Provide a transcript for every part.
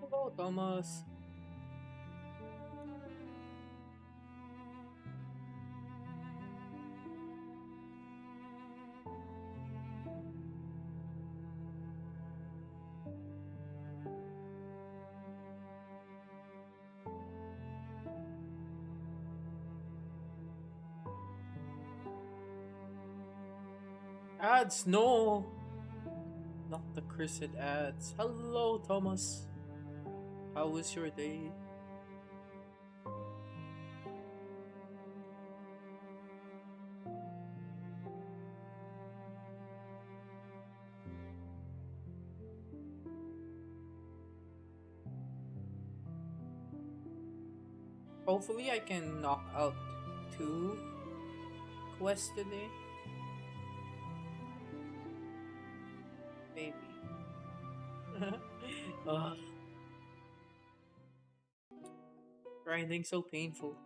Hello, Thomas. Ads, no! Not the cursed ads. Hello, Thomas. How was your day? Hopefully, I can knock out two quests today. Maybe. Ugh, grinding so painful.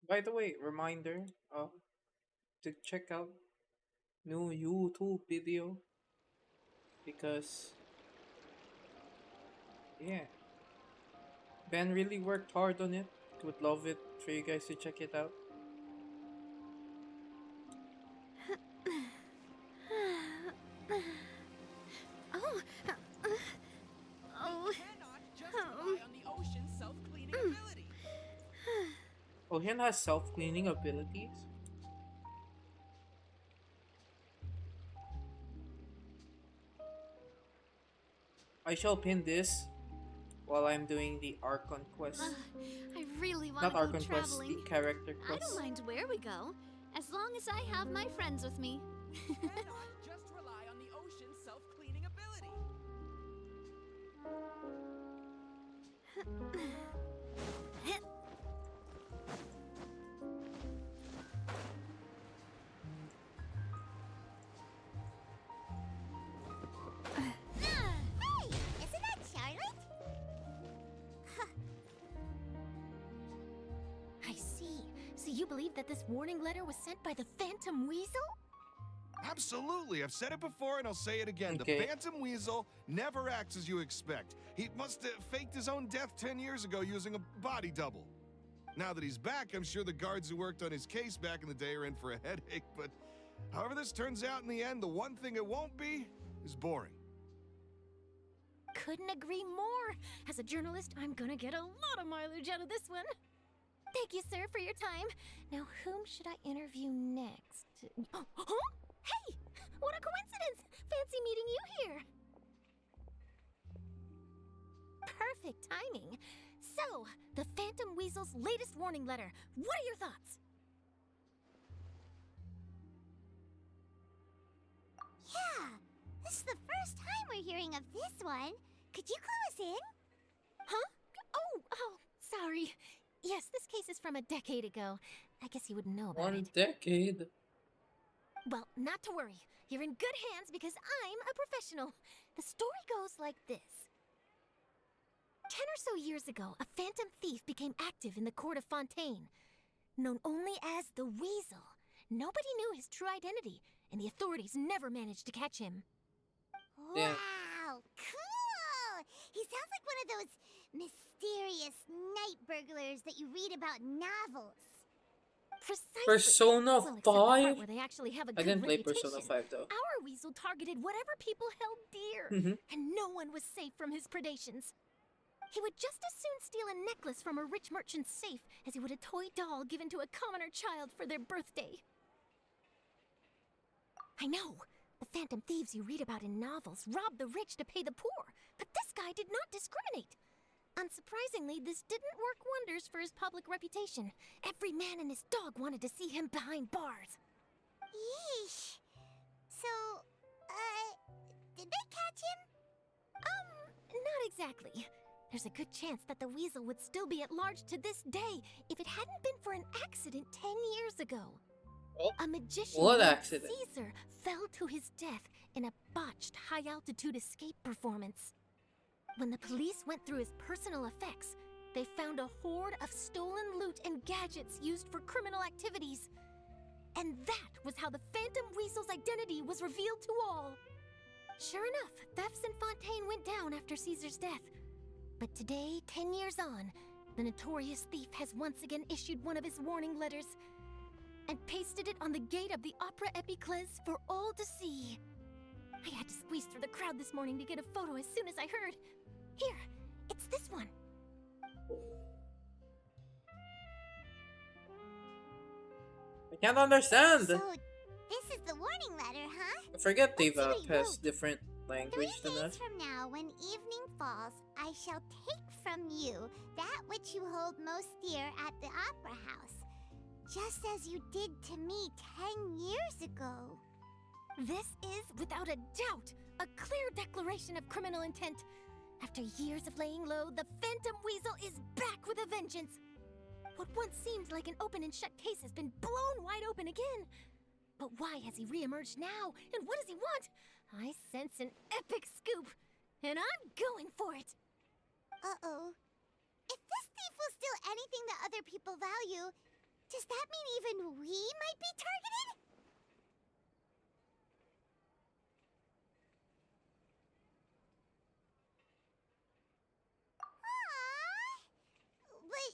By the way, reminder to check out new YouTube video because yeah, Ben really worked hard on it. Would love it for you guys to check it out. Oh, oh, Cannot just um, rely on the ocean's self-cleaning ability. Ohin has self-cleaning abilities. I shall pin this while I'm doing the Archon quest. I really want Not to go Archon quest, the traveling. character I don't quest. mind where we go, as long as I have my friends with me. Cannot just rely on the ocean's self-cleaning ability. Hey, isn't that Charlotte? I see. So you believe that this warning letter was sent by the Phantom Weasel? Absolutely. I've said it before and I'll say it again. Okay. The Phantom Weasel never acts as you expect. He must have faked his own death 10 years ago using a body double. Now that he's back, I'm sure the guards who worked on his case back in the day are in for a headache, but however this turns out in the end, the one thing it won't be is boring. Couldn't agree more. As a journalist, I'm gonna get a lot of mileage out of this one. Thank you, sir, for your time. Now, whom should I interview next? Huh? Hey! What a coincidence! Fancy meeting you here. Perfect timing. So, the Phantom Weasel's latest warning letter. What are your thoughts? Yeah, this is the first time we're hearing of this one. Could you clue us in? Huh? Oh, sorry. Yes, this case is from a decade ago. I guess you wouldn't know about One it. decade. Well, not to worry. You're in good hands because I'm a professional. The story goes like this. 10 or so years ago, a phantom thief became active in the court of Fontaine. Known only as the Weasel, nobody knew his true identity, and the authorities never managed to catch him. Yeah. Wow, cool! He sounds like one of those mysterious night burglars that you read about in novels. Precisely. Persona Well, except the part 5? where they actually have a I good didn't play reputation. Persona 5 though. Our weasel targeted whatever people held dear, and no one was safe from his predations. He would just as soon steal a necklace from a rich merchant's safe as he would a toy doll given to a commoner child for their birthday. I know. The phantom thieves you read about in novels rob the rich to pay the poor, but this guy did not discriminate. Unsurprisingly, this didn't work wonders for his public reputation. Every man and his dog wanted to see him behind bars. Yeesh. So, did they catch him? Not exactly. There's a good chance that the weasel would still be at large to this day if it hadn't been for an accident 10 years ago. Oh, A magician what named accident? Caesar fell to his death in a botched high-altitude escape performance. When the police went through his personal effects, they found a hoard of stolen loot and gadgets used for criminal activities. And that was how the Phantom Weasel's identity was revealed to all. Sure enough, thefts in Fontaine went down after Caesar's death. But today, 10 years on, the notorious thief has once again issued one of his warning letters and pasted it on the gate of the Opera Epiclese for all to see. I had to squeeze through the crowd this morning to get a photo as soon as I heard. Here, it's this one. I can't understand. So, this is the warning letter, huh? I forget Let's see Diva what he has wrote. different 3 language than days us. from now, when evening falls, I shall take from you that which you hold most dear at the Opera House, just as you did to me 10 years ago. This is, without a doubt, a clear declaration of criminal intent. After years of laying low, the Phantom Weasel is back with a vengeance. What once seemed like an open and shut case has been blown wide open again. But why has he reemerged now? And what does he want? I sense an epic scoop, and I'm going for it. Uh-oh. If this thief will steal anything that other people value, does that mean even we might be targeted? Aww. But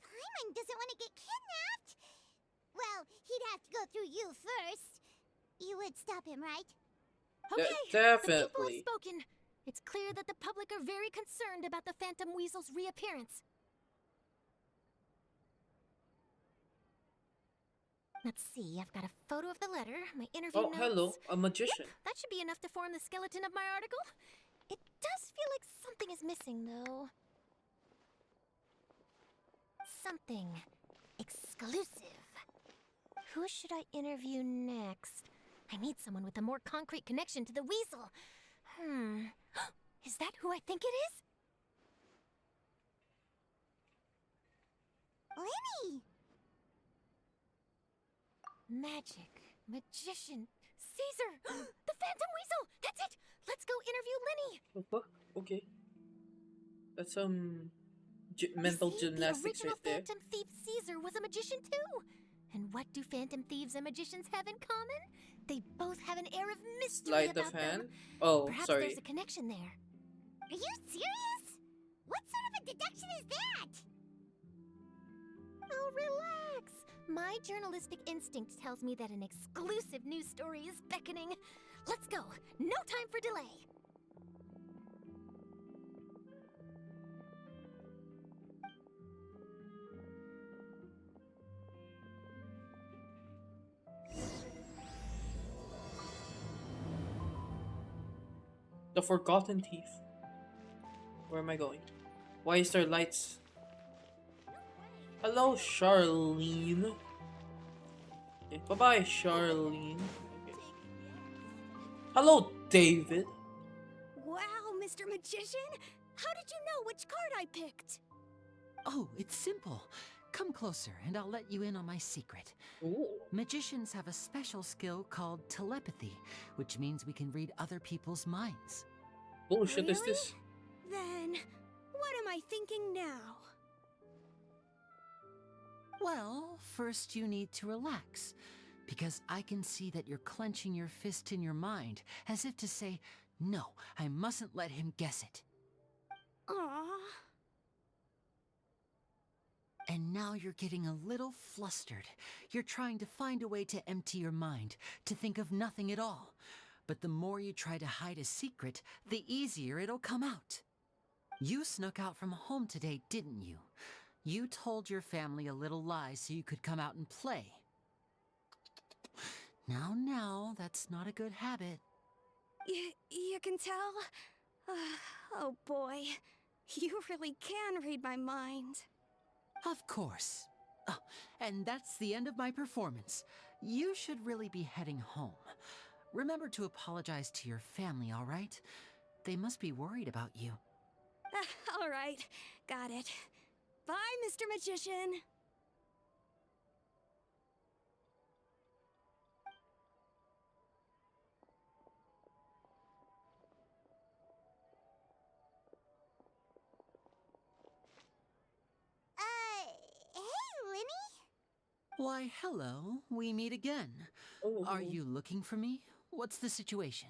Paimon doesn't want to get kidnapped. Well, he'd have to go through you first. You would stop him, right? Okay, the people Definitely. have spoken. It's clear that the public are very concerned about the Phantom Weasel's reappearance. Let's see, I've got a photo of the letter, my interview Oh, notes. hello, a magician. Yep, that should be enough to form the skeleton of my article. It does feel like something is missing, though. Something exclusive. Who should I interview next? I need someone with a more concrete connection to the weasel. Is that who I think it is? Lenny! Magic, magician, Caesar, the Phantom Weasel. That's it. Let's go interview Lenny. Okay. That's mental You see, gymnastics the original right there. Phantom Thief Caesar was a magician too. And what do Phantom Thieves and magicians have in common? They both have an air of mystery Sleight about of hand. them. Oh, Perhaps sorry. there's a connection there. Are you serious? What sort of a deduction is that? Oh, relax. My journalistic instinct tells me that an exclusive news story is beckoning. Let's go. No time for delay. The Forgotten Thief. Where am I going? Why is there lights? Hello, Charlene. Okay, bye-bye, Charlene. Okay. Hello, David. Wow, Mr. Magician! How did you know which card I picked? Oh, it's simple. Come closer and I'll let you in on my secret. Ooh. Magicians have a special skill called telepathy, which means we can read other people's minds. Bullshit is Really? this? Then, what am I thinking now? Well, first you need to relax, because I can see that you're clenching your fist in your mind, as if to say, no, I mustn't let him guess it. Aww. And now you're getting a little flustered. You're trying to find a way to empty your mind, to think of nothing at all. But the more you try to hide a secret, the easier it'll come out. You snuck out from home today, didn't you? You told your family a little lie so you could come out and play. Now, that's not a good habit. You can tell? Oh boy, you really can read my mind. Of course. Oh, and that's the end of my performance. You should really be heading home. Remember to apologize to your family, all right? They must be worried about you. All right, got it. Bye, Mr. Magician. Hey, Linny? Why, hello. We meet again. Oh, Are you looking for me? What's the situation?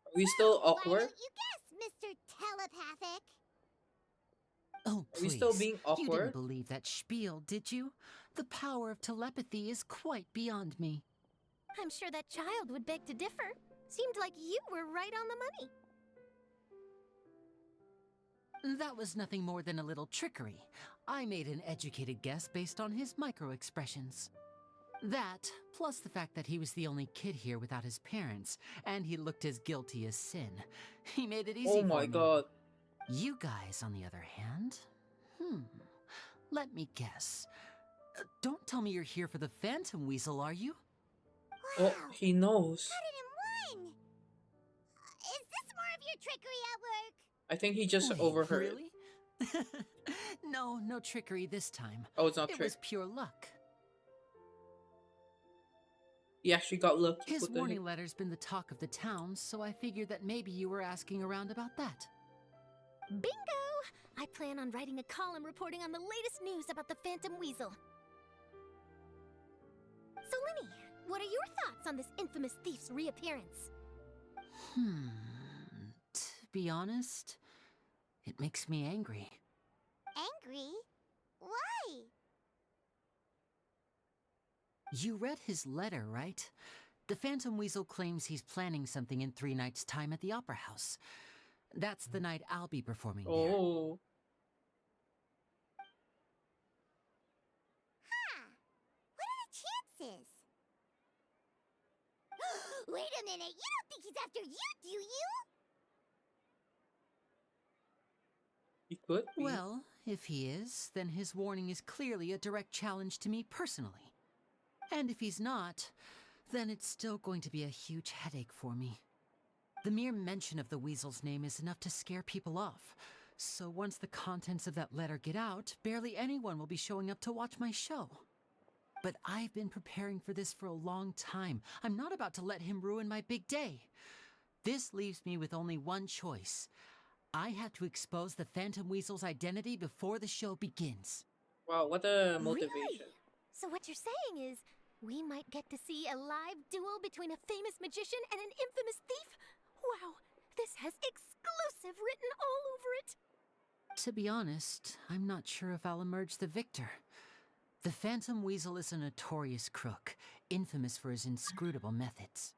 are we still Why awkward? don't you guess, Mr. Telepathic? Oh, Are we please. still being You awkward? didn't believe that spiel, did you? The power of telepathy is quite beyond me. I'm sure that child would beg to differ. Seemed like you were right on the money. That was nothing more than a little trickery. I made an educated guess based on his micro-expressions. That, plus the fact that he was the only kid here without his parents, and he looked as guilty as sin. He made it easy Oh for my me. god. You guys, on the other hand, let me guess. Don't tell me you're here for the Phantom Weasel, are you? Oh, Wow, he knows. got it in one! Is this more of your trickery at work? I think he just Wait, overheard. really? No trickery this time. Oh, it's not It trick. was pure luck. He actually got lucky. His What the warning heck? letter's been the talk of the town, so I figured that maybe you were asking around about that. Bingo! I plan on writing a column reporting on the latest news about the Phantom Weasel. So, Linny, what are your thoughts on this infamous thief's reappearance? To be honest, it makes me angry. Angry? Why? You read his letter, right? The Phantom Weasel claims he's planning something in 3 nights' time at the Opera House. That's the night I'll be performing there. Oh, Huh. What are the chances? Wait a minute, you don't think he's after you, do you? he could be. Well, if he is, then his warning is clearly a direct challenge to me personally. And if he's not, then it's still going to be a huge headache for me. The mere mention of the Weasel's name is enough to scare people off. So once the contents of that letter get out, barely anyone will be showing up to watch my show. But I've been preparing for this for a long time. I'm not about to let him ruin my big day. This leaves me with only one choice. I have to expose the Phantom Weasel's identity before the show begins. Wow, what a Really? motivation. So what you're saying is, we might get to see a live duel between a famous magician and an infamous thief? Wow, this has exclusive written all over it. To be honest, I'm not sure if I'll emerge the victor. The Phantom Weasel is a notorious crook, infamous for his inscrutable methods.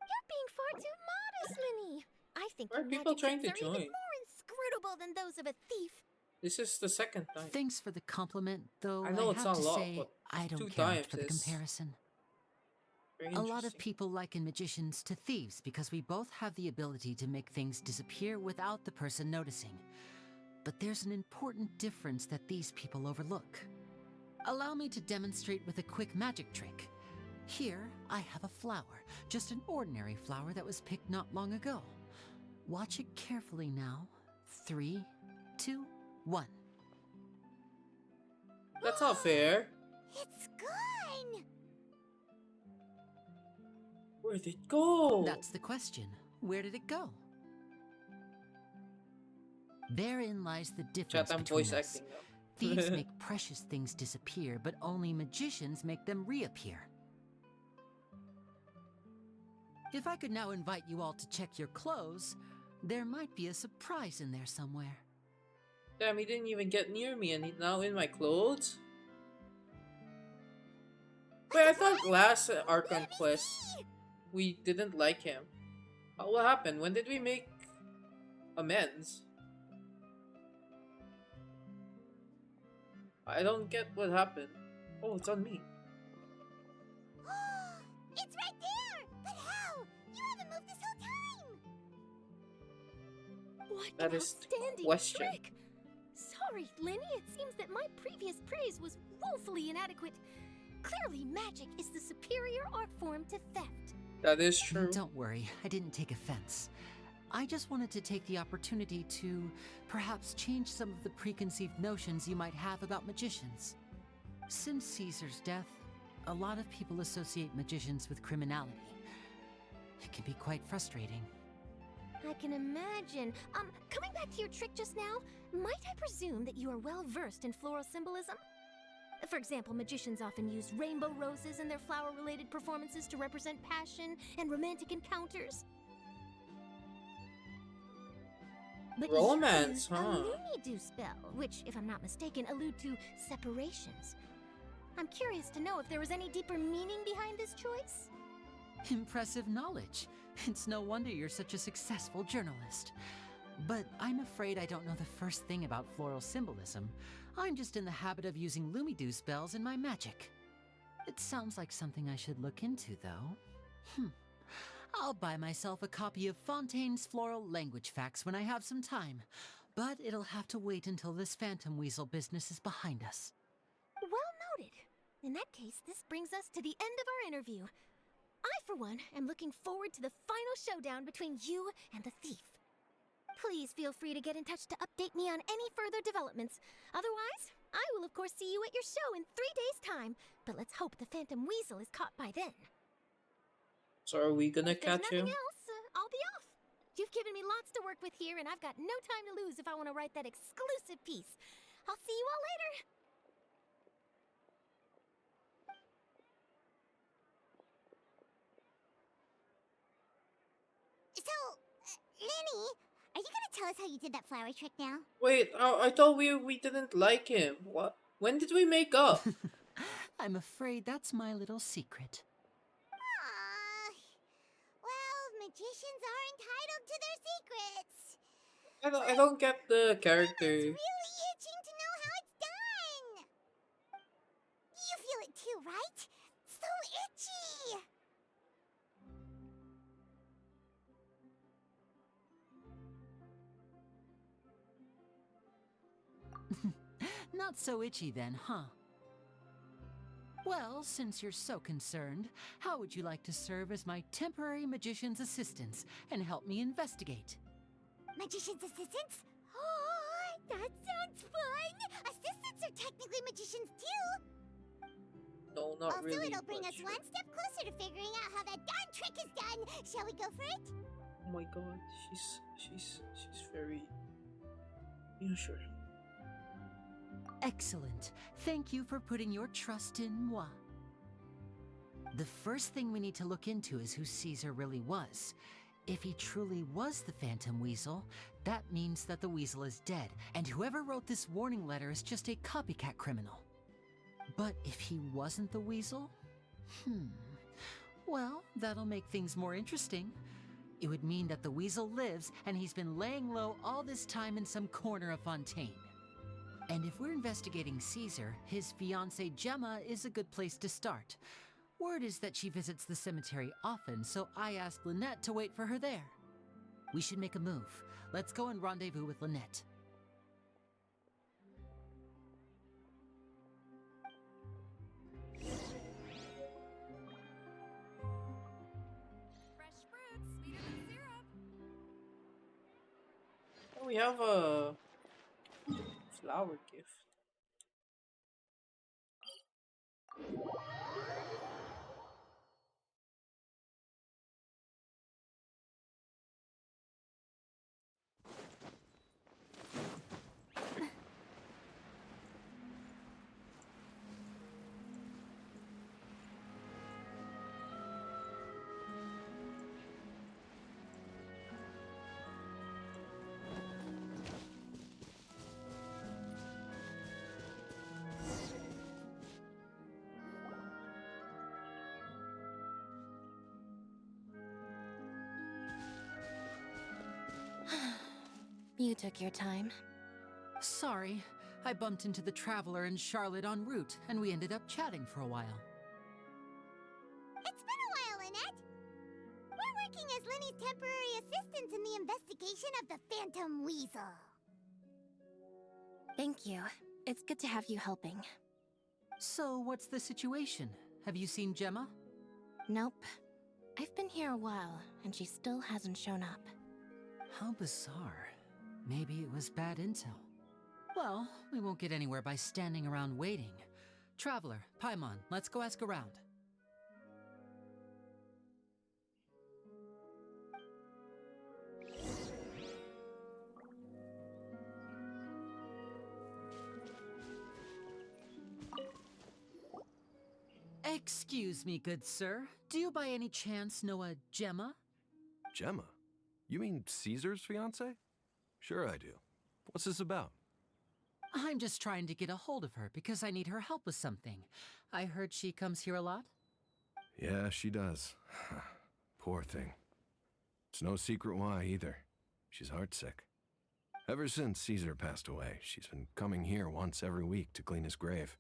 You're being far too modest, Linny. I think Why are your people magic trying tricks to are even join? more inscrutable than those of a thief. This is the second time. Thanks for the compliment, though I know it's have not a to lot, say but I 2 don't care much times for the is comparison. very A lot of interesting. people liken magicians to thieves because we both have the ability to make things disappear without the person noticing. But there's an important difference that these people overlook. Allow me to demonstrate with a quick magic trick. Here, I have a flower, just an ordinary flower that was picked not long ago. Watch it carefully now. 3, 2, 1. That's not fair. It's gone! Where'd it go? That's the question. Where did it go? Therein lies the difference Chat, I'm between voice us. acting now. Thieves make precious things disappear, but only magicians make them reappear. If I could now invite you all to check your clothes, there might be a surprise in there somewhere. Damn, he didn't even get near me and he's now in my clothes? Wait, I thought last Archon quest we didn't like him. What happened? When did we make amends? I don't get what happened. Oh, it's on me. It's right there! But how? You haven't moved this whole time! What That an is the outstanding question. trick! Sorry, Lenny, it seems that my previous praise was woefully inadequate. Clearly, magic is the superior art form to theft. That is true. Don't worry, I didn't take offense. I just wanted to take the opportunity to perhaps change some of the preconceived notions you might have about magicians. Since Caesar's death, a lot of people associate magicians with criminality. It can be quite frustrating. I can imagine. Coming back to your trick just now, might I presume that you are well versed in floral symbolism? For example, magicians often use rainbow roses in their flower-related performances to represent passion and romantic encounters. But Romance, you use huh? a Looney-Doo spell, which, if I'm not mistaken, allude to separations. I'm curious to know if there was any deeper meaning behind this choice. Impressive knowledge. It's no wonder you're such a successful journalist. But I'm afraid I don't know the first thing about floral symbolism. I'm just in the habit of using Looney-Doo spells in my magic. It sounds like something I should look into, though. I'll buy myself a copy of Fontaine's Floral Language Facts when I have some time. But it'll have to wait until this Phantom Weasel business is behind us. Well noted. In that case, this brings us to the end of our interview. I, for one, am looking forward to the final showdown between you and the thief. Please feel free to get in touch to update me on any further developments. Otherwise, I will of course see you at your show in 3 days' time, but let's hope the Phantom Weasel is caught by then. So are we gonna If there's catch nothing him? else, I'll be off. You've given me lots to work with here, and I've got no time to lose if I want to write that exclusive piece. I'll see you all later. So, Lenny, are you gonna tell us how you did that flower trick now? Wait, I thought we didn't like him. What? When did we make up? I'm afraid that's my little secret. Well, magicians are entitled to their secrets. I don't get the It's character. really itching to know how it's done. You feel it too, right? So itchy. Not so itchy then, huh? Well, since you're so concerned, how would you like to serve as my temporary magician's assistants and help me investigate? Magician's assistants? Oh, that sounds fun! Assistants are technically magicians too. No, not Also, really. it'll bring but us sure. one step closer to figuring out how that darn trick is done. Shall we go for it? Oh my god, she's very. Yeah, sure. Excellent. Thank you for putting your trust in moi. The first thing we need to look into is who Caesar really was. If he truly was the Phantom Weasel, that means that the Weasel is dead, and whoever wrote this warning letter is just a copycat criminal. But if he wasn't the Weasel? Well, that'll make things more interesting. It would mean that the Weasel lives, and he's been laying low all this time in some corner of Fontaine. And if we're investigating Caesar, his fiancée Gemma is a good place to start. Word is that she visits the cemetery often, so I asked Lynette to wait for her there. We should make a move. Let's go and rendezvous with Lynette. Fresh fruits, sweeter than syrup. Oh, we have a flower gift. You took your time. Sorry, I bumped into the Traveler and Charlotte en route, and we ended up chatting for a while. It's been a while, Annette. We're working as Lenny's temporary assistants in the investigation of the Phantom Weasel. Thank you. It's good to have you helping. So, what's the situation? Have you seen Gemma? Nope. I've been here a while, and she still hasn't shown up. How bizarre. Maybe it was bad intel. Well, we won't get anywhere by standing around waiting. Traveler, Paimon, let's go ask around. Excuse me, good sir. Do you by any chance know a Gemma? Gemma? You mean Caesar's fiance? Sure I do. What's this about? I'm just trying to get a hold of her because I need her help with something. I heard she comes here a lot. Yeah, she does. Poor thing. It's no secret why either. She's heartsick. Ever since Caesar passed away, she's been coming here once every week to clean his grave.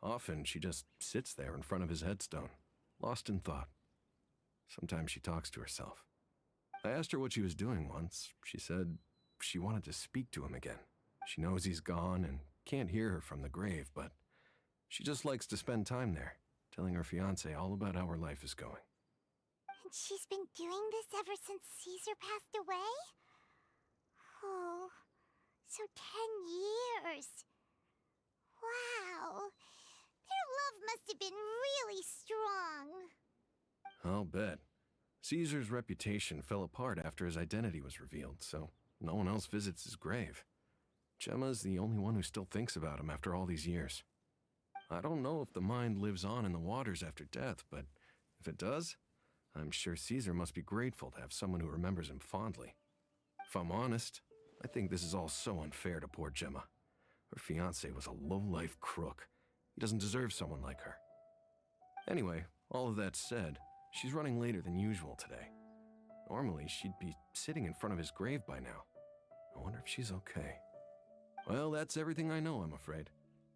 Often she just sits there in front of his headstone, lost in thought. Sometimes she talks to herself. I asked her what she was doing once. She said she wanted to speak to him again. She knows he's gone and can't hear her from the grave, but she just likes to spend time there, telling her fiancé all about how her life is going. And she's been doing this ever since Caesar passed away? Oh, so 10 years. Wow. Their love must have been really strong. I'll bet. Caesar's reputation fell apart after his identity was revealed, so no one else visits his grave. Gemma's the only one who still thinks about him after all these years. I don't know if the mind lives on in the waters after death, but if it does, I'm sure Caesar must be grateful to have someone who remembers him fondly. If I'm honest, I think this is all so unfair to poor Gemma. Her fiancé was a low-life crook. He doesn't deserve someone like her. Anyway, all of that said, she's running later than usual today. Normally, she'd be sitting in front of his grave by now. I wonder if she's okay. Well, that's everything I know, I'm afraid.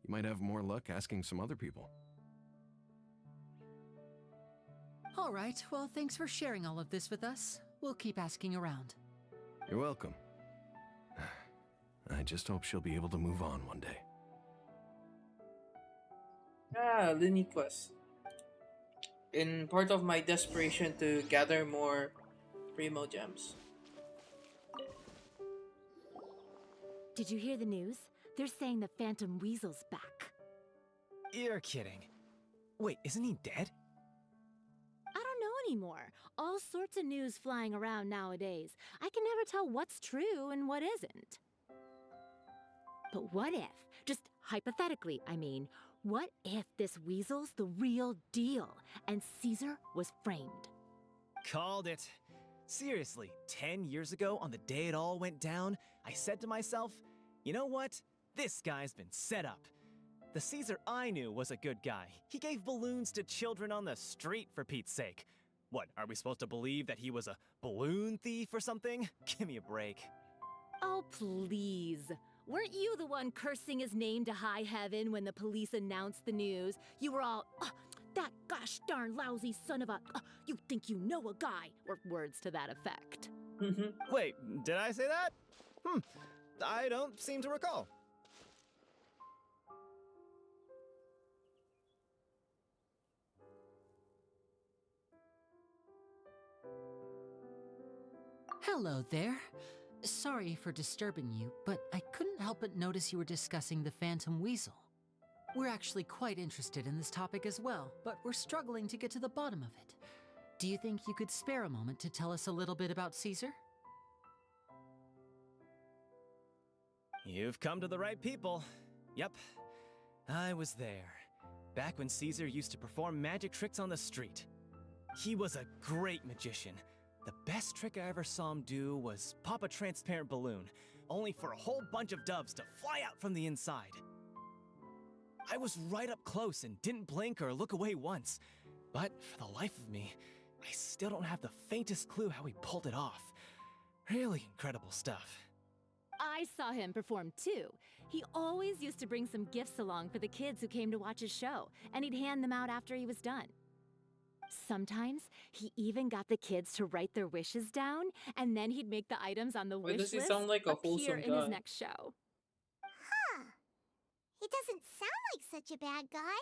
You might have more luck asking some other people. All right, well, thanks for sharing all of this with us. We'll keep asking around. You're welcome. I just hope she'll be able to move on one day. Ah, Linny quest. In part of my desperation to gather more Primo gems. Did you hear the news? They're saying the Phantom Weasel's back. You're kidding. Wait, isn't he dead? I don't know anymore. All sorts of news flying around nowadays. I can never tell what's true and what isn't. But what if, just hypothetically, I mean, what if this weasel's the real deal and Caesar was framed? Called it. Seriously, 10 years ago, on the day it all went down, I said to myself, you know what? This guy's been set up. The Caesar I knew was a good guy. He gave balloons to children on the street, for Pete's sake. What, are we supposed to believe that he was a balloon thief or something? Give me a break. Oh, please. Weren't you the one cursing his name to high heaven when the police announced the news? You were all, "Oh, that gosh darn lousy son of a, you think you know a guy," or words to that effect. Wait, did I say that? I don't seem to recall. Hello there. Sorry for disturbing you, but I couldn't help but notice you were discussing the Phantom Weasel. We're actually quite interested in this topic as well, but we're struggling to get to the bottom of it. Do you think you could spare a moment to tell us a little bit about Caesar? You've come to the right people. Yep, I was there. Back when Caesar used to perform magic tricks on the street. He was a great magician. The best trick I ever saw him do was pop a transparent balloon, only for a whole bunch of doves to fly out from the inside. I was right up close and didn't blink or look away once. But for the life of me, I still don't have the faintest clue how he pulled it off. Really incredible stuff. I saw him perform too. He always used to bring some gifts along for the kids who came to watch his show, and he'd hand them out after he was done. Sometimes he even got the kids to write their wishes down, and then he'd make the items on the Why wish does he list sound like a appear wholesome in his guy? next show. Huh. He doesn't sound like such a bad guy.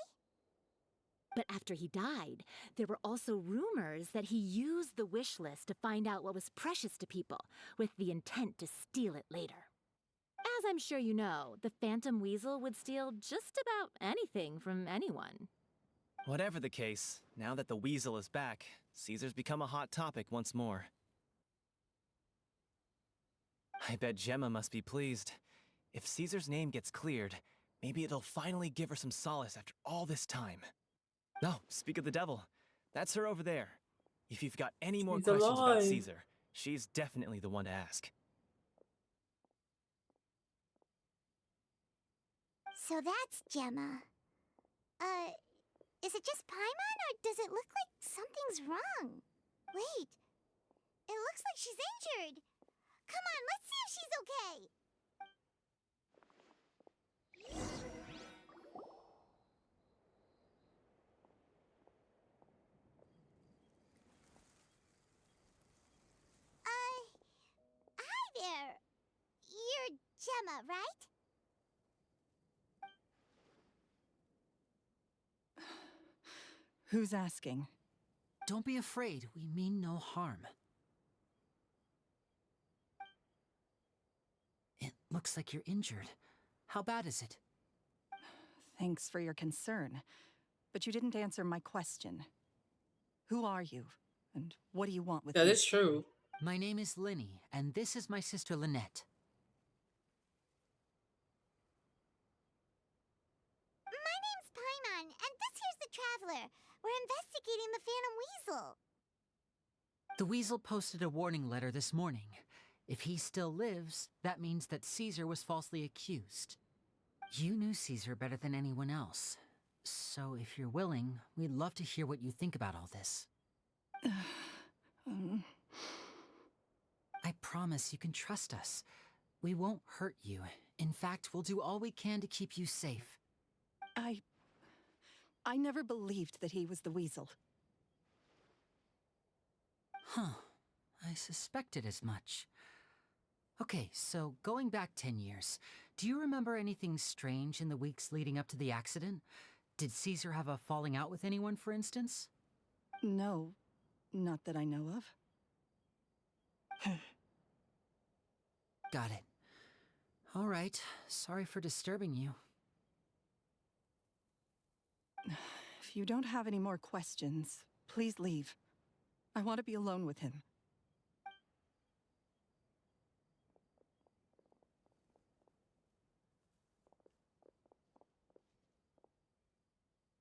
But after he died, there were also rumors that he used the wish list to find out what was precious to people, with the intent to steal it later. As I'm sure you know, the Phantom Weasel would steal just about anything from anyone. Whatever the case, now that the weasel is back, Caesar's become a hot topic once more. I bet Gemma must be pleased. If Caesar's name gets cleared, maybe it'll finally give her some solace after all this time. No, speak of the devil. That's her over there. If you've got any more He's questions about alive. Caesar, she's definitely the one to ask. So that's Gemma. Is it just Paimon, or does it look like something's wrong? Wait, it looks like she's injured. Come on, let's see if she's okay. Hi there. You're Gemma, right? Who's asking? Don't be afraid, we mean no harm. It looks like you're injured. How bad is it? Thanks for your concern, but you didn't answer my question. Who are you, and what do you want with That me? is true. My name is Linny, and this is my sister Lynette. My name's Paimon, and this here's the Traveler. We're investigating the Phantom Weasel. The Weasel posted a warning letter this morning. If he still lives, that means that Caesar was falsely accused. You knew Caesar better than anyone else. So if you're willing, we'd love to hear what you think about all this. I promise you can trust us. We won't hurt you. In fact, we'll do all we can to keep you safe. I never believed that he was the Weasel. Huh. I suspected as much. Okay, so going back 10 years, do you remember anything strange in the weeks leading up to the accident? Did Caesar have a falling out with anyone, for instance? No, not that I know of. Got it. All right, sorry for disturbing you. If you don't have any more questions, please leave. I want to be alone with him.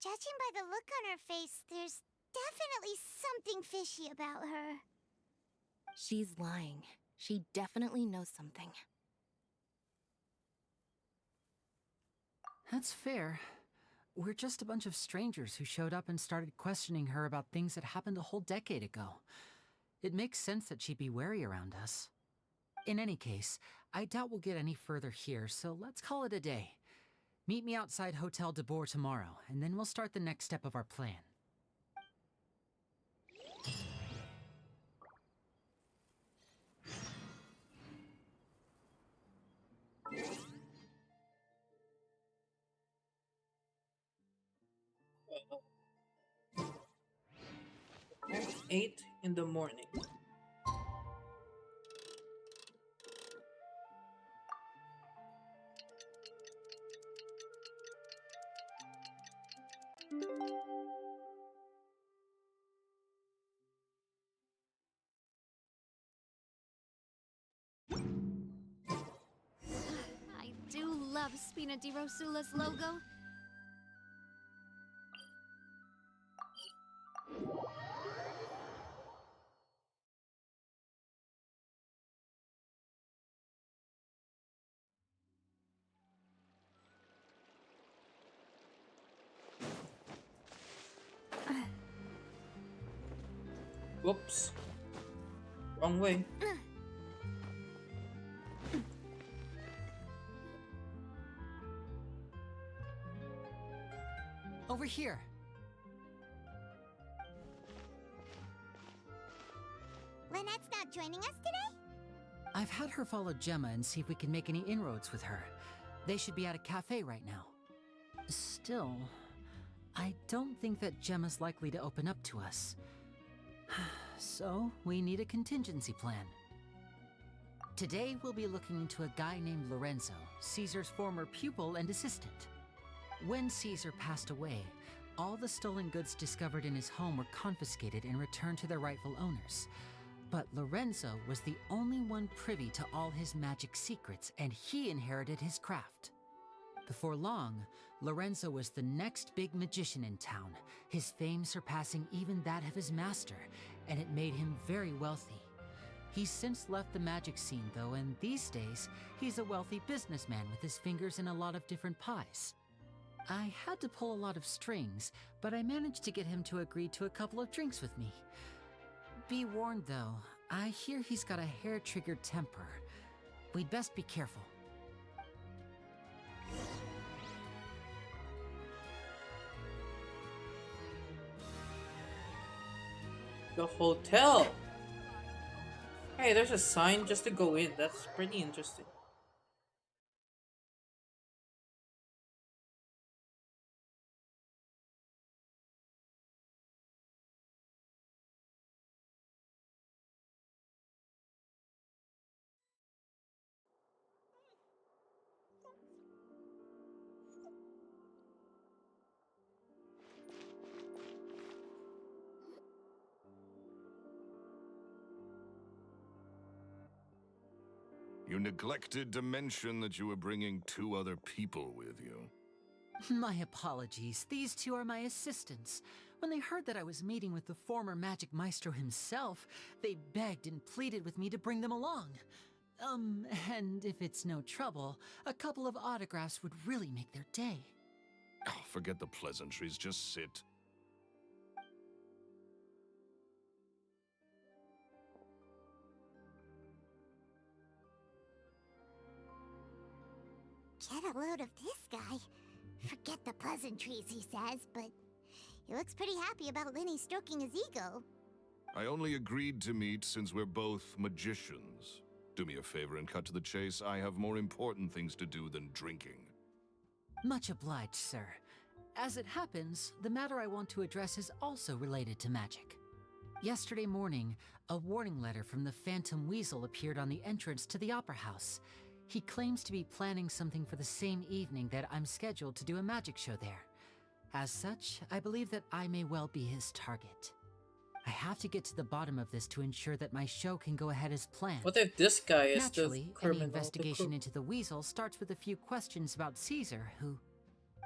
Judging by the look on her face, there's definitely something fishy about her. She's lying. She definitely knows something. That's fair. We're just a bunch of strangers who showed up and started questioning her about things that happened a whole decade ago. It makes sense that she'd be wary around us. In any case, I doubt we'll get any further here, so let's call it a day. Meet me outside Hotel de Boer tomorrow, and then we'll start the next step of our plan. It's 8 in the morning. I do love Spina di Rosula's logo. Whoops. Wrong way. Over here. Lynette's not joining us today? I've had her follow Gemma and see if we can make any inroads with her. They should be at a cafe right now. Still, I don't think that Gemma's likely to open up to us. So, we need a contingency plan. Today, we'll be looking into a guy named Lorenzo, Caesar's former pupil and assistant. When Caesar passed away, all the stolen goods discovered in his home were confiscated and returned to their rightful owners. But Lorenzo was the only one privy to all his magic secrets, and he inherited his craft. Before long, Lorenzo was the next big magician in town, his fame surpassing even that of his master, and it made him very wealthy. He's since left the magic scene, though, and these days, he's a wealthy businessman with his fingers in a lot of different pies. I had to pull a lot of strings, but I managed to get him to agree to a couple of drinks with me. Be warned, though, I hear he's got a hair-triggered temper. We'd best be careful. The hotel! Hey, there's a sign just to go in. That's pretty interesting. You neglected to mention that you were bringing 2 other people with you. My apologies. These 2 are my assistants. When they heard that I was meeting with the former magic maestro himself, they begged and pleaded with me to bring them along. And if it's no trouble, a couple of autographs would really make their day. Oh, forget the pleasantries, just sit. Get a load of this guy. Forget the pleasantries, he says, but he looks pretty happy about Linny stroking his ego. I only agreed to meet since we're both magicians. Do me a favor and cut to the chase. I have more important things to do than drinking. Much obliged, sir. As it happens, the matter I want to address is also related to magic. Yesterday morning, a warning letter from the Phantom Weasel appeared on the entrance to the Opera House. He claims to be planning something for the same evening that I'm scheduled to do a magic show there. As such, I believe that I may well be his target. I have to get to the bottom of this to ensure that my show can go ahead as planned. What if this guy is Naturally, the criminal? any investigation into the Weasel starts with a few questions about Caesar, who...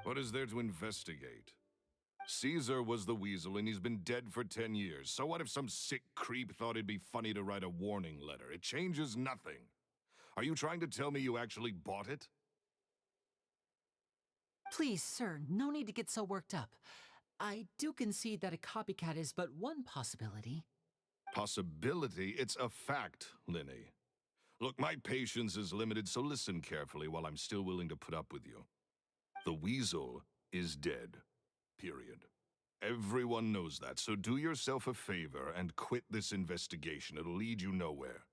What is there to investigate? Caesar was the Weasel and he's been dead for 10 years. So what if some sick creep thought it'd be funny to write a warning letter? It changes nothing. Are you trying to tell me you actually bought it? Please, sir, no need to get so worked up. I do concede that a copycat is but one possibility. Possibility? It's a fact, Linny. Look, my patience is limited, so listen carefully while I'm still willing to put up with you. The Weasel is dead. Period. Everyone knows that, so do yourself a favor and quit this investigation. It'll lead you nowhere.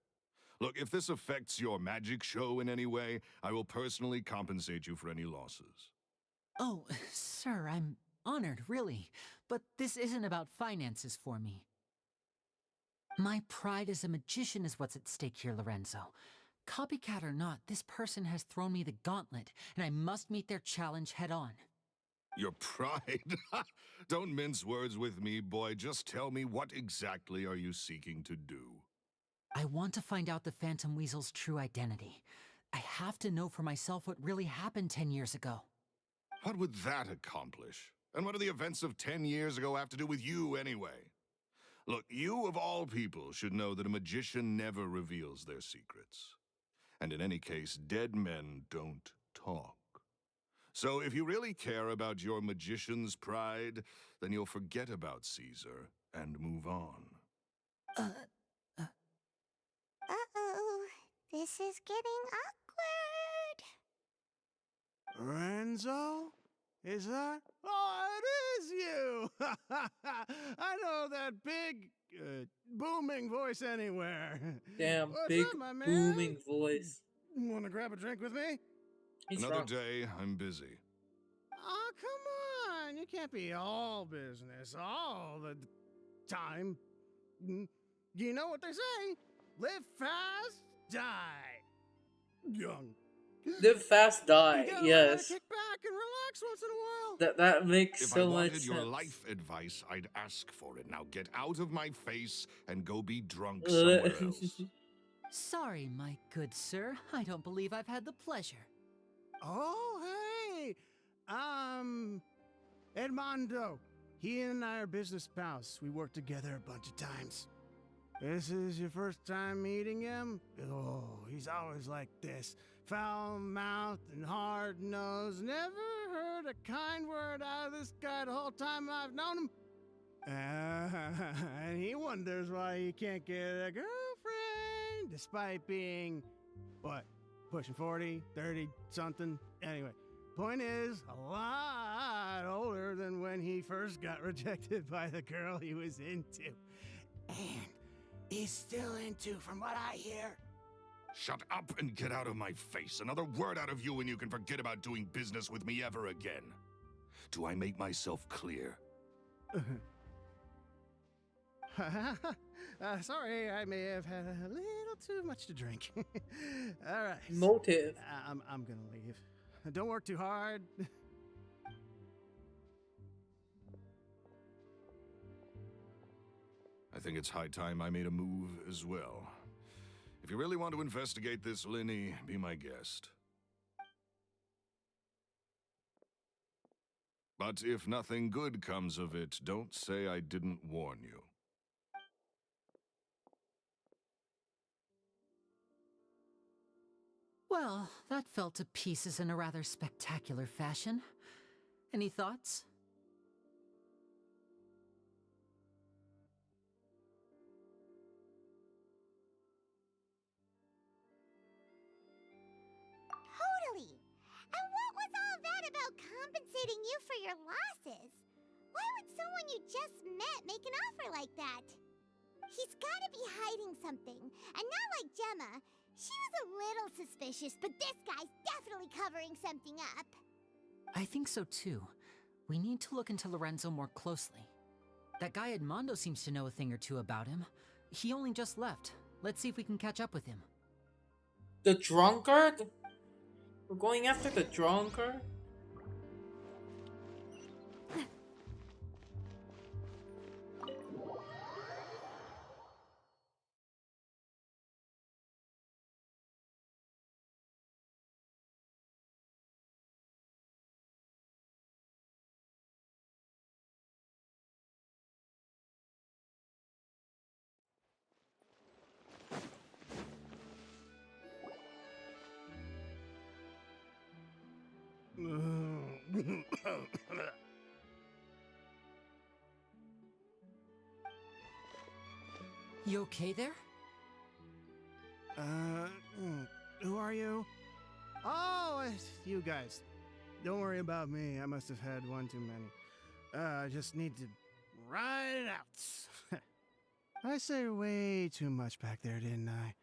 Look, if this affects your magic show in any way, I will personally compensate you for any losses. Oh, sir, I'm honored, really. But this isn't about finances for me. My pride as a magician is what's at stake here, Lorenzo. Copycat or not, this person has thrown me the gauntlet, and I must meet their challenge head on. Your pride? Don't mince words with me, boy. Just tell me, what exactly are you seeking to do? I want to find out the Phantom Weasel's true identity. I have to know for myself what really happened 10 years ago. What would that accomplish? And what do the events of 10 years ago have to do with you, anyway? Look, you of all people should know that a magician never reveals their secrets. And in any case, dead men don't talk. So if you really care about your magician's pride, then you'll forget about Caesar and move on. Uh-oh, this is getting awkward. Renzo? Is that? Oh, it I know that big, booming voice anywhere. Damn, What's big up, my man? booming voice. Want to grab a drink with me? He's Another drunk. day, I'm busy. Oh, come on. You can't be all business all the time. You know what they say? Live fast, die young. Live fast, die. You gotta learn how to Yes. kick back and relax once in a while. That makes If I so much wanted sense. your life advice, I'd ask for it. Now get out of my face and go be drunk Uh, somewhere else. Sorry, my good sir. I don't believe I've had the pleasure. Oh, hey! Edmondo. He and I are business pals. We worked together a bunch of times. This is your first time meeting him? Oh, he's always like this. Foul-mouthed and hard-nosed. Never heard a kind word out of this guy the whole time I've known him. And he wonders why he can't get a girlfriend, despite being, what, pushing 40, 30, something? Anyway, point is, a lot older than when he first got rejected by the girl he was into. And he's still into, from what I hear. Shut up and get out of my face. Another word out of you and you can forget about doing business with me ever again. Do I make myself clear? Sorry, I may have had a little too much to drink. All right. Motive. I'm gonna leave. Don't work too hard. I think it's high time I made a move as well. If you really want to investigate this, Linny, be my guest. But if nothing good comes of it, don't say I didn't warn you. Well, that fell to pieces in a rather spectacular fashion. Any thoughts? Totally. And what was all that about compensating you for your losses? Why would someone you just met make an offer like that? He's gotta be hiding something. And not like Gemma. She was a little suspicious, but this guy's definitely covering something up. I think so too. We need to look into Lorenzo more closely. That guy Edmondo seems to know a thing or two about him. He only just left. Let's see if we can catch up with him. The drunkard? We're going after the drunkard? You okay there? Who are you? Oh, it's you guys. Don't worry about me. I must have had one too many. I just need to ride it out. I say way too much back there, didn't I?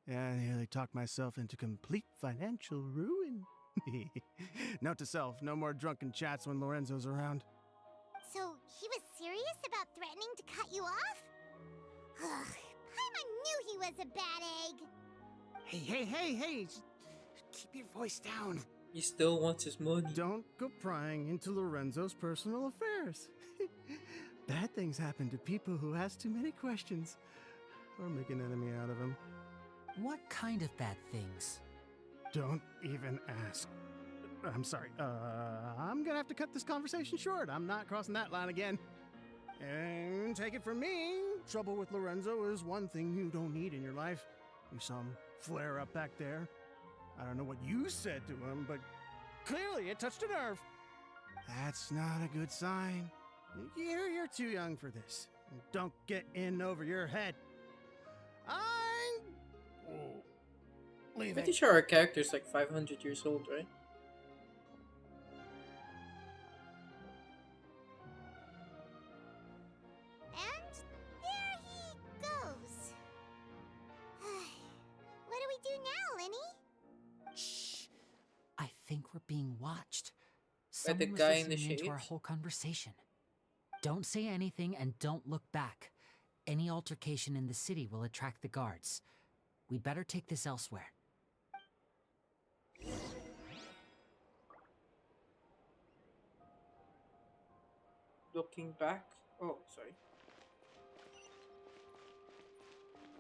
Yeah, I nearly talked myself into complete financial ruin. Note to self, no more drunken chats when Lorenzo's around. So, he was serious about threatening to cut you off? Ugh, Paimon knew he was a bad egg. Hey, keep your voice down. He still wants his money. Don't go prying into Lorenzo's personal affairs. Bad things happen to people who ask too many questions or make an enemy out of him. What kind of bad things? Don't even ask. I'm sorry. I'm gonna have to cut this conversation short. I'm not crossing that line again. And take it from me, trouble with Lorenzo is one thing you don't need in your life. You saw him flare up back there. I don't know what you said to him, but clearly it touched a nerve. That's not a good sign. You're too young for this. Don't get in over your head. I'm leaving. Pretty sure our character's like 500 years old, right? we're being watched. By the Someone was guy in the listening into our shades? whole conversation. Don't say anything and don't look back. Any altercation in the city will attract the guards. We'd better take this elsewhere. Looking back. Oh, sorry.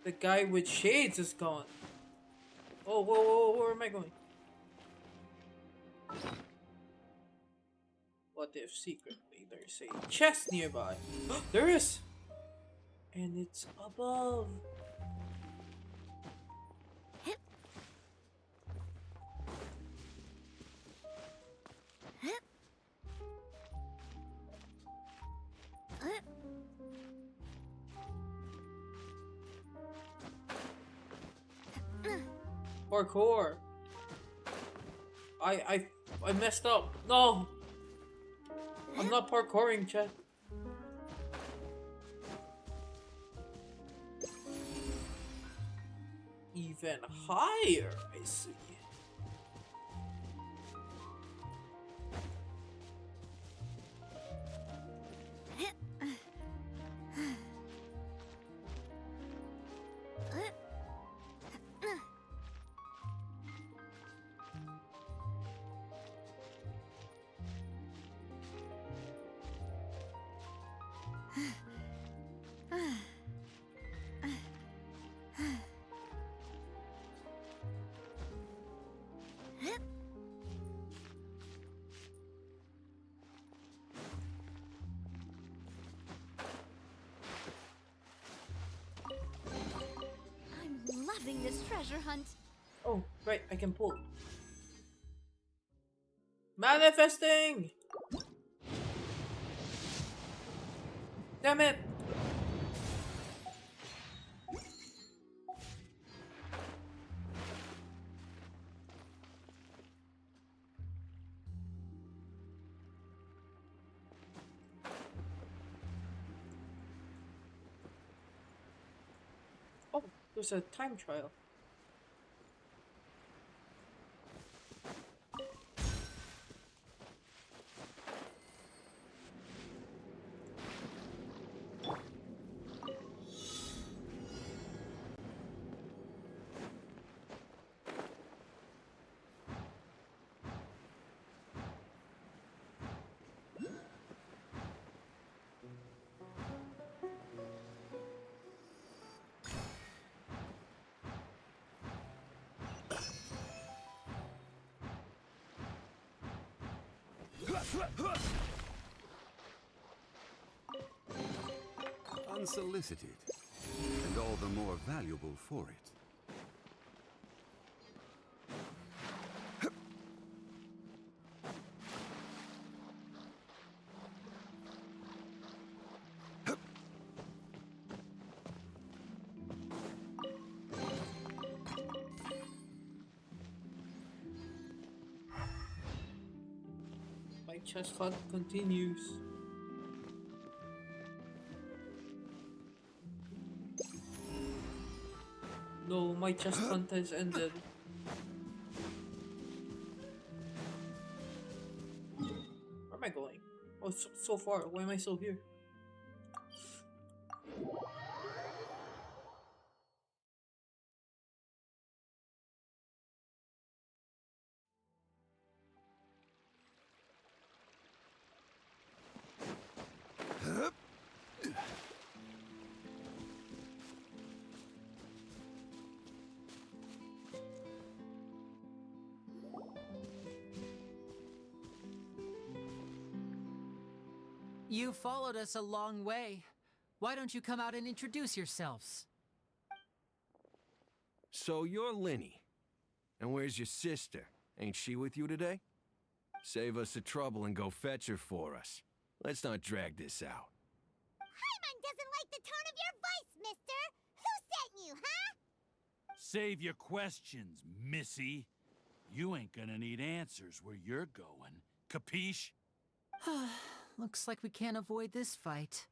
The guy with shades is gone. Oh, whoa, whoa, whoa, where am I going? What if secretly there's a chest nearby? There is! And it's above. Parkour. I messed up. No. I'm not parkouring, chat. Even higher, I see. I'm loving this treasure hunt. Oh, right, I can pull. Manifesting! Damn it! Oh, there's a time trial. Unsolicited, and all the more valuable for it. My chest hunt continues. No, my chest hunt has ended. Where am I going? Oh, so far. Why am I still here? You followed us a long way. Why don't you come out and introduce yourselves? So you're Linny. And where's your sister? Ain't she with you today? Save us the trouble and go fetch her for us. Let's not drag this out. Paimon doesn't like the tone of your voice, mister! Who sent you, huh? Save your questions, missy. You ain't gonna need answers where you're going. Capiche? Looks like we can't avoid this fight.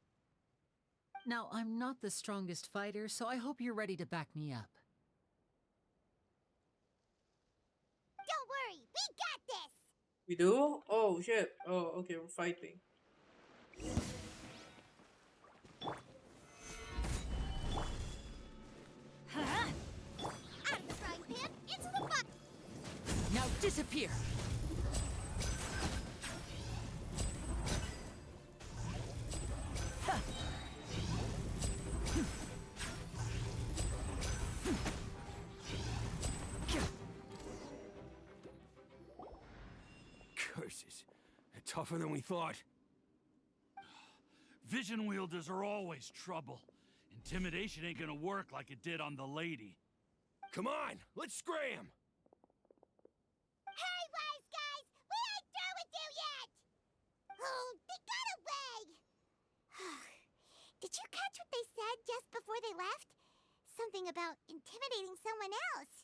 Now, I'm not the strongest fighter, so I hope you're ready to back me up. Don't worry, we got this! We do? Oh shit. Oh, okay, we're fighting. Huh? Out of the frying pan, into the bucket! Now disappear! Curses. Tougher than we thought. Vision wielders are always trouble. Intimidation ain't gonna work like it did on the lady. Come on, let's scram! Hey, wise guys! We ain't through with you yet! Oh, they got away! Did you catch what they said just before they left? Something about intimidating someone else.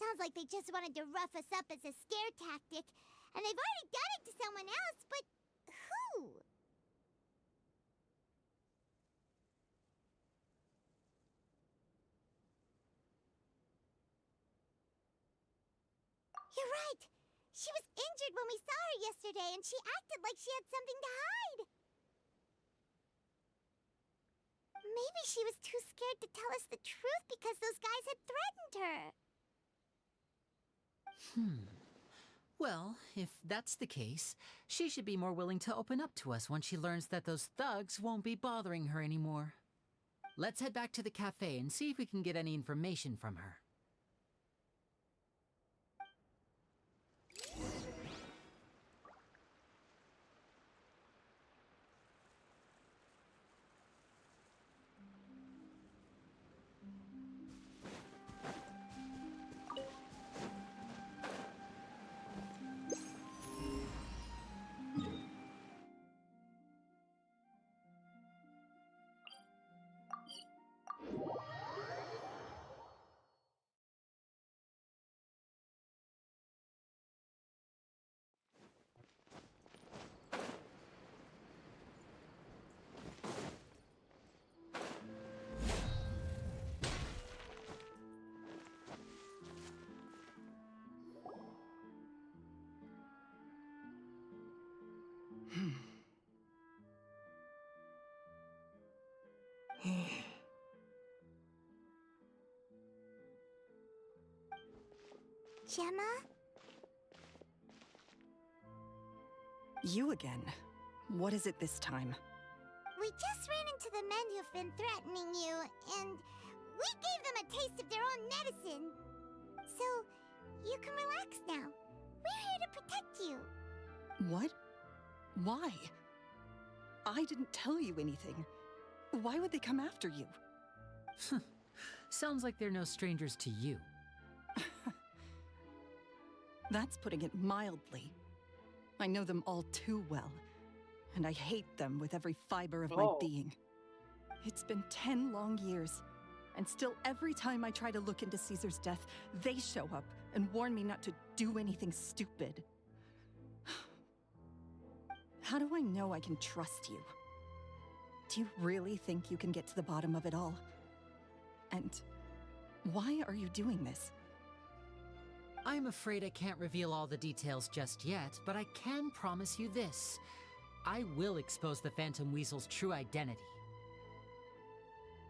Sounds like they just wanted to rough us up as a scare tactic, and they've already done it to someone else, but who? You're right. She was injured when we saw her yesterday, and she acted like she had something to hide. Maybe she was too scared to tell us the truth because those guys had threatened her. Well, if that's the case, she should be more willing to open up to us once she learns that those thugs won't be bothering her anymore. Let's head back to the cafe and see if we can get any information from her. Gemma? You again. What is it this time? We just ran into the men who've been threatening you, and we gave them a taste of their own medicine. So, you can relax now. We're here to protect you. What? Why? I didn't tell you anything. Why would they come after you? Sounds like they're no strangers to you. That's putting it mildly. I know them all too well, and I hate them with every fiber of my being. It's been 10 long years, and still every time I try to look into Caesar's death, they show up and warn me not to do anything stupid. How do I know I can trust you? Do you really think you can get to the bottom of it all? And why are you doing this? I'm afraid I can't reveal all the details just yet, but I can promise you this. I will expose the Phantom Weasel's true identity.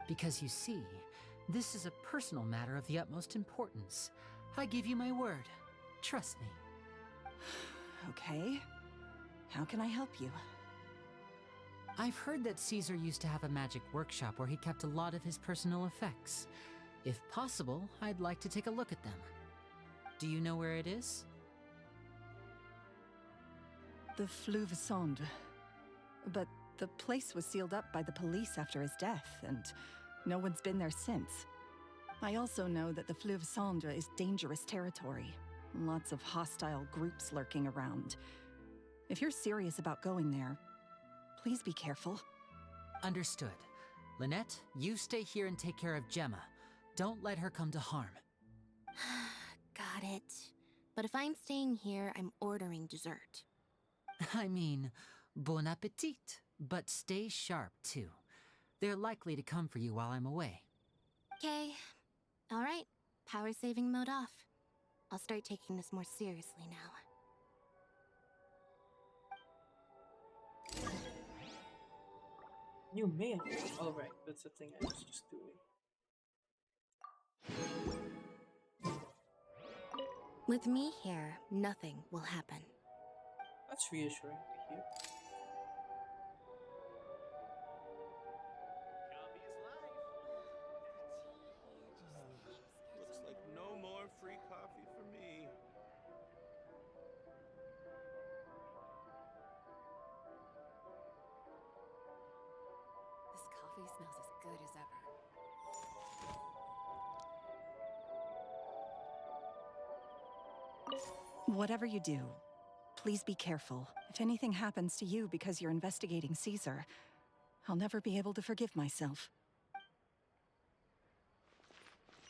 Because you see, this is a personal matter of the utmost importance. I give you my word. Trust me. Okay. How can I help you? I've heard that Caesar used to have a magic workshop where he kept a lot of his personal effects. If possible, I'd like to take a look at them. Do you know where it is? The Fleuve Sonde. But the place was sealed up by the police after his death, and no one's been there since. I also know that the Fleuve Sonde is dangerous territory. Lots of hostile groups lurking around. If you're serious about going there, please be careful. Understood. Lynette, you stay here and take care of Gemma. Don't let her come to harm. Got it. But if I'm staying here, I'm ordering dessert. I mean, bon appetit, but stay sharp too. They're likely to come for you while I'm away. Okay. Alright. Power saving mode off. I'll start taking this more seriously now. New mail. All right, that's the thing I was just doing. With me here, nothing will happen. That's reassuring to hear. Looks like no more free coffee for me. This coffee smells as good as ever. Whatever you do, please be careful. If anything happens to you because you're investigating Caesar, I'll never be able to forgive myself.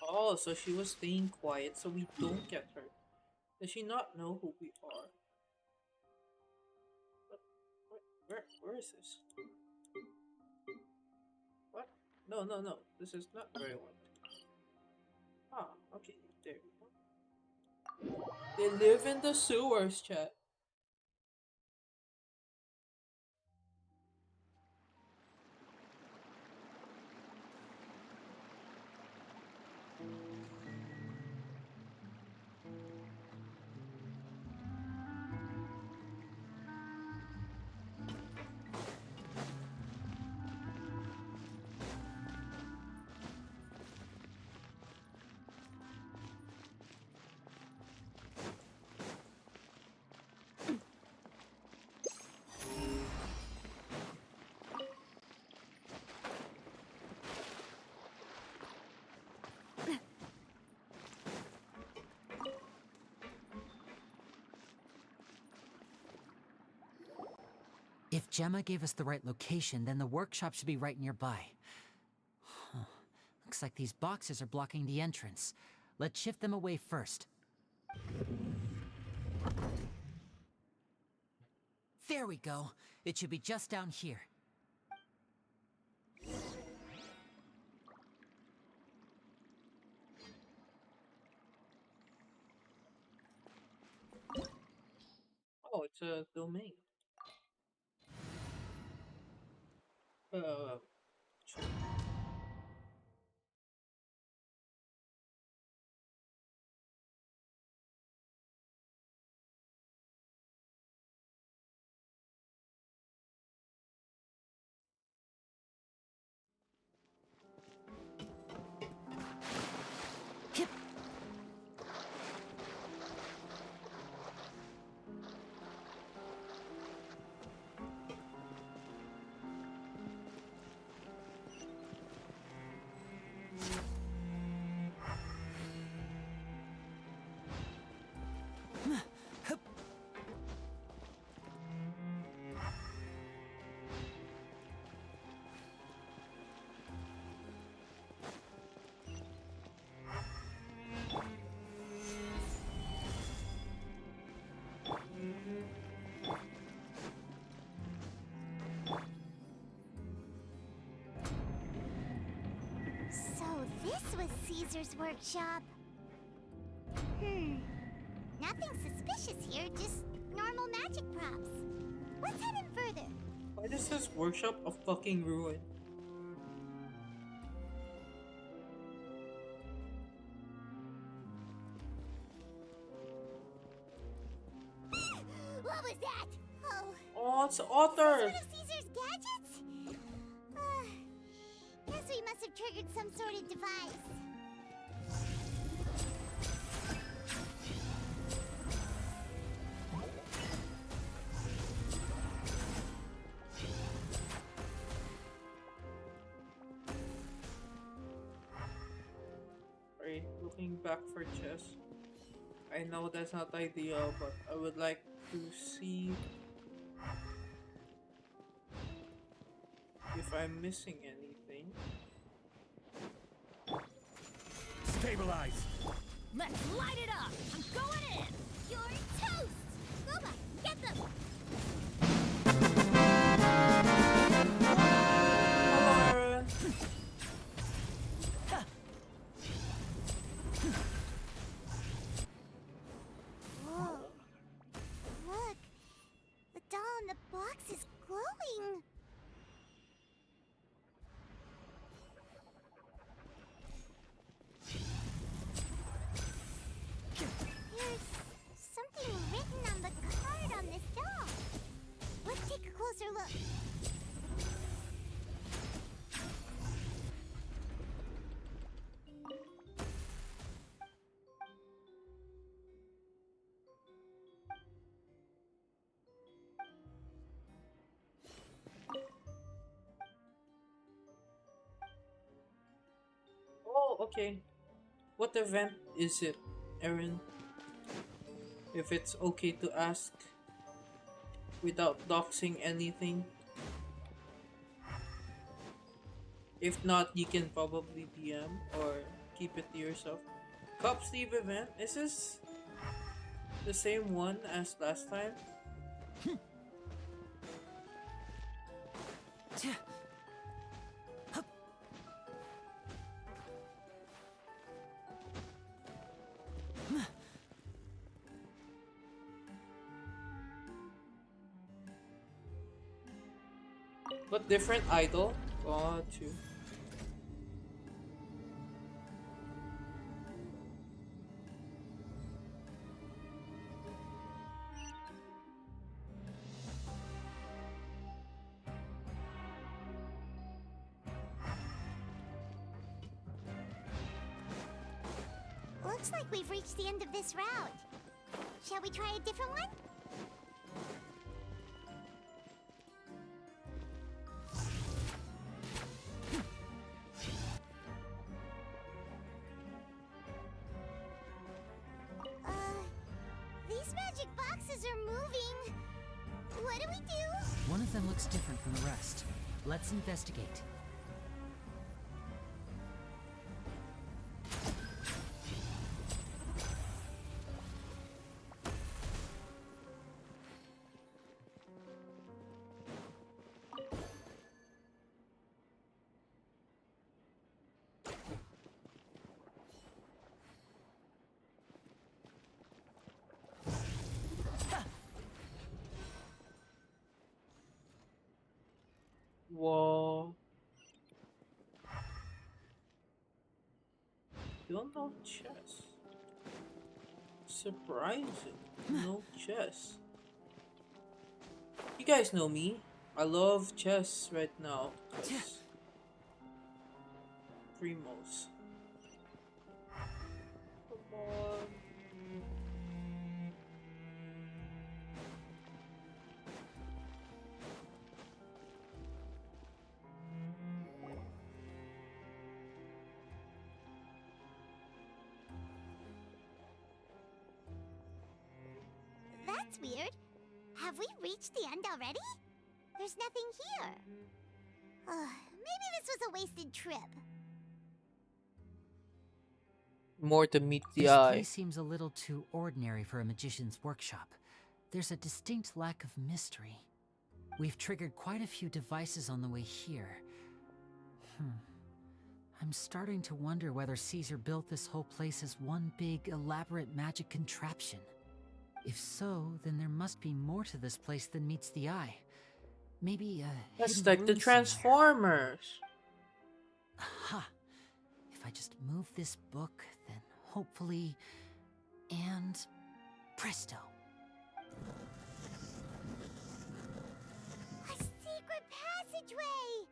Oh, so she was staying quiet so we don't get hurt. Does she not know who we are? Where is this? What? No, no, no. This is not where I want. Ah, okay. There we go. They live in the sewers, chat. If Gemma gave us the right location, then the workshop should be right nearby. Huh. Looks like these boxes are blocking the entrance. Let's shift them away first. There we go. It should be just down here. Oh, it's a domain. Sure. So this was Caesar's workshop. Nothing suspicious here, just normal magic props. Let's head in further. Why does this workshop a fucking ruin? What was that? Oh, it's Is Otter! this one of Caesar's gadgets? Guess we must have triggered some sort of device. Sorry, looking back for chess. I know that's not ideal, but I would like to see if I'm missing anything. Stabilize! Let's light it up! I'm going in! You're toast! Boba, get them! Hello! Okay. What event is it, Erin? If it's okay to ask without doxing anything. If not, you can probably DM or keep it to yourself. Cup sleeve event? Is this the same one as last time? But different idol? Got you. Looks like we've reached the end of this route. Shall we try a different one? These magic boxes are moving. What do we do? One of them looks different from the rest. Let's investigate. Whoa. Still no chess. Surprising. No chess. You guys know me. I love chess right now. Primos. Come on. That's weird. Have we reached the end already? There's nothing here. Maybe this was a wasted trip. More to meet the This eye. place seems a little too ordinary for a magician's workshop. There's a distinct lack of mystery. We've triggered quite a few devices on the way here. I'm starting to wonder whether Caesar built this whole place as one big, elaborate magic contraption. If so, then there must be more to this place than meets the eye. Maybe a That's hidden like the room Transformers. Aha! If I just move this book, then hopefully... And... presto. A secret passageway!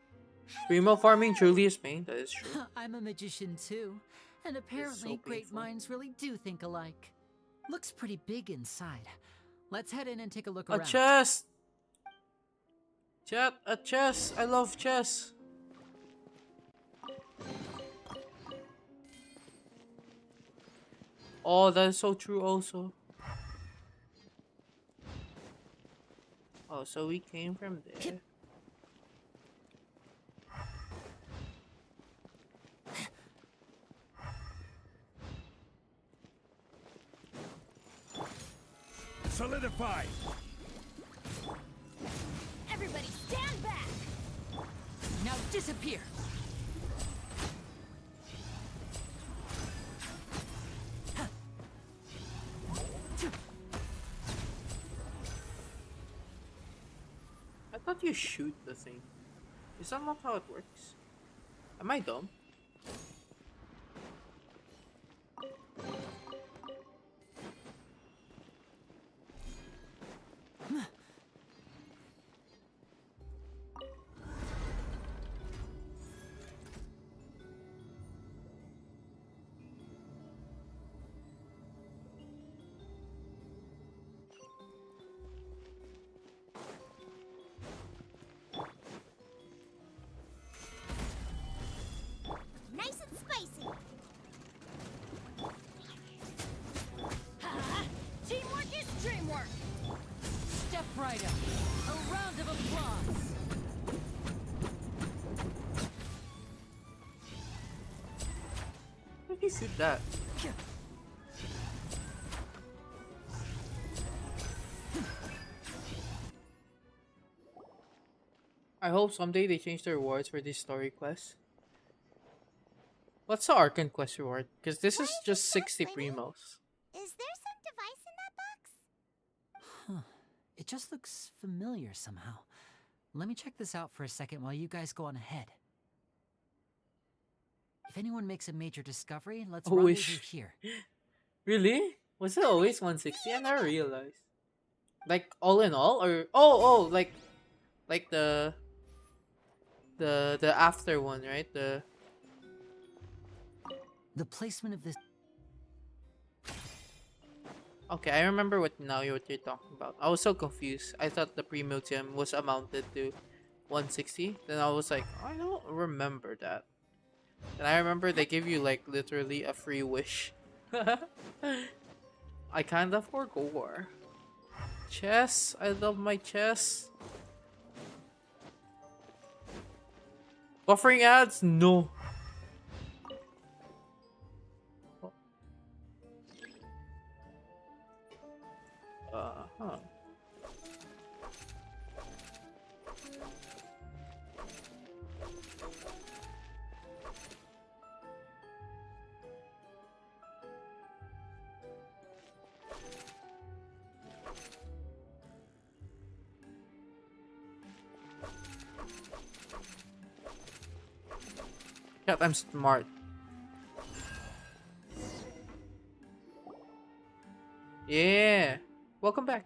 Primo farming truly is pain, that is true. I'm a magician too, and apparently great painful. minds really do think alike. Looks pretty big inside. Let's head in and take a look A around. chest! Chat, a chess! I love chess! Oh, that is so true also. Oh, so we came from there. Solidify! Everybody stand back! Now disappear! I thought you shoot the thing. Is that not how it works? Am I dumb? right up. A round of applause. How did he see that? I hope someday they change the rewards for these story quests. What's the Arcan quest reward? Because this is just 60 primos. Is there some device in that box? Huh. It just looks familiar somehow. Let me check this out for a second while you guys go on ahead. If anyone makes a major discovery, let's rendezvous here. Really? Was it always 160? I never realized. Like all in all, or oh, like the after one, right? The placement of this. Okay, I remember what you're talking about. I was so confused. I thought the Primo gem was amounted to 160. Then I was like, I don't remember that. And I remember they give you like literally a free wish. I kind of forgot. Chess, I love my chess. Buffering ads? No. Huh. Yeah, I'm smart. Yeah. Welcome back.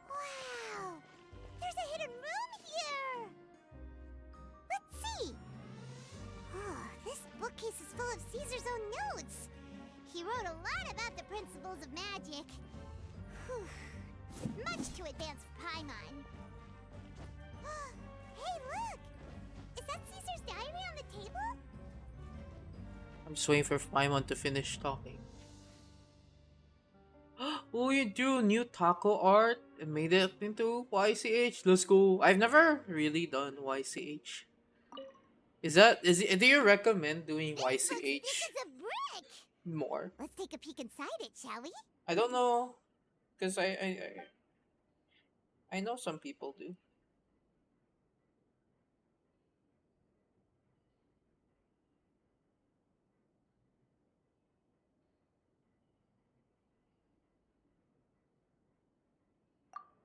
Wow! There's a hidden room here! Let's see! Oh, this bookcase is full of Caesar's own notes! He wrote a lot about the principles of magic. Whew. Much too advanced for Paimon. Hey, look! Is that Caesar's diary on the table? I'm just waiting for Paimon to finish talking. Oh, you drew new taco art and made it into YCH. Let's go. I've never really done YCH. Do you recommend doing YCH It's a brick! more? Let's take a peek inside it, shall we? I don't know, because I know some people do.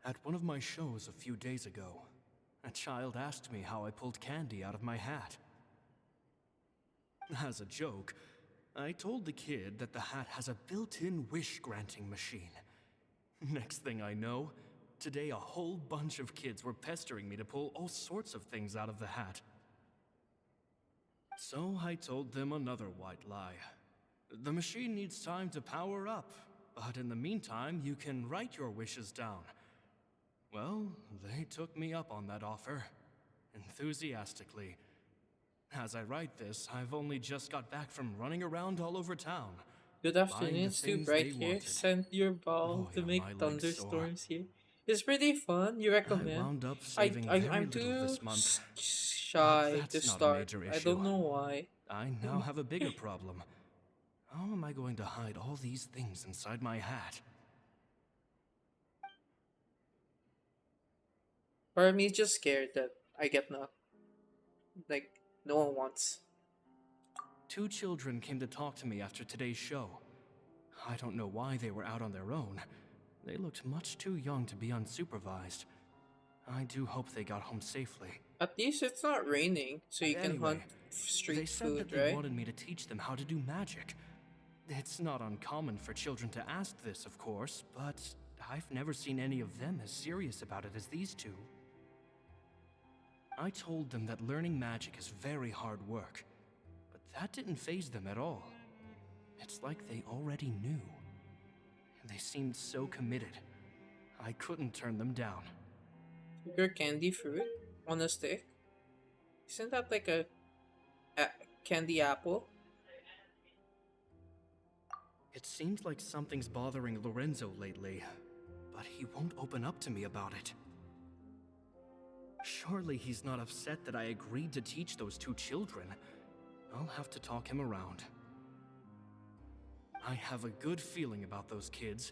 At one of my shows a few days ago, a child asked me how I pulled candy out of my hat. As a joke, I told the kid that the hat has a built-in wish-granting machine. Next thing I know, today a whole bunch of kids were pestering me to pull all sorts of things out of the hat. So I told them another white lie. The machine needs time to power up, but in the meantime, you can write your wishes down. Well, they took me up on that offer, enthusiastically. As I write this, I've only just got back from running around all over town. Good afternoon, it's too bright here. Send your ball to make thunderstorms here. It's pretty fun. You recommend? I wound up saving very I'm little too this month. shy But to that's not a start. major I issue. don't know why. I now have a bigger problem. How am I going to hide all these things inside my hat? Or me just scared that I get knocked. Like no one wants. 2 children came to talk to me after today's show. I don't know why they were out on their own. They looked much too young to be unsupervised. I do hope they got home safely. At least it's not raining, so you can Anyway, hunt street they said food, that they right? wanted me to teach them how to do magic. It's not uncommon for children to ask this, of course, but I've never seen any of them as serious about it as these 2. I told them that learning magic is very hard work, but that didn't faze them at all. It's like they already knew. They seemed so committed. I couldn't turn them down. Sugar candy fruit on a stick? Isn't that like a candy apple? It seems like something's bothering Lorenzo lately, but he won't open up to me about it. Surely he's not upset that I agreed to teach those two children. I'll have to talk him around. I have a good feeling about those kids.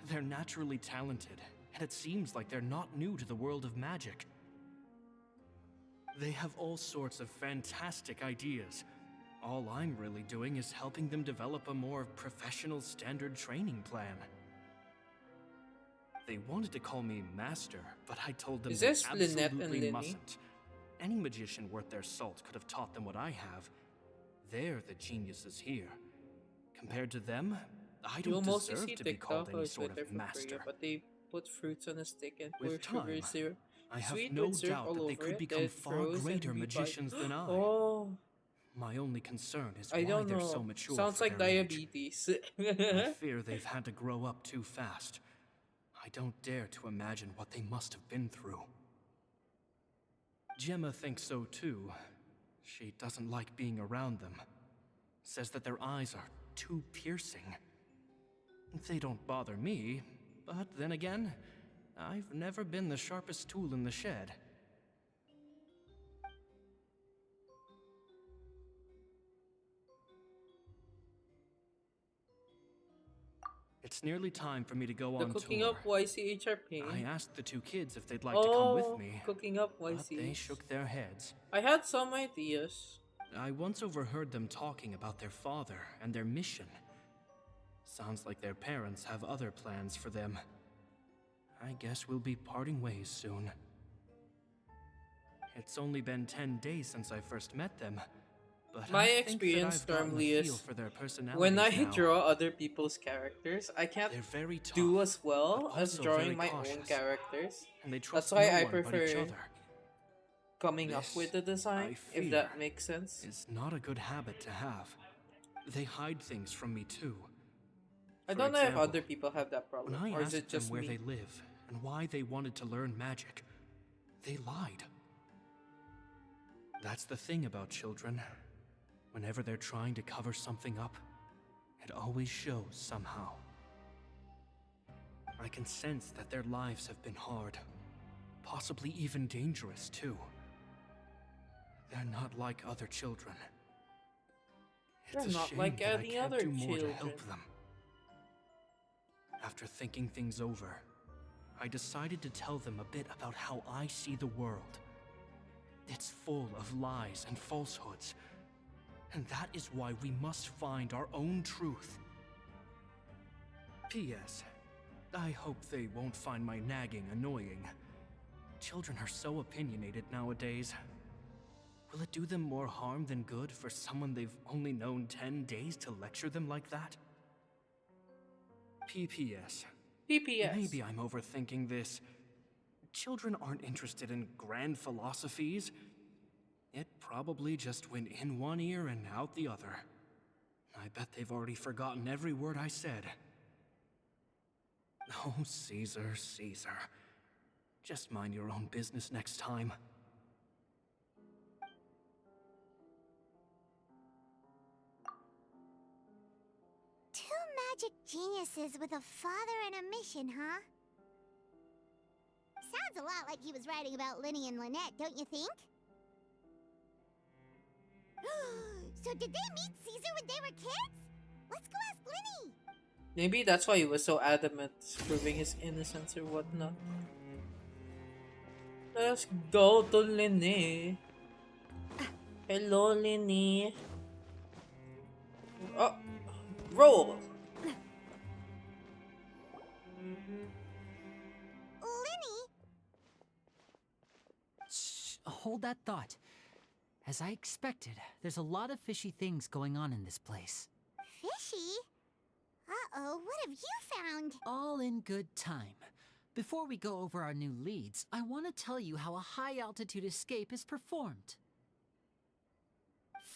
They're naturally talented, and it seems like they're not new to the world of magic. They have all sorts of fantastic ideas. All I'm really doing is helping them develop a more professional standard training plan. They wanted to call me Master, but I told them Is they this Lynette and absolutely Linny? mustn't. Any magician worth their salt could have taught them what I have. They're the geniuses here. Compared to them, I You don't mostly deserve see to be called TikTok any or sort Twitter of for master. Korea, but they put fruits on a stick and pour With sugar time, syrup. I have Sweet no with syrup doubt all that they over could it, become then it far froze and greater we bite. magicians than I. Oh, My only concern is I why don't they're know. so mature Sounds for like their age. diabetes. I fear they've had to grow up too fast. I don't dare to imagine what they must have been through. Gemma thinks so too. She doesn't like being around them. Says that their eyes are too piercing. They don't bother me, but then again, I've never been the sharpest tool in the shed. It's nearly time for me to go The on cooking tour. up YCHR pain. I asked the two kids if they'd like to come with me, cooking up but YC. they shook their heads. I had some ideas. I once overheard them talking about their father and their mission. Sounds like their parents have other plans for them. I guess we'll be parting ways soon. It's only been 10 days since I first met them, but My I think experience that I've gotten a normally feel is for their personalities when I now. draw other people's characters, I can't They're very tough, do as well but as also drawing very my cautious, own characters. and they trust That's why no I one but each prefer other. coming up This, with the design, I if fear, that makes sense. It's not a good habit to have. They hide things from me too. I For don't know if example, other people have that problem, when I or is asked it just them where me? they live and why they wanted to learn magic, they lied. That's the thing about children. Whenever they're trying to cover something up, it always shows somehow. I can sense that their lives have been hard, possibly even dangerous too. They're not like other children. It's They're a not shame like that I any can't other do more to help children. them. After thinking things over, I decided to tell them a bit about how I see the world. It's full of lies and falsehoods, and that is why we must find our own truth. P.S. I hope they won't find my nagging annoying. Children are so opinionated nowadays. Will it do them more harm than good for someone they've only known 10 days to lecture them like that? PPS. PPS. Maybe I'm overthinking this. Children aren't interested in grand philosophies. It probably just went in one ear and out the other. I bet they've already forgotten every word I said. Oh, Caesar, Caesar. Just mind your own business next time. Two magic geniuses with a father and a mission, huh? Sounds a lot like he was writing about Linny and Lynette, don't you think? So did they meet Caesar when they were kids? Let's go ask Linny! Maybe that's why he was so adamant, proving his innocence or whatnot. Let's go to Linny. Hello, Linny. Oh, roll. Linny? Shh, hold that thought. As I expected, there's a lot of fishy things going on in this place. Fishy? Uh-oh, what have you found? All in good time. Before we go over our new leads, I want to tell you how a high-altitude escape is performed.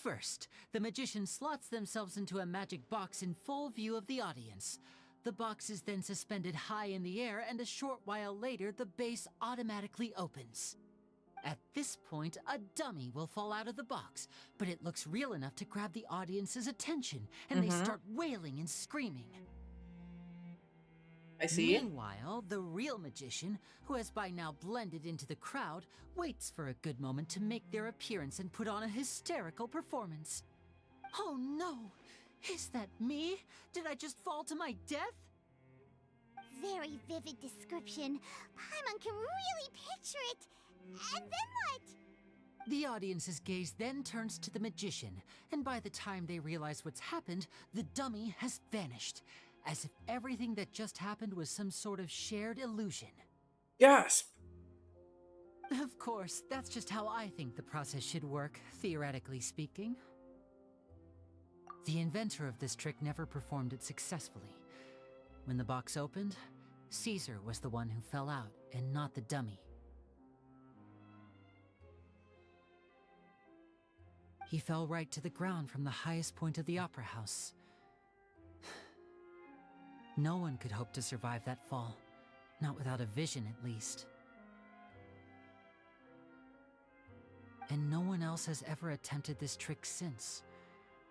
First, the magician slots themselves into a magic box in full view of the audience. The box is then suspended high in the air, and a short while later, the base automatically opens. At this point, a dummy will fall out of the box, but it looks real enough to grab the audience's attention, and they start wailing and screaming. I see. Meanwhile, the real magician, who has by now blended into the crowd, waits for a good moment to make their appearance and put on a hysterical performance. Oh no! Is that me? Did I just fall to my death? Very vivid description. Paimon can really picture it. And then what? The audience's gaze then turns to the magician, and by the time they realize what's happened, the dummy has vanished, as if everything that just happened was some sort of shared illusion. Gasp! Of course, that's just how I think the process should work, theoretically speaking. The inventor of this trick never performed it successfully. When the box opened, Caesar was the one who fell out, and not the dummy. He fell right to the ground from the highest point of the opera house. No one could hope to survive that fall, not without a vision at least. And no one else has ever attempted this trick since.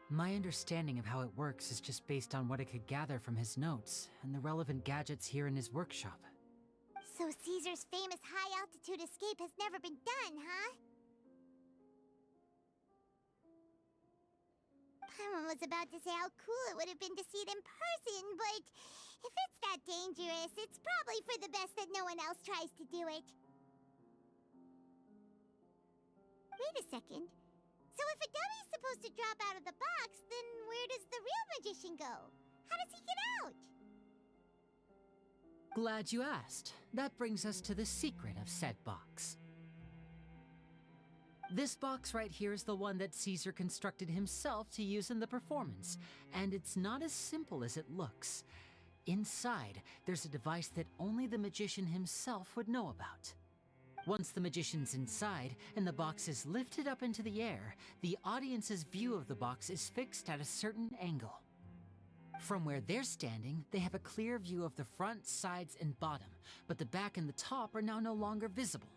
My understanding of how it works is just based on what I could gather from his notes and the relevant gadgets here in his workshop. So Caesar's famous high-altitude escape has never been done, huh? Paimon was about to say how cool it would have been to see it in person, but if it's that dangerous, it's probably for the best that no one else tries to do it. Wait a second. So if a dummy's supposed to drop out of the box, then where does the real magician go? How does he get out? Glad you asked. That brings us to the secret of said box. This box right here is the one that Caesar constructed himself to use in the performance, and it's not as simple as it looks. Inside, there's a device that only the magician himself would know about. Once the magician's inside and the box is lifted up into the air, the audience's view of the box is fixed at a certain angle. From where they're standing, they have a clear view of the front, sides, and bottom, but the back and the top are now no longer visible.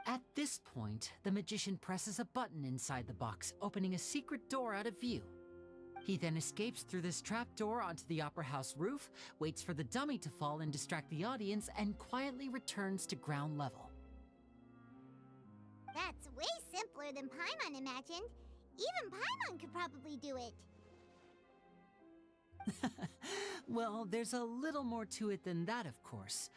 At this point, the magician presses a button inside the box, opening a secret door out of view. He then escapes through this trapdoor onto the opera house roof, waits for the dummy to fall and distract the audience, and quietly returns to ground level. That's way simpler than Paimon imagined. Even Paimon could probably do it. Well, there's a little more to it than that, of course.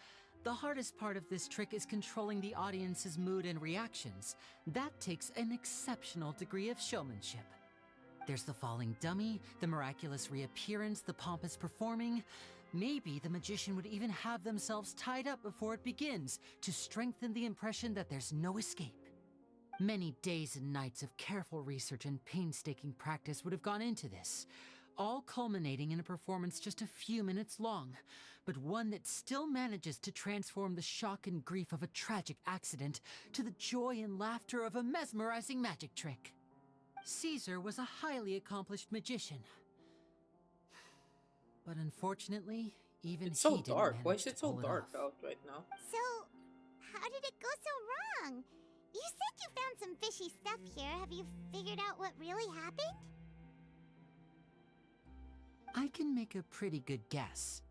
The hardest part of this trick is controlling the audience's mood and reactions. That takes an exceptional degree of showmanship. There's the falling dummy, the miraculous reappearance, the pompous performing. Maybe the magician would even have themselves tied up before it begins to strengthen the impression that there's no escape. Many days and nights of careful research and painstaking practice would have gone into this, all culminating in a performance just a few minutes long, but one that still manages to transform the shock and grief of a tragic accident to the joy and laughter of a mesmerizing magic trick. Caesar was a highly accomplished magician. But unfortunately, even It's so he didn't dark. manage Why is to it so pull dark off. out right now? So, how did it go so wrong? You said you found some fishy stuff here. Have you figured out what really happened? I can make a pretty good guess.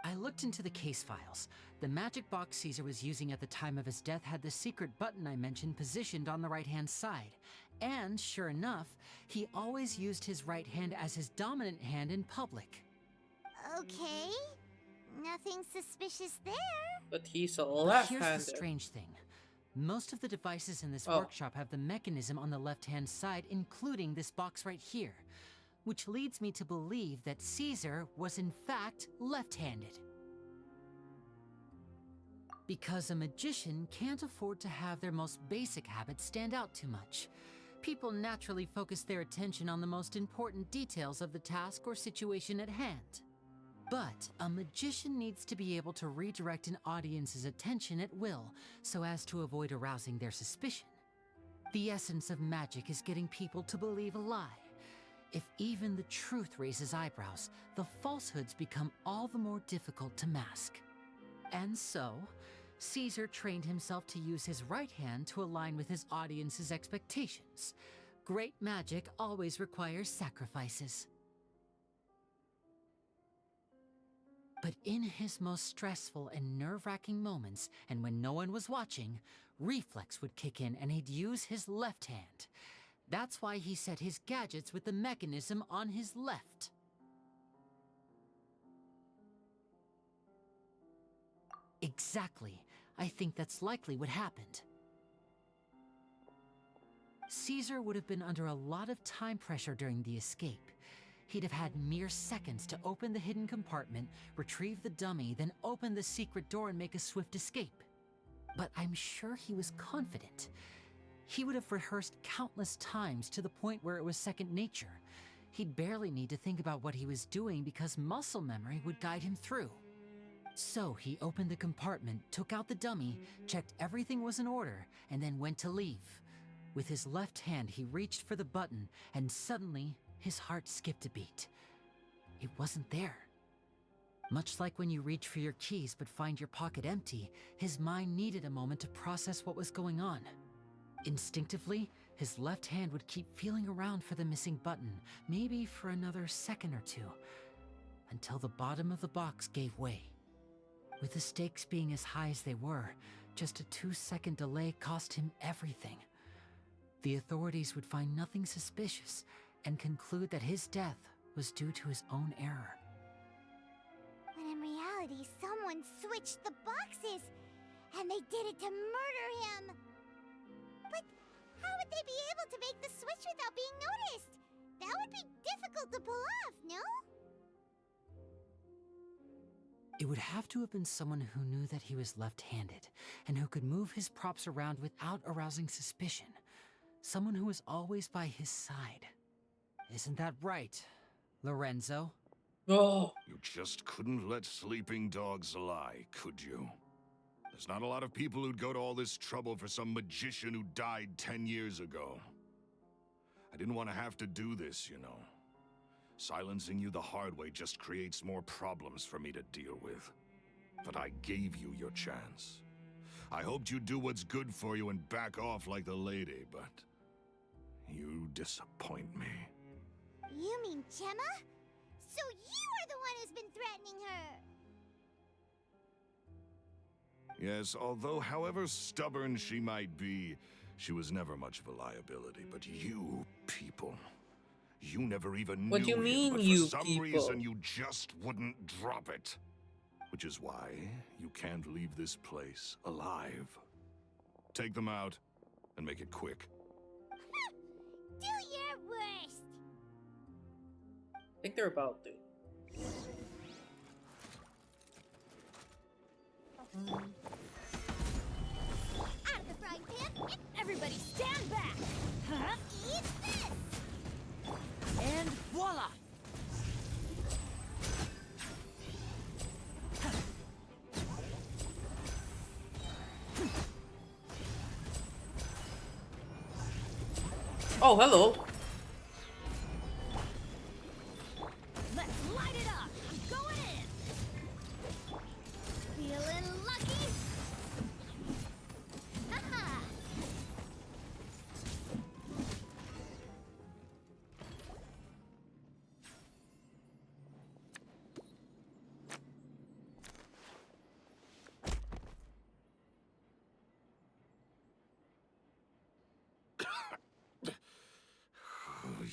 I looked into the case files. The magic box Caesar was using at the time of his death had the secret button I mentioned positioned on the right-hand side. And sure enough, he always used his right hand as his dominant hand in public. Okay. Nothing suspicious there. But he's a But left-hander. here's the strange thing. Most of the devices in this workshop have the mechanism on the left-hand side, including this box right here, which leads me to believe that Caesar was in fact left-handed. Because a magician can't afford to have their most basic habits stand out too much. People naturally focus their attention on the most important details of the task or situation at hand. But a magician needs to be able to redirect an audience's attention at will, so as to avoid arousing their suspicion. The essence of magic is getting people to believe a lie. If even the truth raises eyebrows, the falsehoods become all the more difficult to mask. And so, Caesar trained himself to use his right hand to align with his audience's expectations. Great magic always requires sacrifices. But in his most stressful and nerve-wracking moments, and when no one was watching, reflex would kick in and he'd use his left hand. That's why he set his gadgets with the mechanism on his left. Exactly. I think that's likely what happened. Caesar would have been under a lot of time pressure during the escape. He'd have had mere seconds to open the hidden compartment, retrieve the dummy, then open the secret door and make a swift escape. But I'm sure he was confident. He would have rehearsed countless times to the point where it was second nature. He'd barely need to think about what he was doing because muscle memory would guide him through. So he opened the compartment, took out the dummy, checked everything was in order, and then went to leave. With his left hand, he reached for the button, and suddenly, his heart skipped a beat. It wasn't there. Much like when you reach for your keys but find your pocket empty, his mind needed a moment to process what was going on. Instinctively, his left hand would keep feeling around for the missing button, maybe for another second or two, until the bottom of the box gave way. With the stakes being as high as they were, just a 2-second delay cost him everything. The authorities would find nothing suspicious and conclude that his death was due to his own error. When in reality, someone switched the boxes, and they did it to murder him. But how would they be able to make the switch without being noticed? That would be difficult to pull off, no? It would have to have been someone who knew that he was left-handed and who could move his props around without arousing suspicion. Someone who was always by his side. Isn't that right, Lorenzo? Oh. You just couldn't let sleeping dogs lie, could you? There's not a lot of people who'd go to all this trouble for some magician who died 10 years ago. I didn't want to have to do this, you know. Silencing you the hard way just creates more problems for me to deal with. But I gave you your chance. I hoped you'd do what's good for you and back off like the lady, but you disappoint me. You mean Gemma? So you are the one who's been threatening her! Yes, although however stubborn she might be, she was never much of a liability. But you people, you never even knew What do you mean, him, but you for some people? reason you just wouldn't drop it. Which is why you can't leave this place alive. Take them out, and make it quick. Do your worst! I think they're about to. Out of the frying pan, Everybody stand back! Huh? eat this! And voila! Oh, hello. Let's light it up! I'm going in! Feeling lucky? Haha!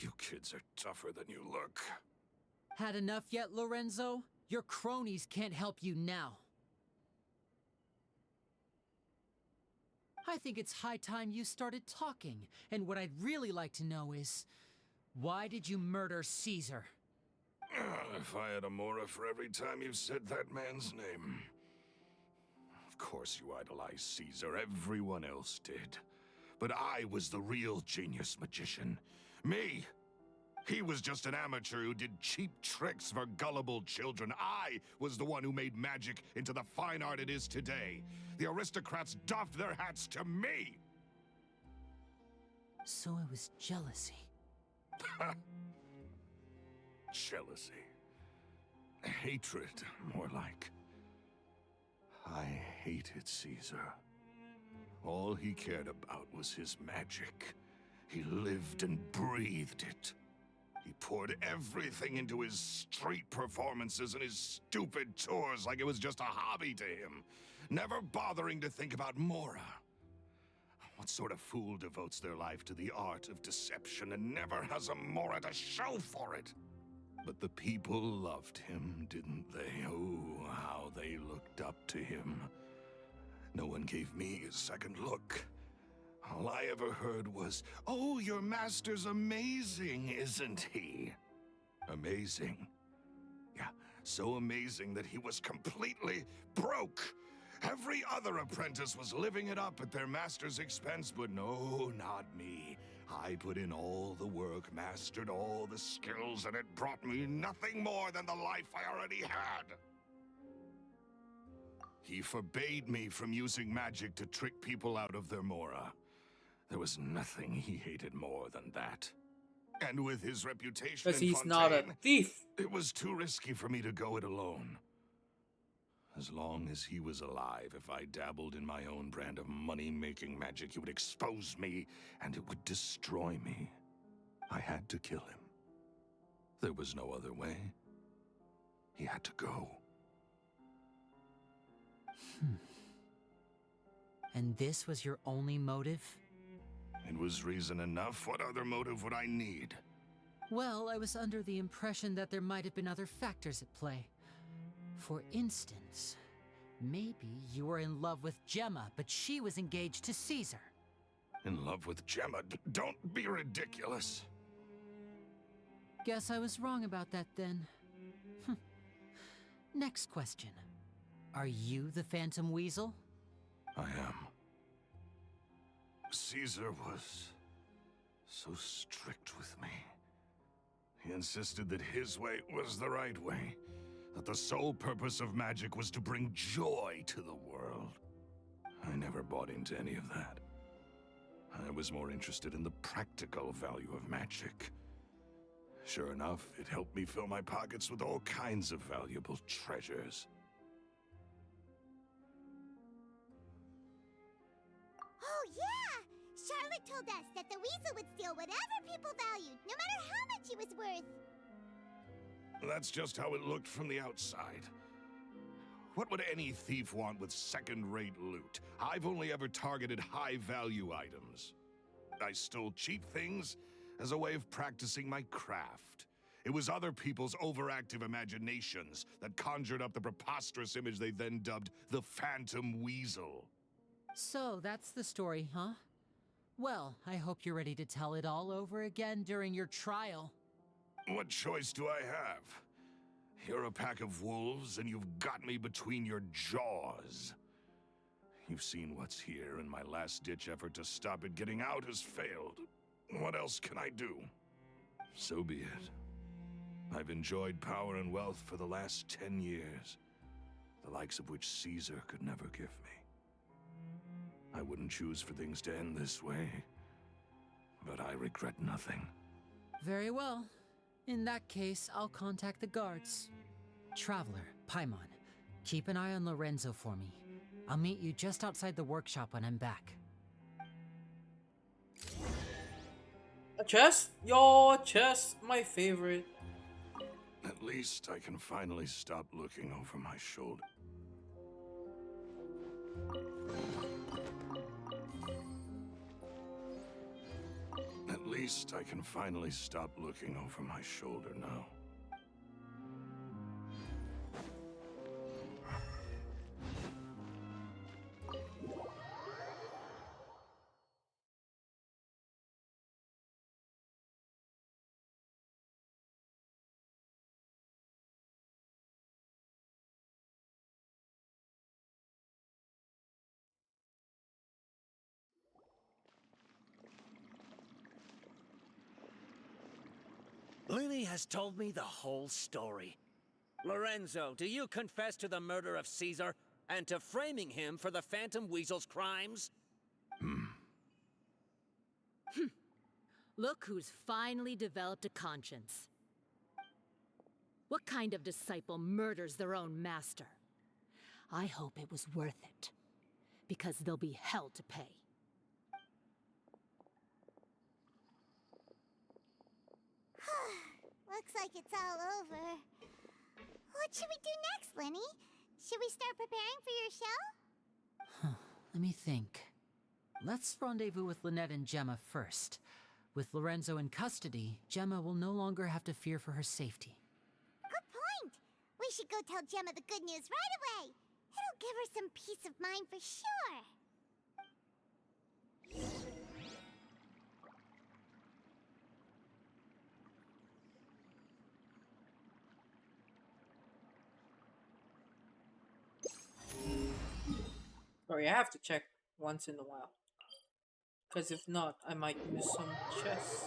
You kids are tougher than you look. Had enough yet, Lorenzo? Your cronies can't help you now. I think it's high time you started talking, and what I'd really like to know is, why did you murder Caesar? If I had a mora for every time you said that man's name. Of course you idolize Caesar, everyone else did. But I was the real genius magician. Me! He was just an amateur who did cheap tricks for gullible children. I was the one who made magic into the fine art it is today. The aristocrats doffed their hats to me! So it was jealousy. jealousy. Hatred, more like. I hated Caesar. All he cared about was his magic. He lived and breathed it. He poured everything into his street performances and his stupid tours like it was just a hobby to him, never bothering to think about Mora. What sort of fool devotes their life to the art of deception and never has a Mora to show for it? But the people loved him, didn't they? Oh, how they looked up to him. No one gave me a second look. All I ever heard was, "Oh, your master's amazing, isn't he?" Amazing. Yeah, so amazing that he was completely broke. Every other apprentice was living it up at their master's expense, but no, not me. I put in all the work, mastered all the skills, and it brought me nothing more than the life I already had. He forbade me from using magic to trick people out of their Mora. There was nothing he hated more than that. And with his reputation Because in he's not a Fontaine, thief. it was too risky for me to go it alone. As long as he was alive, if I dabbled in my own brand of money-making magic, he would expose me, and it would destroy me. I had to kill him. There was no other way. He had to go. And this was your only motive? It was reason enough. What other motive would I need? Well, I was under the impression that there might have been other factors at play. For instance, maybe you were in love with Gemma, but she was engaged to Caesar. In love with Gemma? Don't be ridiculous. Guess I was wrong about that then. Next question. Are you the Phantom Weasel? I am. Caesar was so strict with me. He insisted that his way was the right way, that the sole purpose of magic was to bring joy to the world. I never bought into any of that. I was more interested in the practical value of magic. Sure enough, it helped me fill my pockets with all kinds of valuable treasures. Oh, yeah! Charlotte told us that the weasel would steal whatever people valued, no matter how much it was worth. That's just how it looked from the outside. What would any thief want with second-rate loot? I've only ever targeted high-value items. I stole cheap things as a way of practicing my craft. It was other people's overactive imaginations that conjured up the preposterous image they then dubbed the Phantom Weasel. So, that's the story, huh? Well, I hope you're ready to tell it all over again during your trial. What choice do I have? You're a pack of wolves, and you've got me between your jaws. You've seen what's here, and my last-ditch effort to stop it getting out has failed. What else can I do? So be it. I've enjoyed power and wealth for the last 10 years, the likes of which Caesar could never give me. I wouldn't choose for things to end this way, but I regret nothing. Very well. In that case, I'll contact the guards. Traveler, Paimon, keep an eye on Lorenzo for me. I'll meet you just outside the workshop when I'm back. A chest? Yo, chest, my favorite. At least I can finally stop looking over my shoulder. At least I can finally stop looking over my shoulder now. Lily has told me the whole story. Lorenzo, do you confess to the murder of Caesar and to framing him for the Phantom Weasel's crimes? Look who's finally developed a conscience. What kind of disciple murders their own master? I hope it was worth it, because there'll be hell to pay. Looks like it's all over. What should we do next, Lenny? Should we start preparing for your show? Let me think. Let's rendezvous with Lynette and Gemma first. With Lorenzo in custody, Gemma will no longer have to fear for her safety. Good point. We should go tell Gemma the good news right away. It'll give her some peace of mind for sure. Sorry, I have to check once in a while. Because if not, I might lose some chess.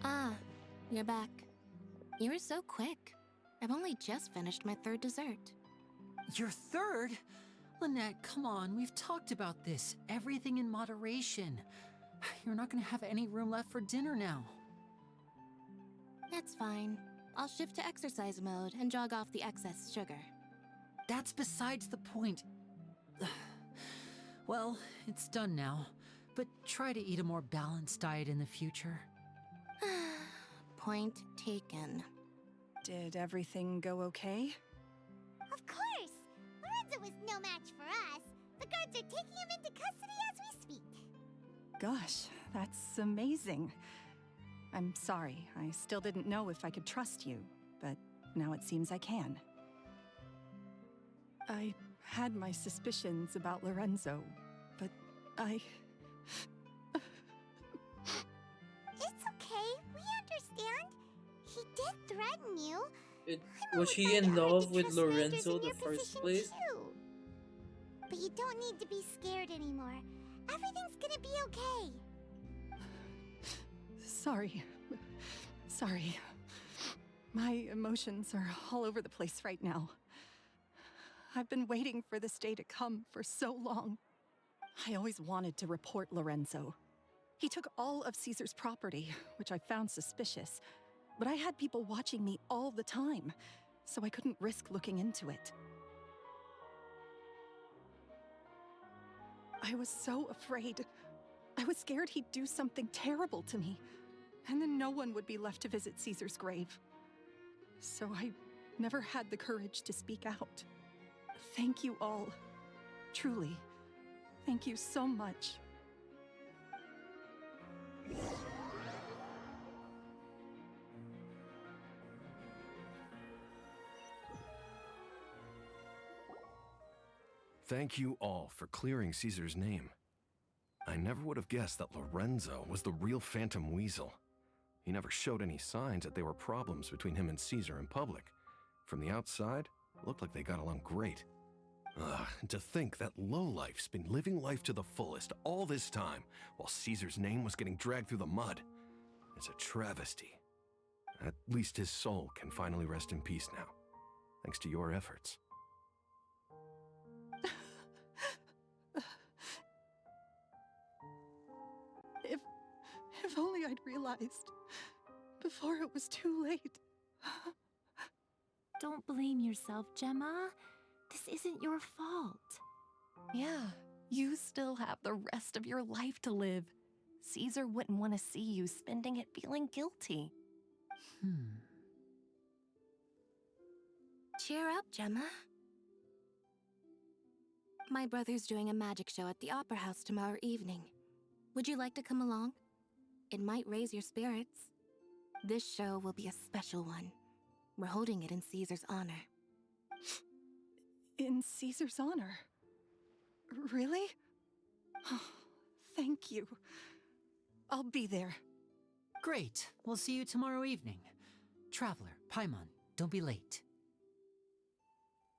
Ah, you're back. You were so quick. I've only just finished my third dessert. Your third? Lynette, come on, we've talked about this. Everything in moderation. You're not gonna have any room left for dinner now. That's fine. I'll shift to exercise mode and jog off the excess sugar. That's besides the point. Well, it's done now, but try to eat a more balanced diet in the future. Point taken. Did everything go okay? Of course! Lorenzo was no match for us. The guards are taking him into custody as we speak. Gosh, that's amazing. I'm sorry, I still didn't know if I could trust you, but now it seems I can. I had my suspicions about Lorenzo, but I... It's okay, we understand. He did threaten you. Was he in love with Lorenzo the first place? Too. But you don't need to be scared anymore. Everything's gonna be okay. Sorry. Sorry. My emotions are all over the place right now. I've been waiting for this day to come for so long. I always wanted to report Lorenzo. He took all of Caesar's property, which I found suspicious, but I had people watching me all the time, so I couldn't risk looking into it. I was so afraid. I was scared he'd do something terrible to me, and then no one would be left to visit Caesar's grave. So I never had the courage to speak out. Thank you all. Truly. Thank you so much. Thank you all for clearing Caesar's name. I never would have guessed that Lorenzo was the real Phantom Weasel. He never showed any signs that there were problems between him and Caesar in public. From the outside, it looked like they got along great. And to think that lowlife's been living life to the fullest all this time, while Caesar's name was getting dragged through the mud. It's a travesty. At least his soul can finally rest in peace now, thanks to your efforts. If only I'd realized before it was too late. Don't blame yourself, Gemma. This isn't your fault. Yeah, you still have the rest of your life to live. Caesar wouldn't want to see you spending it feeling guilty. Cheer up, Gemma. My brother's doing a magic show at the Opera House tomorrow evening. Would you like to come along? It might raise your spirits. This show will be a special one. We're holding it in Caesar's honor. In Caesar's honor? Really? Oh, thank you. I'll be there. Great. We'll see you tomorrow evening. Traveler, Paimon, don't be late.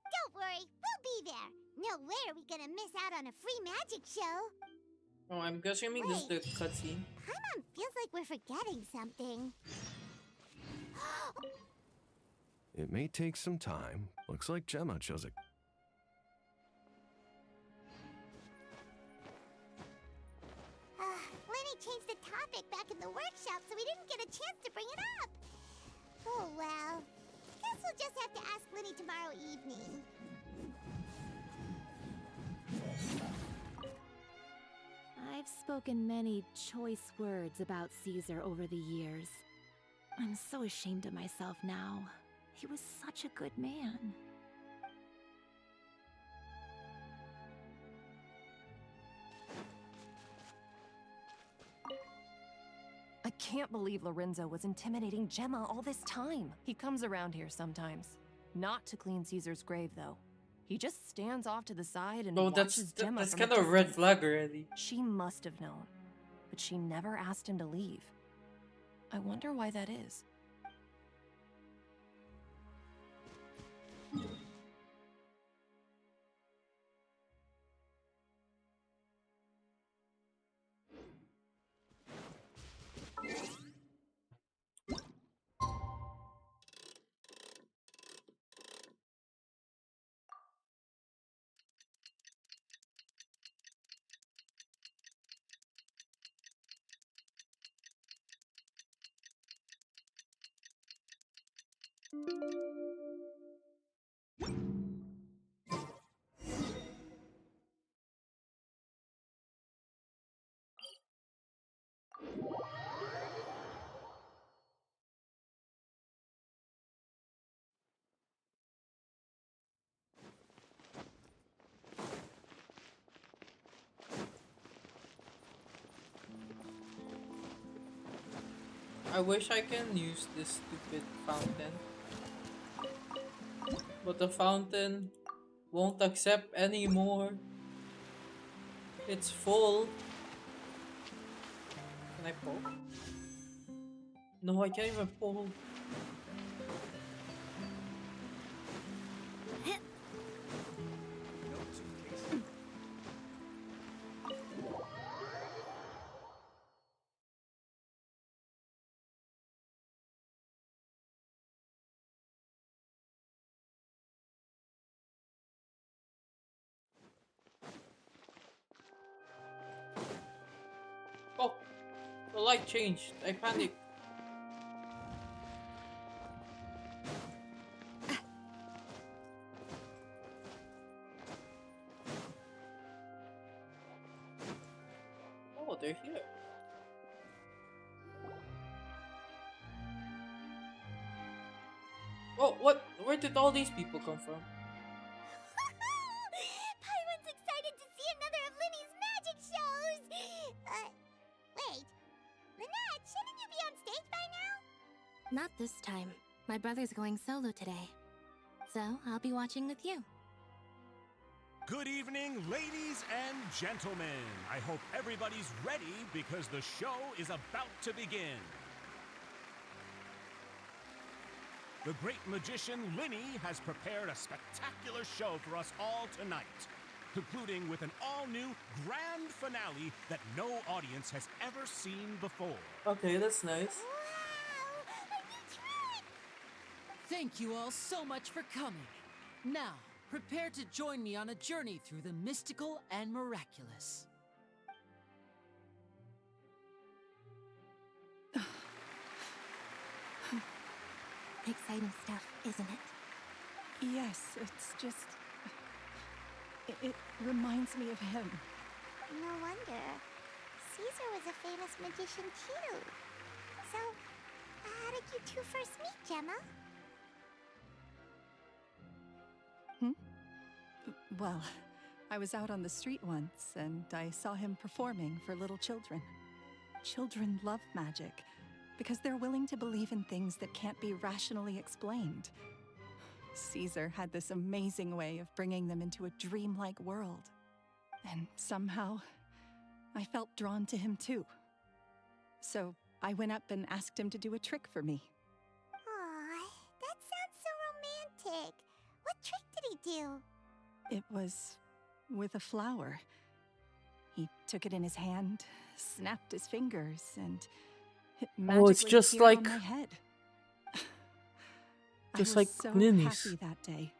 Don't worry, we'll be there. No way are we gonna miss out on a free magic show. Oh, I'm assuming this is the cutscene. Paimon feels like we're forgetting something. It may take some time. Looks like Gemma chose a... Lenny changed the topic back in the workshop, so we didn't get a chance to bring it up. Oh well. Guess we'll just have to ask Lenny tomorrow evening. I've spoken many choice words about Caesar over the years. I'm so ashamed of myself now. He was such a good man. I can't believe Lorenzo was intimidating Gemma all this time. He comes around here sometimes. Not to clean Caesar's grave, though. He just stands off to the side and watches Gemma that's from a kind of a red distance. flag already. She must have known, but she never asked him to leave. I wonder why that is. I wish I can use this stupid fountain. But the fountain won't accept anymore. It's full. Can I pull? No, I can't even pull. Oh, the light changed. I panicked. Oh, they're here. Oh, what? Where did all these people come from? Paimon's excited to see another of Linny's magic shows! Wait. Lynette, shouldn't you be on stage by now? Not this time. My brother's going solo today. So I'll be watching with you. Good evening, ladies and gentlemen. I hope everybody's ready because the show is about to begin. The great magician Linny has prepared a spectacular show for us all tonight, concluding with an all-new grand finale that no audience has ever seen before. Okay, that's nice. Thank you all so much for coming. Now, prepare to join me on a journey through the mystical and miraculous. Exciting stuff, isn't it? Yes, it's just... It reminds me of him. No wonder. Caesar was a famous magician too. So, how did you two first meet, Gemma? Well, I was out on the street once, and I saw him performing for little children. Children love magic, because they're willing to believe in things that can't be rationally explained. Caesar had this amazing way of bringing them into a dreamlike world. And somehow, I felt drawn to him too. So I went up and asked him to do a trick for me. Aw, that sounds so romantic. What trick did he do? It was with a flower. He took it in his hand, snapped his fingers, and it Oh, it's magically just appeared like on my head. just I like was so Ninny's. happy that day.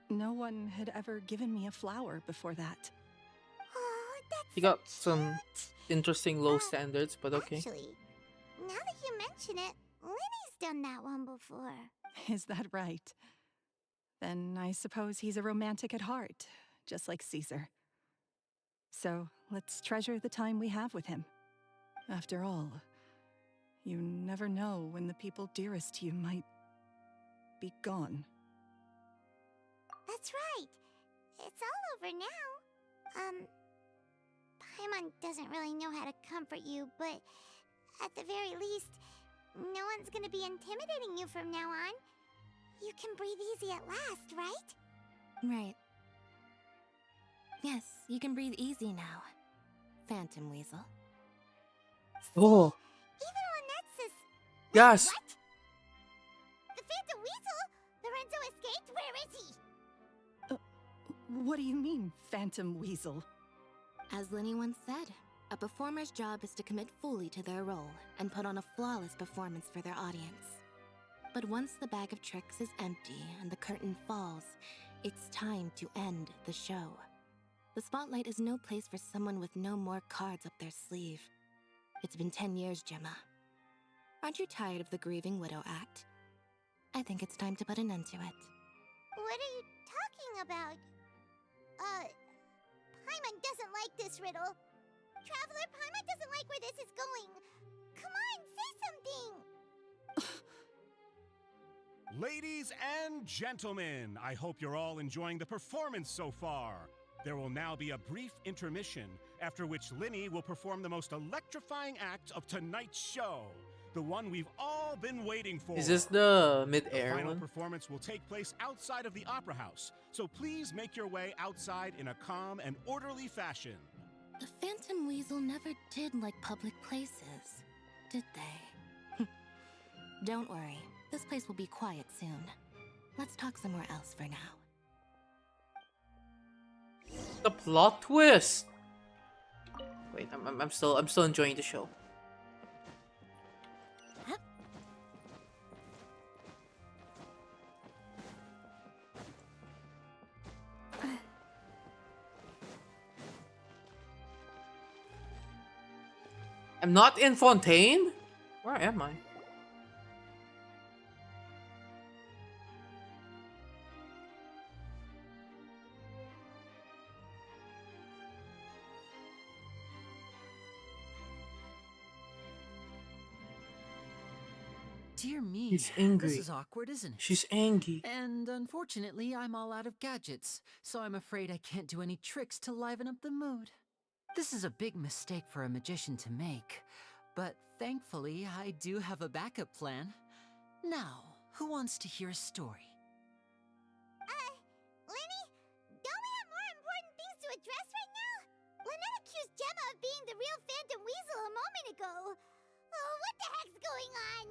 No one had ever given me a flower before that. Oh, that's You so got some interesting low standards, but okay. Actually, now that you mention it, Lenny's done that one before. Is that right? Then I suppose he's a romantic at heart, just like Caesar. So let's treasure the time we have with him. After all, you never know when the people dearest to you might be gone. That's right. It's all over now. Paimon doesn't really know how to comfort you, but at the very least, no one's gonna be intimidating you from now on. You can breathe easy at last, right? Right. Yes, you can breathe easy now, Phantom Weasel. Oh, Even when that says... yes. What? The Phantom Weasel? Lorenzo escaped? Where is he? What do you mean, Phantom Weasel? As Lenny once said, a performer's job is to commit fully to their role and put on a flawless performance for their audience. But once the bag of tricks is empty and the curtain falls, it's time to end the show. The spotlight is no place for someone with no more cards up their sleeve. It's been 10 years, Gemma. Aren't you tired of the grieving widow act? I think it's time to put an end to it. What are you talking about? Paimon doesn't like this riddle. Traveler, Paimon doesn't like where this is going. Come on, say something! Ladies and gentlemen, I hope you're all enjoying the performance so far. There will now be a brief intermission, after which Linny will perform the most electrifying act of tonight's show. The one we've all been waiting for. Is this the The mid-air final one? performance will take place outside of the Opera House, so please make your way outside in a calm and orderly fashion. The Phantom Weasel never did like public places, did they? Don't worry, this place will be quiet soon. Let's talk somewhere else for now. The plot twist. Wait, I'm still enjoying the show. I'm not in Fontaine? Where am I? Dear me, He's angry. this is awkward, isn't it? She's angry. And unfortunately, I'm all out of gadgets, so I'm afraid I can't do any tricks to liven up the mood. This is a big mistake for a magician to make, but thankfully, I do have a backup plan. Now, who wants to hear a story? Lenny, don't we have more important things to address right now? Lynette accused Gemma of being the real Phantom Weasel a moment ago. Oh, what the heck's going on?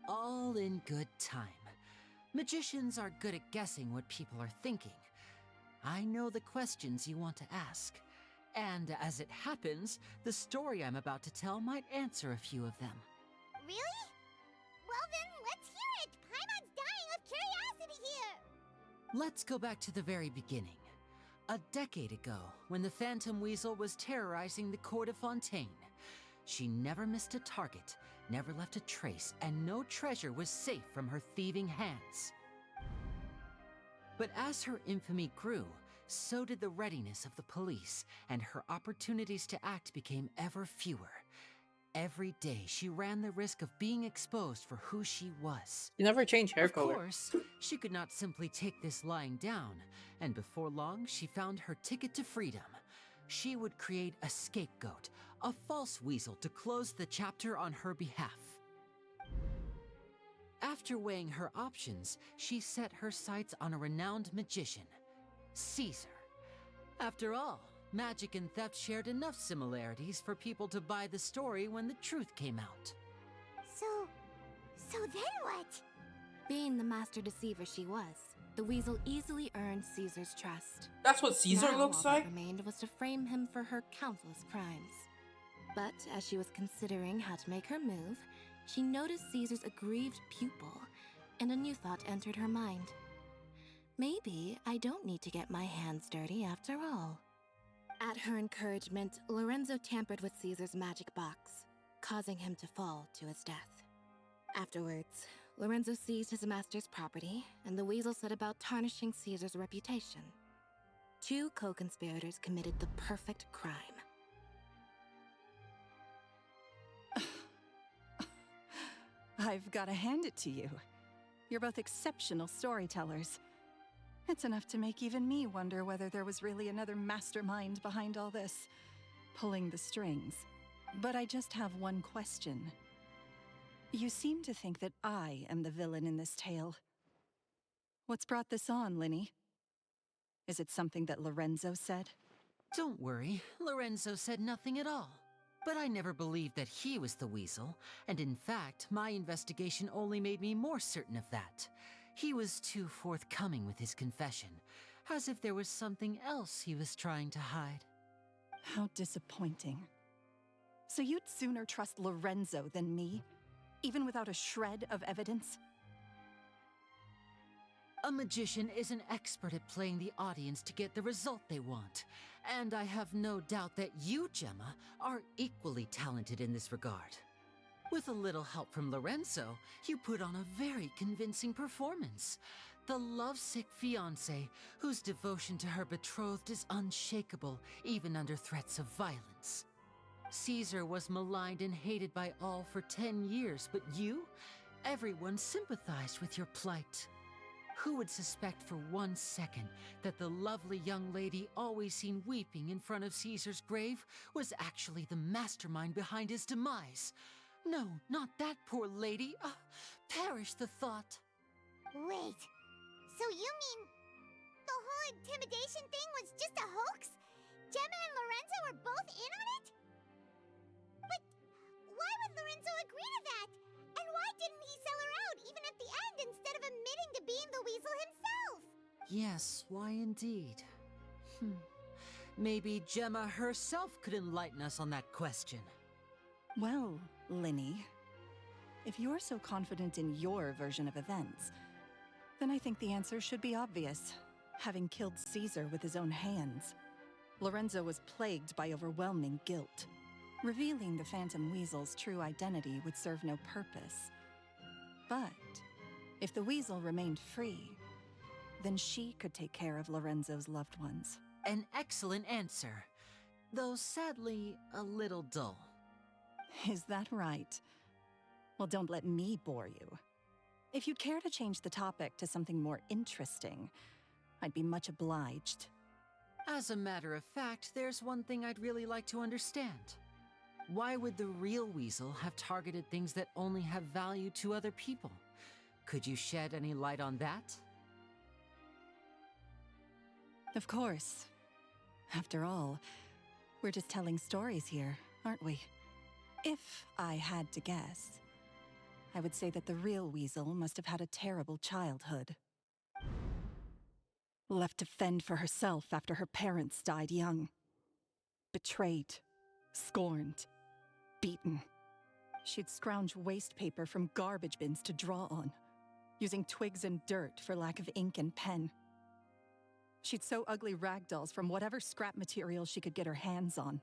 All in good time. Magicians are good at guessing what people are thinking. I know the questions you want to ask. And as it happens, the story I'm about to tell might answer a few of them. Really? Well then, let's hear it! Paimon's dying of curiosity here! Let's go back to the very beginning. A decade ago, when the Phantom Weasel was terrorizing the court of Fontaine. She never missed a target, never left a trace, and no treasure was safe from her thieving hands. But as her infamy grew, so did the readiness of the police, and her opportunities to act became ever fewer. Every day, she ran the risk of being exposed for who she was. You never change hair color. Of course, she could not simply take this lying down, and before long, she found her ticket to freedom. She would create a scapegoat, a false weasel to close the chapter on her behalf. After weighing her options, she set her sights on a renowned magician, Caesar. After all, magic and theft shared enough similarities for people to buy the story when the truth came out. So then what? Being the master deceiver she was, the weasel easily earned Caesar's trust. That's what Caesar Now looks all like? that remained was to frame him for her countless crimes. But as she was considering how to make her move, she noticed Caesar's aggrieved pupil, and a new thought entered her mind. Maybe I don't need to get my hands dirty after all. At her encouragement, Lorenzo tampered with Caesar's magic box, causing him to fall to his death. Afterwards, Lorenzo seized his master's property, and the weasel set about tarnishing Caesar's reputation. Two co-conspirators committed the perfect crime. I've got to hand it to you. You're both exceptional storytellers. It's enough to make even me wonder whether there was really another mastermind behind all this, pulling the strings. But I just have one question. You seem to think that I am the villain in this tale. What's brought this on, Linny? Is it something that Lorenzo said? Don't worry, Lorenzo said nothing at all. But I never believed that he was the weasel, and in fact, my investigation only made me more certain of that. He was too forthcoming with his confession, as if there was something else he was trying to hide. How disappointing. So you'd sooner trust Lorenzo than me, even without a shred of evidence? A magician is an expert at playing the audience to get the result they want. And I have no doubt that you, Gemma, are equally talented in this regard. With a little help from Lorenzo, you put on a very convincing performance. The lovesick fiancé, whose devotion to her betrothed is unshakable, even under threats of violence. Caesar was maligned and hated by all for 10 years, but you? Everyone sympathized with your plight. Who would suspect for 1 second that the lovely young lady always seen weeping in front of Caesar's grave was actually the mastermind behind his demise? No, not that poor lady. Perish the thought. Wait, so you mean the whole intimidation thing was just a hoax? Gemma and Lorenzo were both in on it? But why would Lorenzo agree to that? And why didn't he sell her out even at the end instead of admitting to being the weasel himself? Yes, why indeed? Maybe Gemma herself could enlighten us on that question. Well, Linny, if you're so confident in your version of events, then I think the answer should be obvious. Having killed Caesar with his own hands, Lorenzo was plagued by overwhelming guilt. Revealing the Phantom Weasel's true identity would serve no purpose. But if the weasel remained free, then she could take care of Lorenzo's loved ones. An excellent answer, though sadly a little dull. Is that right? Well, don't let me bore you. If you'd care to change the topic to something more interesting, I'd be much obliged. As a matter of fact, there's one thing I'd really like to understand. Why would the real weasel have targeted things that only have value to other people? Could you shed any light on that? Of course. After all, we're just telling stories here, aren't we? If I had to guess, I would say that the real weasel must have had a terrible childhood. Left to fend for herself after her parents died young. Betrayed, scorned, beaten. She'd scrounge waste paper from garbage bins to draw on, using twigs and dirt for lack of ink and pen. She'd sew ugly rag dolls from whatever scrap material she could get her hands on.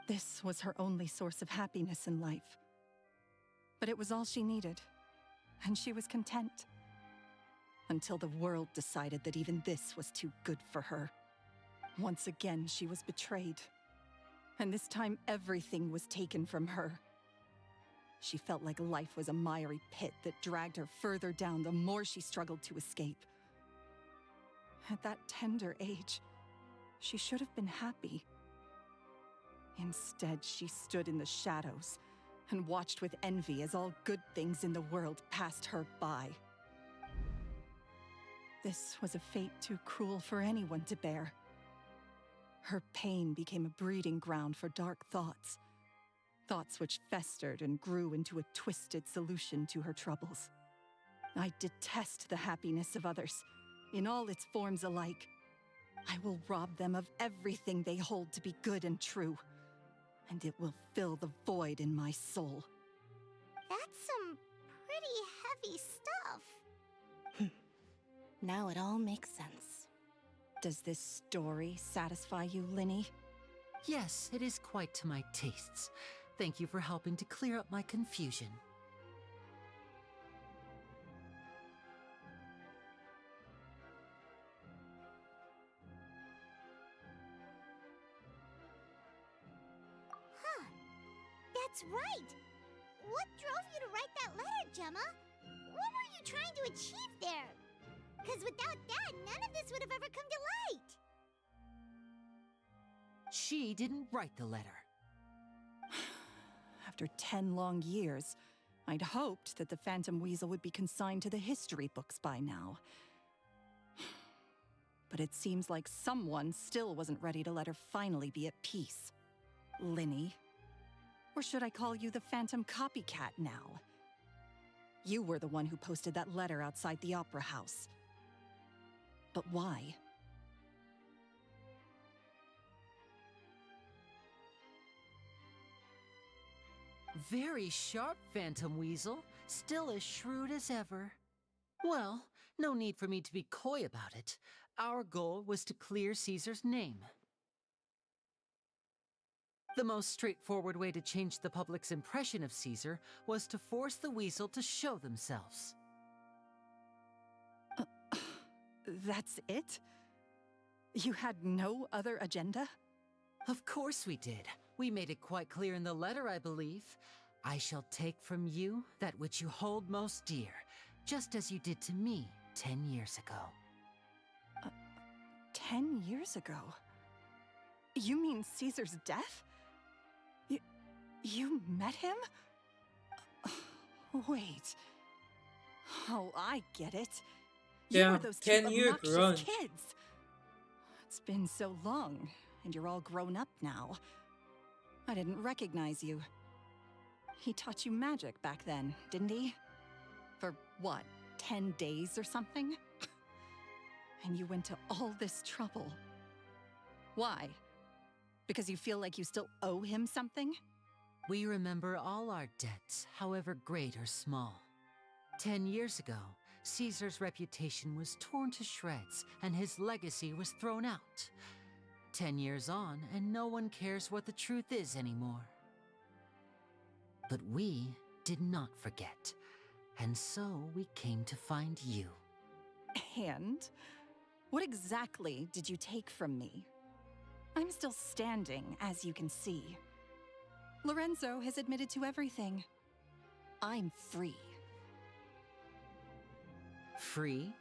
This was her only source of happiness in life. But it was all she needed, and she was content. Until the world decided that even this was too good for her. Once again, she was betrayed. And this time, everything was taken from her. She felt like life was a miry pit that dragged her further down the more she struggled to escape. At that tender age, she should have been happy. Instead, she stood in the shadows and watched with envy as all good things in the world passed her by. This was a fate too cruel for anyone to bear. Her pain became a breeding ground for dark thoughts. Thoughts which festered and grew into a twisted solution to her troubles. I detest the happiness of others, in all its forms alike. I will rob them of everything they hold to be good and true, and it will fill the void in my soul. That's some pretty heavy stuff. Now it all makes sense. Does this story satisfy you, Linny? Yes, it is quite to my tastes. Thank you for helping to clear up my confusion. Huh. That's right. What drove you to write that letter, Gemma? What were you trying to achieve there? Because without that, none of this would have ever come to light. She didn't write the letter. After 10 long years, I'd hoped that the Phantom Weasel would be consigned to the history books by now. But it seems like someone still wasn't ready to let her finally be at peace. Linny. Or should I call you the Phantom Copycat now? You were the one who posted that letter outside the Opera House. But why? Very sharp, Phantom Weasel. Still as shrewd as ever. Well, no need for me to be coy about it. Our goal was to clear Caesar's name. The most straightforward way to change the public's impression of Caesar was to force the Weasel to show themselves. That's it? You had no other agenda? Of course we did. We made it quite clear in the letter, I believe. I shall take from you that which you hold most dear, just as you did to me 10 years ago. 10 years ago? You mean Caesar's death? You met him? Wait. Oh, I get it. You were those two 10-year obnoxious grunge. kids. It's been so long, and you're all grown up now. I didn't recognize you. He taught you magic back then, didn't he? For what, 10 days or something? And you went to all this trouble. Why? Because you feel like you still owe him something? We remember all our debts, however great or small. 10 years ago, Caesar's reputation was torn to shreds, and his legacy was thrown out. 10 years on, and no one cares what the truth is anymore. But we did not forget, and so we came to find you. And? What exactly did you take from me? I'm still standing, as you can see. Lorenzo has admitted to everything. I'm free. Free?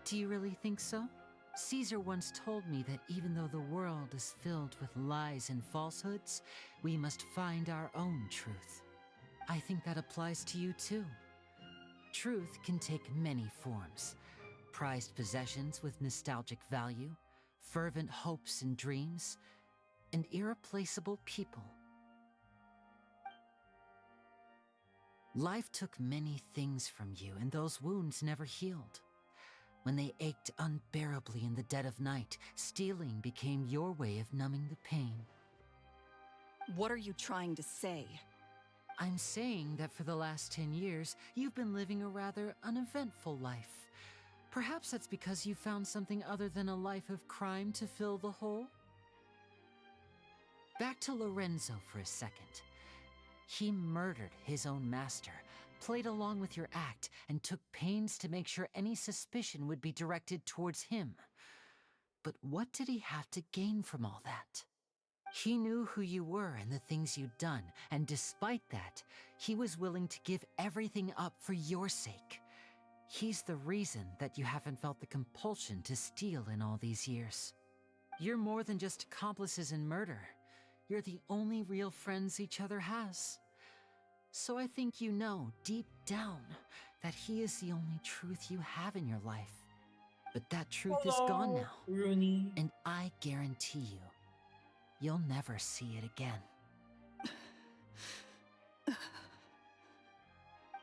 Do you really think so? Caesar once told me that even though the world is filled with lies and falsehoods, we must find our own truth. I think that applies to you too. Truth can take many forms. Prized possessions with nostalgic value, fervent hopes and dreams, and irreplaceable people. Life took many things from you, and those wounds never healed. When they ached unbearably in the dead of night, stealing became your way of numbing the pain. What are you trying to say? I'm saying that for the last 10 years, you've been living a rather uneventful life. Perhaps that's because you found something other than a life of crime to fill the hole? Back to Lorenzo for a second. He murdered his own master, played along with your act, and took pains to make sure any suspicion would be directed towards him. But what did he have to gain from all that? He knew who you were and the things you'd done, and despite that, he was willing to give everything up for your sake. He's the reason that you haven't felt the compulsion to steal in all these years. You're more than just accomplices in murder. You're the only real friends each other has. So I think you know, deep down, that he is the only truth you have in your life. But that truth is gone now. Rooney. And I guarantee you, you'll never see it again.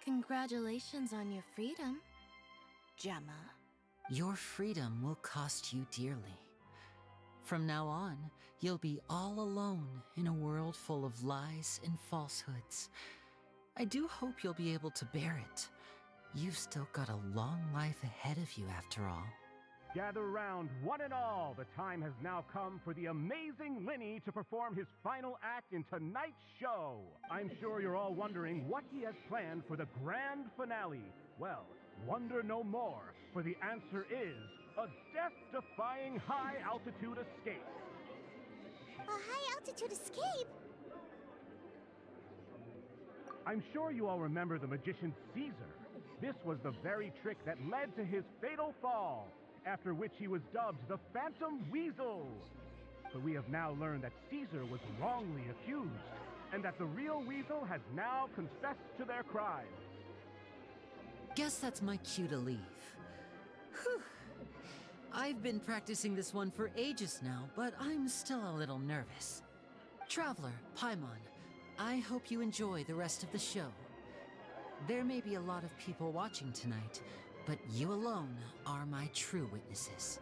Congratulations on your freedom, Gemma. Your freedom will cost you dearly. From now on, you'll be all alone in a world full of lies and falsehoods. I do hope you'll be able to bear it. You've still got a long life ahead of you after all. Gather round, one and all. The time has now come for the amazing Linny to perform his final act in tonight's show. I'm sure you're all wondering what he has planned for the grand finale. Well, wonder no more, for the answer is a death-defying high-altitude escape. A high-altitude escape? I'm sure you all remember the magician Caesar. This was the very trick that led to his fatal fall, after which he was dubbed the Phantom Weasel. But we have now learned that Caesar was wrongly accused, and that the real Weasel has now confessed to their crime. Guess that's my cue to leave. Whew. I've been practicing this one for ages now, but I'm still a little nervous. Traveler, Paimon, I hope you enjoy the rest of the show. There may be a lot of people watching tonight, but you alone are my true witnesses.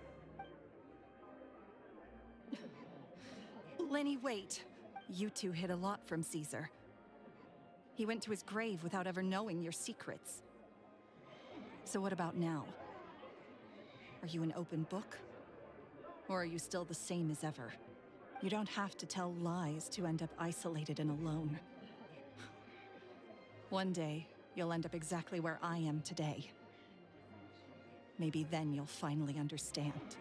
Lenny, wait. You two hid a lot from Caesar. He went to his grave without ever knowing your secrets. So what about now? Are you an open book? Or are you still the same as ever? You don't have to tell lies to end up isolated and alone. One day, you'll end up exactly where I am today. Maybe then you'll finally understand.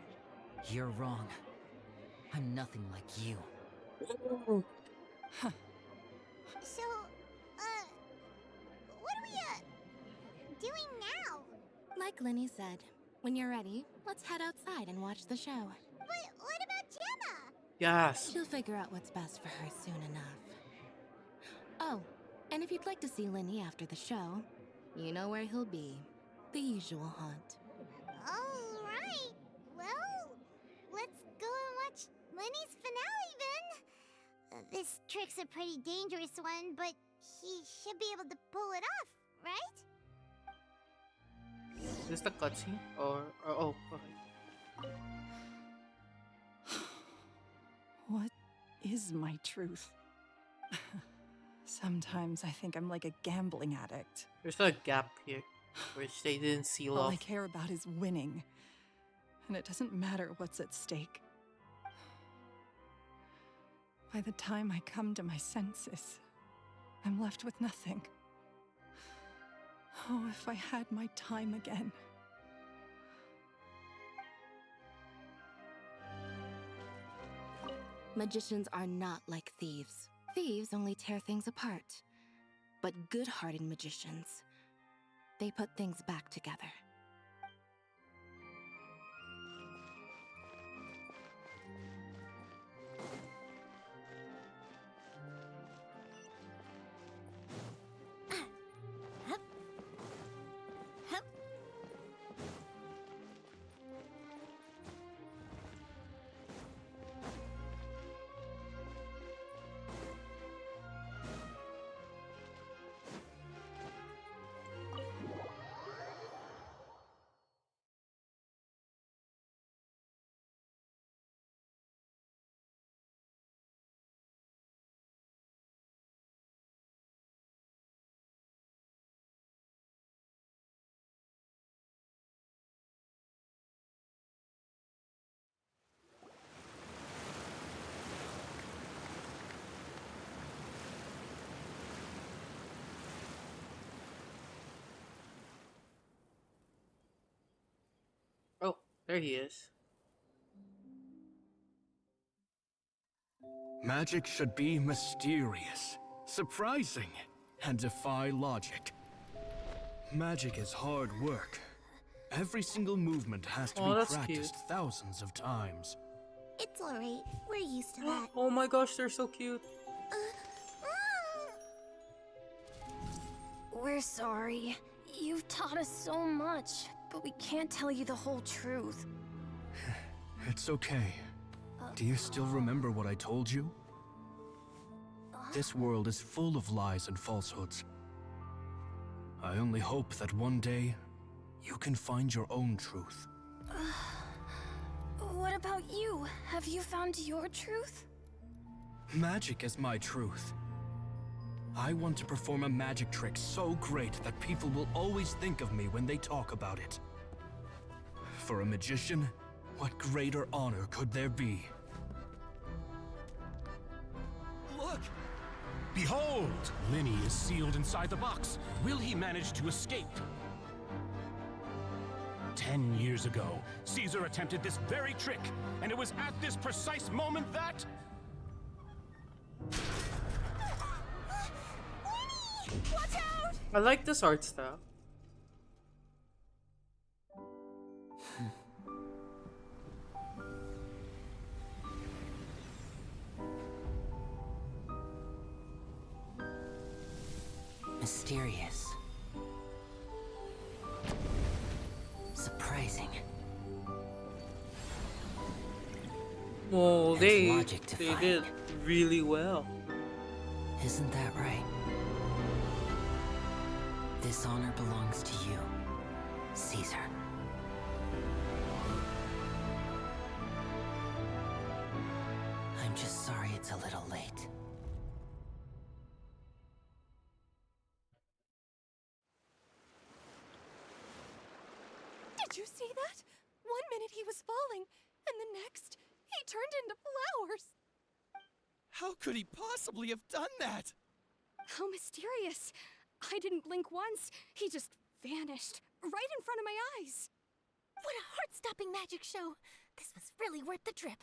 You're wrong. I'm nothing like you. So, what are we, doing now? Like Linny said, when you're ready, let's head outside and watch the show. But what about Gemma? Yes. She'll figure out what's best for her soon enough. Oh, and if you'd like to see Linny after the show, you know where he'll be. The usual haunt. All right. Well, let's go and watch Lenny's finale then. This trick's a pretty dangerous one, but he should be able to pull it off, right? Is this the cutscene? Or oh, okay. What is my truth? Sometimes I think I'm like a gambling addict. There's a gap here, which they didn't seal All off. I care about is winning. And it doesn't matter what's at stake. By the time I come to my senses, I'm left with nothing. Oh, if I had my time again. Magicians are not like thieves. Thieves only tear things apart. But good-hearted magicians, they put things back together. Oh, there he is. Magic should be mysterious, surprising, and defy logic. Magic is hard work. Every single movement has to be practiced thousands of times. It's alright. We're used to that. Oh my gosh, they're so cute. We're sorry. You've taught us so much, but we can't tell you the whole truth. It's okay. Do you still remember what I told you? This world is full of lies and falsehoods. I only hope that one day you can find your own truth. What about you? Have you found your truth? Magic is my truth. I want to perform a magic trick so great that people will always think of me when they talk about it. For a magician, what greater honor could there be? Look! Behold! Linny is sealed inside the box. Will he manage to escape? 10 years ago, Caesar attempted this very trick, and it was at this precise moment that... Watch out! I like this art style. Mysterious. Surprising. Oh, they logic to find. did really well. Isn't that right? This honor belongs to you, Caesar. I'm just sorry it's a little late. Did you see that? 1 minute he was falling, and the next, he turned into flowers. How could he possibly have done that? How mysterious. I didn't blink once. He just vanished, right in front of my eyes. What a heart-stopping magic show! This was really worth the trip.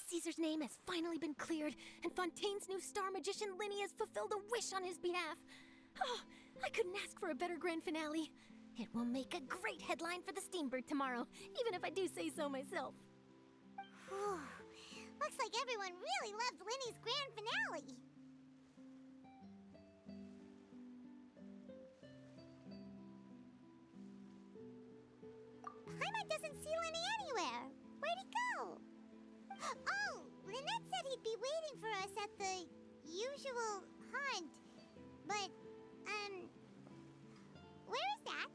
Caesar's name has finally been cleared, and Fontaine's new star magician Linny has fulfilled a wish on his behalf. Oh, I couldn't ask for a better grand finale. It will make a great headline for the Steambird tomorrow, even if I do say so myself. Whew. Looks like everyone really loved Linny's grand finale. Paimon doesn't see Linny anywhere. Where'd he go? Oh, Lynette said he'd be waiting for us at the usual hunt. But, where is that?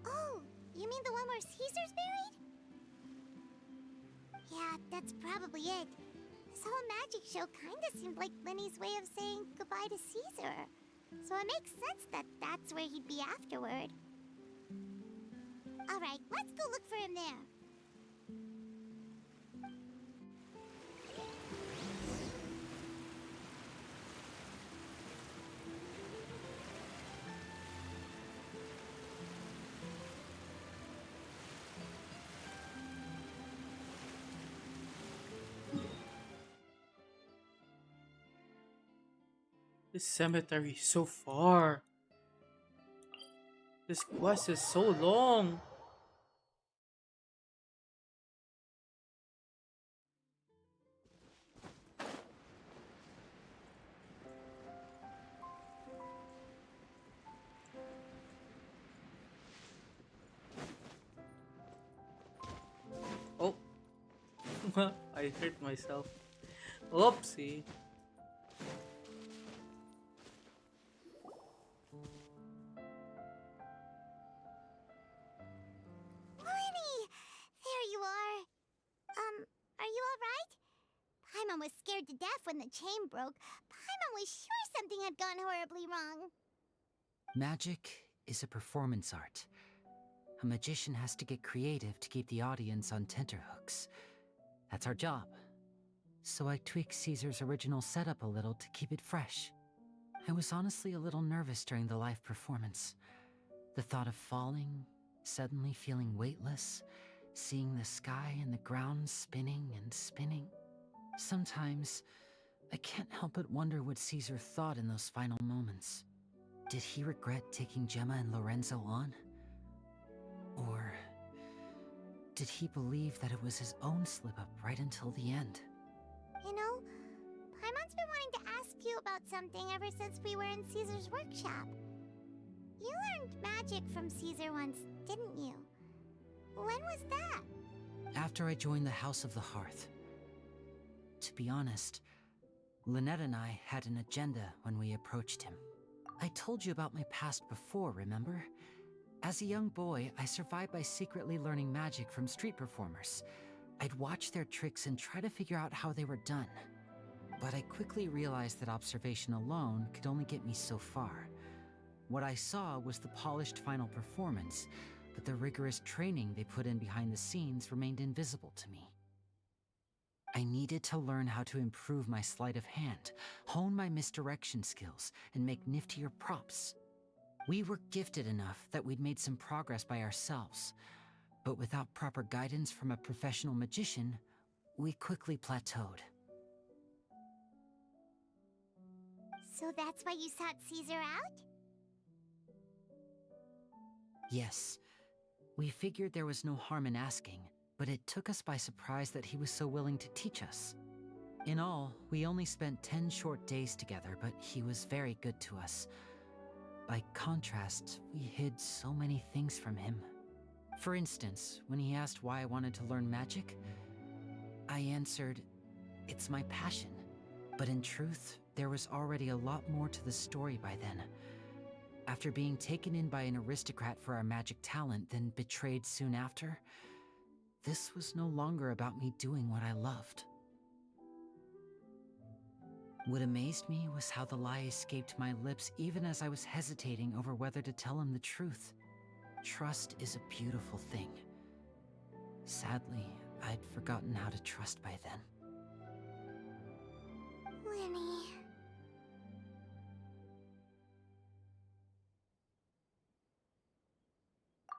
Oh, you mean the one where Caesar's buried? Yeah, that's probably it. This whole magic show kinda seemed like Linny's way of saying goodbye to Caesar. So it makes sense that that's where he'd be afterward. Alright, let's go look for him there. This cemetery is so far. This quest is so long. Oh. I hurt myself. Oopsie. Are you alright? Paimon was scared to death when the chain broke. Paimon was sure something had gone horribly wrong. Magic is a performance art. A magician has to get creative to keep the audience on tenterhooks. That's our job. So I tweaked Caesar's original setup a little to keep it fresh. I was honestly a little nervous during the live performance. The thought of falling, suddenly feeling weightless, seeing the sky and the ground spinning and spinning. Sometimes, I can't help but wonder what Caesar thought in those final moments. Did he regret taking Gemma and Lorenzo on? Or did he believe that it was his own slip-up right until the end? You know, Paimon's been wanting to ask you about something ever since we were in Caesar's workshop. You learned magic from Caesar once, didn't you? When was that? After I joined the House of the Hearth. To be honest, Lynette and I had an agenda when we approached him. I told you about my past before, remember? As a young boy, I survived by secretly learning magic from street performers. I'd watch their tricks and try to figure out how they were done. But I quickly realized that observation alone could only get me so far. What I saw was the polished final performance, but the rigorous training they put in behind the scenes remained invisible to me. I needed to learn how to improve my sleight of hand, hone my misdirection skills, and make niftier props. We were gifted enough that we'd made some progress by ourselves, but without proper guidance from a professional magician, we quickly plateaued. So that's why you sought Caesar out? Yes. We figured there was no harm in asking, but it took us by surprise that he was so willing to teach us. In all, we only spent 10 short days together, but he was very good to us. By contrast, we hid so many things from him. For instance, when he asked why I wanted to learn magic, I answered, "It's my passion." But in truth, there was already a lot more to the story by then. After being taken in by an aristocrat for our magic talent, then betrayed soon after, this was no longer about me doing what I loved. What amazed me was how the lie escaped my lips even as I was hesitating over whether to tell him the truth. Trust is a beautiful thing. Sadly, I'd forgotten how to trust by then. Lenny.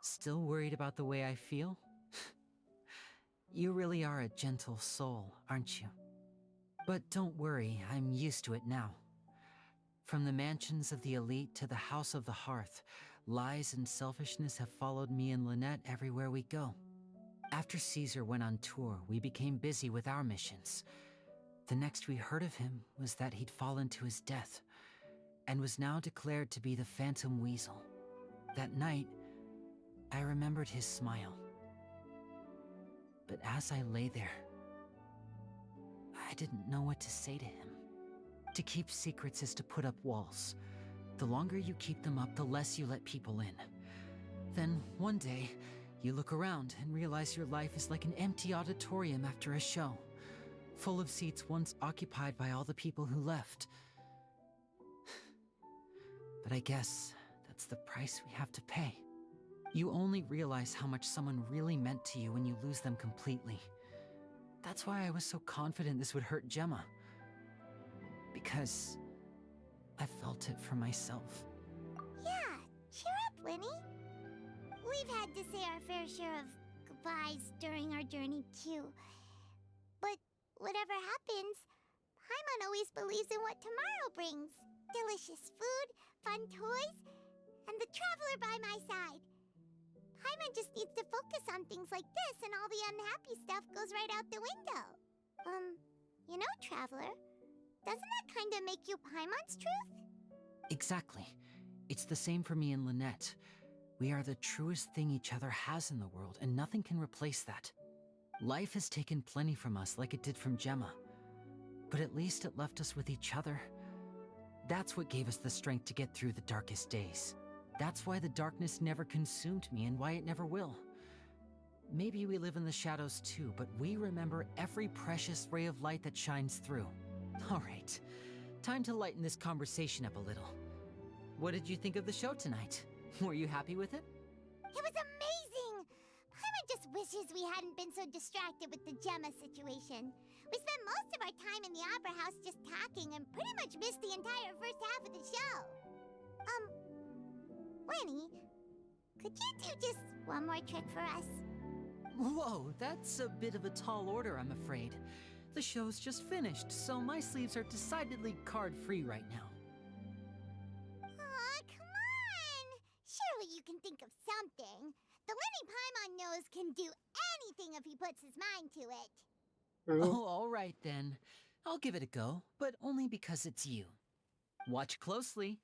Still worried about the way I feel? You really are a gentle soul, aren't you? But don't worry, I'm used to it now. From the mansions of the elite to the house of the hearth, lies and selfishness have followed me and Lynette everywhere we go. After Caesar went on tour, we became busy with our missions. The next we heard of him was that he'd fallen to his death, and was now declared to be the Phantom Weasel. That night, I remembered his smile. But as I lay there, I didn't know what to say to him. To keep secrets is to put up walls. The longer you keep them up, the less you let people in. Then, one day, you look around and realize your life is like an empty auditorium after a show, full of seats once occupied by all the people who left. But I guess that's the price we have to pay. You only realize how much someone really meant to you when you lose them completely. That's why I was so confident this would hurt Gemma. Because I felt it for myself. Yeah, cheer up, Winnie. We've had to say our fair share of goodbyes during our journey, too. But whatever happens, Paimon always believes in what tomorrow brings. Delicious food, fun toys, and the traveler by my side. Paimon just needs to focus on things like this, and all the unhappy stuff goes right out the window. You know, Traveler, doesn't that kind of make you Paimon's truth? Exactly. It's the same for me and Lynette. We are the truest thing each other has in the world, and nothing can replace that. Life has taken plenty from us, like it did from Gemma. But at least it left us with each other. That's what gave us the strength to get through the darkest days. That's why the darkness never consumed me, and why it never will. Maybe we live in the shadows too, but we remember every precious ray of light that shines through. All right, time to lighten this conversation up a little. What did you think of the show tonight? Were you happy with it? It was amazing! Paimon just wishes we hadn't been so distracted with the Gemma situation. We spent most of our time in the Opera House just talking and pretty much missed the entire first half of the show. Winnie, could you do just one more trick for us? Whoa, that's a bit of a tall order, I'm afraid. The show's just finished, so my sleeves are decidedly card-free right now. Aw, come on! Surely you can think of something. The Lenny Paimon knows can do anything if he puts his mind to it. Oh, all right then. I'll give it a go, but only because it's you. Watch closely.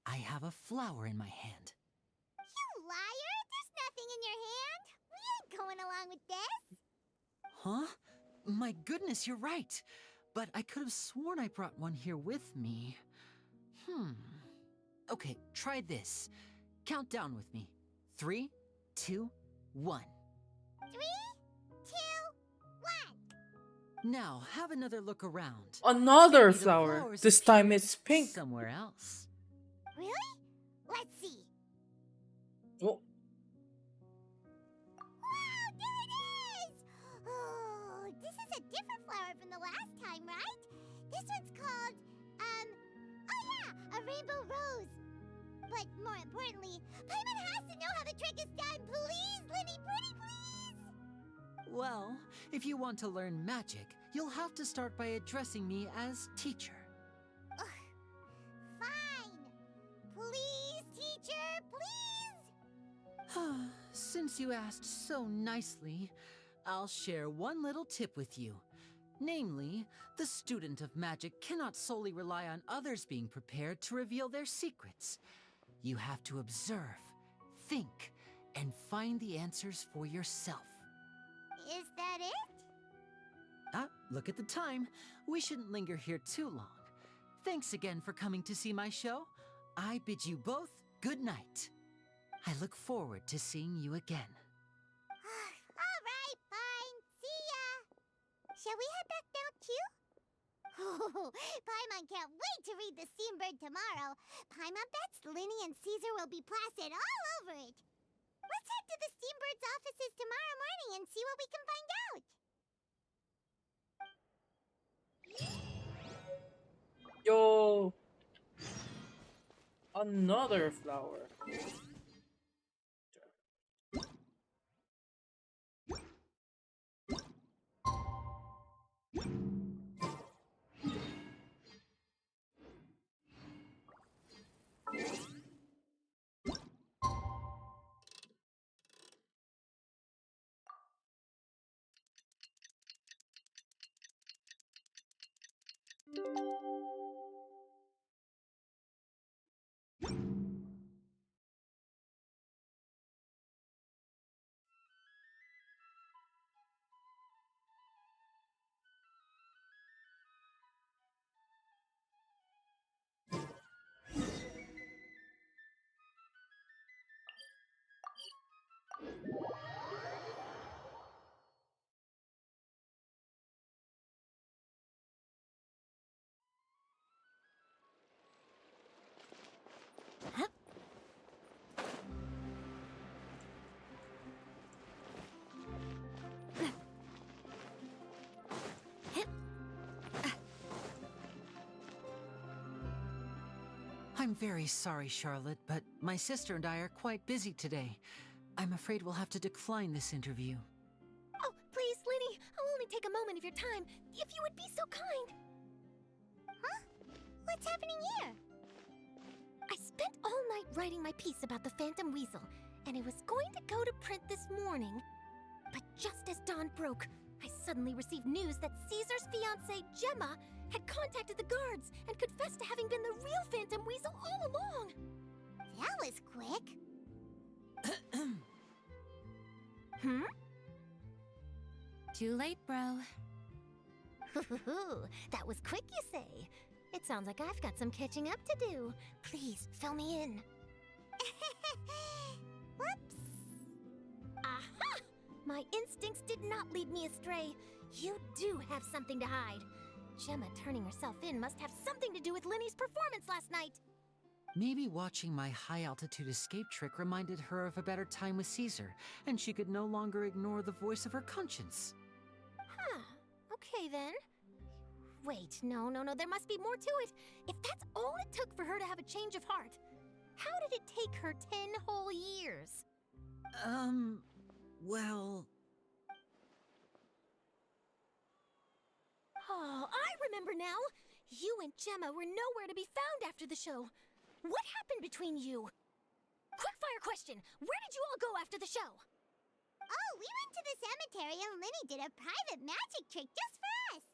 I have a flower in my hand. You liar! There's nothing in your hand! We ain't going along with this! Huh? My goodness, you're right. But I could have sworn I brought one here with me. Okay, try this. Count down with me. 3, 2, 1. 3, 2, 1. Now, have another look around. Another Maybe the flower. flowers This time appeared it's pink. somewhere else. Really? Let's see. Oh. Wow, there it is! Oh, this is a different flower from the last time, right? This one's called, oh yeah, a rainbow rose. But more importantly, Paimon has to know how the trick is done. Please, Linny, pretty please! Well, if you want to learn magic, you'll have to start by addressing me as teacher. Ugh. Fine. Please, teacher, please! Since you asked so nicely, I'll share one little tip with you. Namely, the student of magic cannot solely rely on others being prepared to reveal their secrets. You have to observe, think, and find the answers for yourself. Is that it? Look at the time. We shouldn't linger here too long. Thanks again for coming to see my show. I bid you both good night. I look forward to seeing you again. All right, fine. See ya. Shall we head back now, too? Oh, Paimon can't wait to read The Steambird tomorrow. Paimon bets Linny and Caesar will be plastered all over it. Let's head to the Steambird's offices tomorrow morning and see what we can find out. Yo. Another flower. I'm very sorry, Charlotte, but my sister and I are quite busy today. I'm afraid we'll have to decline this interview. Oh, please, Linny, I'll only take a moment of your time, if you would be so kind. Huh? What's happening here? I spent all night writing my piece about the Phantom Weasel, and it was going to go to print this morning. But just as dawn broke, I suddenly received news that Caesar's fiancée, Gemma, had contacted the guards and confessed to having been the real Phantom Weasel all along. That was quick. Too late, bro. That was quick, you say? It sounds like I've got some catching up to do. Please, fill me in. Whoops. Aha! My instincts did not lead me astray. You do have something to hide. Gemma turning herself in must have something to do with Linny's performance last night. Maybe watching my high-altitude escape trick reminded her of a better time with Caesar, and she could no longer ignore the voice of her conscience. Huh. Okay, then. Wait, no, there must be more to it. If that's all it took for her to have a change of heart, how did it take her 10 whole years? Well... Oh, I remember now! You and Gemma were nowhere to be found after the show. What happened between you? Quickfire question! Where did you all go after the show? Oh, we went to the cemetery and Linny did a private magic trick just for us.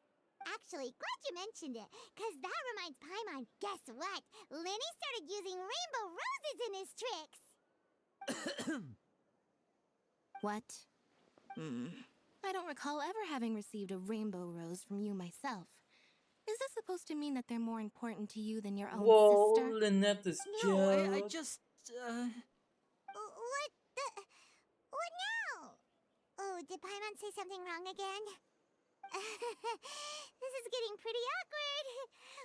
Actually, glad you mentioned it, because that reminds Paimon, guess what? Linny started using rainbow roses in his tricks. What? I don't recall ever having received a rainbow rose from you myself. Is this supposed to mean that they're more important to you than your own Whoa, sister? Lynette is No, I jealous. just, What the? What now? Oh, did Paimon say something wrong again? This is getting pretty awkward.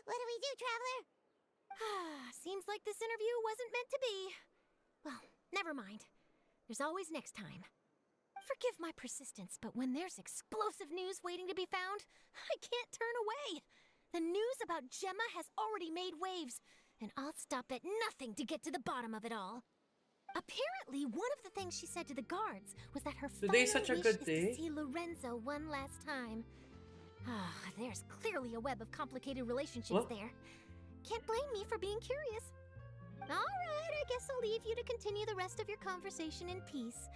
What do we do, Traveler? Seems like this interview wasn't meant to be. Well, never mind. There's always next time. Forgive my persistence, but when there's explosive news waiting to be found, I can't turn away. The news about Gemma has already made waves, and I'll stop at nothing to get to the bottom of it all. Apparently, one of the things she said to the guards was that her Today's final such a wish good is day. to see Lorenzo one last time. There's clearly a web of complicated relationships What? there. Can't blame me for being curious. All right, I guess I'll leave you to continue the rest of your conversation in peace.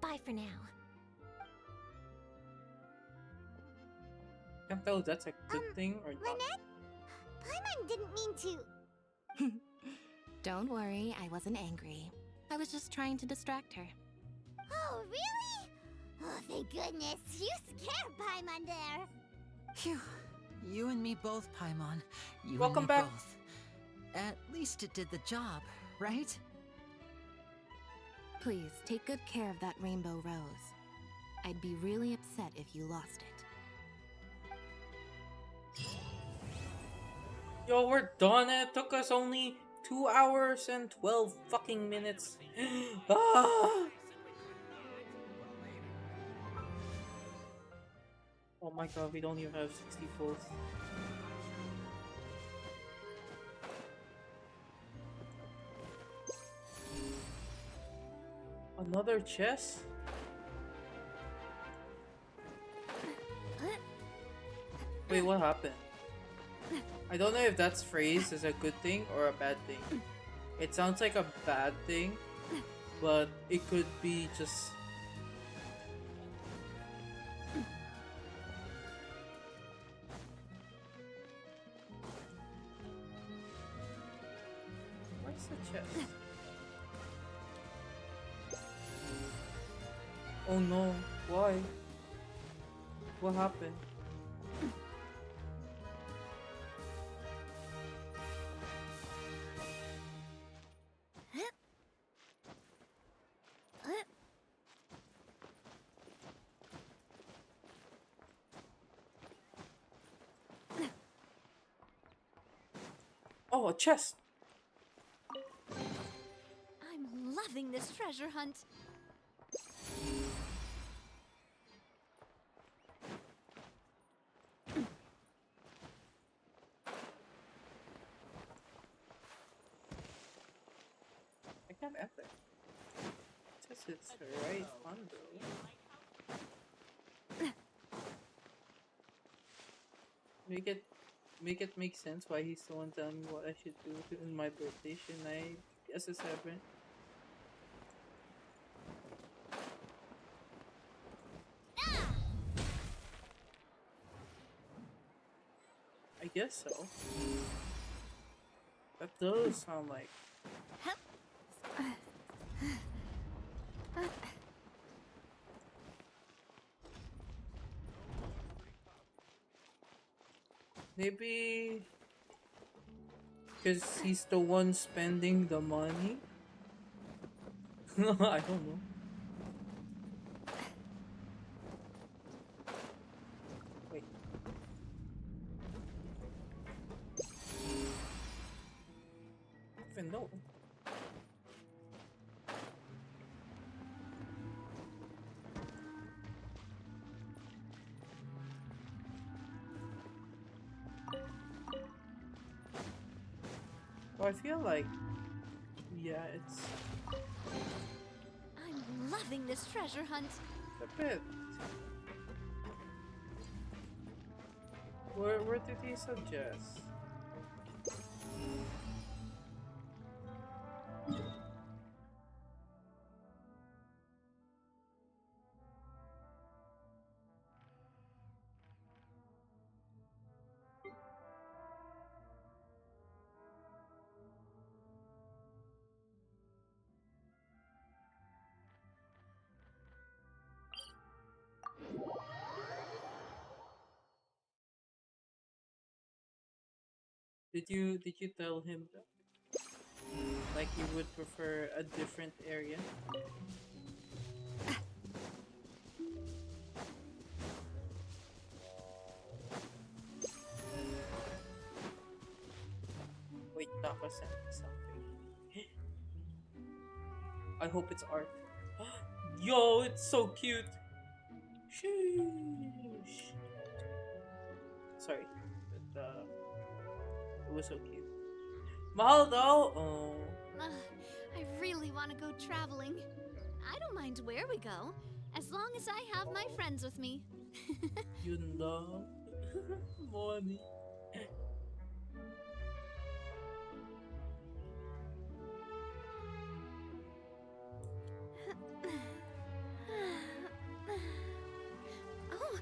Bye for now. Can't tell if that's a good thing or not. Lynette? Paimon didn't mean to. Don't worry, I wasn't angry. I was just trying to distract her. Oh, really? Oh, thank goodness. You scared Paimon there. Phew. You and me both, Paimon. You Welcome and me back. both. At least it did the job, right? Please, take good care of that rainbow rose. I'd be really upset if you lost it. Yo, we're done. It took us only 2 hours and 12 fucking minutes. Ah! Oh my god, we don't even have 60 pulls. Another chest? Wait, what happened? I don't know if that's phrased as a good thing or a bad thing. It sounds like a bad thing, but it could be just... Where's the chest? Oh no, why? What happened? Oh, a chest! I'm loving this treasure hunt. I can't enter. It says it's right under. Make it make sense why he's the one telling me what I should do in my birthday. Shouldn't I guess a 7? I guess so. That does sound like. Maybe because he's the one spending the money. I don't know. Wait. Even though. Well, I feel like, yeah, it's I'm loving this treasure hunt. a bit. Where did he suggest? Did you tell him that? Like you would prefer a different area? Wait, Taka sent me something. I hope it's art. Yo, it's so cute. Sheesh. Sorry, but it was so cute. Mahal though. Oh. I really want to go traveling. I don't mind where we go, as long as I have my friends with me. You love money. Oh,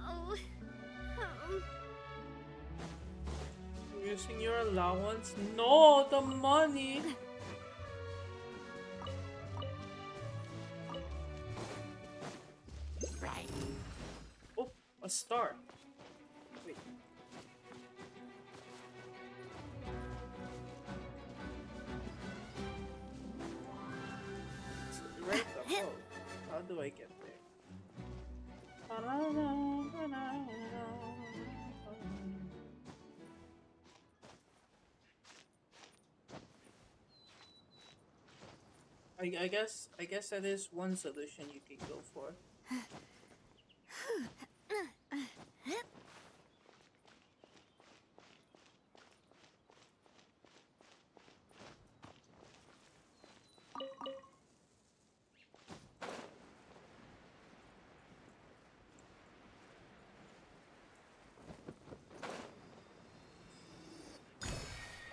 oh, Using your allowance? No, the money. Right. Oh, a star. Wait. It's right up. Oh, how do I get there? I guess that is one solution you could go for.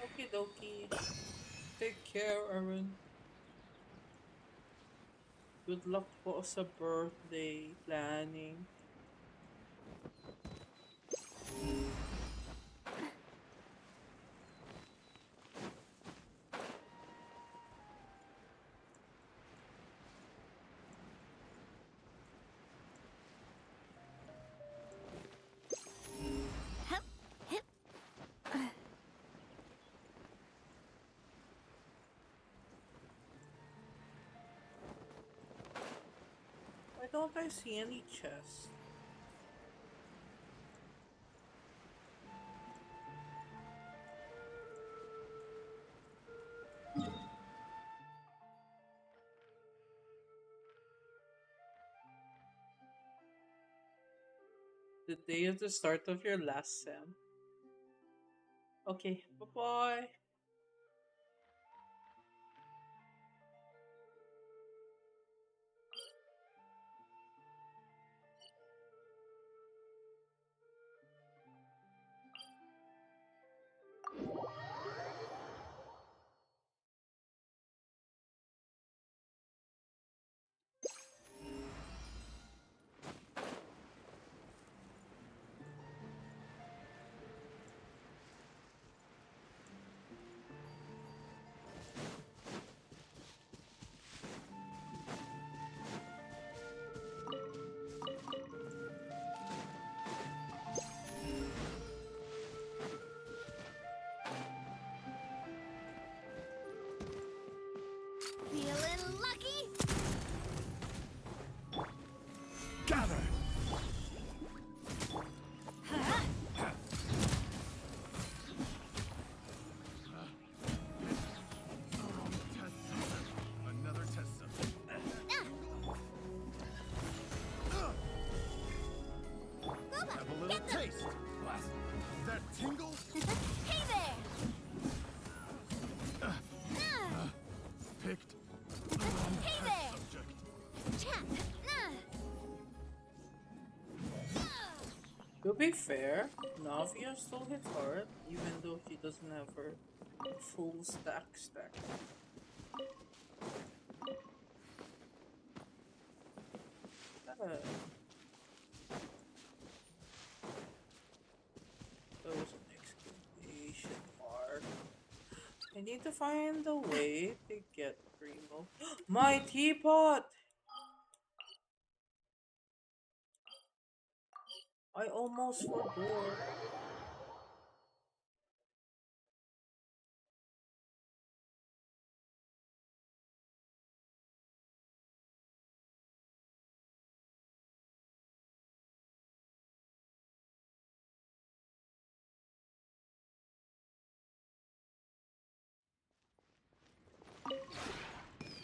Okie dokie. Take care, Aaron. Good luck po sa birthday planning. Why don't I see any chests? The day of the start of your last sem. Okay, bye-bye. feeling lucky? Gather! Another test subject. Have a little taste. What? That tingle? Hey there! Picked. Hey there! Chat! To be fair, Navia still hits hard, even though she doesn't have her full stack. That was an exclamation mark. I need to find a way to get Primo. My teapot! I almost forgot.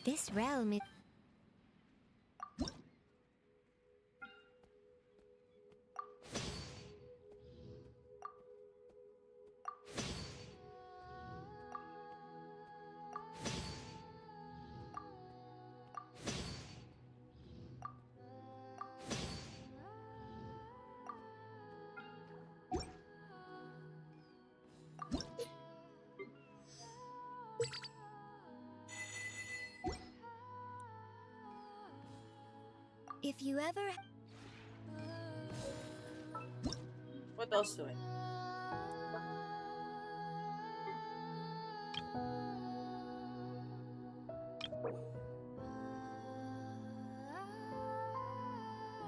This realm is... 'If you ever... What else do I?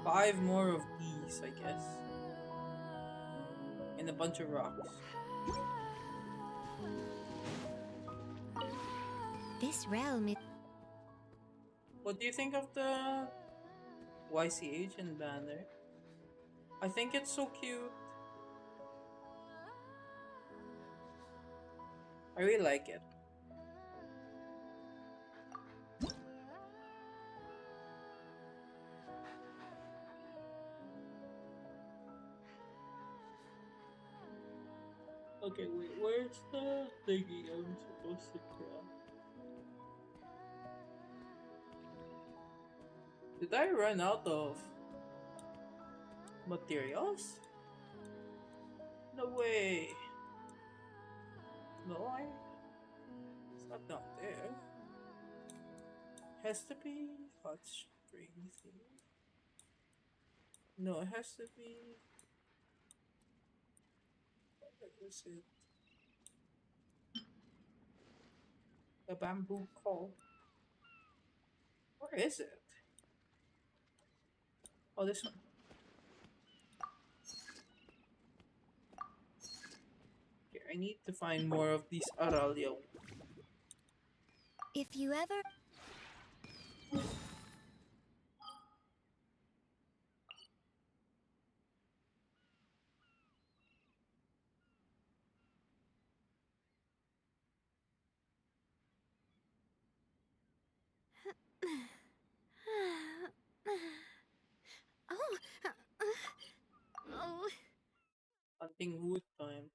Five more of these, I guess. And a bunch of rocks. This realm is... What do you think of the YCH and banner? I think it's so cute. I really like it. Okay, wait, where's the thingy I'm supposed to grab? Did I run out of materials? No way. No, it's not down there. Has to be hot springs here. No, it has to be. Where is it? The bamboo call. Where is it? Oh, this one. Here, I need to find more of these Aralia. If you ever... Oh. Hunting wood time.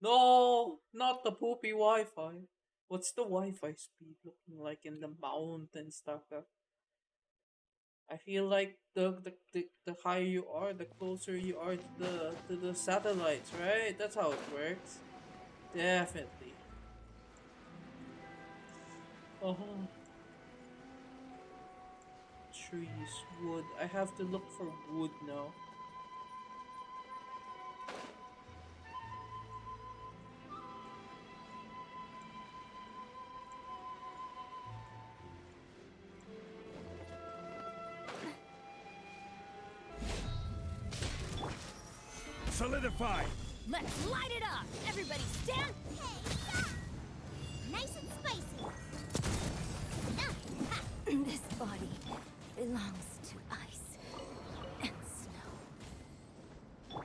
No, not the poopy Wi-Fi. What's the Wi-Fi speed looking like in the mountain stuff? I feel like the higher you are, the closer you are to the satellites, right? That's how it works. Definitely. Oh. Trees, wood. I have to look for wood now. Solidify! Let's light it up! Everybody stand! Hey, yeah! Nice and spicy! This body belongs to ice and snow.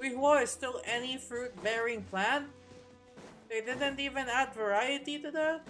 Wait, what? Is still any fruit-bearing plant? They didn't even add variety to that?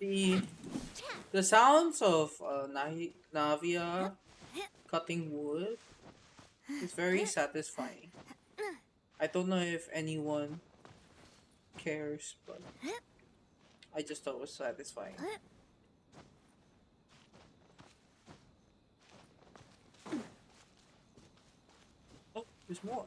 The the sounds of Navia cutting wood is very satisfying. I don't know if anyone cares, but I just thought it was satisfying. Oh, there's more.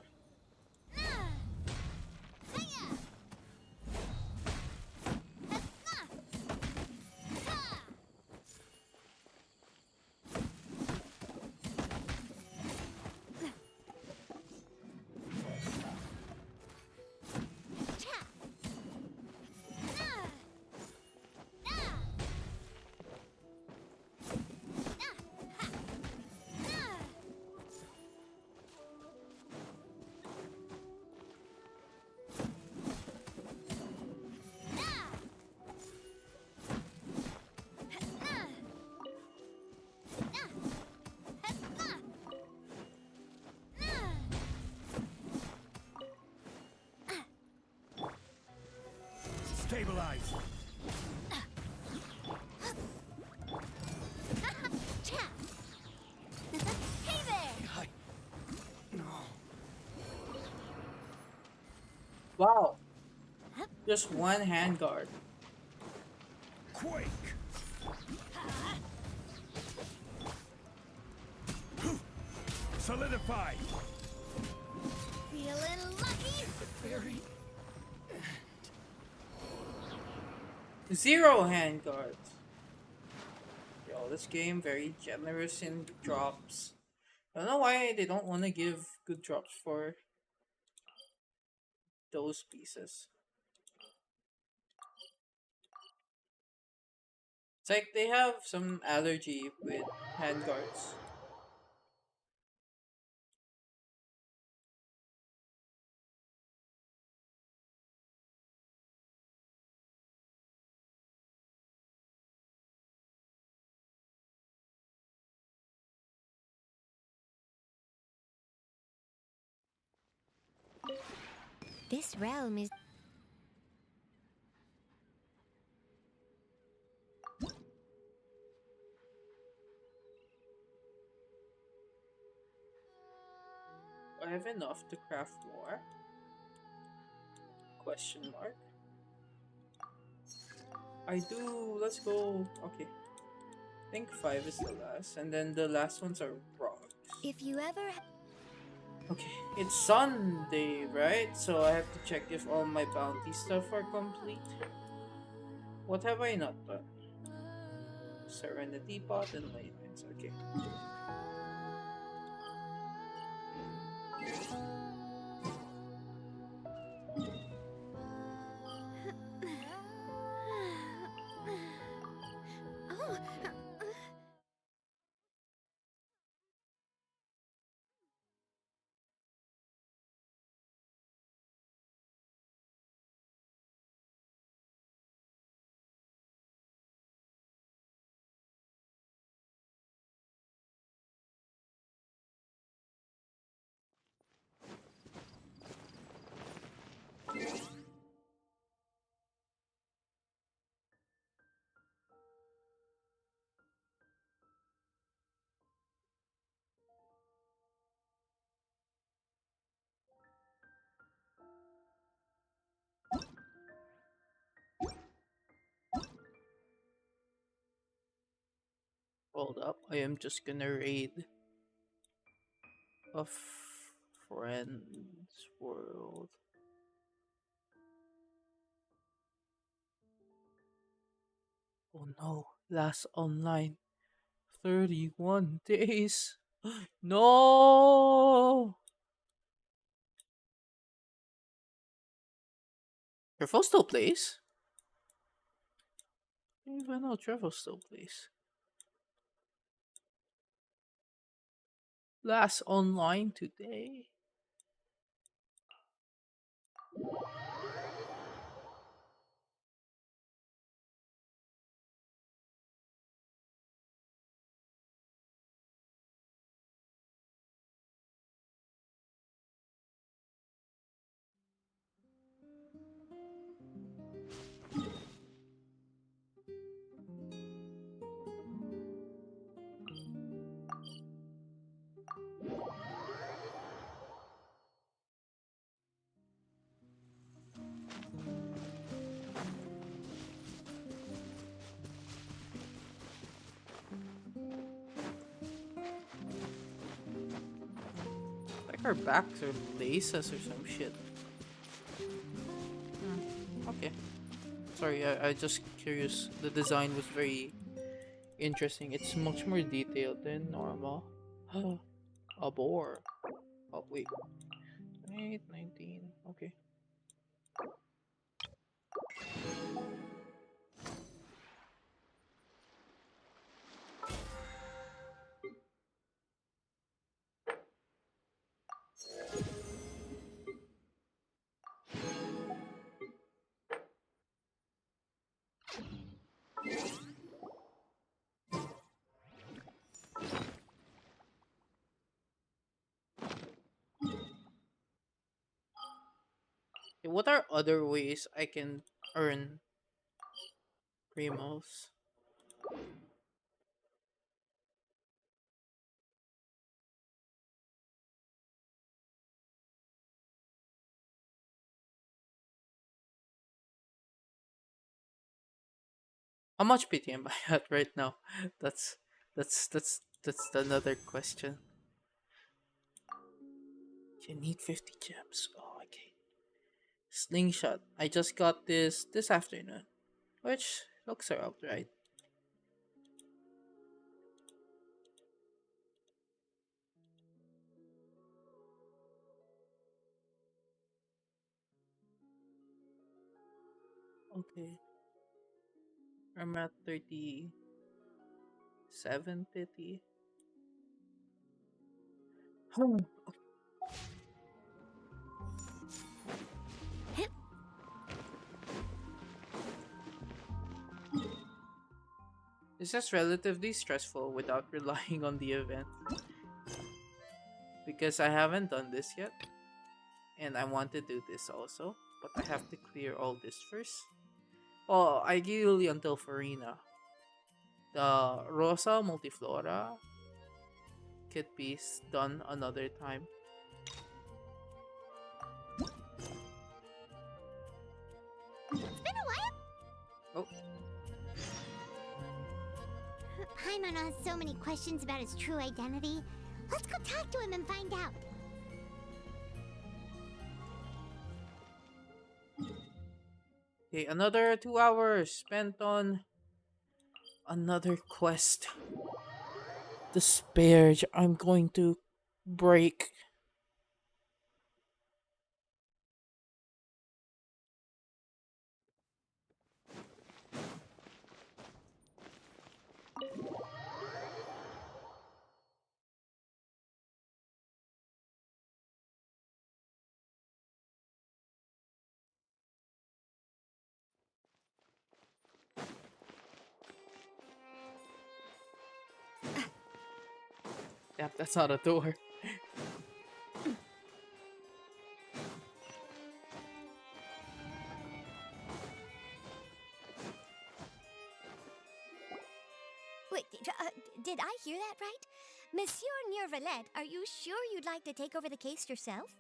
Stabilize. Hey there! Wow. Just one hand guard. Quake. Solidify. Feeling lucky? Very. Zero hand guards. Yo, this game very generous in drops. I don't know why they don't want to give good drops for those pieces. It's like they have some allergy with hand guards. This realm is... I have enough to craft more? Question mark. I do. Let's go. Okay. I think 5 is the last, and then the last ones are rocks. If you ever... Okay, it's Sunday, right? So I have to check if all my bounty stuff are complete. What have I not done? Serenity Pot and Lightnings. Okay. Oh. Hold up. I am just gonna raid a friend's world. Oh no. Last online. 31 days. No! Trevo still plays? I didn't even know Trevo still plays. Last online today. her backs are laces or some shit. Okay. Sorry, I just curious. The design was very interesting. It's much more detailed than normal. A boar. Oh, wait. 8, 19. Okay. Okay, what are other ways I can earn Primos? How much PT am I at right now? That's that's another question. You need 50 gems. Oh, okay. Slingshot. I just got this afternoon, which looks alright. Okay. I'm at 3750. Hmm. This is relatively stressful without relying on the event because I haven't done this yet and I want to do this also, but I have to clear all this first. Well, ideally until Farina. The Rosa Multiflora could be done another time. It's been a while. Oh. Paimon has so many questions about his true identity. Let's go talk to him and find out. Okay, another 2 hours spent on another quest. The Sparge. I'm going to break. Yep, that's not a door. Wait, did I hear that right? Monsieur Neurvalet, are you sure you'd like to take over the case yourself?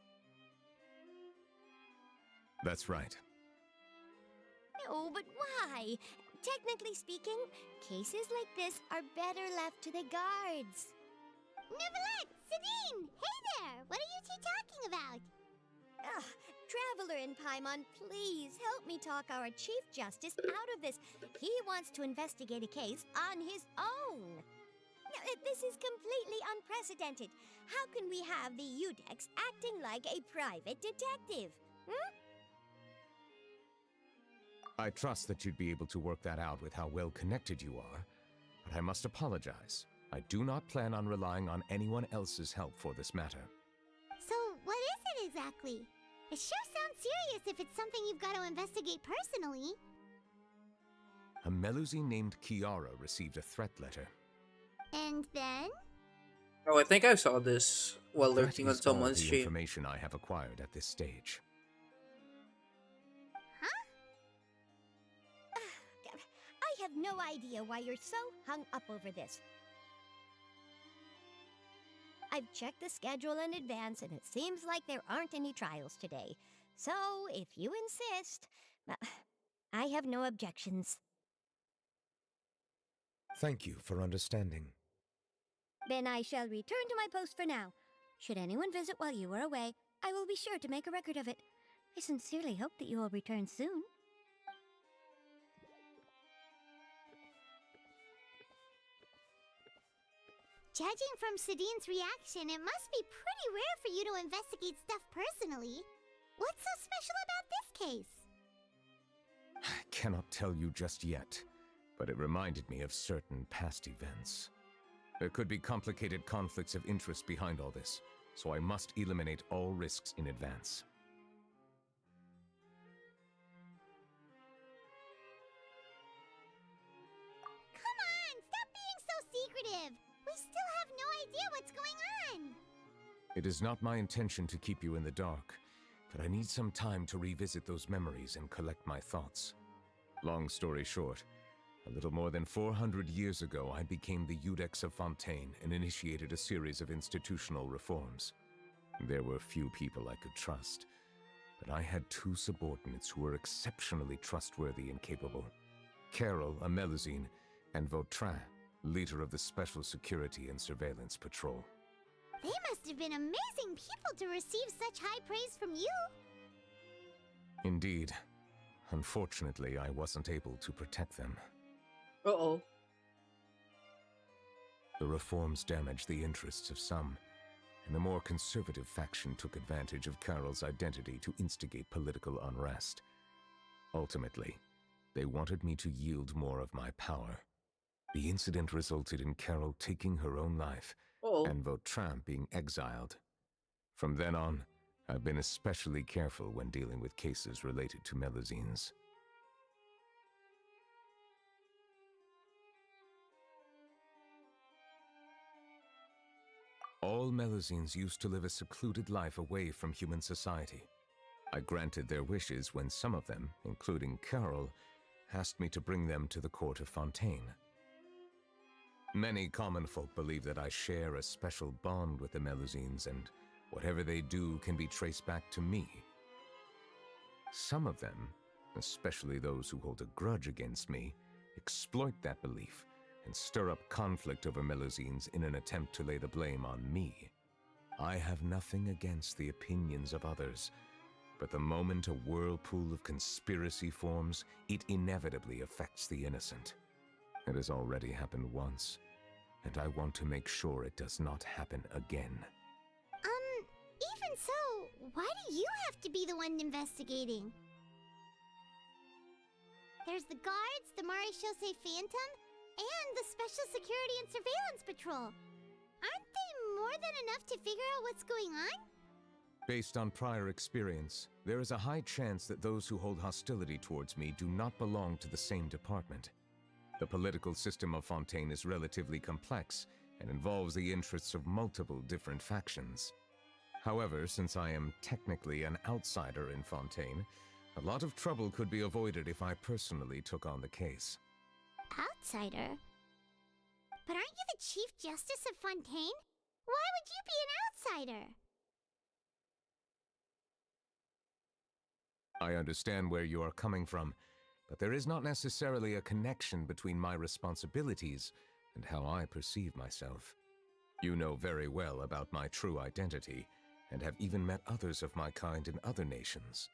That's right. No, but why? Technically speaking, cases like this are better left to the guards. Neverlet! Sabine! Hey there! What are you two talking about? Ugh, Traveler in Paimon, please help me talk our Chief Justice out of this. He wants to investigate a case on his own. Now, this is completely unprecedented. How can we have the Udex acting like a private detective? Hmm? I trust that you'd be able to work that out with how well connected you are, but I must apologize. I do not plan on relying on anyone else's help for this matter. So, what is it exactly? It sure sounds serious if it's something you've got to investigate personally. A Melusi named Kiara received a threat letter. And then? Oh, I think I saw this while That lurking on is all someone's the stream. information I have acquired at this stage. I have no idea why you're so hung up over this. I've checked the schedule in advance, and it seems like there aren't any trials today. So, if you insist, I have no objections. Thank you for understanding. Then I shall return to my post for now. Should anyone visit while you are away, I will be sure to make a record of it. I sincerely hope that you will return soon. Judging from Sadine's reaction, it must be pretty rare for you to investigate stuff personally. What's so special about this case? I cannot tell you just yet, but it reminded me of certain past events. There could be complicated conflicts of interest behind all this, so I must eliminate all risks in advance. Come on, stop being so secretive! We still have no idea what's going on! It is not my intention to keep you in the dark, but I need some time to revisit those memories and collect my thoughts. Long story short, a little more than 400 years ago, I became the Iudex of Fontaine and initiated a series of institutional reforms. There were few people I could trust, but I had two subordinates who were exceptionally trustworthy and capable. Carol, a Melusine, and Vautrin, leader of the Special Security and Surveillance Patrol. They must have been amazing people to receive such high praise from you! Indeed. Unfortunately, I wasn't able to protect them. Uh-oh. The reforms damaged the interests of some, and the more conservative faction took advantage of Carol's identity to instigate political unrest. Ultimately, they wanted me to yield more of my power. The incident resulted in Carol taking her own life, and Vautrin being exiled. From then on, I've been especially careful when dealing with cases related to Melusines. All Melusines used to live a secluded life away from human society. I granted their wishes when some of them, including Carol, asked me to bring them to the court of Fontaine. Many common folk believe that I share a special bond with the Melusines, and whatever they do can be traced back to me. Some of them, especially those who hold a grudge against me, exploit that belief and stir up conflict over Melusines in an attempt to lay the blame on me. I have nothing against the opinions of others, but the moment a whirlpool of conspiracy forms, it inevitably affects the innocent. It has already happened once, and I want to make sure it does not happen again. Even so, why do you have to be the one investigating? There's the guards, the Maréchaussée Phantom, and the Special Security and Surveillance Patrol. Aren't they more than enough to figure out what's going on? Based on prior experience, there is a high chance that those who hold hostility towards me do not belong to the same department. The political system of Fontaine is relatively complex and involves the interests of multiple different factions. However, since I am technically an outsider in Fontaine, a lot of trouble could be avoided if I personally took on the case. Outsider? But aren't you the Chief Justice of Fontaine? Why would you be an outsider? I understand where you are coming from, but there is not necessarily a connection between my responsibilities and how I perceive myself. You know very well about my true identity, and have even met others of my kind in other nations.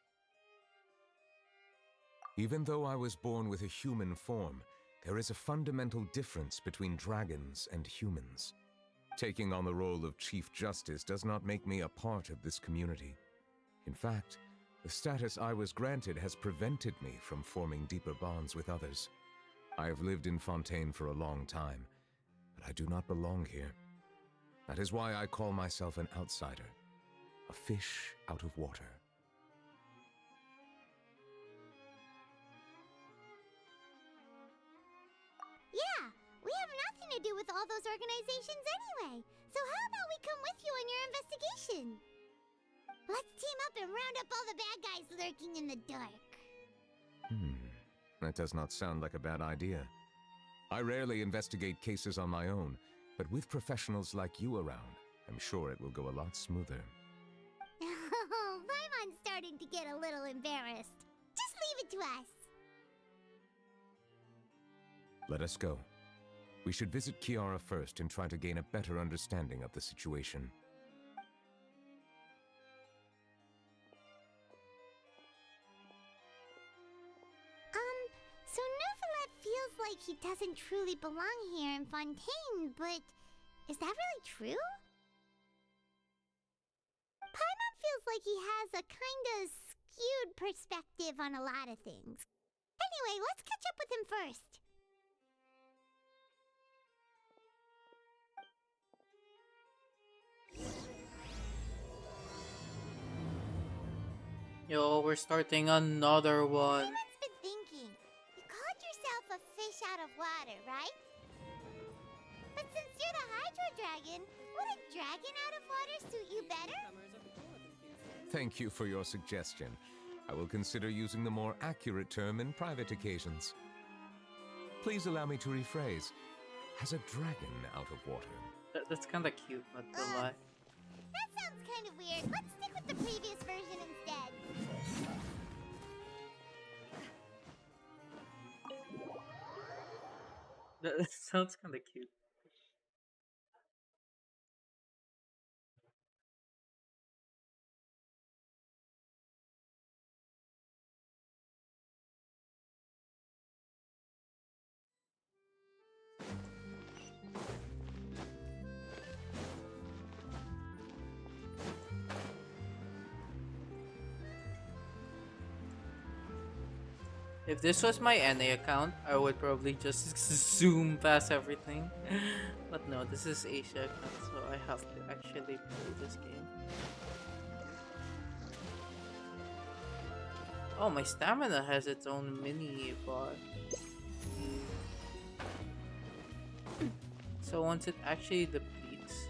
Even though I was born with a human form, there is a fundamental difference between dragons and humans. Taking on the role of Chief Justice does not make me a part of this community. In fact, the status I was granted has prevented me from forming deeper bonds with others. I have lived in Fontaine for a long time, but I do not belong here. That is why I call myself an outsider, a fish out of water. Yeah, we have nothing to do with all those organizations anyway. So how about we come with you on your investigation? Let's team up and round up all the bad guys lurking in the dark. That does not sound like a bad idea. I rarely investigate cases on my own, but with professionals like you around, I'm sure it will go a lot smoother. Oh, Paimon's starting to get a little embarrassed. Just leave it to us. Let us go. We should visit Kiara first and try to gain a better understanding of the situation. doesn't truly belong here in Fontaine, but is that really true? Paimon feels like he has a kinda skewed perspective on a lot of things. Anyway, let's catch up with him first. Yo, we're starting another one. Paimon's been thinking. You called yourself a fish out of water, right? But since you're the Hydro Dragon, would a dragon out of water suit you better? Thank you for your suggestion. I will consider using the more accurate term in private occasions. Please allow me to rephrase. Has a dragon out of water? That's kind of cute, not gonna lie. That sounds kind of weird. Let's stick with the previous version instead. That sounds kind of cute. If this was my NA account, I would probably just zoom past everything. But no, this is Asia account, so I have to actually play this game. Oh, my stamina has its own mini bar. So once it actually depletes,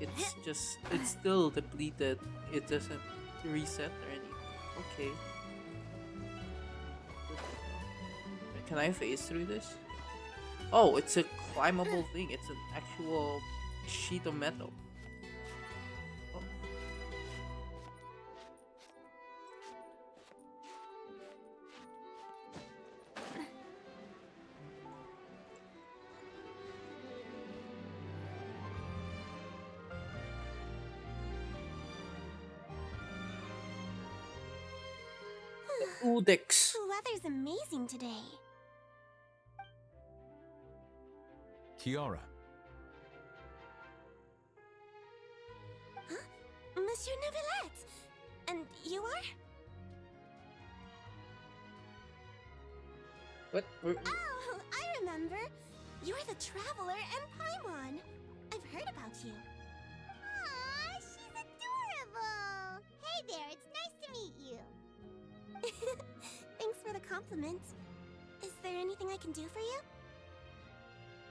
it's still depleted. It doesn't reset or anything. Okay. Can I phase through this? Oh, it's a climbable thing. It's an actual sheet of metal. Oh. Udex. The weather's amazing today. Kiara. Huh? Monsieur Neuvillette! And you are? What? Oh, I remember. You're the Traveler and Paimon. I've heard about you. Aw, she's adorable. Hey there, it's nice to meet you. Thanks for the compliment. Is there anything I can do for you?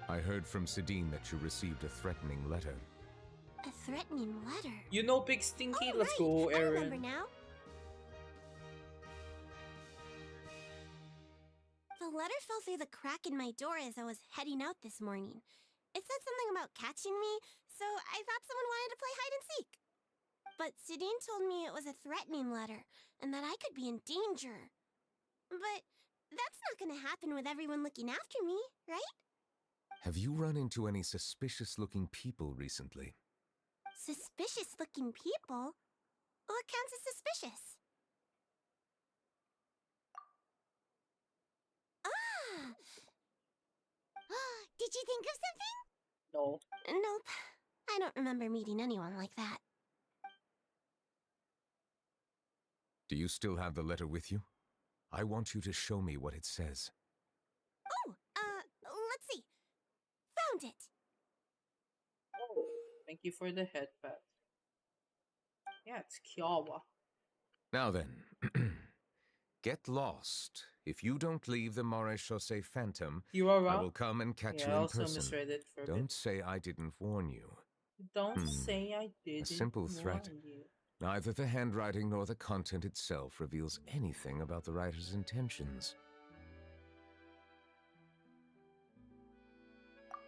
I heard from Sidine that you received a threatening letter. A threatening letter? You know Big Stinky? Oh, Let's right. go, I Aaron. remember now. The letter fell through the crack in my door as I was heading out this morning. It said something about catching me, so I thought someone wanted to play hide and seek. But Sidine told me it was a threatening letter, and that I could be in danger. But that's not gonna happen with everyone looking after me, right? Have you run into any suspicious-looking people recently? Suspicious-looking people? What counts as suspicious? Ah! Did you think of something? No. Nope. I don't remember meeting anyone like that. Do you still have the letter with you? I want you to show me what it says. Oh, let's see. Found it. Oh, thank you for the head pat. Yeah, it's Kiawa. Now then, get lost. If you don't leave the Maréchaussée Phantom, I will come and catch you in I also person. misread it for a Don't bit. say I didn't warn you. Don't say I didn't A simple threat. warn you. Neither the handwriting nor the content itself reveals anything about the writer's intentions.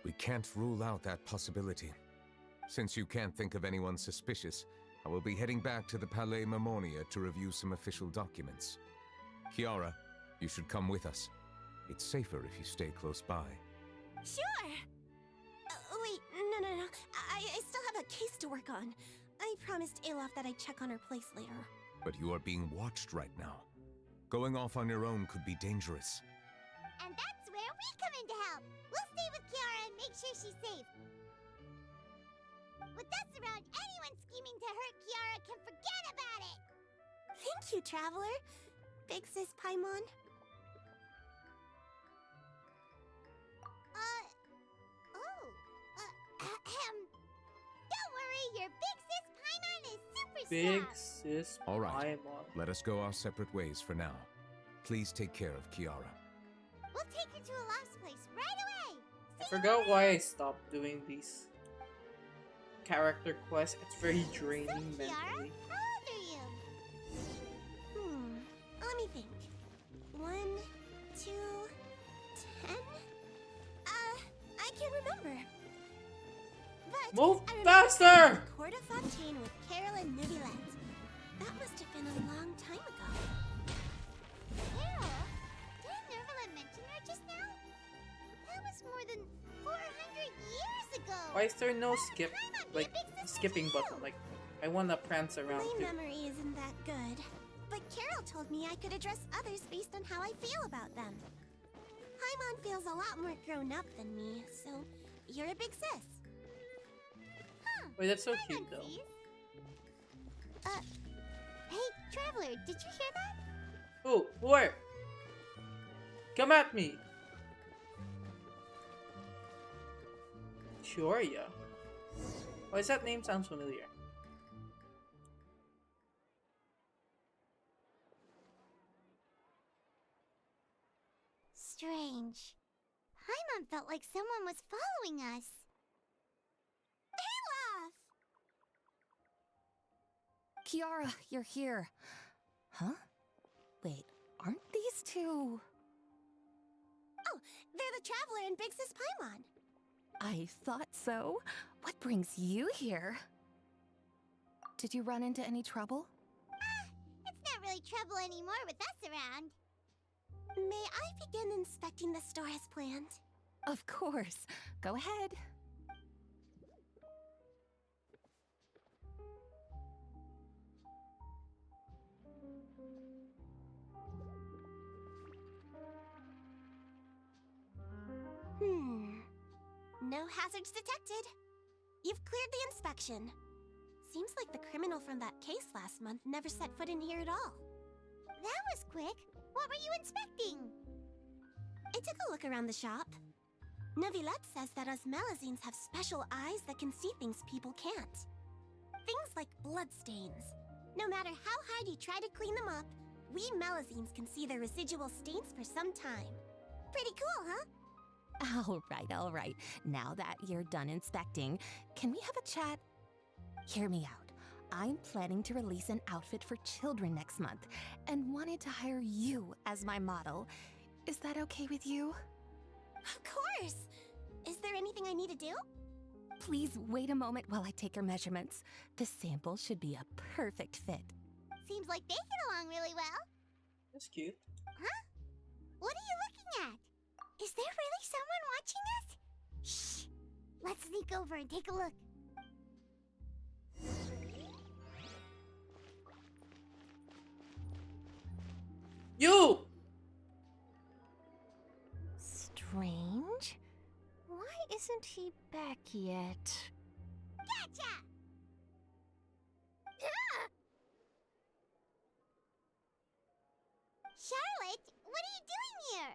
We can't rule out that possibility. Since you can't think of anyone suspicious, I will be heading back to the Palais Mermonia to review some official documents. Kiara, you should come with us. It's safer if you stay close by. Sure! Wait, no. I still have a case to work on. I promised Alof that I'd check on her place later. But you are being watched right now. Going off on your own could be dangerous. And that's where we come in to help. We'll stay with Kiara and make sure she's safe. With us around, anyone scheming to hurt Kiara can forget about it. Thank you, Traveler. Big Sis Paimon. Don't worry, your Big Sis Paimon is super Big strong. sis. All right, Paimon. let us go our separate ways for now. Please take care of Kiara. We'll take her to a lost place right away. I forgot why I stopped doing these character quests. It's very draining Kiara, mentally. how old are you? Let me think. 1, 2, 10? I can't remember. But Move I remember faster! Court of Fontaine with Carol and Navia. That must have been a long time ago. Carol? Didn't Nervala mention her just now? That was more than 400 years ago. Why is there no skip, Paimon, be a like, big sister skipping too. button? Like, I wanna prance around My too. memory isn't that good. But Carol told me I could address others based on how I feel about them. Paimon feels a lot more grown up than me, so you're a big sis. Wait, that's so Paimon cute though. sees. Hey, Traveler, did you hear that? Oh, where? Come at me! Chioria. Why does that name sound familiar? Strange. Paimon felt like someone was following us. Kiara, you're here. Huh? Wait, aren't these two? Oh, they're the Traveler and Big Sis Paimon. I thought so. What brings you here? Did you run into any trouble? It's not really trouble anymore with us around. May I begin inspecting the store as planned? Of course. Go ahead. No hazards detected. You've cleared the inspection. Seems like the criminal from that case last month never set foot in here at all. That was quick. What were you inspecting? I took a look around the shop. Neuvillette says that us Melazines have special eyes that can see things people can't. Things like bloodstains. No matter how hard you try to clean them up, we Melazines can see the residual stains for some time. Pretty cool, huh? All right. Now that you're done inspecting, can we have a chat? Hear me out. I'm planning to release an outfit for children next month and wanted to hire you as my model. Is that okay with you? Of course! Is there anything I need to do? Please wait a moment while I take your measurements. The sample should be a perfect fit. Seems like they get along really well. That's cute. Huh? What are you looking at? Is there really someone watching us? Shh! Let's sneak over and take a look. You! Strange. Why isn't he back yet? Gotcha! Charlotte, what are you doing here?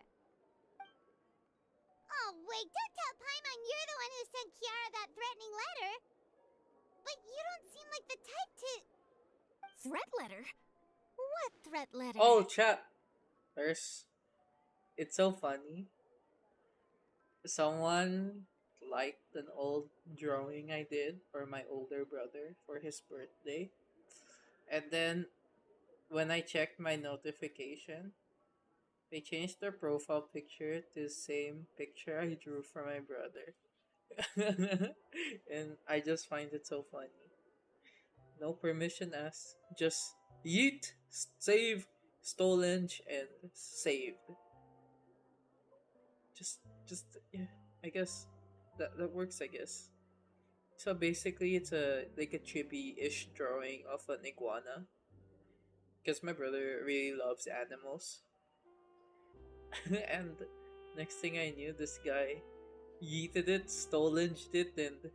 Oh, wait, don't tell Paimon you're the one who sent Kiara that threatening letter. But you don't seem like the type to... Threat letter? What threat letter? Oh, chat. It's so funny. Someone liked an old drawing I did for my older brother for his birthday. And then when I checked my notification, they changed their profile picture to the same picture I drew for my brother. And I just find it so funny. No permission asked. Just yeet, save, stolen, and saved. Just yeah, I guess that works, I guess. So basically it's a like a chibi-ish drawing of an iguana. Because my brother really loves animals. And Next thing I knew, this guy yeeted it, stolen it, and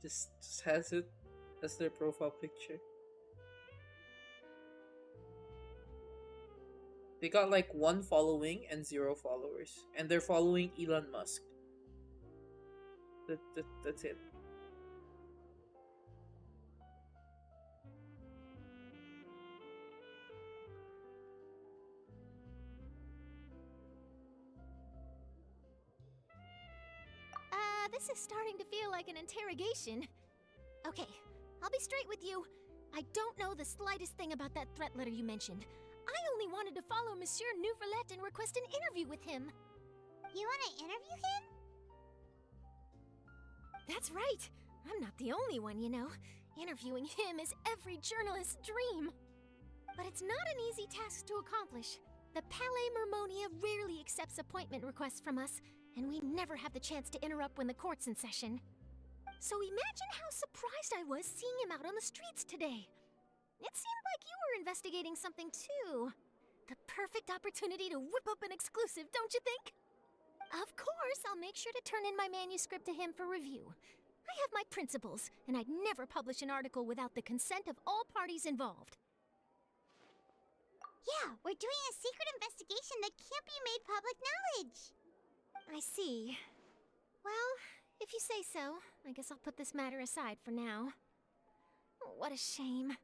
just has it as their profile picture. They got like 1 following and 0 followers, and they're following Elon Musk. That's it. This is starting to feel like an interrogation. Okay, I'll be straight with you. I don't know the slightest thing about that threat letter you mentioned. I only wanted to follow Monsieur Neuvillette and request an interview with him. You want to interview him? That's right. I'm not the only one, you know. Interviewing him is every journalist's dream. But it's not an easy task to accomplish. The Palais Mermonia rarely accepts appointment requests from us, and we never have the chance to interrupt when the court's in session. So imagine how surprised I was seeing him out on the streets today. It seemed like you were investigating something too. The perfect opportunity to whip up an exclusive, don't you think? Of course, I'll make sure to turn in my manuscript to him for review. I have my principles, and I'd never publish an article without the consent of all parties involved. Yeah, we're doing a secret investigation that can't be made public knowledge. I see. Well, if you say so, I guess I'll put this matter aside for now. What a shame.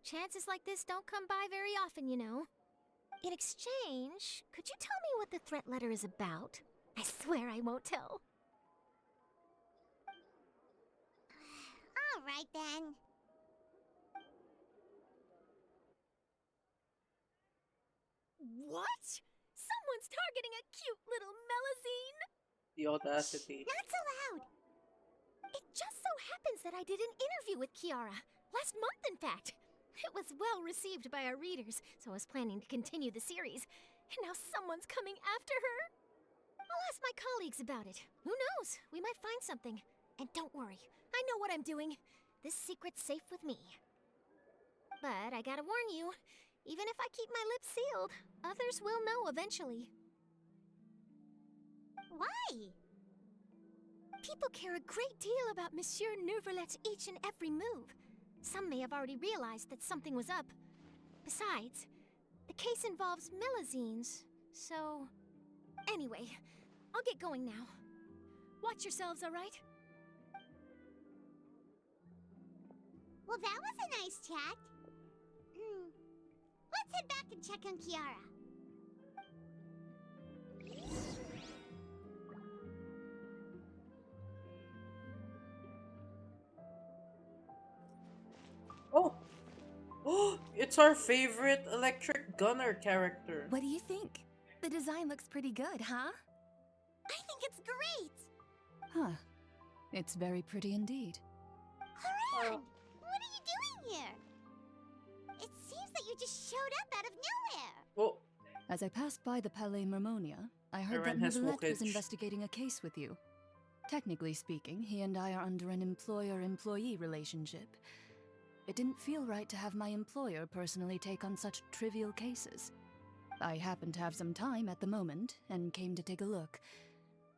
Chances like this don't come by very often, you know. In exchange, could you tell me what the threat letter is about? I swear I won't tell. All right, then. What? Someone's targeting a cute little Melazine? The audacity. Not so loud. It just so happens that I did an interview with Kiara. Last month, in fact. It was well received by our readers, so I was planning to continue the series. And now someone's coming after her. I'll ask my colleagues about it. Who knows? We might find something. And don't worry, I know what I'm doing. This secret's safe with me. But I gotta warn you, even if I keep my lips sealed, others will know eventually. Why? People care a great deal about Monsieur Neuvillette's each and every move. Some may have already realized that something was up. Besides, the case involves Melazines, so... Anyway, I'll get going now. Watch yourselves, all right? Well, that was a nice chat. Let's head back and check on Kiara. Oh! Oh! It's our favorite electric gunner character. What do you think? The design looks pretty good, huh? I think it's great! Huh. It's very pretty indeed. Haran! What are you doing here? It seems that you just showed up out of nowhere. Oh. As I passed by the Palais Mermonia, I heard that Neuvillette was investigating a case with you. Technically speaking, he and I are under an employer-employee relationship. It didn't feel right to have my employer personally take on such trivial cases. I happened to have some time at the moment, and came to take a look.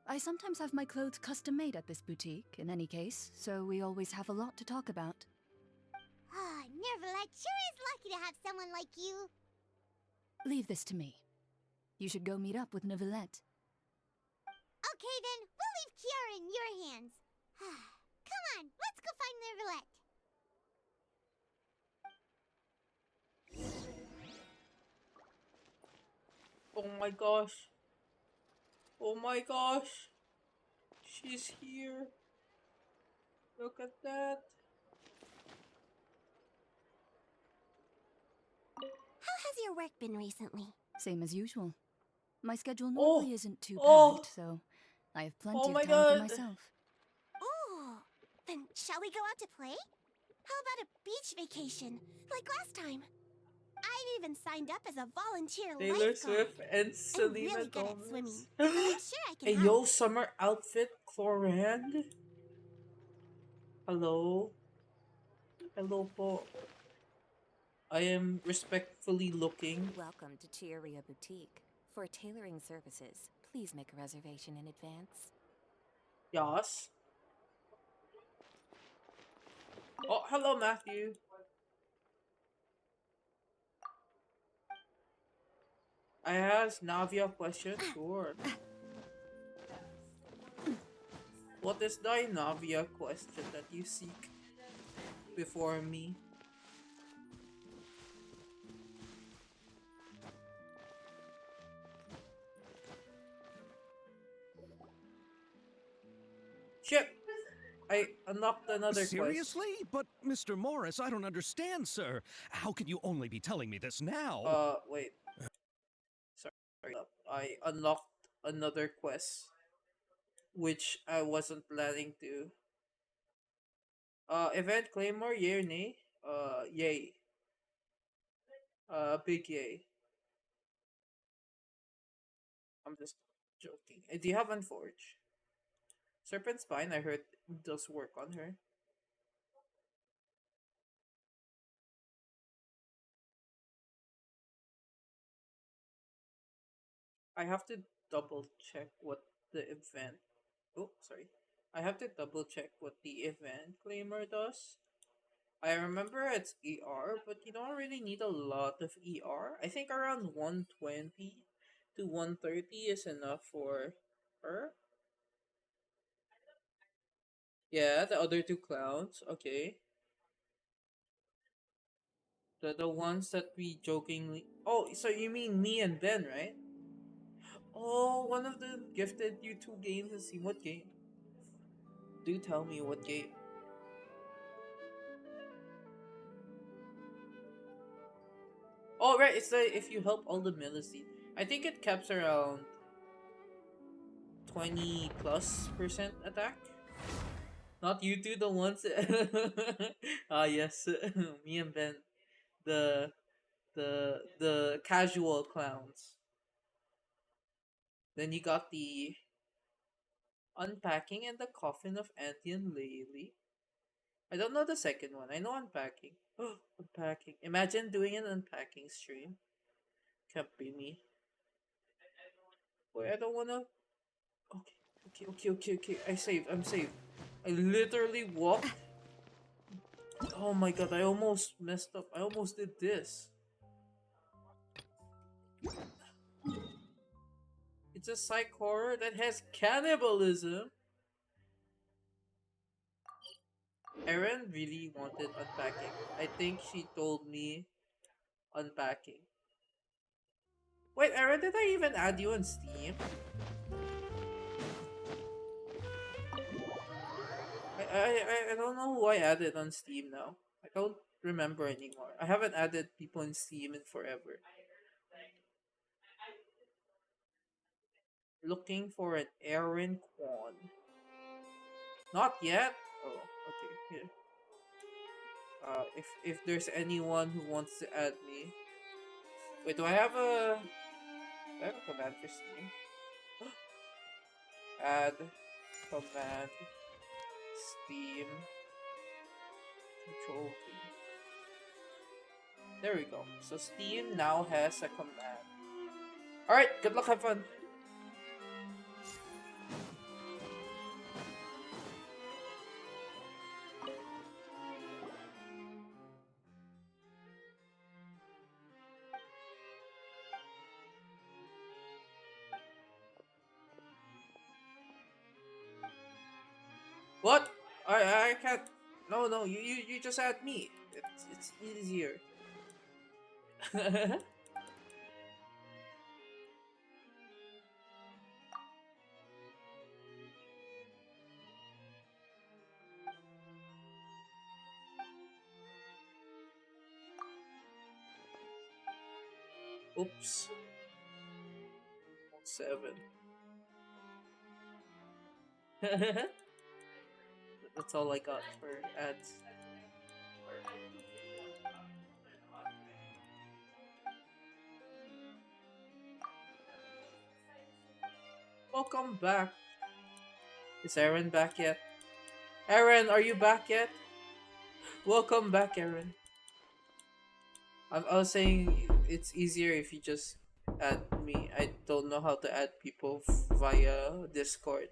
I sometimes have my clothes custom-made at this boutique, in any case, so we always have a lot to talk about. Ah, Neuvillette sure is lucky to have someone like you. Leave this to me. You should go meet up with Neuvillette. Okay then, we'll leave Kiara in your hands. Come on, let's go find Neuvillette. Oh my gosh. Oh my gosh. She's here. Look at that. How has your work been recently? Same as usual. My schedule normally isn't too packed, so I have plenty of time for myself. Oh, then shall we go out to play? How about a beach vacation, like last time? I've even signed up as a volunteer Taylor lifeguard. Swift and Selena I'm really good at Gomez. swimming, so I'm sure I can A help. yo summer outfit, Clorand. Hello. Hello po. I am respectfully looking. Welcome to Chiaria Boutique. For tailoring services, please make a reservation in advance. Yes. Oh, hello, Matthew. I asked Navia a question. Sure. What is thy Navia question that you seek before me? Shit! I unlocked another Seriously? quest. But, Mr. Morris, I don't understand, sir. How can you only be telling me this now? Wait. Sorry. I unlocked another quest, which I wasn't planning to. Event Claymore, yay or nay? Yay. Big yay. I'm just joking. Do you have Unforge? Serpent Spine, I heard, does work on her. I have to double check what the event. Oh, sorry. I have to double check what the event claimer does. I remember it's ER, but you don't really need a lot of ER. I think around 120 to 130 is enough for her. Yeah, the other two clowns. Okay. The ones that we jokingly. Oh, so you mean me and Ben, right? Oh, one of them gifted you 2 games and see what game. Do tell me what game. Oh, right, it's like if you help all the Millicene. I think it caps around 20+% attack. Not you two, the ones. Ah, yes, me and Ben, the the casual clowns. Then you got the unpacking and the coffin of Auntie and Laylee. I don't know the second one. I know unpacking. Unpacking. Imagine doing an unpacking stream. Can't be me. Wait, I don't wanna. Okay. I saved. I'm saved. I literally walked. Oh my god, I almost messed up. I almost did this. It's a psych horror that has cannibalism. Erin really wanted unpacking. I think she told me unpacking. Wait, Erin, did I even add you on Steam? I don't know who I added on Steam now. I don't remember anymore. I haven't added people in Steam in forever. Looking for an Aaron Kwan. Not yet? Oh, okay. Here. If there's anyone who wants to add me. Wait, do I have a command for Steam? Add command Steam control T. There we go. So Steam now has a command. Alright, good luck, have fun. What? I can't. No. You just add me. It's easier. Oops. 7. That's all I got for ads. Welcome back. Is Aaron back yet? Aaron, are you back yet? Welcome back, Aaron. I was saying it's easier if you just add me. I don't know how to add people via Discord.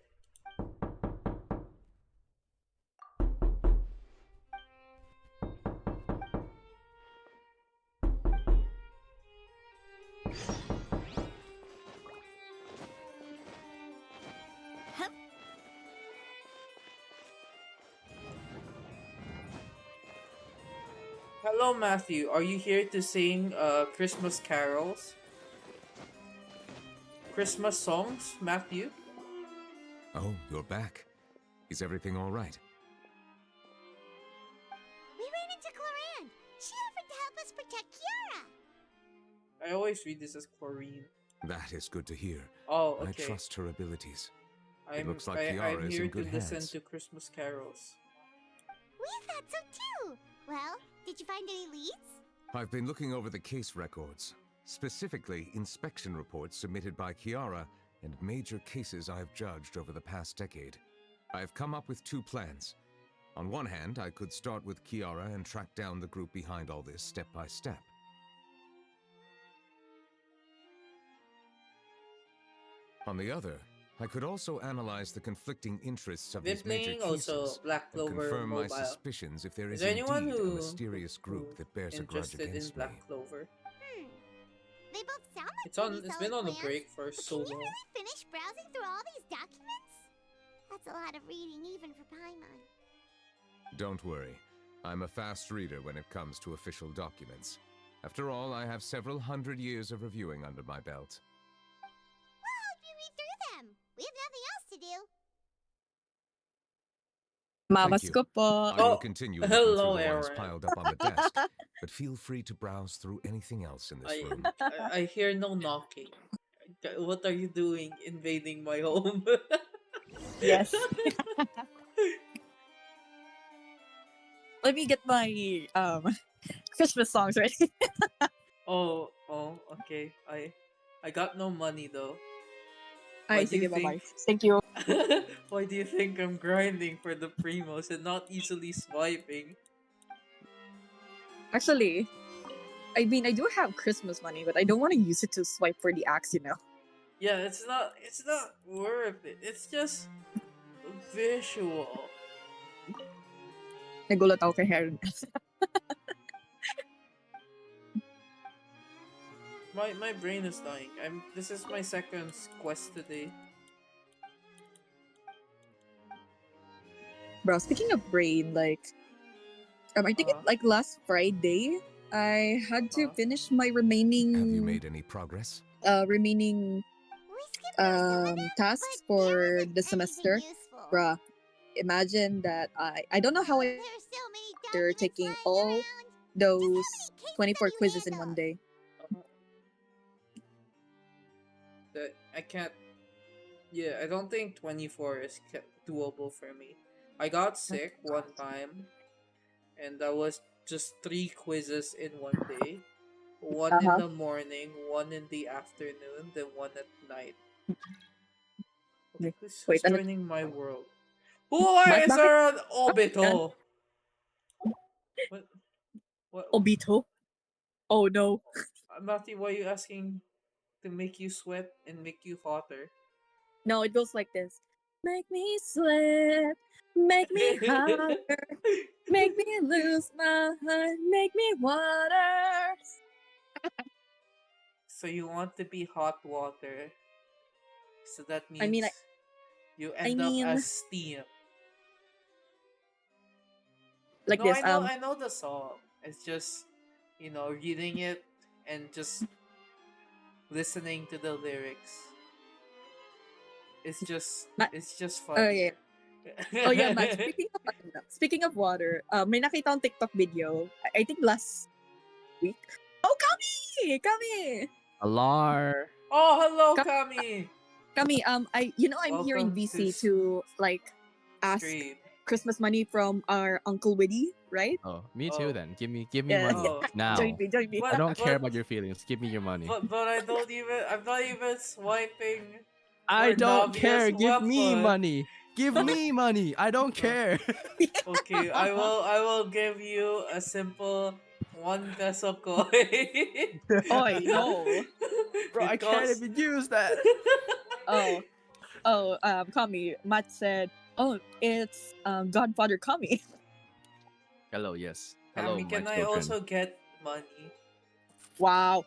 Hello, Matthew. Are you here to sing Christmas carols? Christmas songs, Matthew? Oh, you're back. Is everything all right? We ran into Cloran. She offered to help us protect Kiara. I always read this as chlorine. That is good to hear. Oh, okay. I trust her abilities. It looks like Kiara I'm is here in good to listen hands. to Christmas carols. We thought so too. Well, did you find any leads? I've been looking over the case records, specifically inspection reports submitted by Kiara and major cases I've judged over the past decade. I've come up with 2 plans. On one hand, I could start with Kiara and track down the group behind all this step by step. On the other, I could also analyze the conflicting interests of Been these major playing also cases Black and Clover confirm my Mobile. suspicions if there Is is there anyone indeed who a mysterious group that bears a grudge interested in against Black me. Clover? They both sound like It's on. pretty It's solid been on a plans, break for but so can you long. really finish browsing through all these documents? That's a lot of reading even for Paimon. Don't worry. I'm a fast reader when it comes to official documents. After all, I have several hundred years of reviewing under my belt. We'll help you read through them. We have nothing else to do. Thank you. Mamas ko po. I will continue looking hello, through the ones Aaron. piled up on the desk, but feel free to browse through anything else in this room. I hear no knocking. What are you doing invading my home? Yes. Let me get my Christmas songs ready. oh, okay. I got no money though. Ay, sige, bye-bye. Thank you. Why do you think I'm grinding for the Primos and not easily swiping? Actually, I mean, I do have Christmas money, but I don't want to use it to swipe for the axe, you know. Yeah, it's not worth it. It's just visual. Nagulat ako kay Heron. My brain is dying. This is my second quest today. Bro, speaking of brain, like, I think it like last Friday, I had to finish my remaining. Have you made any progress? Remaining tasks for the semester. Bruh, imagine that I don't know how they're taking all those 24 quizzes in one day. I can't. Yeah, I don't think 24 is doable for me. I got sick one time, and that was just 3 quizzes in one day. One in the morning, one in the afternoon, then one at night. Okay, who's joining my world? Why is there an Obito? What? Obito? Oh no. Matthew, why are you asking to make you sweat and make you hotter? No, it goes like this. Make me sweat, make me hotter, make me lose my mind, make me water. So you want to be hot water. So that means I mean, you end up as steam. Like no, this. I know the song. It's just, reading it and just listening to the lyrics. It's just fun. Oh yeah. Oh yeah, man. Speaking of water, may nakita akong TikTok video. I think last week. Oh, Kami! Alar. Oh, hello, Kami. Kami, I'm here in VC to like ask Christmas money from our Uncle Widdy, right? Oh, me too then. Give me Yeah. money now. Join me. I don't care about your feelings. Give me your money. But I'm not even swiping. I don't Navia's care. Give me weapon. money. Give me money. I don't care. Okay, I will give you a simple 1 peso coin. Oi, no. Bro, It I can't costs- even use that. Kami, Matt said, oh, it's Godfather Kami. Hello, yes. Hello, Kami, my can I children. also get money? Wow.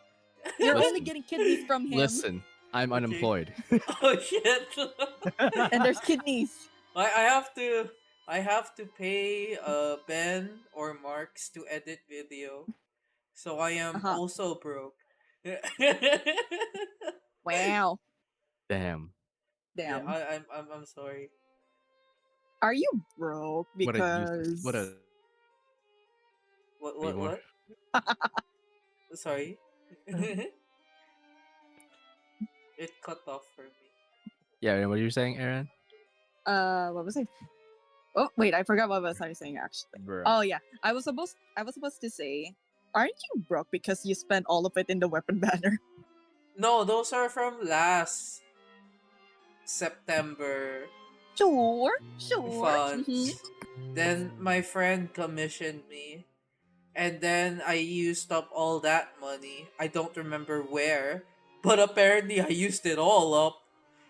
You're only Listen. getting kidneys from him. Listen, I'm unemployed. Oh shit! And there's kidneys. I have to pay Ben or Marks to edit video, so I am also broke. Wow. Damn. Yeah, Damn. I'm sorry. Are you broke? What a useless. Because What a. What? Sorry. It cut off for me. Yeah, what are you saying, Aaron? what was I? Oh wait, I forgot what was I saying actually. Bruh. Oh yeah, I was supposed to say, aren't you broke because you spent all of it in the weapon banner? No, those are from last September Sure. funds. Then my friend commissioned me, and then I used up all that money. I don't remember where, but apparently I used it all up.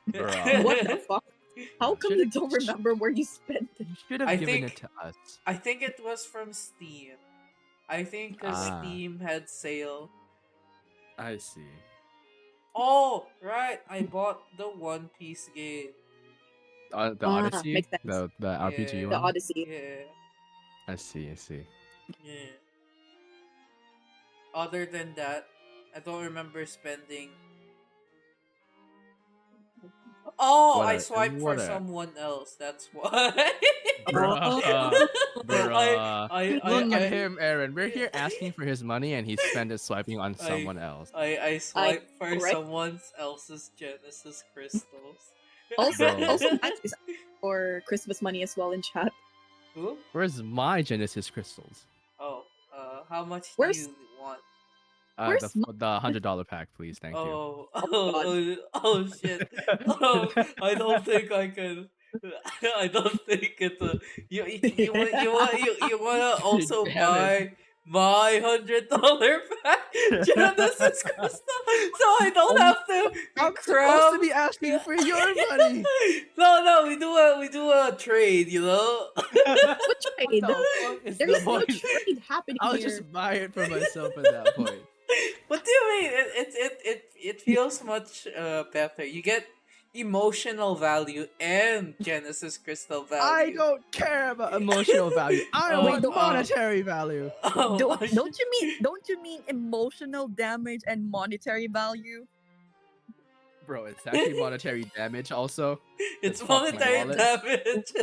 Bruh. What the fuck? How come you don't remember where you spent it? Should have given it to us. I think it was from Steam. I think because Steam had sale. I see. Oh, right. I bought the One Piece game. The Odyssey? Makes sense. The RPG one? The Odyssey. Yeah. I see. Yeah. Other than that, I don't remember spending. Oh, I swiped for someone else. That's why. Bruh. Look I at him, Aaron. We're here asking for his money, and he spent it swiping on someone else. I swiped for someone else's Genesis crystals. Also, Matt is for Christmas money as well in chat. Who? Where's my Genesis crystals? Oh, how much Where's- do you want? The $100 pack, please. Thank you. Oh shit! Oh, I don't think I can. I don't think it's a. You wanna also buy my $100 pack Genesis crystal, so I don't have to. I'm supposed to be asking for your money. No, we do a trade. You know. What trade? There's no point? trade happening I'll here. just buy it for myself at that point. What do you mean? It feels much better. You get emotional value and Genesis crystal value. I don't care about emotional value. I want monetary value. Don't you mean emotional damage and monetary value? Bro, it's actually monetary damage also. It's Fuck my monetary wallet. damage.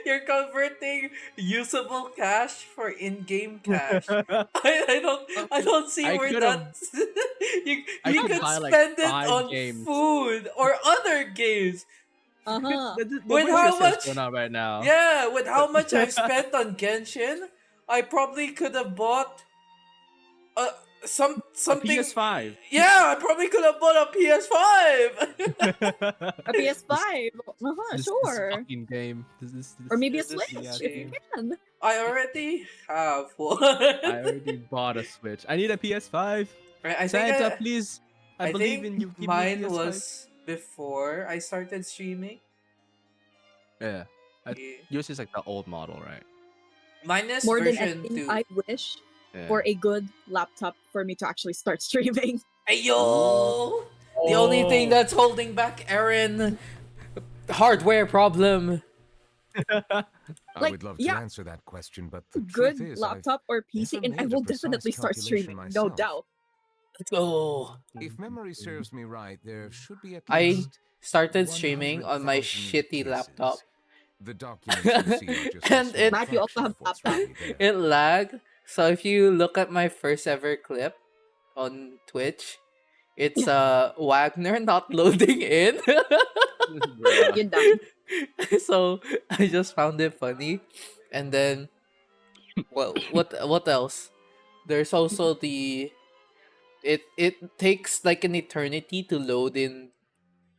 You're converting usable cash for in-game cash. I don't see I where could've- that's. you I you could could buy, like, spend it 5 on games. food or other games. The With wish how list that's much? going on right now. Yeah, with how much I've spent on Genshin, I probably could have bought something. PS5. Yeah, I probably could have bought a PS5. A PS5. This Sure. fucking game. This Or maybe a this Switch DS if you game. can. I already have one. I already bought a Switch. I need a PS5. I think Santa, I- please. I I believe think in you. Give me a mine PS5. was before I started streaming. Yeah. Yeah. Yours is like the old model, right? Mine is More than version anything, 2. I wish Yeah. for a good laptop for me to actually start streaming. Hey yo! The only thing that's holding back Aaron, hardware problem. I Like, would love yeah. to answer that question, but the Good truth is, laptop or PC, and I made a will precise definitely start calculation streaming, no myself. doubt. Let's go. If memory serves me right, there should be at I least started streaming on my 100,000 shitty pieces. laptop. The documents you see are just And a small Matt, you also fraction have of what's laptop. really there. It lagged. So if you look at my first ever clip on Twitch, it's Wagner not loading in. Bruh. You're done. So I just found it funny. And then what else? There's also the it takes like an eternity to load in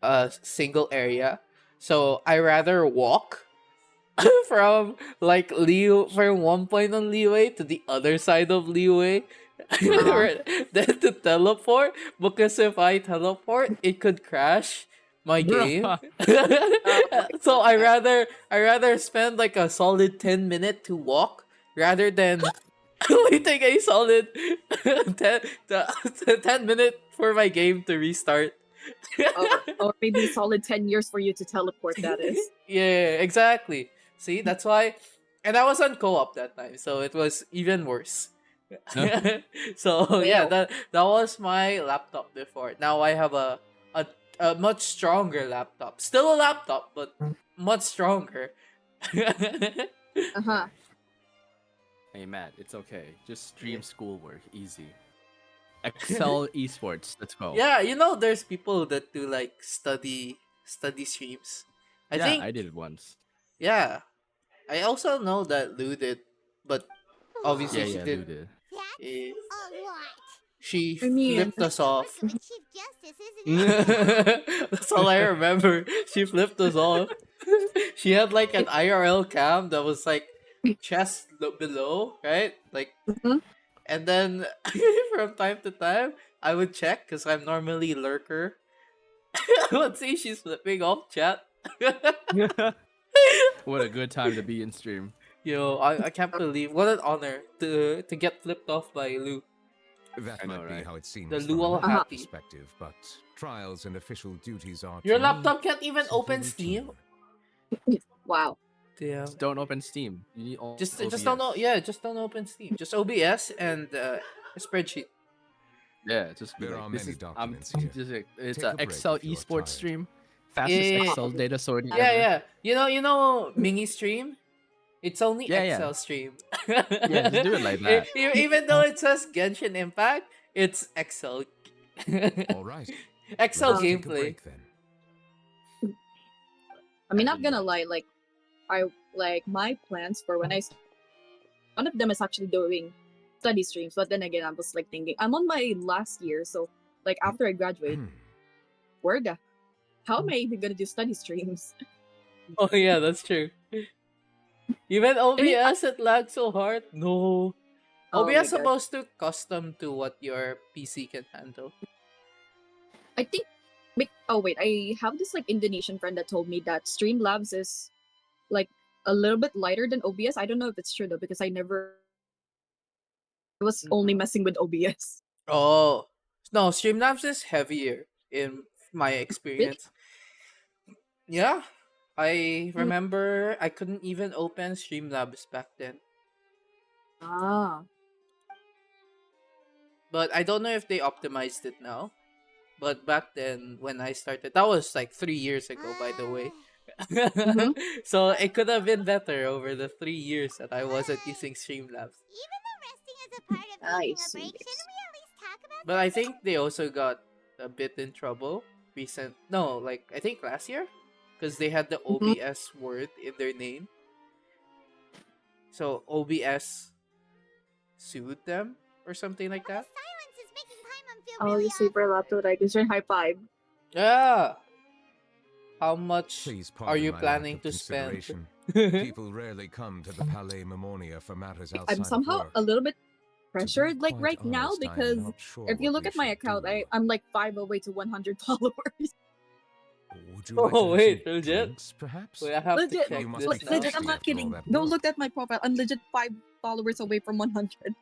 a single area. So I rather walk from like from one point on Leeway to the other side of Leeway. Then to teleport, because if I teleport, it could crash my game. Bruh. So I rather spend like a solid 10 minutes to walk rather than waiting a solid 10, 10 minutes for my game to restart. Or maybe solid 10 years for you to teleport, that is. Yeah, exactly. See, that's why. And I was on co-op that time, so it was even worse. So yeah, Well. that was my laptop before. Now I have a much stronger laptop. Still a laptop, but much stronger. Uh-huh. Hey Matt, it's okay. Just stream schoolwork, easy. Excel esports, let's go. Yeah, there's people that do like study streams. I think I did it once. yeah. I also know that Lou did, but obviously she Lou did. did. eh, A lot. She I mean- flipped us off. Chief Justice, isn't it? That's all I remember. She flipped us off. She had like an IRL cam that was like chest below, right? Like, and then from time to time, I would check because I'm normally lurker. I would see she's flipping off chat. What a good time to be in stream. Yo, I can't believe what an honor to get flipped off by Lou. That I know, might be right? how it seems The from Luau a happy. perspective, but trials and official duties are Your to me laptop can't even open simply Steam. Wow. Damn. Just don't open Steam. You need Just OBS. don't know. Yeah, just don't open Steam. Just OBS and a spreadsheet. Yeah, just be There like, are this many is documents I'm here. just like, it's Take an a break Excel if you are esports tired. stream. Fastest Yeah. Excel data sorting Yeah, ever. yeah. You know, mini stream. It's only Yeah, yeah. Excel stream. Yeah, just do it like that. Even though it says Genshin Impact, it's Excel. All right. Excel Let's take a gameplay. break then. I mean, not gonna lie, my plans for when one of them is actually doing study streams, but then again, I was like thinking, I'm on my last year, so like after I graduate, how am I even gonna do study streams? Oh yeah, that's true. Even OBS, it lags so hard. No. Oh my OBS God. supposed to custom to what your PC can handle. I think. Oh wait, I have this like Indonesian friend that told me that Streamlabs is like a little bit lighter than OBS. I don't know if it's true though because I was only messing with OBS. Oh. No, Streamlabs is heavier in my experience. Yeah. I remember I couldn't even open Streamlabs back then. Ah. But I don't know if they optimized it now. But back then, when I started, that was like 3 years ago, by the way. So it could have been better over the 3 years that I wasn't using Streamlabs. Even though resting is a part of I taking a see. break, shouldn't we at least talk about But I think they also got a bit in trouble I think last year, because they had the OBS word in their name. So OBS sued them or something like that. silence is making Paimon feel Oh, really you super laptop, I can high five. Yeah. How much Please are pardon you my lack planning of to spend? consideration. People rarely come to the Palais Memoria for matters outside I'm of somehow work. a little bit pressured like quite right now honest, I am because not sure if you what look we at my should account, do. I'm like 5 away to 100 followers. Would you like Oh to have wait, some legit? drinks, perhaps? Wait, I have Legit, to check You must this be now. legit, I'm thirsty not after all kidding. that Go work. look at my profile. I'm legit 5 followers away from 100.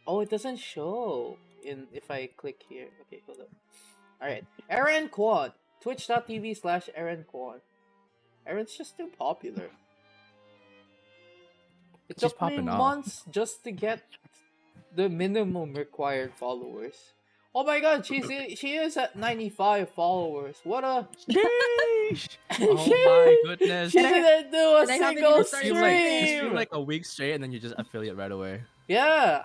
Oh, it doesn't show in if I click here. Okay, hold up. Alright. Aaron Kwon. Twitch.tv/Aaron Kwon. Aaron's just too popular. It She's took me popping off. months just to get the minimum required followers. Oh my god, she is at 95 followers. What a Sheesh! Oh my goodness. She didn't do a and I haven't single even started You like you stream. stream like a week straight and then you just affiliate right away. Yeah.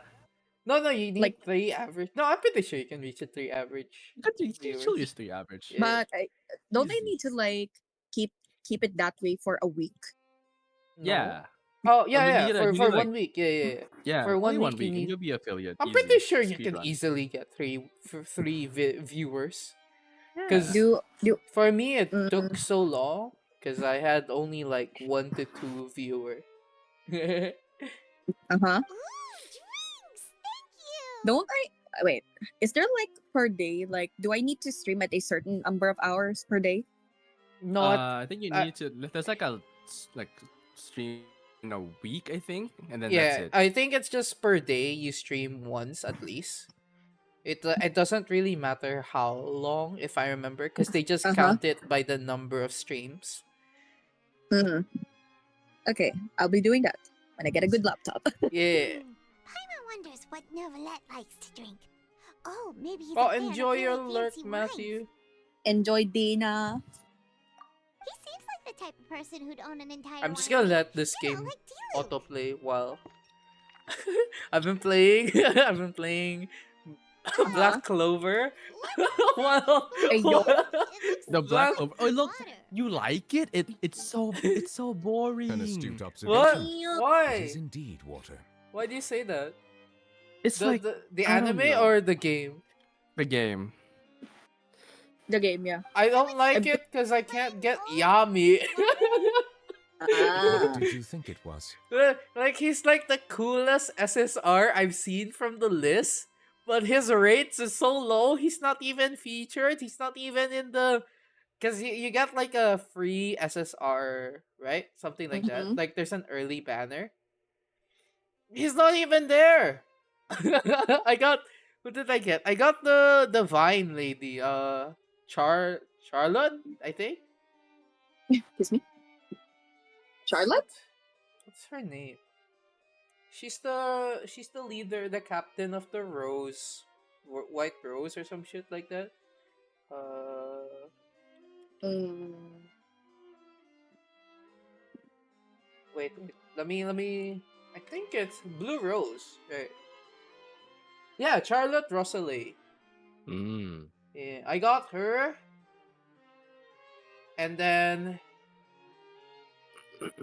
No, you need Like- 3 average. No, I'm pretty sure you can reach a 3 average. You viewers. still use 3 average. Yeah. But don't they need to like keep it that way for a week? No? Yeah. Oh, I yeah, mean, yeah. you For need, 1 like- week. Yeah. Yeah, For only 1 1 week, you week and need... you'll be affiliate. I'm easy. pretty sure you Speed can run. easily get 3 viewers. Yeah. Because Do for me, it took so long because I had only like 1 to 2 viewer. Uh-huh. Don't I wait, is there like per day, like do I need to stream at a certain number of hours per day? No, I think you need to. There's like like stream in a week, I think, and then that's yeah, it. I think it's just per day you stream once at least. It doesn't really matter how long, if I remember, because they just count it by the number of streams. Mm-hmm. Okay, I'll be doing that when I get a good laptop. Yeah. Paimon wonders what Novelette likes to drink. Oh, maybe he's Oh, a fan enjoy of your really lurk, fancy Matthew. wines. Enjoy Dana. He seems like the type of person who'd own an entire I'm just gonna winery. let this game autoplay while I've been playing. I've been playing Black Clover. While The Black Clover. Oh, look, you like it? It's so boring. An astute observation. What? It Why? is indeed water. Why do you say that? It's like the I don't anime know. or the game? The game. The game, yeah. I don't like it because I can't get Yami. What did you think it was? Like he's like the coolest SSR I've seen from the list, but his rates is so low. He's not even featured. He's not even in the, because you get like a free SSR, right? Something like that. Like there's an early banner. He's not even there. I got, what did I get? I got the Vine lady, Charlotte, I think. Excuse me. Charlotte? What's her name? She's the leader, the captain of the Rose, White Rose or some shit like that. Wait. Let me. I think it's Blue Rose. Right. Yeah, Charlotte Rosalie. Yeah, I got her. And then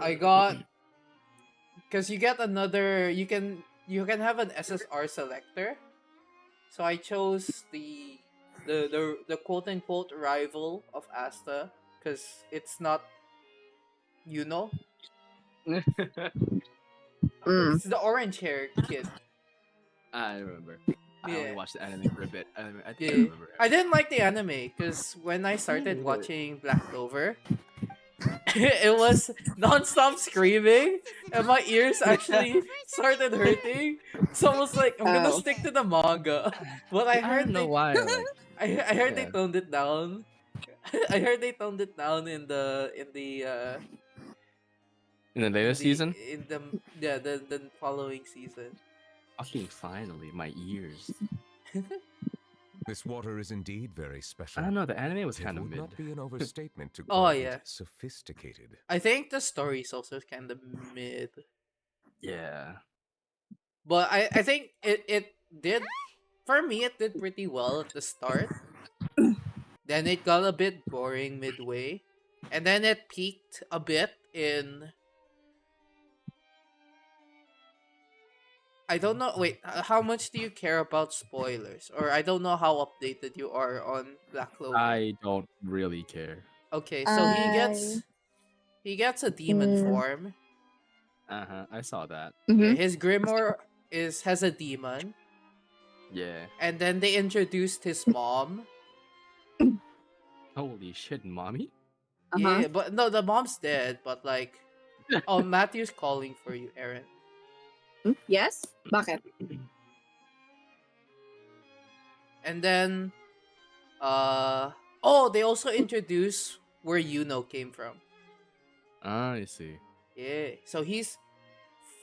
I got, because you get another, you can have an SSR selector. So I chose the quote unquote rival of Asta, because it's not, it's the orange hair kid. I remember. I Yeah. only watched the anime for a bit. I think I Yeah. remember. I didn't like the anime because when I started watching Black Clover, it was non-stop screaming and my ears actually started hurting. So I was like, I'm gonna stick to the manga. But I heard don't know why. Like, I heard they yeah. toned it down. I heard they toned it down in the in the latest season. in the following season. Fucking finally, my ears. This water is indeed very special. I don't know. The anime was kind It of would mid. not be an overstatement to Oh, call it yeah. sophisticated. I think the story is also kind of mid. Yeah. But I think it did, for me, it did pretty well at the start. Then it got a bit boring midway. And then it peaked a bit in, I don't know. Wait, how much do you care about spoilers? Or I don't know how updated you are on Black Clover. I don't really care. Okay, so he gets a demon form. I saw that. Yeah, his grimoire has a demon. Yeah. And then they introduced his mom. Holy shit, mommy. Yeah, but no, the mom's dead. But like, oh, Matthew's calling for you, Aaron. Yes? Bakit? And then, they also introduce where Yuno came from. I see. Yeah, so he's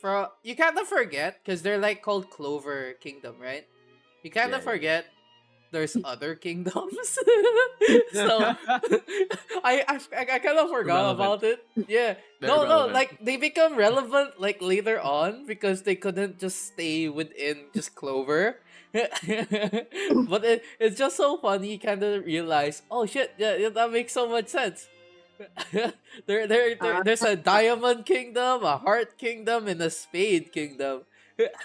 from. You kind of forget because they're like called Clover Kingdom, right? You kind of forget there's other kingdoms. So I kind of forgot about it. Yeah, no, relevant. like they become relevant like later on because they couldn't just stay within just Clover. But it's just so funny. You kind of realize, oh shit, yeah, that makes so much sense. There's a Diamond Kingdom, a Heart Kingdom, and a Spade Kingdom.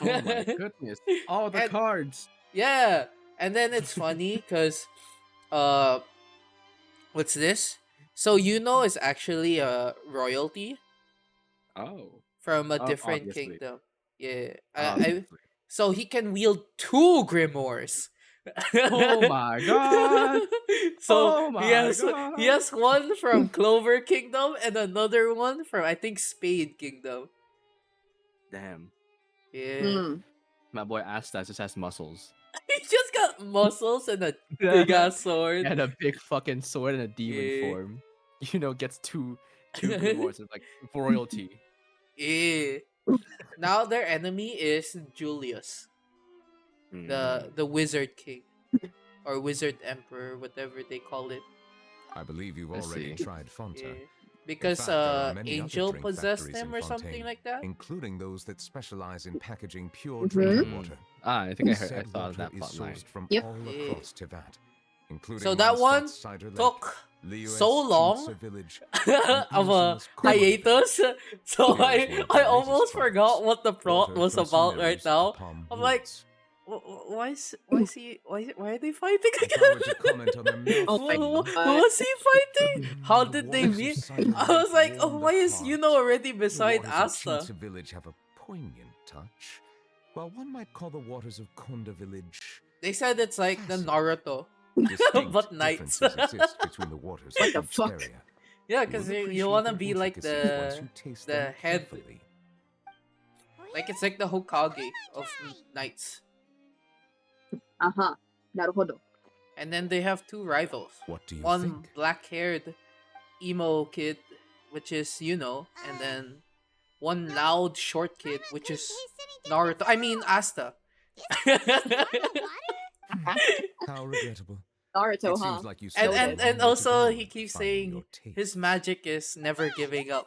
Oh my goodness! All the cards. Yeah, and then it's funny because, what's this? So Yuno is actually a royalty Oh. from a Oh, different obviously. kingdom. Yeah. Obviously. So he can wield 2 grimoires. Oh my god! So Oh he my has god! he has one from Clover Kingdom and another one from, I think, Spade Kingdom. Damn. Yeah. My boy Asta just has muscles. He just got muscles and a big ass sword. And a big fucking sword in a demon Yeah. form. You know, gets two grimoires of like royalty. Yeah. Now their enemy is Julius, the Wizard King, or Wizard Emperor, whatever they call it. I believe you've Let's already see. tried Fonta. Yeah. In Because fact, there are many other Angel drink possessed factories him in or something Fontaine, like that. including those that specialize in packaging pure drinking water. I think I heard. I Said saw water that is plot line. sourced from Yep. all Yeah. across Tivat, including So that one Mondstadt's Cider Lake, took Liyue's so long Chintza Village, of a Illusion's hiatus, so Here is one of I their almost latest forgot products. what the plot Water was from some about right meadows now. upon I'm like, woods. why is why are they fighting If I were to comment on their Oh my Who god. was he fighting? How did they waters of meet? Cider I was Lake like, oh, warm why the is heart. Yuno already The beside waters of Asta? Chintza Village have a poignant touch, while one might call the waters of Konda Village. They said it's like the Naruto, Distinct but knights. differences exist between the waters What of the each fuck? area. Yeah, You because will you appreciate want to their be like intricacies once you taste the them head, carefully. like it's like the Hokage of knights. Aha. Naruhodo. And then they have 2 rivals. What do you One think? black-haired emo kid, which is Yuno, and then one loud short kid, which is Naruto. I mean Asta. How regrettable. Naruto, It huh? seems like you and still have and a long and way to also go he in keeps finding saying your taste. his magic is never giving up.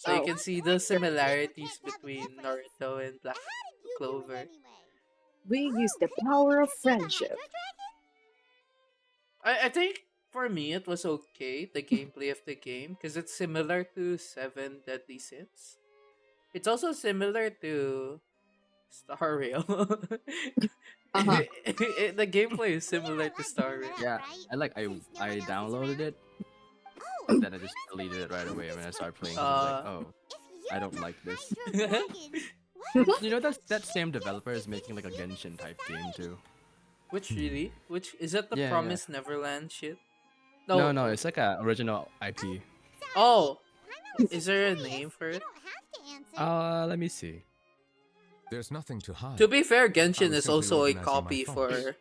So you Oh. can see the similarities between Naruto and Black Clover. We use the power of friendship. I think for me it was okay, the gameplay of the game, because it's similar to 7 Deadly Sins. It's also similar to Star Rail. Uh-huh. The gameplay is similar to Star Rail. Yeah, I downloaded it, and then I just deleted it right away when I started playing. 'Cause I was like, oh, I don't like this. You know that same developer is making like a Genshin type game too. Which really? Which is that the Yeah, yeah. Promised Neverland shit? No, it's like a original IP. Oh, is there a name for it? Let me see. There's nothing to hide. To be fair, I Genshin was is simply also a organizing my copy thoughts. for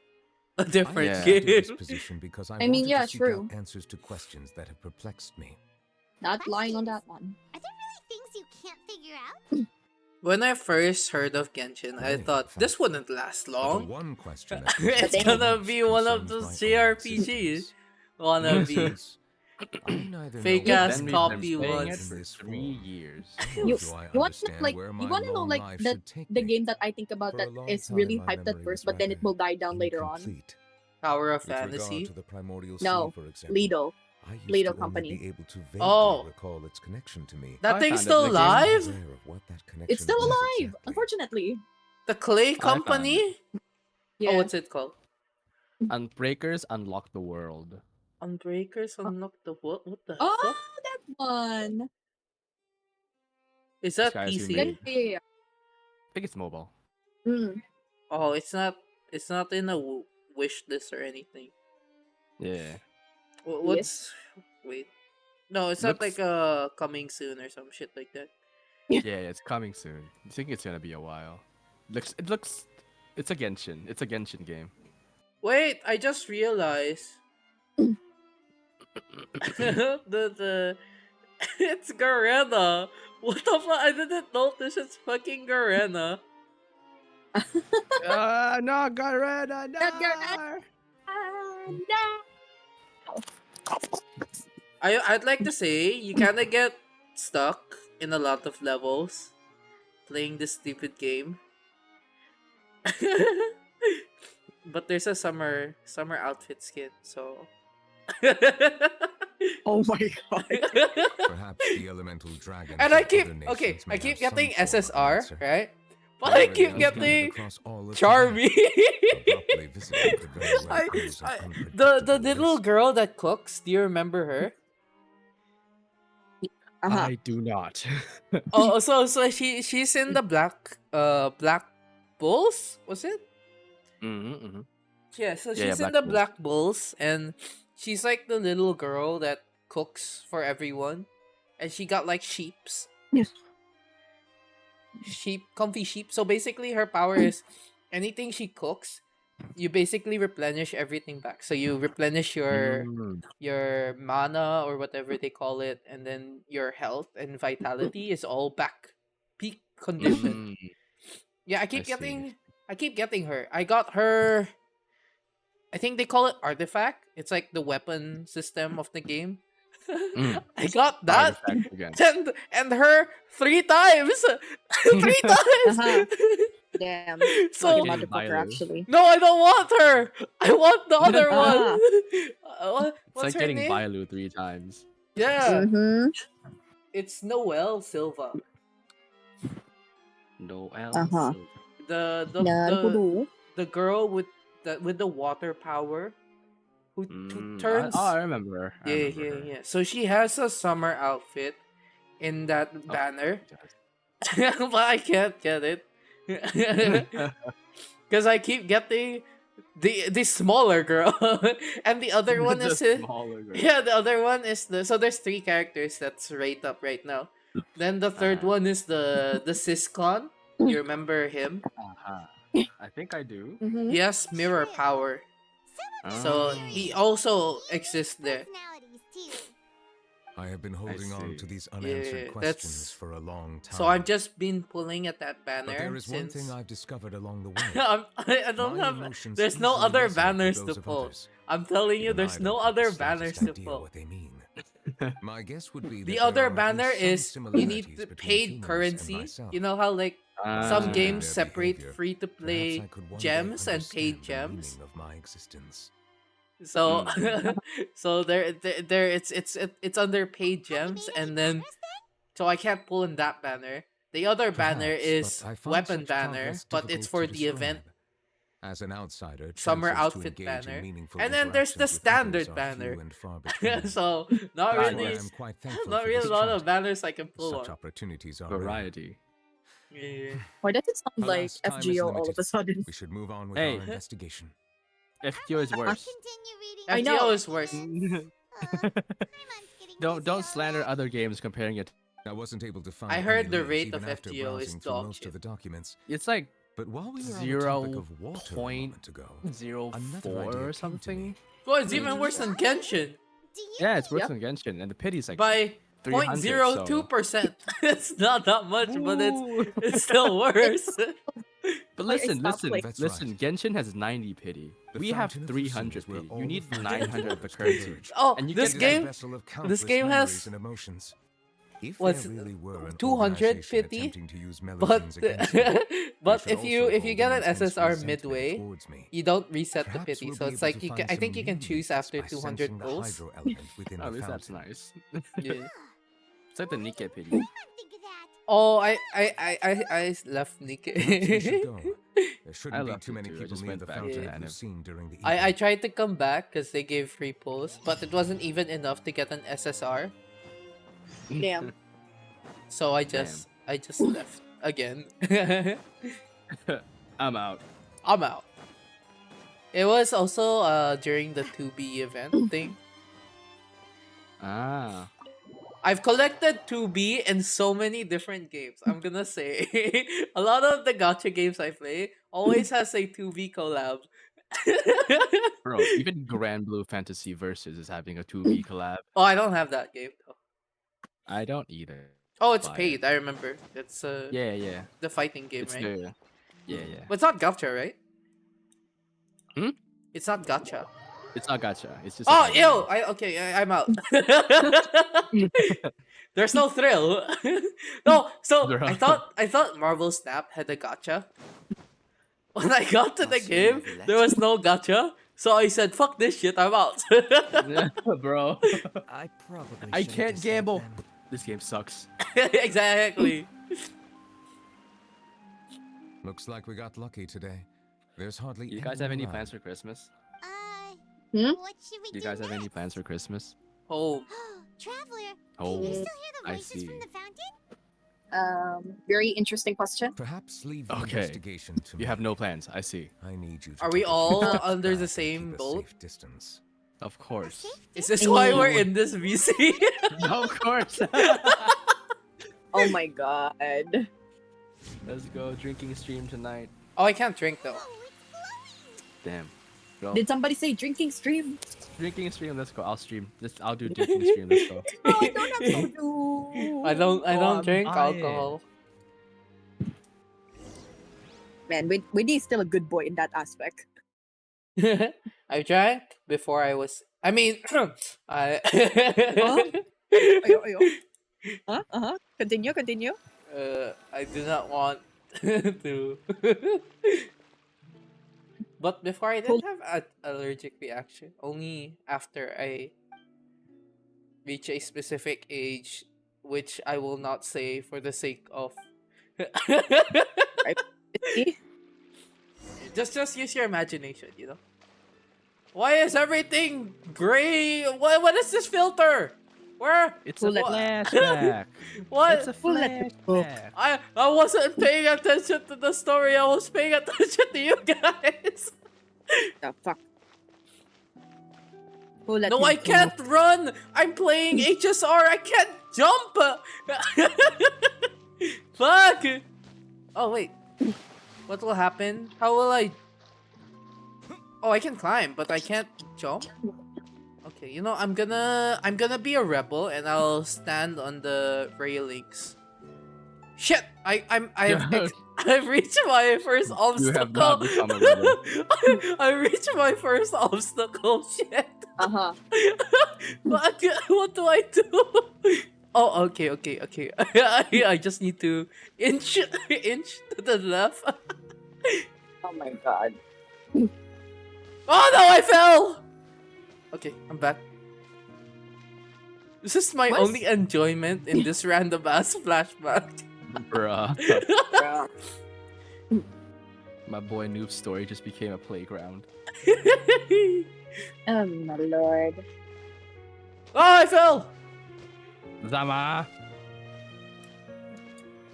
a different Yeah. accepted game. this position because I I mean, wanted yeah, to seek true. out answers to questions that have perplexed me. Not lying on that one. Are there really things you can't figure out? When I first heard of Genshin, I Really, thought in this fact. wouldn't last But the long. one question that It's perplexed gonna me be most one of concerns those my own JRPGs. existence. Wannabe. Since I neither Fake know ass what Then copy we've been playing ones. it for in this 3 form, years. nor You, do I you want to understand like where you my want to know long like life the should take the me. game that I think about For a that long is time, really my hyped at memory first, was but then it rather will die down later on. incomplete. Tower of With regard Fantasy. to the Primordial No, Sea, for example, Lido. I used Lido to Company. only be able to vaguely Oh. recall its connection to me. That I thing's found it, still the game- alive? Aware of what that connection It's still was alive, exactly. unfortunately. The Clay I found Company? Yeah. Oh, what's it called? Unbreakers unlock the world. Unbreakers Unlock the what? What the Oh, fuck? that one. Is that Guys who PC? made- Yeah. I think it's mobile. Mm. Oh, it's not. It's not in a wish list or anything. Yeah. What's? Wait. No, it's not Looks- like coming soon or some shit like that. Yeah, it's coming soon. I think it's gonna be a while. It's a Genshin. It's a Genshin game. Wait, I just realized the it's Garena. What the fuck? I didn't notice it's fucking Garena. No, Garena, no! I'd like to say you kind of get stuck in a lot of levels playing this stupid game. But there's a summer outfit skin, so Oh my god. Perhaps the elemental dragon. and I keep I keep getting SSR, right? But I keep getting Charmy. abruptly visiting could very well I, pose an I, unpredictable the little risk. girl that cooks. Do you remember her? I do not. Oh, she's in the Black Bulls, was it? Mm-hmm. Yeah, so Yeah, yeah, she's in Black the Bulls. Black Bulls, and she's like the little girl that cooks for everyone, and she got like comfy sheep. So basically, her power is anything she cooks, you basically replenish everything back. So you replenish Mm. your mana or whatever they call it, and then your health and vitality is all back peak condition. Mm. Yeah, I see. I keep getting her. I got her. I think they call it artifact. It's like the weapon system of the game. Mm. I got that Artifact again. and her 3 times. 3 times. Damn. So Lucky Getting motherfucker, Bailu. actually. no, I don't want her. I want the other Ah. one. It's What's like her getting name? Bailu 3 times. Yeah, Mm-hmm. it's Noelle Silva. Noel Uh-huh. Silver. The the the Naruhodo. the girl with the water power who turns. I remember her. I Yeah, remember her. yeah. So she has a summer outfit in that Oh, banner, she does. but I can't get it because I keep getting the smaller girl, and the other one The is it. smaller girl. Yeah, the other one is the so there's 3 characters that's right up right now. Then the third one is the Siscon. You remember him? I think I do. He has mirror power, so he also exists there. I have been holding on to these Yeah, unanswered that's questions for a long time. so I've just been pulling at that banner But there is one since. thing I've discovered along the way. I don't My have. emotions There's no easily other resonate with banners to those of pull. others. I'm telling you, Even there's I no don't have the other slightest banners to idea pull. what they mean. My guess would be that The there other are at banner least some is you need similarities the between paid humans and currency. myself. You know how like some Observing games their separate behavior, free to perhaps play I could one day gems and understand paid the gems. meaning of my existence. So so there it's under paid gems, and then so I can't pull in that banner. The other banner Perhaps, is but I find weapon such banner, progress but it's difficult for to the event describe. As an outsider, summer chances to outfit engage in banner, meaningful and then there's the interactions with others standard are banner. few and far between. So not Ah, really, I am quite thankful not for really this a lot chat. of banners I can pull Such on. opportunities are rare. Variety. Yeah. Why does it sound like Alas, time is FGO all limited. of a sudden? We should move on with Hey. our investigation. FTO is worse. I FTO know. is worse. Don't slander other games comparing it. I wasn't able to find I any heard the links rate even of after FTO is browsing through dog most shit. of the documents. It's like But while we were on the topic of water a moment ago, another 0.04 idea or came to something. me. Well, it's even worse than Genshin Yeah, it's worse than Genshin, and the pity's like by 300, 0.02%. It's not that much, but it's still worse. But Like, I listen, stopped, listen, like- That's listen. right. Genshin has 90 pity. The We have fountain of 300 pursuit where pity. all You the need fountain 900 of the waters currency. converge. Oh, And you this get It is a game, vessel of this countless game memories has and emotions. If what's there really were an 200 organization pity, attempting to use but Melazines against me, but should if you also if you hold get an an intense SSR resentment midway, towards me. you don't reset the Perhaps pity. we'll So be it's able like to you can. find I think some you can choose meaning after by 200 sensing the pulls. hydro element within At the least that's fountain. nice. Yeah. It's like the Nikke pity. Oh, I left Nikke. Perhaps we should go. There I shouldn't be left too it many too. I people just near went the back to fountain Anime. we've seen during the I evening. tried to come back because they gave free pulls, but it wasn't even enough to get an SSR. Damn. So I just left again. I'm out. I'm out. It was also during the 2B event thing. Ah. I've collected 2B in so many different games. I'm gonna say a lot of the gacha games I play always has a 2B collab. Bro, even Grand Blue Fantasy Versus is having a 2B collab. Oh, I don't have that game though. I don't either. Oh, it's Buy it. paid. I remember. It's Yeah. the fighting game, It's right? the yeah. But it's not gacha, right? Hmm? It's not gacha. It's not gacha. It's just. a Oh, fighting ew! game. I'm out. There's no thrill. No, so Bro. I thought Marvel Snap had a gacha. When I got to the game, there was no gacha. So I said, "Fuck this shit, I'm out." Bro. I probably I should've can't just gamble. let them- This game sucks. Exactly. Looks like we got lucky today. There's hardly. You guys have any plans for Christmas? What should we Do you do guys have any next? plans for Christmas? Oh. Traveler, Oh, can you still hear the I voices see. from the fountain? Very interesting question. Perhaps leave the Okay. investigation to me. You have no plans. I see. I need you to Are we take a few all steps under the back and same keep a boat? safe distance. Of course. Is this why we're in this VC? Of course. Oh my god. Let's go drinking stream tonight. Oh, I can't drink though. Damn. Go. Did somebody say drinking stream? Drinking stream. Let's go. I'll stream. I'll do drinking stream. Let's go. Oh, I don't have soju. I don't I'm drink buying. alcohol. Man, Winnie is still a good boy in that aspect. I drank before I was. I mean, I. Ayo, ayo. Continue. I do not want to. But before I didn't have an allergic reaction. Only after I reach a specific age, which I will not say for the sake of. Just use your imagination, you know. Why is everything gray? What is this filter? Where? It's a flashback. What? It's a flashback. I wasn't paying attention to the story. I was paying attention to you guys. The fuck? No, I can't run. I'm playing HSR. I can't jump. Fuck. Oh wait. What will happen? How will I? Oh, I can climb, but I can't jump. Okay, you know, I'm gonna be a rebel and I'll stand on the railings. Shit! I've reached my first obstacle. You have not become a rebel. I reached my first obstacle. Shit. What do I do? Oh, okay. I just need to inch to the left. Oh my god. Oh no, I fell! Okay, I'm back. This is my only enjoyment in this random ass flashback. Bruh. My boy Noob's story just became a playground. Oh my lord. Oh, I fell! Zama!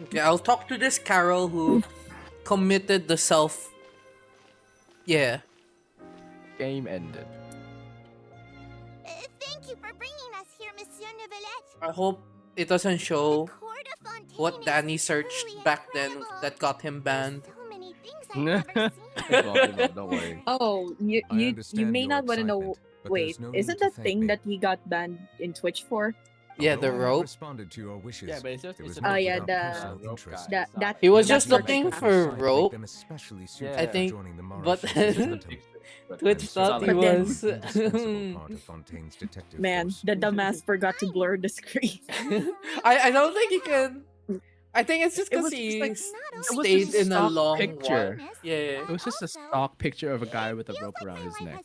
Okay, I'll talk to this Carol who committed the self. Yeah. Game ended. Thank you for bringing us here, Monsieur Neuvillette. I hope it doesn't show what Danny searched back then that got him banned. Don't worry. Oh, you may not want to know. Wait, isn't the thing that he got banned in Twitch for? Yeah, the rope. Responded to your wishes. Yeah, but it's just yeah, that He was that's just looking for rope. Yeah. I think, joining the but But Twitch thought he was. Man, the dumbass forgot to blur the screen. I don't think he can. I think it's just It because was he just stayed in a long picture. walk. Yeah. It was just a stock picture of a guy with a rope around his neck.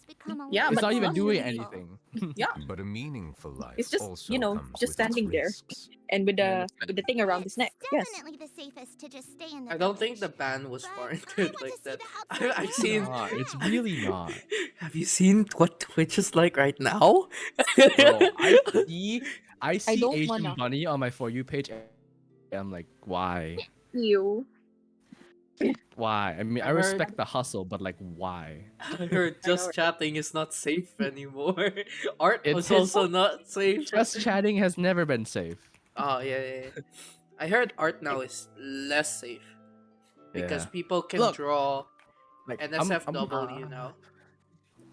Yeah, it's but not even also- doing anything. Yeah. But a meaningful life. It's just also just comes with its standing there, risks. and with the thing around his neck. Yes. Definitely the safest to just stay in the I don't think the ban was warranted like that. I've seen. It's really not. Have you seen what Twitch is like right now? Bro, I see don't Asian wanna. Bunny on my For You page. And I'm like, why? You. Why? I mean, I I heard- respect the hustle, but like, why? I heard just chatting is not safe anymore. Art It's was also not safe. Just chatting has never been safe. Oh yeah. I heard art now is less safe because Yeah. people can Look, draw like, NSFW now.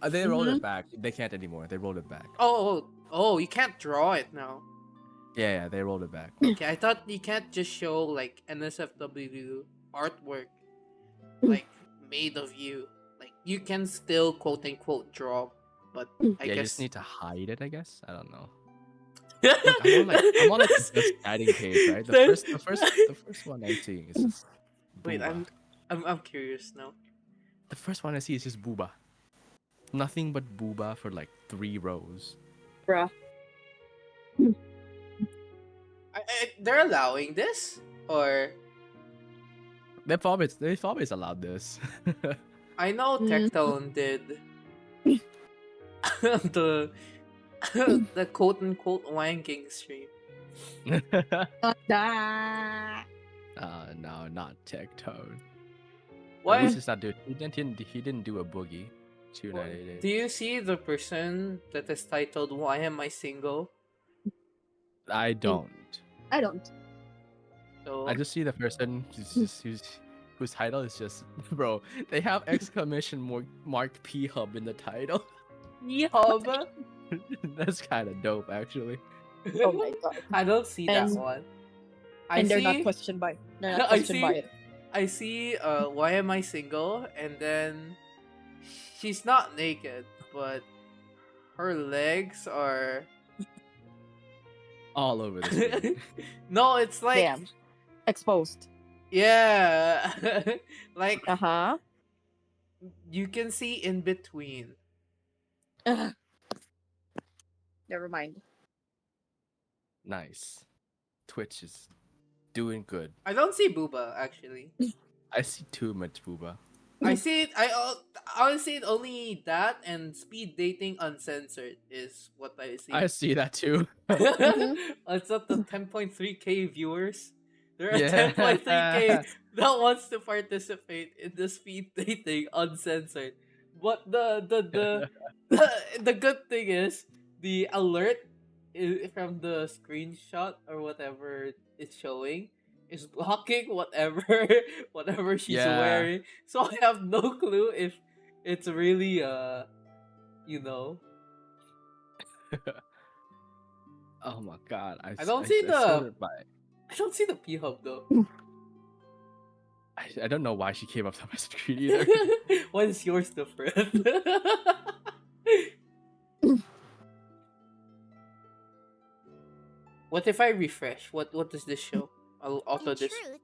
They rolled it back. They can't anymore. They rolled it back. Oh, you can't draw it now. Yeah, they rolled it back. Okay, I thought you can't just show like NSFW artwork like made of you. Like you can still quote unquote draw, but I You guess just need to hide it, I guess. I don't know. Look, I'm on like the just chatting page, right? The first one I see is just Wait, Booba. I'm curious now. The first one I see is just Booba. Nothing but Booba for like 3 rows. Bruh. They're allowing this or They've always allowed this. I know Tectone did the the quote unquote wanking stream. No, not Tectone. What? At least it's not doing. He didn't do a boogie. 2988. Do you see the person that is titled "Why Am I Single"? I don't. I don't. So I just see the person whose title is just bro. They have exclamation mark P Hub in the title. P Hub. That's kind of dope, actually. Oh my god. I don't see that one. They're not questioned by. They're not questioned by it. I see. Why am I single? And then she's not naked, but her legs are all over the screen. No, it's like Damn. Exposed. Yeah. Like you can see in between. Never mind. Nice. Twitch is doing good. I don't see booba actually. I see too much booba. I see it. I honestly only that and speed dating uncensored is what I see. I see that too. It's not the 10.3k viewers. There are Yeah. 10.3k that wants to participate in the speed dating uncensored. But the good thing is the alert from the screenshot or whatever it's showing is blocking whatever she's Yeah. wearing. So I have no clue if it's really you know. Oh my god! I don't see saw the it by- I don't see the P Hub though. I don't know why she came up to my screen either. Why is yours different? What if I refresh? What does this show? I'll auto In this. truth,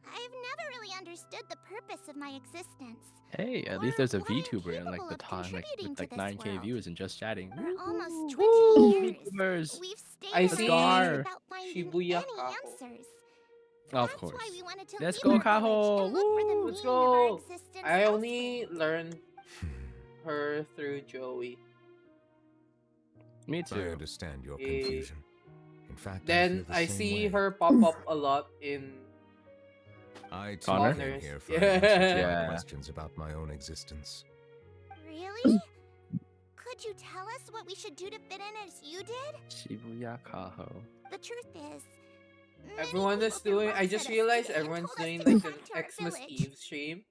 I've never really understood the purpose of my existence. Hey, at least there's a VTuber in like the time, like with like 9k views and just chatting. For almost 20 Woo! years, VTubers. we've stayed I in see our without finding Shibuya any Kaho. answers. Of course. Why we wanted to Let's leave go, our village Kaho! and look for the Let's meaning of our go. existence I only learned her through Joey. Me I too. understand your Eh, confusion. In fact, Then I, I feel the same see way. her pop up a lot in I too Connor? came here for Yeah. answers to my Yeah. questions about my own existence. Really? Could you tell us what we should do to fit in as you did? Shibuya Kaho. The truth is, everyone is doing. I just realized everyone's doing like an Xmas Eve stream.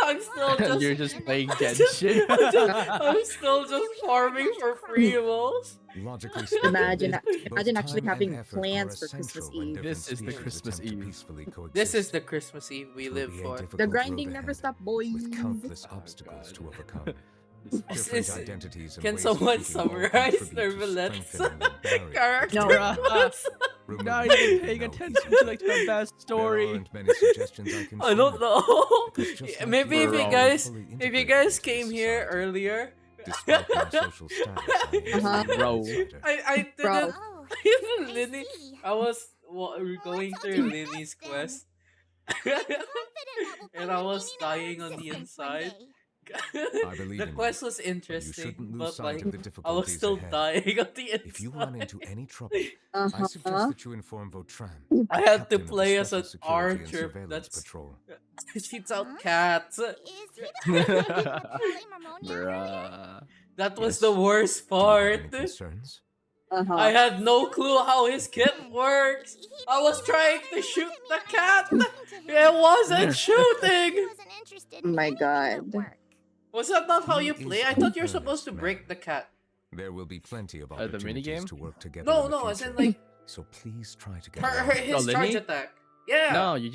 I'm still just. You're just playing I'm just- Genshin. I'm still just farming for Primos. Logically speaking, Imagine both actually time and having effort are plans for essential Christmas when Eve. different This is the species Christmas attempt to Eve. peacefully coexist. This is the Christmas Eve we It will live be a for. difficult The road grinding never ahead, stops, boys. with countless obstacles to overcome. Is- Different identities and Can ways of someone thinking all summarize contribute their to Villette's strengthening the barrier character? Bruh. Removing Not even paying no attention easy to like the best There story. aren't many suggestions I can I don't share, know. because just like Maybe if we're you all guys, fully if you integrated guys into came here society. earlier. Despite my social status, I am Uh-huh. still an Bro. outsider. I Bro. didn't. oh, Even I Linny, see. I was going let's all through do Linny's this then. quest. I'm confident that we'll And find I the was meaning of our dying on the existence one inside. day. I believe The in you, quest was but you interesting, shouldn't lose but sight like of the I was difficulties still ahead. dying on the inside. If you run into any trouble, I Uh-huh. suggest that you inform Votram, I had to captain of the play as Special an Security and archer Surveillance that's Patrol. shoots out cats. Is he the person that did the polymermonia earlier? Bruh. That was Yes. the worst Do you have part. any concerns? Uh-huh. I had no clue how his kit works. I was trying to shoot the cat. It wasn't He shooting. wasn't interested Oh in my anything at god. work. Was that not how He you is play? I an thought you're supposed to earnest break man. the cat. There will be plenty of The opportunities minigame? to work together. No, in the no, as in future. like So please try to get her along. his Oh, charge Linny? attack. Yeah. No, you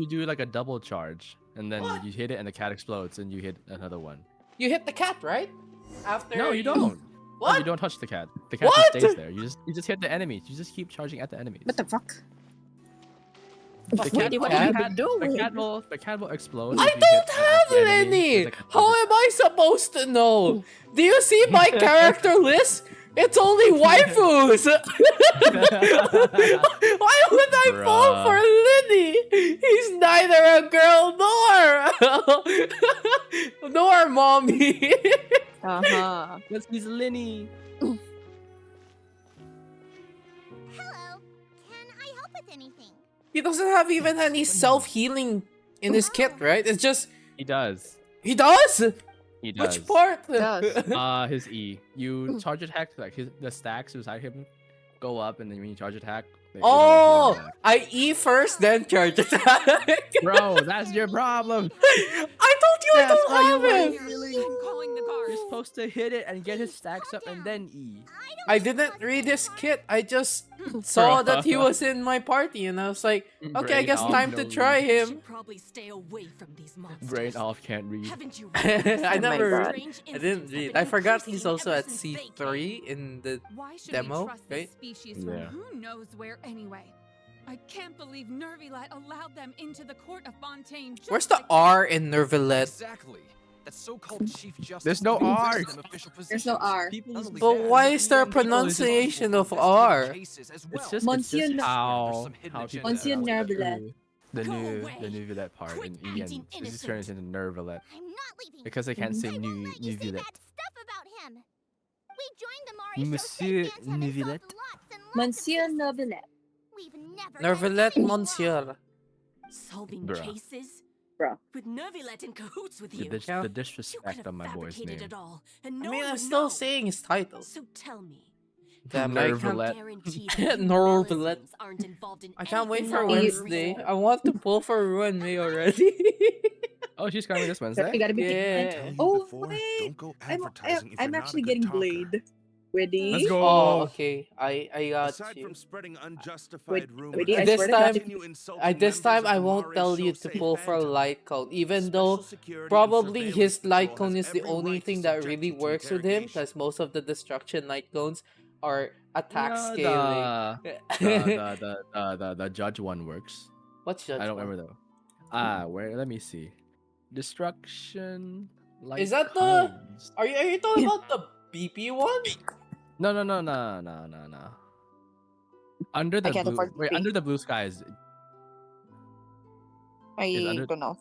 do like a double charge, and then What? you hit it, and the cat explodes, and you hit another one. You hit the cat, right? After No, you don't. No, What? you don't touch the cat. The cat What? just stays there. You just hit the enemies. You just keep charging at the enemies. What the fuck? The What cat, did the you cat, do? the cat will explode. I if you don't hit have the enemy. any. It's like a How am I supposed to know? Do you see my character list? It's only waifus. Why would I fall for Linny? He's neither a girl nor mommy. Uh-huh. Let's use Linny. Hello. Can I help with anything? He doesn't have even any self-healing in his kit, right? It's just He does. he does. He does. Which part? His E. You charge attack, like the stacks beside him go up, and then when you charge attack, Oh, I E first, then charge attack. Bro, that's your problem. I told you I don't have it. You're supposed to hit it and get his stacks up and then E. I didn't read his kit. I just saw that he was in my party, and I was like, okay, I guess time to try him. Probably stay away from these monsters. Brain off, can't read. I never, God. I didn't read. I forgot he's also at C3 in the demo, right? Species from who knows where anyway. I can't believe Nervilet allowed them into the court of Fontaine. Where's the R in Nervilet? Exactly. That so-called Chief Justice. There's no R. There's no R. But why is there a pronunciation of R? It's just Monsieur how people Monsieur Nervilet. the new Villette part in E and it just turns into Nervilet. Because they can't say new Villette. Monsieur Nervilet. Monsieur Nervilet. Nervilet Monsieur. Solving Bruh. cases? Bruh. With Nervilet in cahoots with you. The disrespect on my boy's fabricated name. it all, and I no mean, one I'm would still know. saying his title. So tell me. Damn, I Nervilet. can't. Nervilet. I can't wait for Wednesday. I want to pull for Ruin May already. Oh, she's coming this Wednesday? You gotta be Yeah. Oh, wait. I'm actually getting Blade. Ready? Let's go. Oh, okay. I got Aside you. from spreading unjustified rumors, wait, I This swear to time, God, continue insulting this members time of I the won't Mare tell you Show to Safe pull for Phantom. light cone, even Special though security and probably his surveillance light patrol cone has is the every only right to thing that subject really you to works with him, interrogation. because most of the destruction light cones are attack No, scaling. the judge one works. What's judge? I don't one? remember though. Where? Let me see. Destruction. Light Is that the? cones. Are you talking about the BP one? No. Under the can't blue. afford to Wait, pay. under the blue skies. I don't know.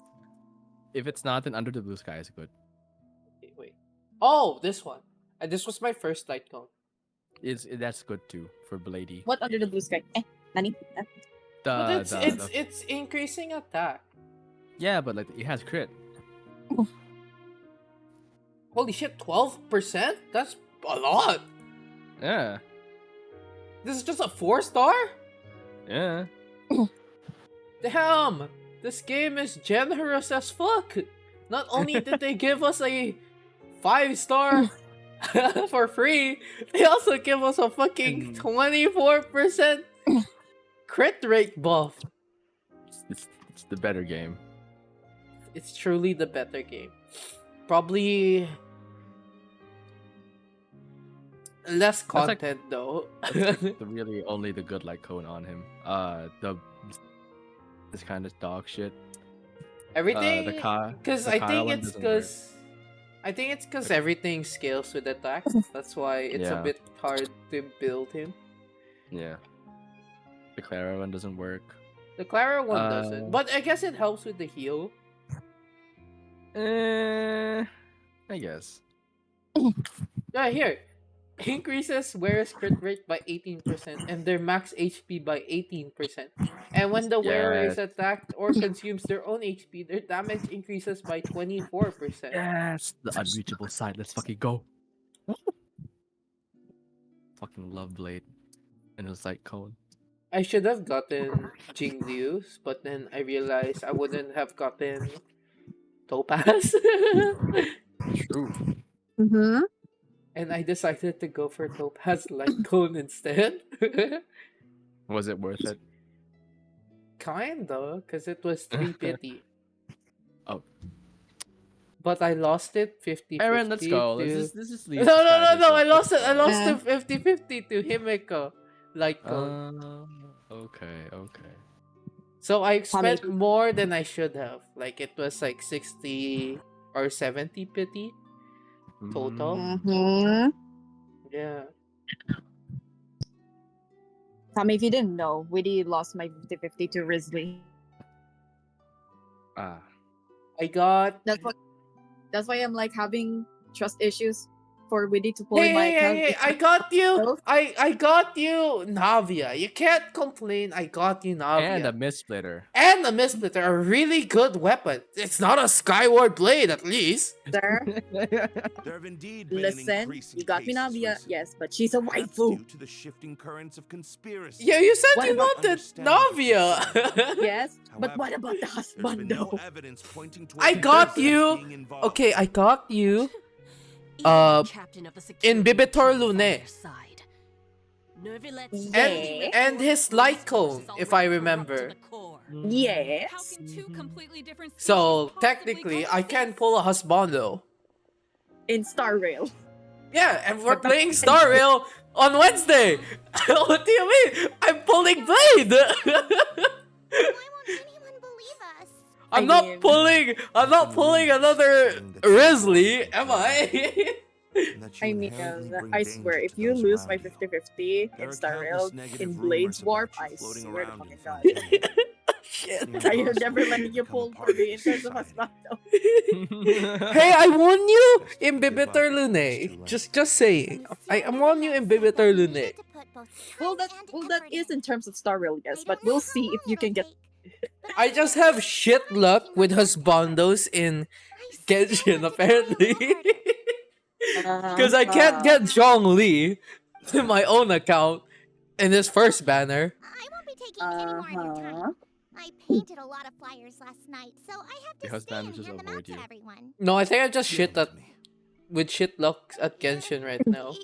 If it's not, then under the blue sky is good. Wait. Oh, this one. This was my first light cone. That's good too for Blady. What under the blue sky? Nani? But it's increasing attack. Yeah, but like it has crit. Holy shit, 12%? That's a lot. Yeah. This is just a 4-star? Yeah. Damn! This game is generous as fuck! Not only did they give us a 5-star for free, they also give us a fucking 24% crit rate buff. It's the better game. It's truly the better game. Probably less content though. That's like really only the good light cone on him. This kind of dog shit. Everything, because the I Kyle think one it's doesn't work. because everything scales with attack. That's why it's a Yeah. bit hard to build him. Yeah. The Clara one doesn't work. The Clara one doesn't, but I guess it helps with the heal. I guess. Yeah, here. Increases wearer's crit rate by 18% and their max HP by 18%. And when the wearer is Yes. attacked or consumes their own HP, their damage increases by 24%. Yes, the unreachable side. Let's fucking go. Fucking love Blade and his light cone. I should have gotten Jingliu's, but then I realized I wouldn't have gotten Topaz. True. Mm-hmm. And I decided to go for Topaz Light Cone instead. Was it worth it? Kinda, because it was 350. Oh. But I lost it 50-50. Aaron, let's go. To... Let's just leave No, this no, guy no, to no. I himself. lost it. I lost it 50-50 to Himeko Light Cone. Okay. So I spent more than I should have. Like it was like 60 or 70 pity total. Mm-hmm. Yeah. If you didn't know, Widdy lost my 50-50 to Risley. Ah. I got. That's why I'm like having trust issues for Widdy to pull Hey, in my hey, hey, account. hey! I got you. I got you, Navia. You can't complain. I got you, Navia. And a mist-splitter. And the Mist-Splitter, a really good weapon. It's not a Skyward Blade, at least. Sir, There have indeed been an listen, increasing you got me cases Navia, recently. yes, but she's a Perhaps waifu. due to the shifting currents of conspiracy. Yeah, you said What you about- wanted Navia. Yes, but However, what about the there's been husband no though? evidence pointing to I got you. being involved. Okay, I got you. Captain of a In security Bibitor team is on Lune. their side. And his light cone, if I remember. Yes. How can two completely different species So possibly technically, I can pull a husbando. In Star Rail. Yeah, and we're playing Star Rail on Wednesday. What do you mean? I'm pulling Blade. I'm not pulling another Risley, am I? I mean, I swear, if you lose my 50-50 in Star Rail, in Blades Warp, I swear to fucking God. Shit. I am never letting you pull for me in terms of Asmato. Hey, I won you in Bibitor Lune. Just saying. I won you in Bibitor Lune. Well, that is in terms of Star Rail, yes, but we'll see if you can get. I just have shit luck with husbandos in Genshin, apparently. Because I can't get Zhongli to my own account in his first banner. I painted a lot of flyers last night, so I have to Your stay and husband just hand them out avoid to you. everyone. No, I think I just with shit luck at Genshin right now.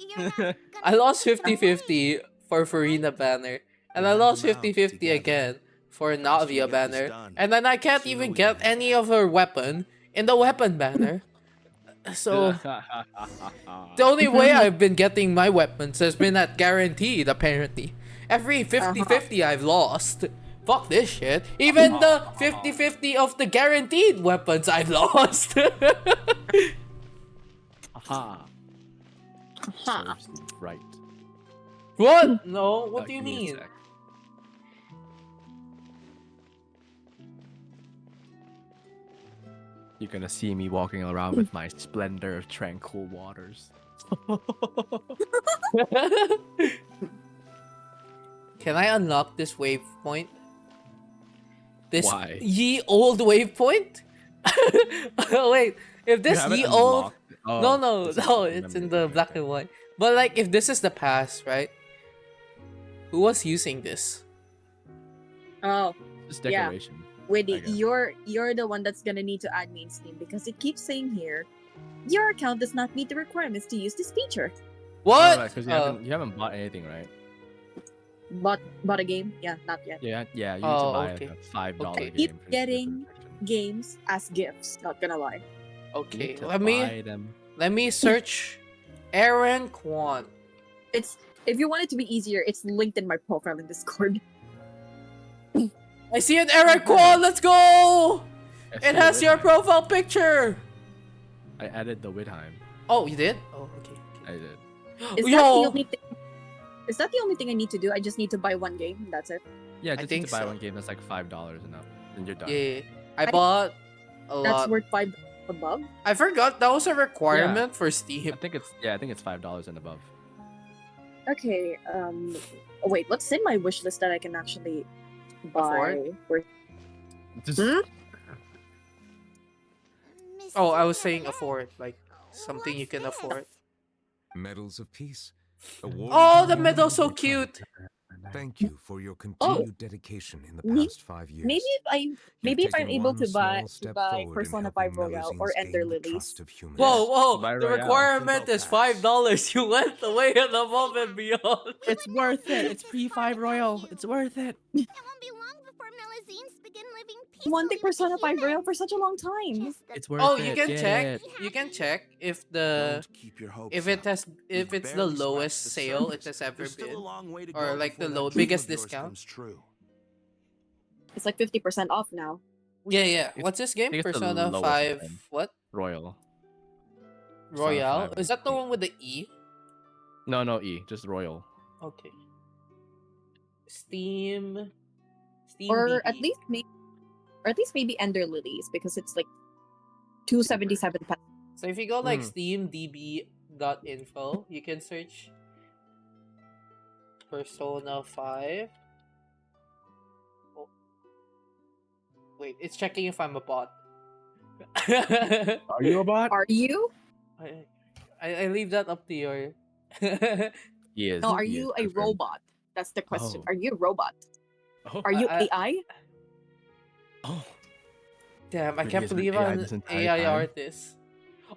I lost 50-50 for Farina banner. And I lost 50-50 again for Navia banner. And then I can't even get any of her weapon in the weapon banner. So the only way I've been getting my weapons has been at guaranteed, apparently. Every 50-50 I've lost. Fuck this shit. Even the 50-50 of the guaranteed weapons I've lost. Aha. Serves you right. What? No, what do you Give me a mean? sec. You're gonna see me walking around with my splendor of tranquil waters. Can I unlock this waypoint? This Why? ye old waypoint? Oh, wait, if this haven't ye old... unlocked it. Oh, no, this is it's in memory. the Okay, black okay. and white. But like, if this is the past, right? Who was using this? Oh, It's yeah. decoration. Widdy, I guess. you're the one that's gonna need to add mainstream because it keeps saying here, your account does not meet the requirements to use this feature. What? Because you haven't bought anything, right? Bought a game? Yeah, not yet. Yeah, you need to Oh, buy okay. a $5 Okay. game. Keep for the getting games as gifts. Not gonna lie. Okay, to let buy them. me search Aaron Kwan. It's if you want it to be easier, it's linked in my profile in Discord. I see an Aaron Kwan, let's go! I It see has the your Widheim. profile picture! I added the Widheim. Oh, you did? Oh, okay. I did. Is that the Yo! only thing? Is that the only thing I need to do? I just need to buy one game. That's it. Yeah, just need think to buy so. one game that's like $5 and up, and you're done. Yeah, I bought a That's lot. worth $5 above. I forgot that was a requirement for Steam. I think it's $5 and above. Okay. Oh, wait. What's in my wish list that I can actually buy? Oh, I was saying afford, like something you can afford. Medals of Peace. Awarded Oh, to the you medal's so and your cute. Thank you for your continued dedication in the Me- past 5 years. Maybe if I'm taken able one to buy small step buy forward in Persona helping 5 Royale or Melusines Ender gain the Lilies. trust of humans. Whoa! Buy The Royale. requirement is $5. You went away and above and beyond. It's worth it. It's pre-5 Royal. It's worth it. It won't be long before Melusines begin living peacefully Wanting with the Persona 5 Royale humans. for such a long time. It's worth Oh, it. you can Get check. it. You can check if the Keep your hopes if it up. has if We've it's the barely lowest scratched the sale it surface. has ever There's still been, a long way to or go like the before that biggest dream of yours discount. comes true. It's like 50% off now. Yeah. What's this game? I think it's the Persona lowest 5. one. What? Royal. Royale? 5 Is that the one with the E? No, E. Just Royal. Okay. Steam or at DB. least maybe Ender Lilies because it's like 277 pesos. So if you go like steamdb.info, you can search Persona 5. Oh, wait, it's checking if I'm a bot. Are you a bot? Are you? I leave that up to you. He is. No, are he is, you a my friend. robot? That's the question. Oh. Are you a robot? Oh. Are you I- AI? Oh. Damn, I Really can't has been believe AI I'm this an entire AI time? artist.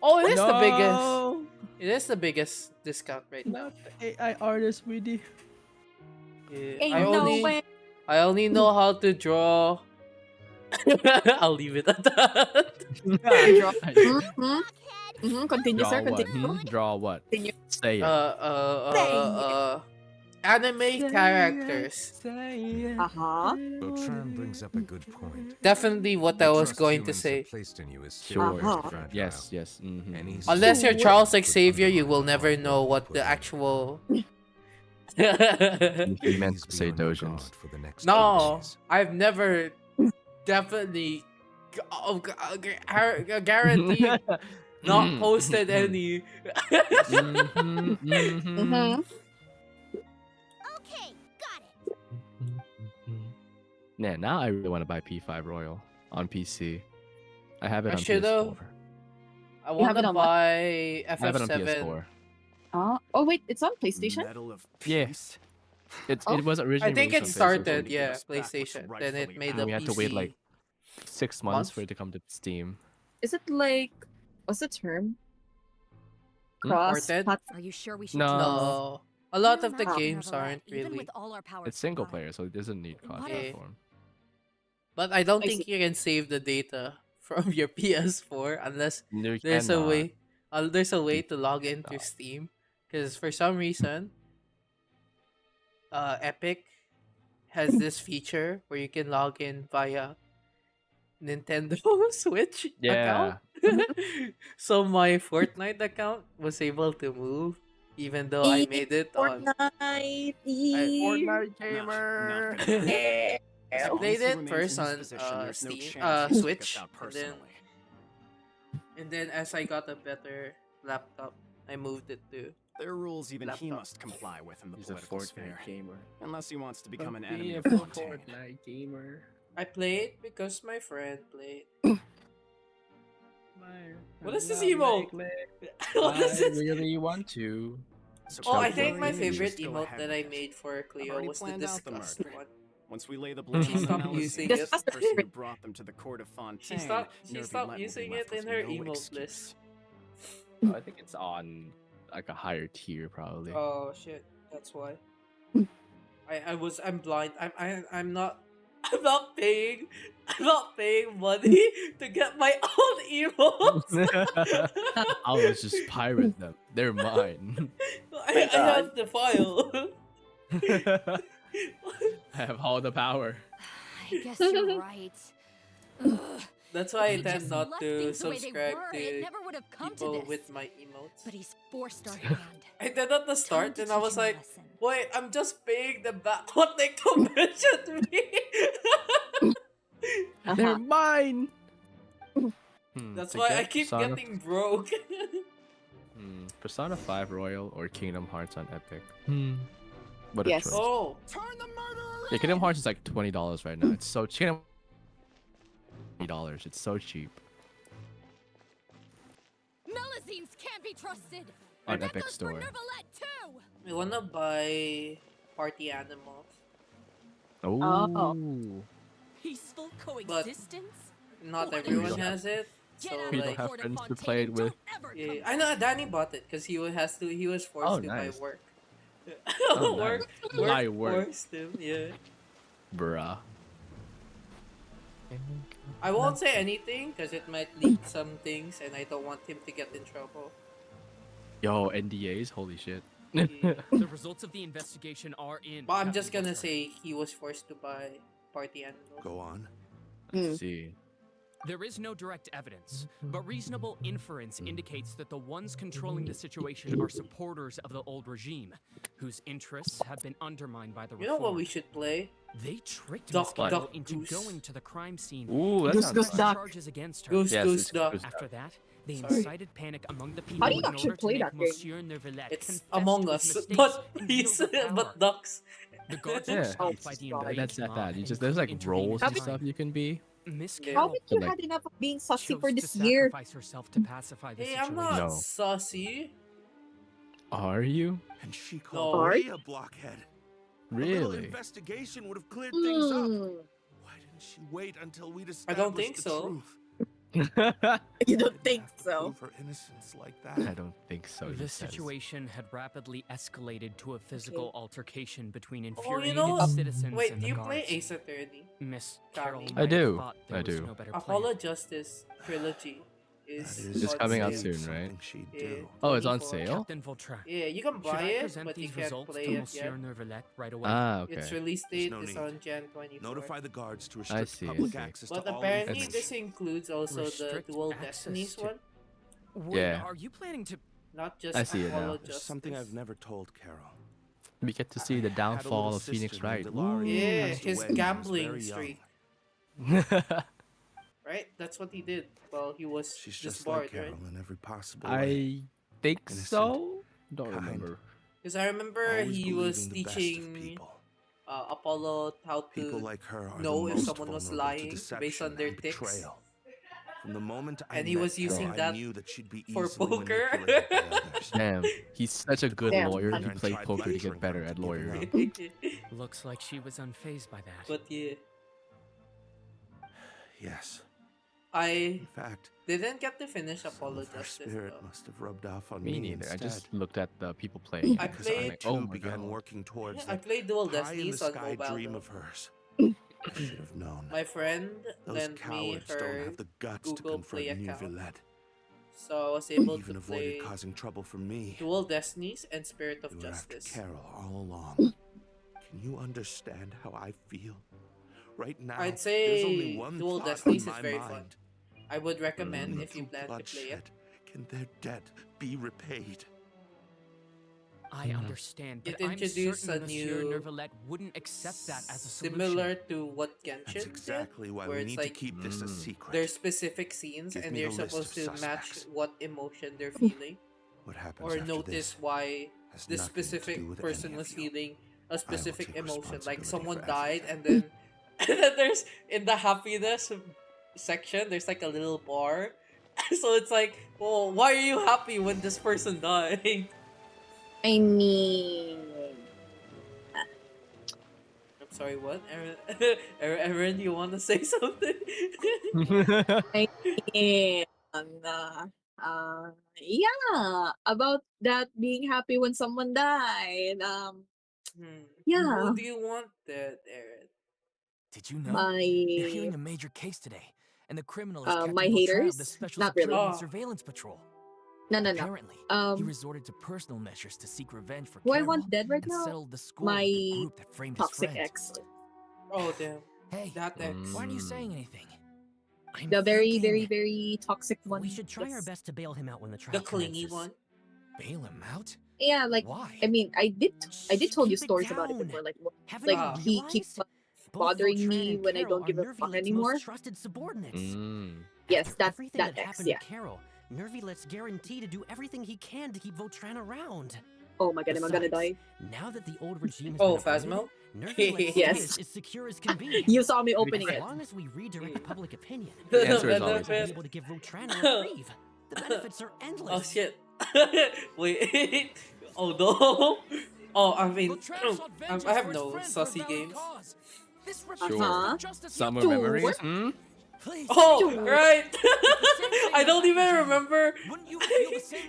Oh, it is the biggest. No! It is the biggest discount right now. Not the AI artist, Weedy. Yeah, Ain't no way. I only know how to draw. I'll leave it at that. Continue, Draw sir. what? Continue. Draw what? Continue. Say it. Anime characters. Bertrand brings up a good point. Definitely what I The was trust going to humans say. have placed in you is still Sure. very fragile. Yes, yes. Any Unless you're suspicion Charles could Xavier, you undermine will the never hard know work what put the in. actual. He meant to say Please be on Dojins. guard for the next few No, days. I've never definitely guaranteed not posted any. Okay, got it. Yeah, now I really want to buy P5 Royal on PC. I have it I on should've. PS4. I You want have it to on what? buy I have it on FF7. PS4. Oh wait, it's on PlayStation. Medal of Yeah. Peace? It was originally I think released it on started, PlayStation. yeah, Give us back what's PlayStation. Then rightfully it made And a we had PC. to wait like 6 months Month? for it to come to Steam. Is it like what's the term? Hmm? Cross. Ported? Are you sure we should No. do this? No, a lot You're of the imagining games Neverland, aren't even really. with all our powers It's single combined. player, so it doesn't need cross What if- platform. But I don't I think see. you can save the data from your PS4 unless No, you there's a cannot. way. There's a way You to log into cannot. Steam, because for some reason, Epic has this feature where you can log in via Nintendo Switch account. Yeah. So my Fortnite account was able to move, even though I made it on. Fortnite. Fortnite Not gamer. gonna happen. I As long played as he it remains first in his on position, there's no Steam, chance he'll take Switch, us out personally. and then as I got a better laptop, I moved it to. There are rules even he Laptop. must comply with in the He's a political Fortnite sphere. gamer. Unless he wants to become an Be enemy a of Fontaine. Fortnite gamer. I played because my friend played. What I is this love emote? What is I this? really want to. So Oh, I Cleo, think my you should favorite go emote ahead that with I it. made for Cleo already was the planned out the disgust murder. one. Once we lay the blame She on the stopped Melusines, using the it. person who brought them to the court of Fontaine, She Nervy stopped Let will be using left it in with her no emote excuse. list. I think it's on like a higher tier probably. Oh shit, that's why. I'm blind. I'm not I'm not paying money to get my own emotes. I'll just pirate them. They're mine. I have the file. I have all the power. I guess you're right. Ugh. That's why I If he tend just not left to things the way they subscribe were, to it never would have come to people this. with my emotes. But he's forced our hand. I did at the start, to and I teach was him a like, lesson. "Wait, I'm just paying them back what they commissioned me." They're mine. That's To why I get keep Persona- getting broke. Persona 5 Royal or Kingdom Hearts on Epic. What a Yes. choice. Oh, Yeah, Kingdom Hearts is like $20 right now. It's so cheap. $20. It's so cheap Melusines can't be trusted. on That Epic goes Store. for Nervalette too. I wanna buy party animals, Oh. Peaceful but coexistence. not What everyone don't has it. Get So out We of don't like, have Court of friends to Fontaine play it and with. don't ever yeah, come I know Danny bought it because he was forced Oh, to nice. by work. Oh, work, nice. work By work. forced him. Yeah. Bruh. I won't say anything because it might leak some things, and I don't want him to get in trouble. Yo, NDAs? Holy shit. Yeah. The results of the investigation are in. But I'm just Captain gonna Butler. say he was forced to buy party animals. Go on. Let's see. There is no direct evidence, but reasonable inference indicates that the ones controlling the situation are supporters of the old regime, whose interests have been undermined by the You know what we reform. should play? They tricked Miss Duck, Carroll duck, into goose. going to the crime scene. Ooh, that Goose, sounds goose, fun. duck. Charges against her. Goose, Yes, goose, it's duck. goose After duck. that, they Sorry. incited panic among the How people do you in actually order to play make that game? Monsieur Neuvillette It's confess Among to his Us, mistakes but and he's wield the power. but ducks. The guards Yeah. were Oh, shocked by the God. enraged That's not mob bad. You and just there's like couldn't intervene roles in and time. stuff you can be. Miss Yeah. How Carroll did you like- had enough of being sussy chose for to this year? sacrifice herself to pacify the Hey, situation. I'm not No. saucy. Are you? And she No. called me a blockhead. A little Really? investigation would have cleared things up. Hmm. Why didn't she wait until we'd I established don't think the so. truth? You don't Didn't think have to so? prove her innocence like that. I don't think so. The he says. situation had rapidly escalated to a physical altercation between Oh, you infuriated know what? citizens Wait, and do the you guards. play Ace Attorney? Miss Tommy? Carroll I might have do. thought I there was do. no better plan. Apollo Justice Trilogy is That is It's on coming out sale. soon, right? something she'd Yeah. do. Oh, it's on 24. sale? Captain Vautrin. Yeah, you can Should buy I it, present but you these can't results play to it Monsieur yet. Neuvillette right away? Ah, okay. Its release date no is need. on Jan 24. Notify the guards to I restrict see, I public see. access But to all apparently information. this includes also the Restrict Dual access Destinies to- one, Wait, Yeah. are you planning to... not just I see it now. Apollo There's Justice. something I've never told Carol. We get to see the I had a downfall little of Phoenix sister Wright. named Ilaria who Yeah, passed his away when I was gambling very young. streak, right? That's what he did while he was She's just disbarred, like Carol right? in every possible way. I think Innocent, so. Don't kind, remember. Because I remember Always he was believing the best of teaching people. Apollo how People to like her are know the if most someone was vulnerable to lying deception based on their and ticks. betrayal. From the moment I And he met was using Carol, I that knew that she'd be for easily poker. manipulated by others. Damn, he's such a good Damn. lawyer. He And played tried poker to lecturing get better her at to give it lawyering. up. Looks like she was unfazed by that. But yeah, Yes. I In fact, didn't get to finish some Apollo of her Justice spirit though. must have rubbed off on Me me neither. I instead. just looked at the people playing. I Because I played- too Oh my began God. working towards Yeah, I that played Dual pie in the Destinies on sky mobile. dream though. of hers. I should have known. My friend Those lent me cowards don't her have the guts to Google Play confront New account, Villette. so I was able Even to avoided play causing trouble for me. Dual Destinies and Spirit of You were after Justice. Carol all along. Can you understand how I feel? Right now, I'd there's only say one Dual thought Destinies on is my very mind. fun. I would recommend Only if you through plan to play it. bloodshed can their debt be repaid. I understand, but It I'm introduced certain a Monsieur new Neuvillette wouldn't accept that as a solution. Similar to what Genshin That's did, exactly why where we it's need like to keep this a secret. there's specific scenes Give and me you're the list supposed of to match suspects. what emotion they're feeling, What happens or after notice this why has this nothing to specific do with person any was of you. feeling a specific take emotion. Like responsibility someone for died, everything. and then and then there's in the happiness section there's like a little bar. So it's like, well, why are you happy when this person died? I mean, I'm sorry, what? Aaron, you want to say something? I mean, yeah, about that being happy when someone died. Yeah. Who do you want that, Aaron? Did you know? My They're hearing a major case today, and the criminal is Captain my Vautrin of the haters? Special Not really. Security and Oh. Surveillance Patrol. No. Apparently, he resorted to personal measures to seek revenge for Who I Carol want dead right and now? settled the score My with the group that framed his toxic friend. ex. Oh damn. Hey, That ex. why aren't you saying anything? I'm The very, thinking very, very toxic one. we should try our Yes. best to bail him out when the trial The clingy commences. one. Bail him out? Yeah, like Why? I mean, I did told you Keep it stories about it down. before. Like, Haven't like Ah. you he keeps realized? Both bothering Vautrin me and when I Carol don't give are a fuck Nervilette's anymore. most trusted subordinates. Yes, After that's everything that that ex. happened Yeah. to Carol, Nervilette's guaranteed to do everything he can to keep Vautrin around. Oh my god, am I gonna Besides, die? now that the old regime has Oh, been uprooted, Phasmo? Nervilette's Yes. status is secure as can be. You saw me opening As it. long as we redirect public opinion, The answer is we'll always be yes. able to give Vautrin a reprieve. The benefits are endless. Oh shit. Wait. Oh no. Oh, I mean, I have no sussy games. Sure. Summer Sure. memories? Hmm? Oh, Sure. right. I don't even remember.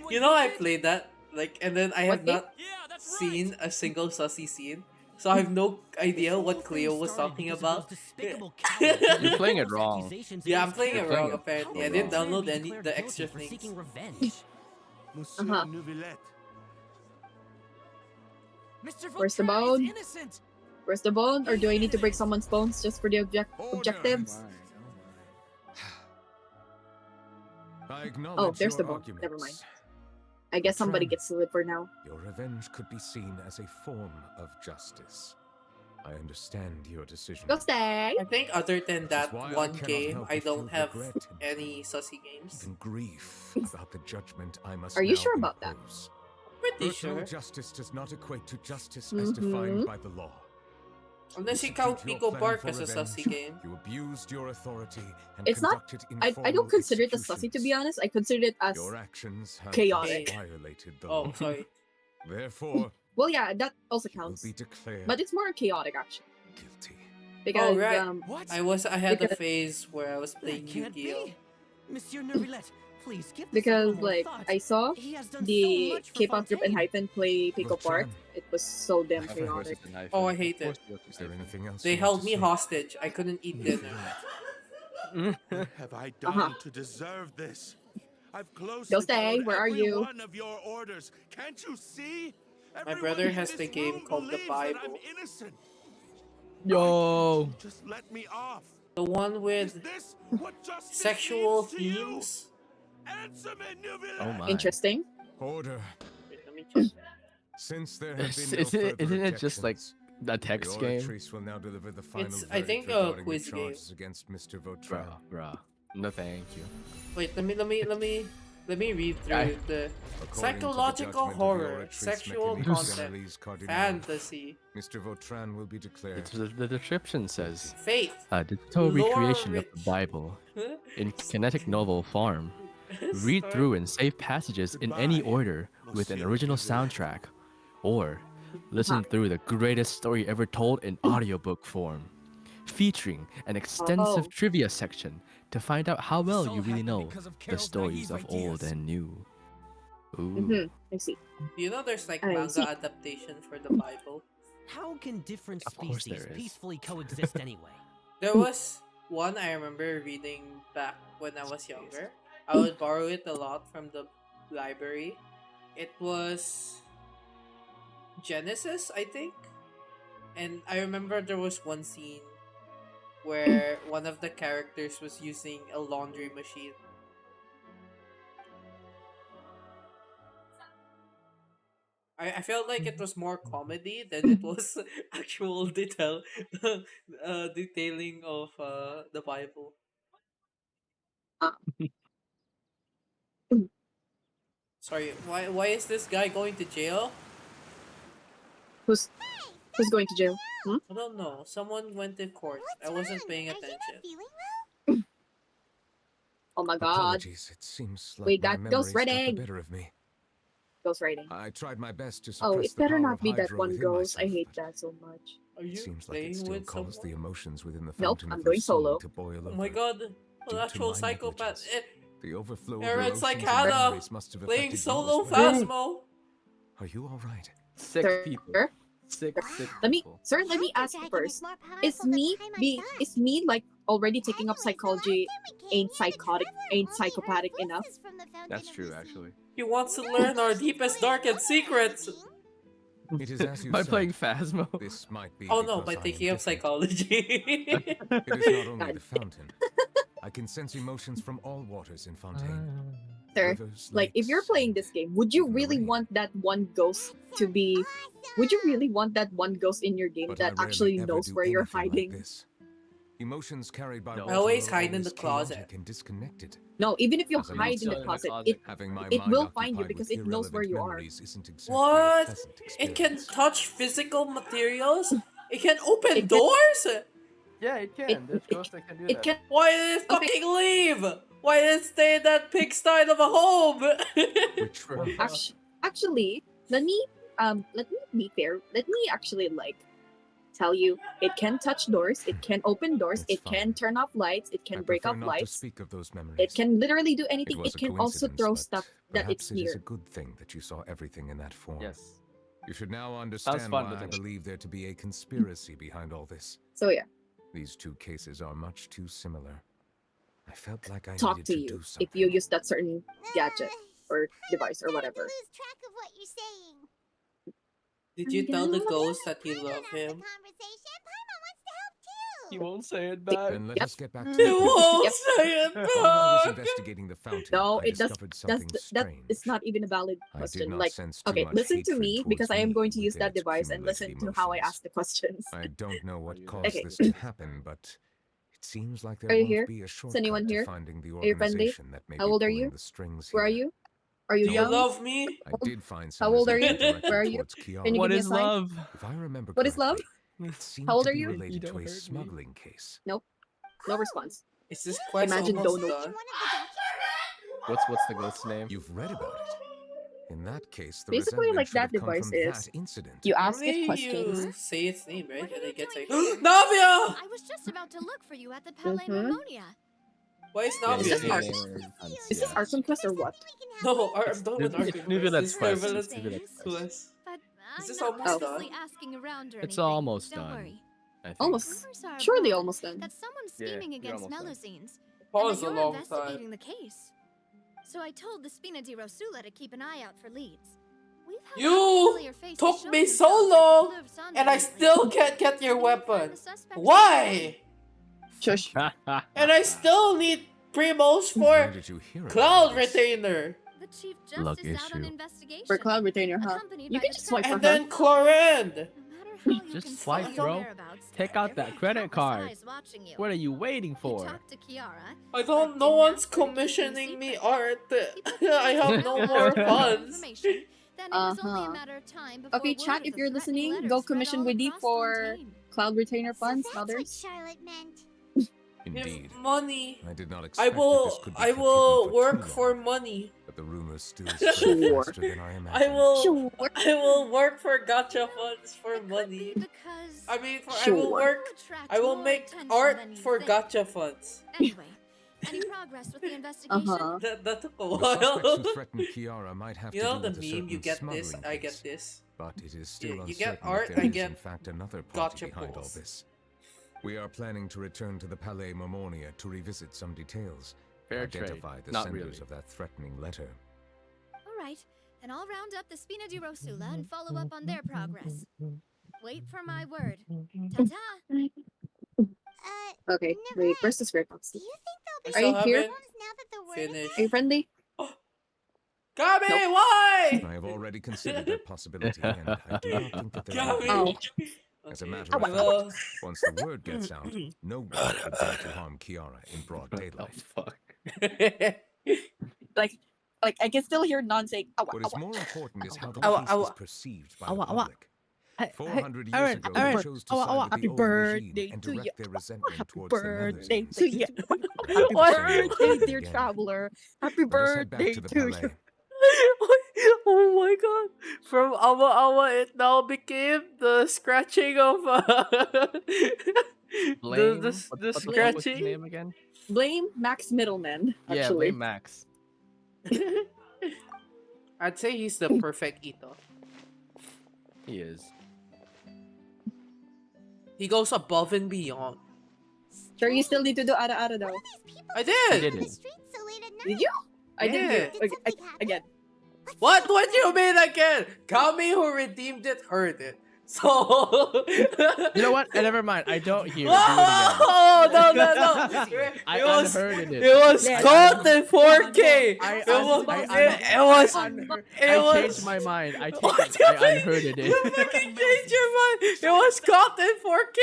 You know, I played that, like, and then I have What not seen a single sussy scene, so I have no idea what Cleo was talking about. You're playing it wrong. Yeah, I'm playing You're it playing wrong. it Apparently, I so didn't wrong. download any the extra things. Monsieur Uh-huh. Neuvillette. Mr. Where's the Vautrin is bone? innocent. Where's the bone? Or do I need to break someone's bones just for the objectives? I Oh, acknowledge there's the your bone. Never mind. arguments. I guess somebody Tran, gets to live for now. Your revenge could be seen as a form of justice. I understand your decision. Go stay. I think other than Which is that why I one cannot game, help I but don't feel have regret and any sussy games. even grief about the judgment I must Are you now sure about that? impose. Pretty Personal sure. justice does not equate to justice as defined by the law. Unless you To count execute your Pico plan Park for as a sussy revenge, game. You abused your authority and It's not. conducted I informal don't consider it as sussy, to be executions. honest. I consider it as Your actions have chaotic. violated the Oh, law. sorry. Therefore, Well, yeah, that also you will counts. be declared But it's more chaotic, actually. guilty. Because, Oh, right. What? I had a because- phase where I was playing That can't Yu-Gi-Oh. be. Monsieur Neuvillette, please give this a Because little more like thought. I saw He has done so the much for K-pop group and Fontaine. Hyphen play Pico Park. It was so damn Hyphen chaotic. versus an hyphen. Oh, I Of hate course it. you have to Is there say anything else They you want held to me say? hostage. I couldn't eat dinner. What have I done to deserve this? I've closely Go stay. followed Where are every you? one of your orders. Can't you see? My Everyone brother in has the this game room called The believes that I'm Bible. innocent. Yo. Just let me off. The one Is with this what justice sexual means to you? themes. Answer me, Navia. Oh my. Interesting. Order. Wait, let me check. Since there have been no Isn't further isn't it just like objections, a text the game? Oratrice will now deliver the final It's, I verdict think, a regarding quiz the game. charges against Mr. Vautrin. Bruh. No thank you. Wait, let me read through I- the According to the psychological judgment of the horror, Oratrice sexual Mechanicus content, Generis Cardinal, fantasy, Mr. Vautrin will be declared. The description says faith, a digital lore recreation of the rich. Bible in kinetic novel form. Read through and save passages in any order with an original soundtrack, or listen through the greatest story ever told in audiobook form, featuring an extensive trivia section to find out how well you really know the stories of old and new. Ooh. I see. Do you know there's like I manga see. adaptation for the Bible? How can different Of course species there is. peacefully coexist anyway? There was one I remember reading back when I was younger. I would borrow it a lot from the library. It was Genesis, I think. And I remember there was one scene where one of the characters was using a laundry machine. I felt like it was more comedy than it was actual detailing of the Bible. Sorry, why is this guy going to jail? Who's going to jail? Hmm? I don't know. Someone went to court. I wasn't paying attention. Oh my god. Apologies, it seems like We my got ghost memories got the writing. better of me. Ghost writing. I tried my best to Oh, suppress it the better power not of be that Hydro one within ghost. I myself, hate but that so much. Are it you seems like it playing still with caused someone? the emotions within the Nope, fountain I'm of your going soul solo. to boil over. Oh my god, Due an to actual my psychopath. negligence, the overflow of Aaron's your like oceans and Hannah, memories must have playing affected you solo as well. Phasmo. Are you all right? Sick Sir? people. Sick Let me, people. sir, let me ask you first. Is me like already taking up psychology ain't psychopathic enough? That's true, actually. He wants to learn our deepest, darkest secrets. It is as you By said. playing Phasmo. This might be Oh no, because by I am taking up different. psychology. It is not only the fountain. I can sense emotions from all waters in Fontaine. Sir, Rivers, like if you're lakes, playing this game, would you really want that one ghost to be? Would you really want that one ghost in your game but that I rarely actually ever knows do where you're anything like hiding? this. Emotions carried by I water always are hide in always the closet. chaotic and disconnected. No, even if you As a hide in the monster closet, having my it mind will find you occupied because with it knows where irrelevant you are. memories isn't exactly a What? pleasant It can experience. touch physical materials? It can open It can- doors? Yeah, it can. There's ghosts that can do It that. can. Why did it fucking leave? Why did it stay in that pigsty of a home? Which one? Actually, let me be fair. Let me actually tell you, it can touch doors, it can open doors, It's it can turn off lights, it can I break prefer off not to lights, speak of those memories. it can literally do It anything. was It a can also coincidence, throw but stuff that perhaps it's it is near. a good thing that you saw everything in that form. Yes. You should now understand fun, why doesn't I it? believe there to be a conspiracy behind all this. So yeah, These two cases are much too similar. I felt like I talk needed to to you do something. if you use that certain gadget or device or whatever. Lose track of what you're saying. Did you tell the ghost that you love him? Conversation. Paimon wants to help too. He won't say it back. Then let us get back to You the won't business. say it While I was back. investigating the fountain, No, I it does. discovered something That strange. is not even a valid I did question. not Like, sense too okay, much listen to hatred me towards because I am me going to use within that its device and accumulated listen to how I emotions. ask the questions. I don't know what caused Okay. this to happen, but it seems like there Are you won't here? be a Is shortcut anyone to here? finding the Are you friendly? organization that may How be old are pulling you? the strings Where are here. you? Are you Do you young? love me? I did find How some old are you? resentment Where are directed you? towards Can you Kiara. give me a sign? If I remember What is love? correctly, it seemed How old to are be you? related to a smuggling case. Nope. No response. Is this quest Imagine almost don't know. done? What's the ghost's name? You've read about it. In that case, the Basically, resentment like should that have come device from is that incident. you ask it Only questions. you say its name, right? And it gets like, here? Navia! I was just about to look for you at the Palais Mhm. Marmonia. Why is Yeah, Navia Is this here? Is this Arkham Quest or what? No, I'm done with It's Arkham Navia Quest. Let's This Quest. Navia It's Navia Let's Quest. Quest. But Is I'm this not almost purposely done? asking around or It's anything. almost Don't done. worry. I think. Almost. Rumors are Surely abroad almost done. that someone's Yeah, scheming you're against almost done. Melusines, and Pause that a you're long investigating time. the case. So I told the Spina di Rosula to keep an eye out for leads. We've had You unfamiliar faces took showing me so themselves at the long, Fleur of Sanda and I lately. still can't get your Maybe you'll find weapon. the suspects Why? Shush. And I still need Primos Where for did you hear about Cloud this? Retainer. The Chief Luck Justice out on issue. investigation. For Cloud Retainer, huh? Accompanied You by can the just swipe for And her. then Chlorand. No matter how you Just conceal swipe, your bro. whereabouts, Take out there that are credit countless card. eyes watching you. What are you waiting You for? talk to Kiara. I don't. No didn't one's ask her to keep things commissioning me secret. art. People I claim have to no know more valuable funds. information, then it was only a Uh-huh. matter of time before Okay, word chat, of if the you're threatening listening, letters go spread commission all Woody across for Fontaine. Cloud Retainer So funds, that's what others. Charlotte meant. Indeed. Give money. I did not I expect that this could be I kept will hidden for work too for long, money. but the rumors still spread Sure. faster than I I imagined. will I will work for gacha funds for It could money. be because I mean, I Sure. will work. you attract I will more make attention art than you for think. gacha funds. Anyway, any progress with the investigation? Uh-huh. That took a The suspects while. who threatened Kiara might have You to know do the with a certain meme. You get this. smuggling I get case, this. but it is still You get uncertain art, if there I is get in fact another party gotcha behind all pulls. this. We are planning to return to the Palais Marmonia to revisit some details, Fair trade. identify the Not senders really. of that threatening letter. All right, then I'll round up the Spina di Rosula and follow up on their progress. Wait for my word. Ta-ta! Okay, wait, where's the spirit box? Do you think I they'll Are be still you here? haven't problems now that the word finished. Are you friendly? Gabi, Nope. why? I have already considered that possibility, and I do not think that there will be. Gabi. Oh. As a matter Okay, of well, fact, once the word gets out, no one would dare to harm Kiara in broad daylight. Fuck. Like I can still hear Non saying, "Awa, What is awa." more important is how the Awa, case awa. is perceived by Awa, the awa. public. 400 years Aaron, ago, Aaron, they chose to awa, side awa, with happy the old regime birthday and to you. direct their resentment Happy towards the birthday Melusines. to you. They Happy hope the same will birthday, happen dear again. traveler. Happy Let us head back birthday to the to you. Palais. Oh my god. From Awa Awa, it now became the scratching of Blame. the What the fuck was his scratching. name again? Blame Max Middleman, Yeah, actually. blame Max. I'd say he's the perfect Ito. He is. He goes above and beyond. Sure, you still need to do Ara though. I He did. did it. so late at night? Did you? I didn't hear. Yeah. Did Okay, something happen? again. What do you mean again? Kami who redeemed it heard it. So You know what? Never mind. I don't hear it. Do it again. Whoa! No, no, no! I It was unheard it. It was I caught in 4K. I It was. I changed my mind. I unheard it. You fucking changed your mind. It was caught in 4K.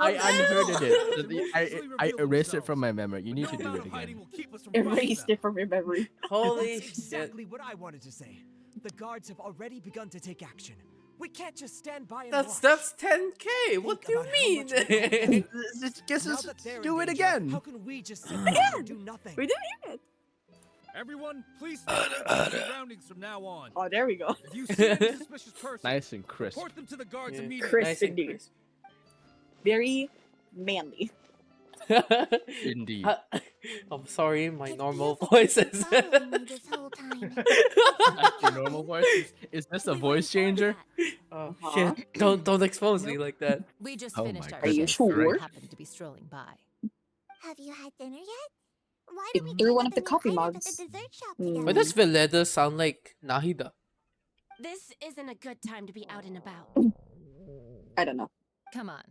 I unheard it. I erased it from my memory. You need to do it again. Erased it from your memory. Holy That's exactly what I wanted to say. The guards have already begun to take action. We can't just stand by and watch. That's 10K. What do you mean? Guess Now let's that they're do in it danger, again. How can we just sit back and do nothing? We didn't hear it. Everyone, please stay alert to your surroundings from now on. Oh, there we go. If you see any suspicious person, Nice and crisp. report them to the guards Yeah. immediately. Crisp Nice and indeed. crisp. Very manly. Indeed. I'm sorry, my It normal feels like voice you've is. been following me this whole time. That's your normal voice? Is this a voice changer? Oh Uh-huh. shit! Don't expose me like that. We just Oh finished my our Are you shift sure? and happened to be strolling by. Have you had dinner yet? Why It don't we threw pick one up of the new coffee items mugs. at the dessert shop Mm. together? Why does Veleda sound like Nahida? This isn't a good time to be out and about. I don't know. Come on,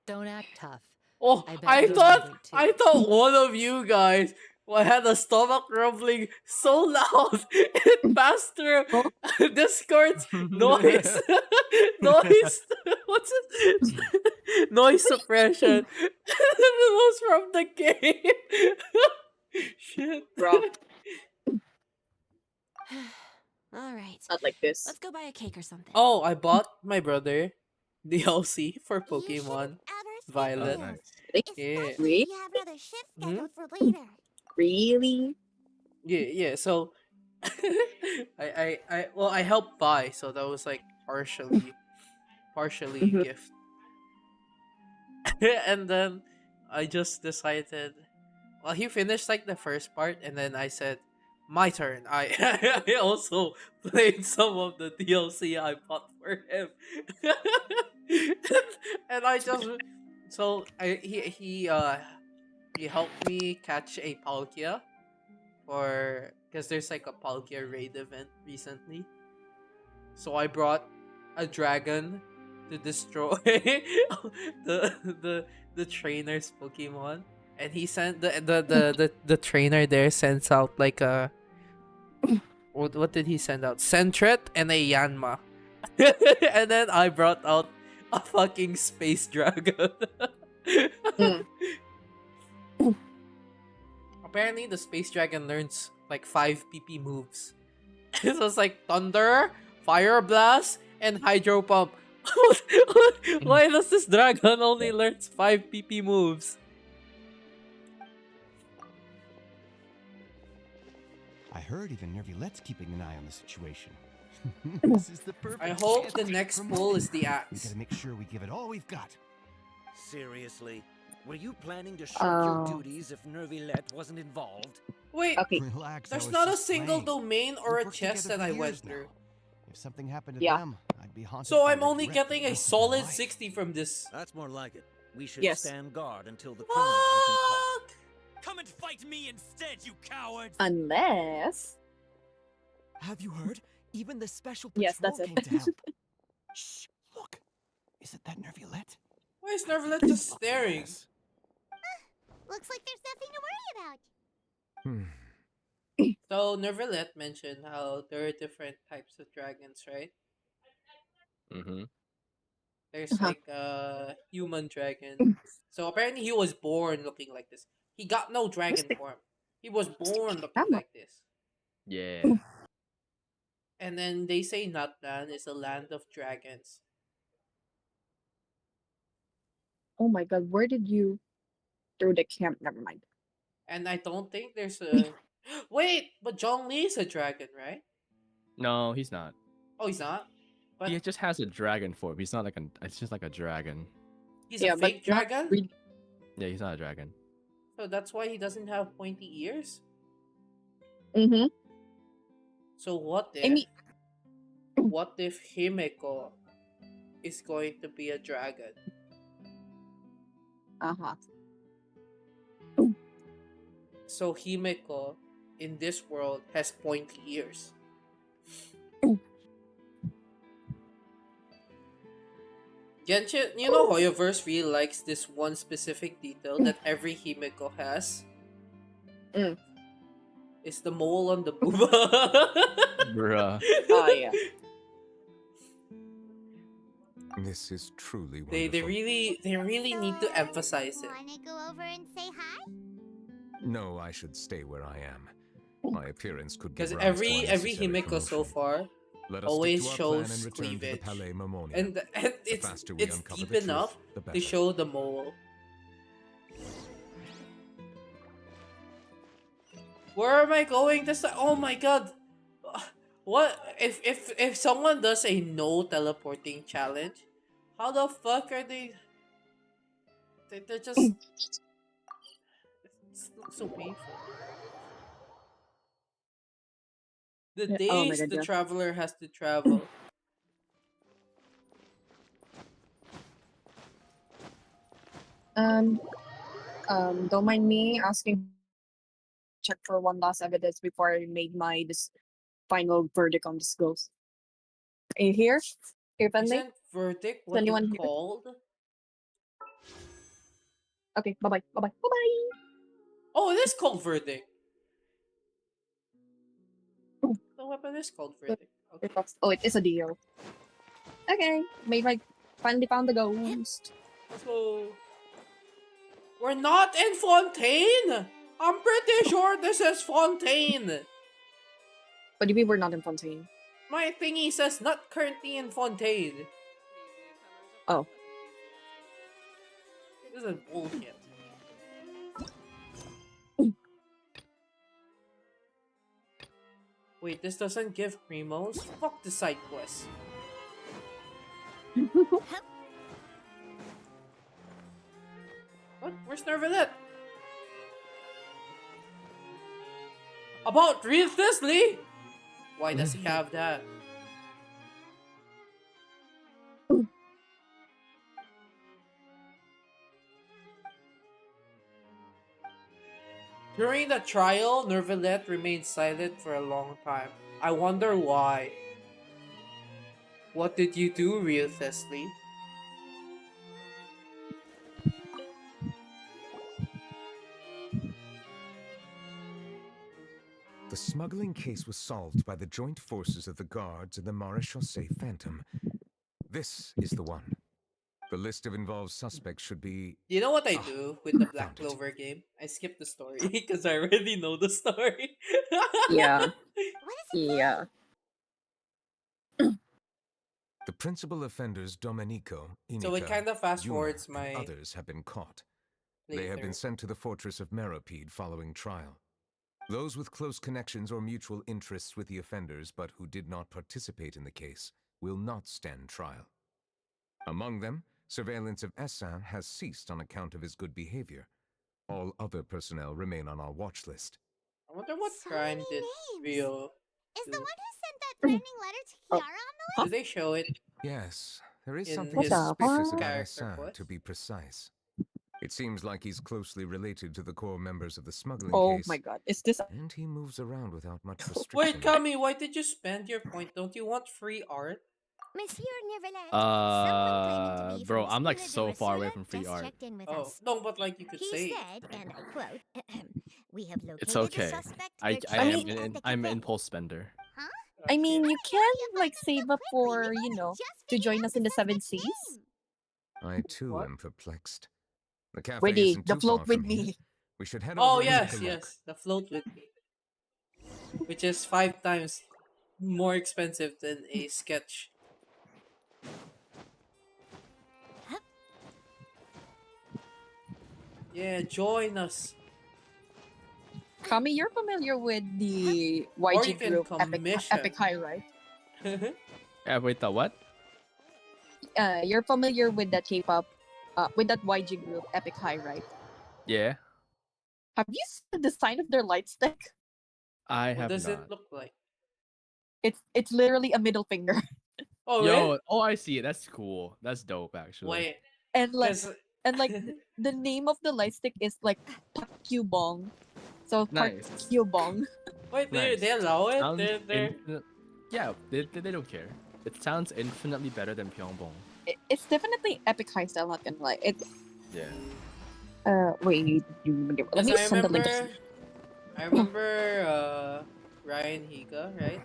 don't act tough. Oh, I bet you're hungry too. I thought one of you guys had a stomach rumbling so loud it passed through Discord's noise noise what's it? Noise suppression. It was from the game. Shit. Bro, All right. not like this. Let's go buy a cake or something. Oh, I bought my brother DLC for Pokemon Violet. Oh, nice. Yeah. Really? You have other shifts scheduled for later. Really? Yeah. So, I helped buy, so that was like partially gift. And then I just decided. Well, he finished like the first part, and then I said, "My turn." I I also played some of the DLC I bought for him, and I just so I he helped me catch a Palkia for because there's like a Palkia raid event recently. So I brought a dragon to destroy the trainer's Pokemon, and he sent the trainer there sends out like a what did he send out? Sentret and a Yanma, and then I brought out a fucking space dragon. Apparently, the space dragon learns like 5 PP moves. So it's like Thunder, Fire Blast, and Hydro Pump. Why does this dragon only learns 5 PP moves? I heard even Nervulette's keeping an eye on the situation. This is the perfect I hope chance the to next promote pull him. is the We axe. gotta make sure we give it all we've got. Seriously? Were you planning to shirk your duties if Nervulette wasn't involved? Wait, Relax, I there's was not a just single playing. domain or We've a worked chest together that I for went years through. If something happened to Yeah. them, I'd be haunted. So by I'm only regret getting the a rest of my solid life. 60 from this. That's more like it. We should Yes. stand guard until the criminal has been caught. Fuck! Come and fight me instead, you cowards! Unless. Have you heard? Even the special patrol Yes, that's it. came to help. Shh! Look, is it that Nervulette? Why is Nervlet just staring? Looks like there's nothing to worry about. So Nervlet mentioned how there are different types of dragons, right? Mm-hmm. There's like a human dragon. So apparently he was born looking like this. He got no dragon form. He was born looking like this. Yeah. And then they say Natlan is a land of dragons. Oh my god, where did you throw the camp? Never mind. And I don't think there's a wait, but Zhongli is a dragon, right? No, he's not. Oh, he's not. But He just has a dragon form. He's not like an. It's just like a dragon. he's a fake dragon. Yeah, he's not a dragon. So that's why he doesn't have pointy ears. Mm-hmm. So what if? I mean- What if Himeko is going to be a dragon? Uh-huh. So Himeko in this world has pointy ears. Genshin, you know Hoyoverse really likes this one specific detail that every Himeko has. It's the mole on the booba. Bruh. Oh yeah. This is truly wonderful. They really need to emphasize it. Wanna go over and say hi? No, I should stay where I am. My appearance could give Because rise to every unnecessary Himeko so commotion. far Let us always stick to our plan shows and return to the cleavage, Palais Mammonia. and The it's faster we uncover deep the truth, enough the to better. show the mole. Where am I going? This oh my god! What if someone does a no teleporting challenge? How the fuck are they? They're just it's so painful. The Yeah, oh my days God, the yeah. traveler has to travel. Um, don't mind me asking. Check for one last evidence before I made my this final verdict on this ghost. Are you here? Here, friendly? Isn't verdict Is what you anyone here? called? Okay, bye-bye, bye-bye, bye-bye. Oh, it is called verdict. The weapon is called verdict. Okay. Oh, it is a deal. Okay, finally found the ghost. So we're not in Fontaine. I'm pretty sure this is Fontaine. What do you mean we're not in Fontaine? My thingy says not currently in Fontaine. Oh. This is bullshit. Wait, this doesn't give Primos? Fuck the side quest. What? Where's Nervalet? About Real Thisley? Why does he have that? During the trial, Nervalet remained silent for a long time. I wonder why. What did you do, Real Thisley? The smuggling case was solved by the joint forces of the guards and the Maréchaussée Phantom. This is the one. The list of involved suspects should be... You know what I do with the Black Clover game? I skip the story because I already know the story. Yeah. Yeah. The principal offenders Domenico, So it Inica, kind of fast Yuna, forwards and my others have been caught. They have been playthrough. sent to the fortress of Meropide following trial. Those with close connections or mutual interests with the offenders but who did not participate in the case will not stand trial. Among them, surveillance of Essin has ceased on account of his good behavior. All other personnel remain on our watch list. I wonder what crime did Rio Is do. the one who sent that threatening letter to Kiara on the Did they show it? Yes, there is In something his suspicious about character Essin, quest? to be precise. It seems like he's closely related to the core members of the smuggling Oh case. my god, is this... And he moves around without much restriction. Wait, Kami, why did you spend your point? Don't you want free art? Monsieur Neverland, someone claiming to be Bro, from the I'm like Spina so far away Rosula from free just art. checked in with Oh, us. no, but like you could He say. said, and I quote, "We have located It's okay. the suspect. I They're am checking at an the I'm an cafe." impulse spender. I mean, you can like save up for, to join us in the Seven Seas. I too am perplexed. The cafe Ready, isn't the too float far with from here. me. We should head Oh over and take yes, a look. yes, the float with me, which is 5 times more expensive than a sketch. Yeah, join us. Kami, you're familiar with the Or you YG can group commission. Epic High, right? Yeah, wait, the what? You're familiar with that K-pop, with that YG group Epic High, right? Yeah, Have you seen the design of their light stick? I What have does not. it look like? It's literally a middle finger. Oh, Yo, really? oh, I see it. That's cool. That's dope, actually. Wait, And like 'cause- the name of the light stick is like Bong. So Nice. Bong. wait, Nice. they allow it? Sounds They're... Yeah, they don't care. It sounds infinitely better than Pyeongbong. It's definitely Epic High style, not gonna lie. Yeah. Wait, let Because me send the link. I remember Ryan Higa, right?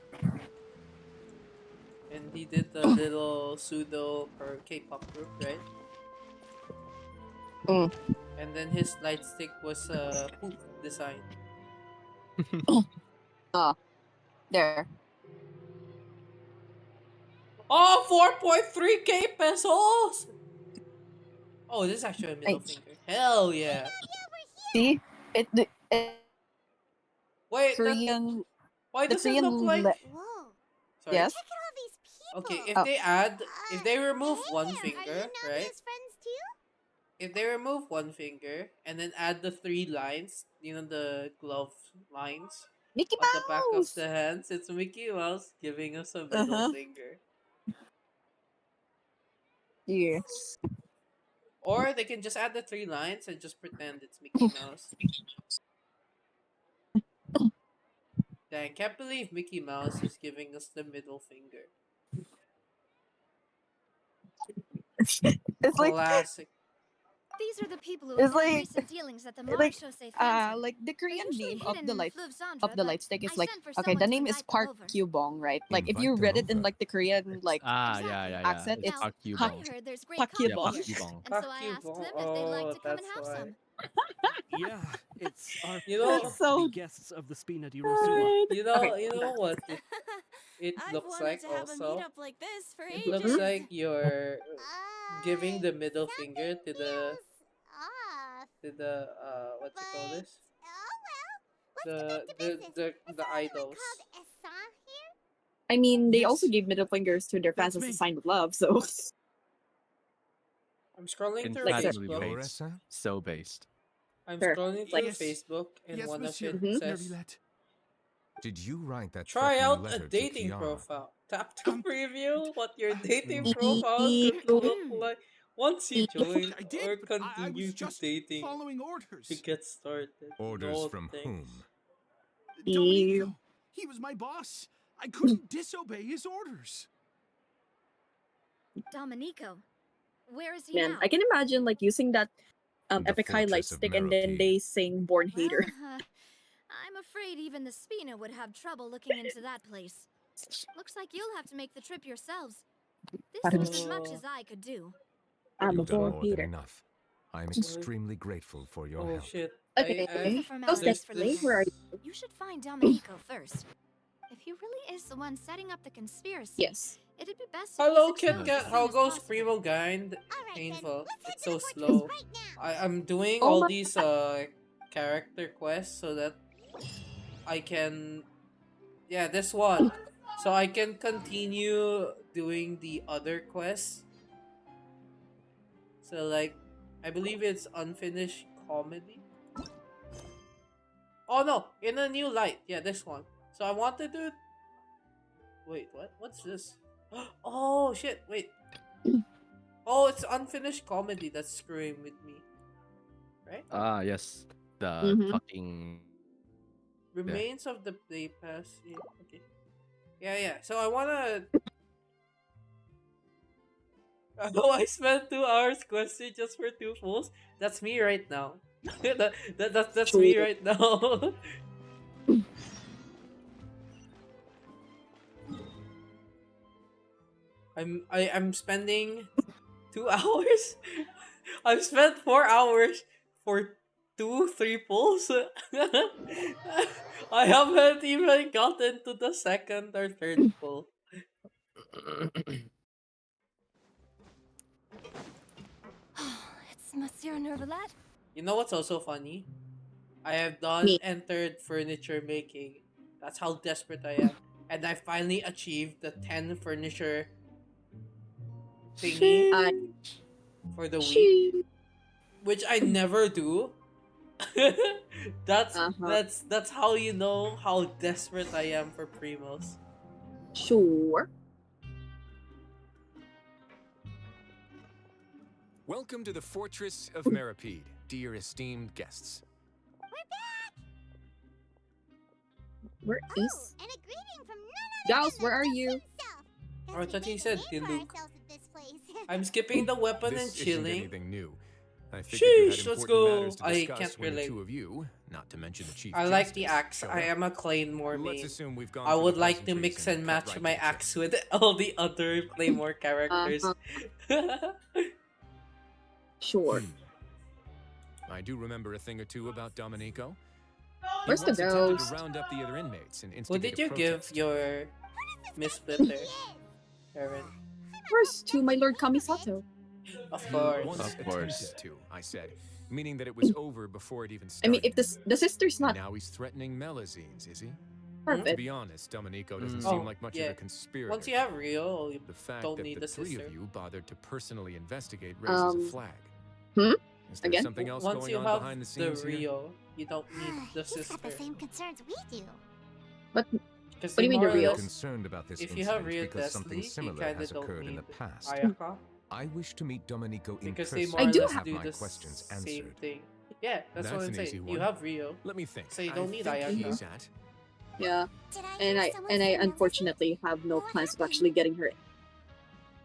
And he did the little pseudo or K-pop group, right? And then his light stick was poof design. There. Oh, 4.3k pesos! Oh, this is actually a middle finger. Hell yeah! See? It Wait, Korean... why the does it Korean look like... Whoa. Sorry. Yes? Look at all these people. Okay, if they remove one Are finger, you right? Navia's friends too? If they remove one finger and then add the 3 lines, you know, the glove lines Mickey on the back of Mouse! the hands, it's Mickey Mouse giving us a middle finger. Yes. Or they can just add the 3 lines and just pretend it's Mickey Mouse. Dang, can't believe Mickey Mouse is giving us the middle finger. It's like... Classic. These are the people who It's avoid like recent dealings at the like Marshose Fountain. like the Korean usually name of hidden the in light Fluvzandra, the but light stick is I like sent for okay, the someone to name is invite them Park over. Kyubong, right? Like if Invite you them read it in over. like the Korean like Yeah. accent, It's Now, it's Park I heard there's great Park coffee Yeah, Kyubong. Park here, Yubong. and so I asked them if they'd like to come and have some. Yeah, it's our You pleasure know, to be guests of the Spina di Rosula. Okay, you I'm know done. what it I've looks wanted like to have a also. meetup like this for It ages. looks like you're giving the middle Something finger to the feels off. what you call But this? oh well. Let's get back to business. Is The there anyone idols. called Esan here? I mean, they also Yes, gave middle fingers to their fans that's as a me. sign of love, so I'm scrolling through like Infatuatingly Facebook. based. So based. I'm sure. scrolling Like through Facebook, and Yes, one of monsieur. it Mhm. says, Did you write that "Try threatening out a letter to dating Kiara? profile. Tap to preview what your dating E- profile could look like once you e- join I did, or but I was continue to just dating following to orders. get started." Orders No from thanks. whom? e- Domenico, he was my boss. I couldn't disobey his orders. Dominico, where is he Man, now? I can imagine like using that The epic highlight fortress of stick and then Meropide. they sing Born Hater. Well, I'm afraid even the Spina would have trouble looking into that place. Looks like you'll have to make the trip yourselves. This was as much as I could do. I'm a You've done born more than hater. enough. I'm extremely grateful for your Oh help. shit! Okay, Leave the so formalities for Stephanie, later. where are you? You should find Dominico first. If he really is the one setting up the conspiracy, Yes. it'd be best if Hello, he's Kit exposed Kat. as How soon as goes possible. Primo Grind? Alright then, Painful. let's head It's to so the fortress slow. right now. I'm doing Oh all my these character quests so that I can this one. So I can continue doing the other quests. So like I believe it's unfinished comedy. Oh no, in a new light. Yeah, this one. So I wanted to wait, what? What's this? Oh shit, wait. Oh, it's unfinished comedy that's screwing with me. Right? Ah, yes. The Mhm. fucking Remains of the play pass. Yeah, okay. Yeah. So I wanna Oh, I spent 2 hours questing just for 2 fools. That's me right now. That's me right now. I'm spending 2 hours. I've spent 4 hours for 3 pulls. I haven't even gotten to the second or third pull. It's Monsieur Nervalet. You know what's also funny? I have Me. entered furniture making. That's how desperate I am. And I finally achieved the 10 furniture thingy for the week. Which I never do. That's how you know how desperate I am for Primos. Sure. Welcome to the Fortress of Meropide, dear esteemed guests. Where Oh, is and a greeting from Gauss, where are you? Or I thought he said Diluc. ourselves at this place. I'm skipping the weapon and This isn't chilling. anything new. I figured you had Sheesh, let's important go. matters to I discuss can't when the relate. two of you, not to mention the chief I like the justice, axe. showed I up. am a Claymore main. Let's assume we've gone I through would the like to mix pleasantries and and cut match right my to the axe with all the other Claymore characters. Sure. I do remember a thing or two about Domenico. He Where's the once attempted ghost? to round up the other inmates and Who instigate did you a give protest. your missplit Aaron? Where's to my Lord Kamisato? Of He course. once Of course. attempted to, I said, meaning that it was over before it even I started. mean, if the sister's And not now he's threatening Melazines, is he? To perfect, be honest, Domenico doesn't Oh, seem like much of yeah. a conspirator. Once you have Rio, you The fact don't that need the a three sister. of you bothered to personally investigate raises a flag. Hmm? Is there Again? something else Once going you on have behind the the scenes here? Rio, you don't need the He's got the sister. same concerns we do. but Because What do you mean the more or Rio? less, Concerned about this if you have incident Rio because something Tesli, you similar kind has of don't occurred in need the past. Ayaka. I wish to meet Domenico in Because they person more or I do less and have do my the questions same answered. thing. Yeah, that's what I'm an easy saying. one. You have Rio, Let me think. so you don't I need think Ayaka. he's at. yeah, Did I and hear I someone and I say Melazine? unfortunately have no What plans of happened? actually getting her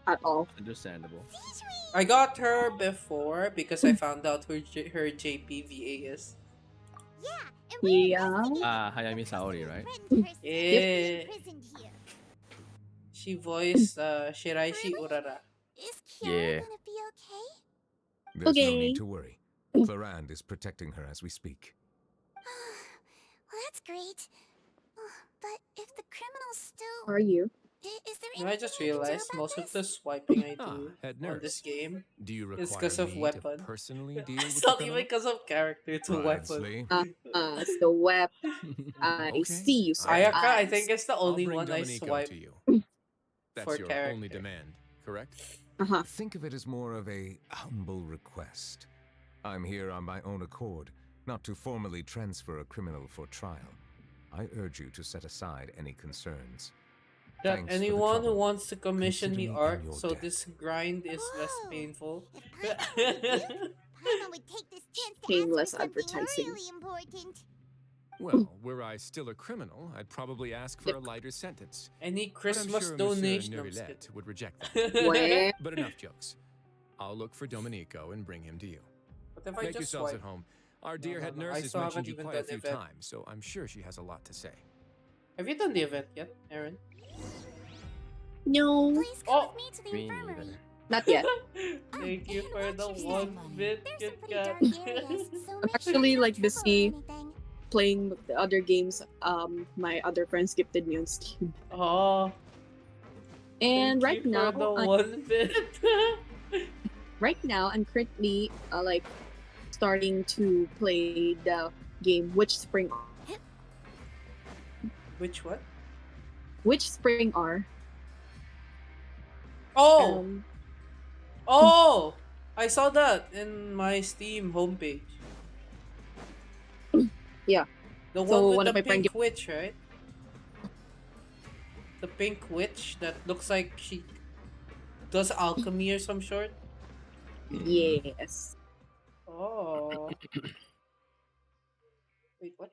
at all. Understandable. I got her before because I found out who her JPVA is. Yeah. Hayami Saori, right? Yeah. She voiced Shiraishi Urara. Yeah. There's no Okay. need to worry. Clarand is protecting her as we speak. Well, that's great. But if the criminal's still... How are you? Is there You know, I just realized most of the swiping I Ah, do head on nurse. this game Do you is require because of me weapon. to personally deal It's with the not even criminal? because of character, it's a weapon. Bradsley? So web. I Okay, see you, sir. Ayaka, I Eyes. think it's the I'll only bring one I Domenico swipe to you. for That's your character. only demand, correct? Uh-huh. Think of it as more of a humble request. I'm here on my own accord, not to formally transfer a criminal for trial. I urge you to set aside any concerns. That Thanks for the anyone who trouble. wants to commission Consider me me in art, your so debt. this grind is less painful. Paimon would take this chance to Shameless ask for something advertising. really important. Well, were I still a criminal, I'd probably ask for a lighter sentence. Any But I'm Christmas sure donation. Monsieur No, I'm just Neuvillette kidding. would reject that. Well. But enough jokes. I'll look for Domenico and bring him to you. What if I Make just yourselves swipe? at home. Our dear no, head no, I nurse has still mentioned haven't you even quite a done the few event. times, so I'm sure she has a lot to say. Have you done the event yet, Aaron? No. Please come with me to the infirmary. Not yet. Thank you for the one bit, There's some Kit pretty Kat. dark areas, so I'm make sure actually you don't like trip over busy anything. playing the other games. My other friends gifted me on Steam. Oh, And thank you for the one bit. right now I'm currently like starting to play the game Which Spring Which what? Which Spring R. Oh! Oh! I saw that in my Steam homepage. Yeah. The So one one with of the my friend pink witch, right? The pink witch that looks like she does alchemy or some sort. Yes. Oh. Wait, what?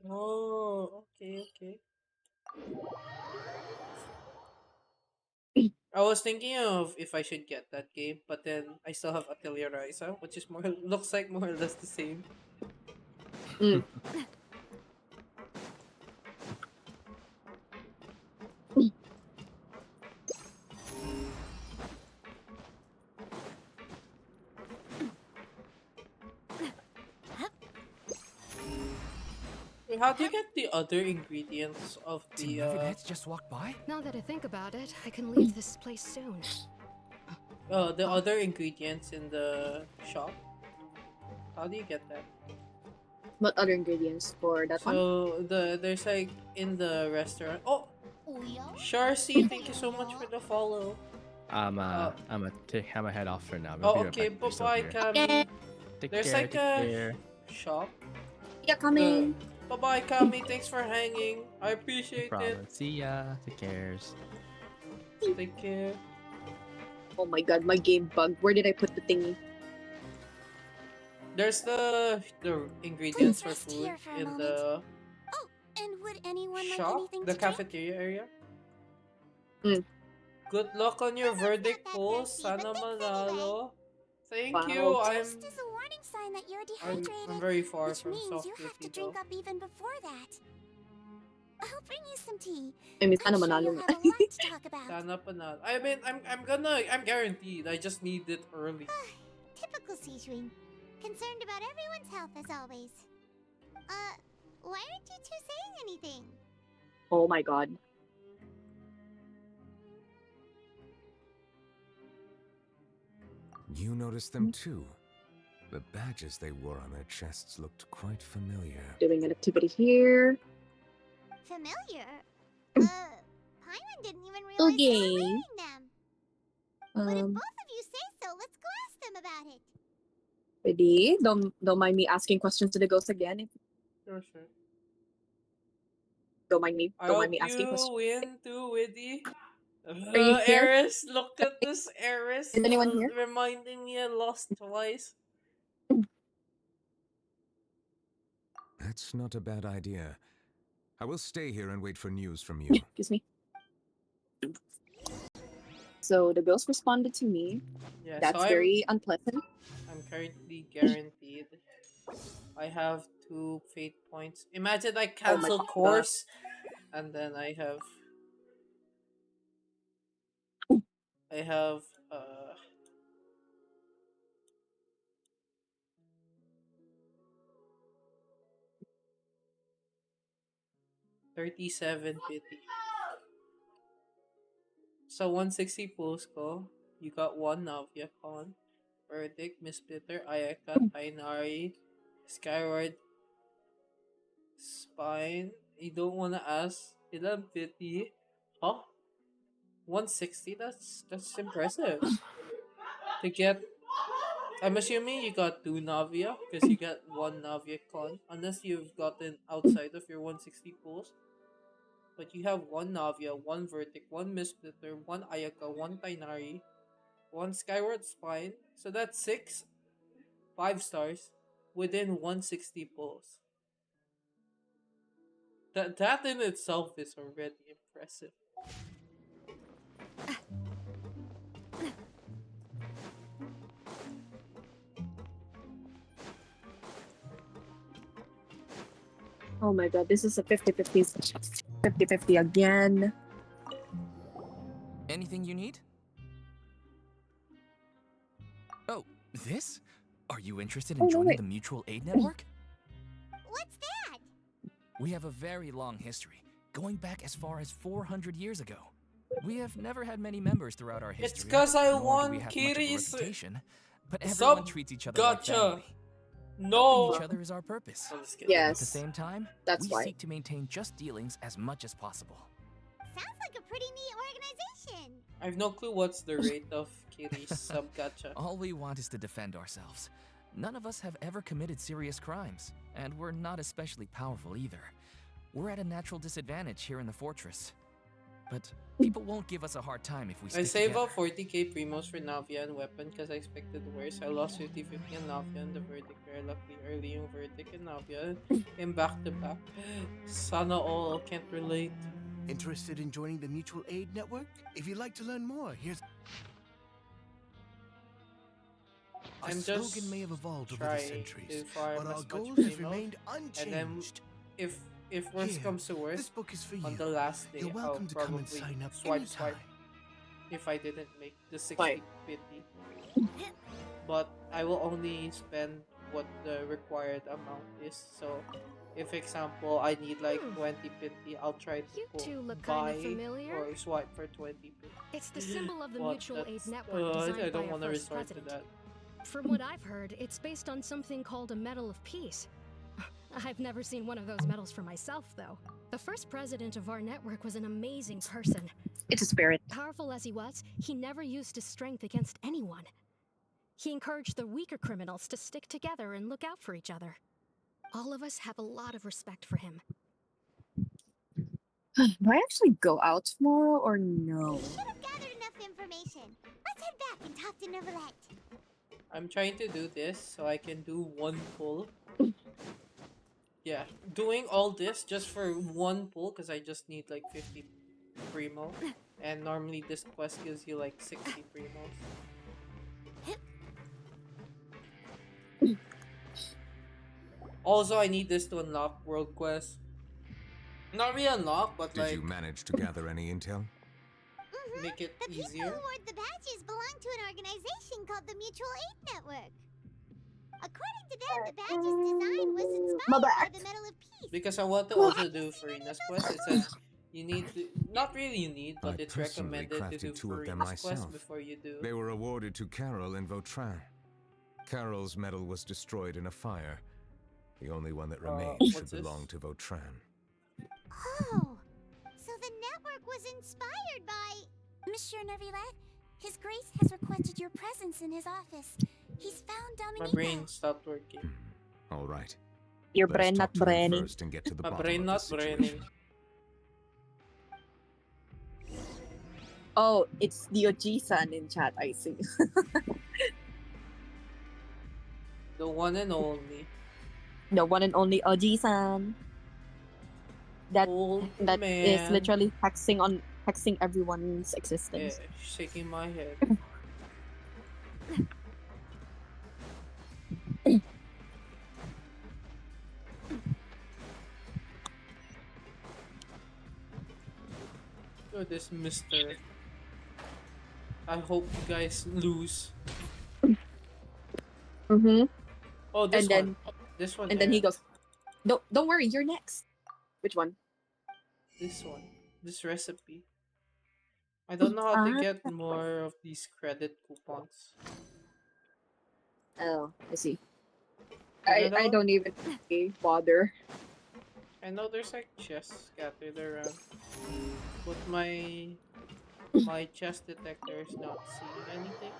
Oh, okay. I was thinking of if I should get that game, but then I still have Atelier Ryza, which is more looks like more or less the same. How do you get the other ingredients of the Let's just walk by. Now that I think about it, I can leave this place soon. the other ingredients in the shop? How do you get that? What other ingredients for that one? So there's like in the restaurant. Oh, Sharcy, thank you so much for the follow. I'm gonna head off for now. Oh, Be right okay, back. You're still bye, here. Kami. Take There's care, like take a care. shop. Yeah, coming. Bye bye, Kami. Thanks for hanging. I appreciate No it. problem. See ya. Take cares. Take care. Oh my god, my game bugged. Where did I put the thingy? There's the ingredients for rest food here for a in moment. the And would anyone like shop, anything the to drink? cafeteria area. Mm. Good luck on your verdict poll. Sana manalo. Thank Wow. you. Thirst is a warning sign that you're dehydrated, I'm very far which from means soft you have to tea drink though. up even before that. I'll bring you some tea. I mean, I'm sana sure manalo you'll nga. have a lot to talk about. Sana panalo. I mean, I'm guaranteed. I just need it early. Typical Sejuin. Concerned about everyone's health as always. Why aren't you two saying anything? Oh my god. You noticed them too. The badges they wore on their chests looked quite familiar. Doing an activity here. Familiar? Paimon didn't even realize they were wearing them. But if both of you say so, let's go ask them about it. Pwede. Don't mind me asking questions to the ghost again. Sure. Don't mind me. I Don't hope mind me asking you questions. win too, Widdy. Are you here? Eris, look at this Eris. Is anyone here? Reminding me I lost twice. That's not a bad idea. I will stay here and wait for news from you. Excuse me. So the ghost responded to me. Yeah, That's so very unpleasant. I'm currently guaranteed. I have 2 fate points. Imagine I Oh my cancel god. course, and then I have uh 37 pity. So 160 pulls ko. You got 1 Navia con. Verdict, Miss Splitter, Ayaka, Tainari, Skyward, Spine. You don't wanna ask. Ilan pity? Huh? 160? That's impressive. To get, I'm assuming you got 2 Navia because you got 1 Navia con. Unless you've gotten outside of your 160 pulls. But you have 1 Navia, 1 Vertic, 1 Miss Splitter, 1 Ayaka, 1 Tainari, 1 Skyward Spine. So that's 6 5 stars within 160 pulls. That in itself is already impressive. Oh my god, this is a 50-50. 50-50 again. Anything you need? Oh, this? Are you interested in Oh, no, joining wait. the Mutual Aid Network? What's that? We have a very long history, going back as far as 400 years ago. We have never had many members throughout our history. It's because I nor do won we have much of a Kiri's reputation, but everyone sub treats each other like gotcha. family. No. Helping each other is our purpose. I'm just kidding. Yes. At the same time, That's we why. seek to maintain just dealings as much as possible. Sounds like a pretty neat organization. I have no clue what's the rate of Kiri's sub gacha. All we want is to defend ourselves. None of us have ever committed serious crimes, and we're not especially powerful either. We're at a natural disadvantage here in the fortress. But people won't give us a hard time if we I stick save together. up 40k Primos for Navia and weapon because I expected worse. I lost 50-50 on Navia and the Verdict where luckily early yung Verdict and Navia in back-to-back. Sana all can't relate. Interested in joining the Mutual Aid Network? If you'd like to learn more, here's... Our I'm just slogan may have evolved over the trying centuries, to farm but our as much goal has Primos, remained and then unchanged. if worse Here, comes to worse, this book is for on you. the last day You're I'll welcome to come probably and sign up swipe anytime. if I didn't make the 60 Why? 50. But I will only spend what the required amount is. So if example I need like 20 50, I'll try to You two look buy kinda familiar. or swipe for 20 50. It's the symbol of the But Mutual Aid that's- Network designed I by don't our want to first resort to president. that. From what I've heard, it's based on something called a Medal of Peace. I've never seen one of those medals for myself, though. The first president of our network was an amazing person. It's a spirit. Powerful as he was, he never used his strength against anyone. He encouraged the weaker criminals to stick together and look out for each other. All of us have a lot of respect for him. Do I actually go out tomorrow or no? Should have gathered enough information. Let's head back and talk to Neverlet. I'm trying to do this so I can do one pull. Yeah, doing all this just for one pull because I just need like 50 Primo. And normally this quest gives you like 60 Primos. Also, I need this to unlock World Quest. Not really unlock, but Did like you manage to gather any intel? make it The people easier. who award the badges belong to an organization called the Mutual Aid Network. According to them, the badge's design was inspired by the Medal of Peace. Because I want to also do Farina's quest. It says you need to, not really you need, but I it's personally recommended to do crafted 2 of them Farina's quest myself. before you do. They were awarded to Carol in Vautrin. Carol's medal was destroyed in a fire. The only one that remains should what's this? belong to Vautrin. Oh, so the network was inspired by... Monsieur Nevilet, His Grace has requested your presence in his office. He's found My Dominica. brain stopped working. All right. Your Let us brain talk not to them braining. first and get to the My bottom brain of not this situation. braining. Oh, it's the Oji-san in chat, I see. The one and only. The one and only Oji-san. That Old that is man. literally hexing on hexing everyone's Yeah, existence. shaking my head. Oh, this Mister. I hope you guys lose. Mm-hmm. Oh, this And then, one. This one. and then he goes, don't worry, you're next. Which one? This one. This recipe. I don't know how to get more of these credit coupons. Oh, I see. You I know, don't even bother. I know there's like chests scattered around, but my chest detector is not seeing anything.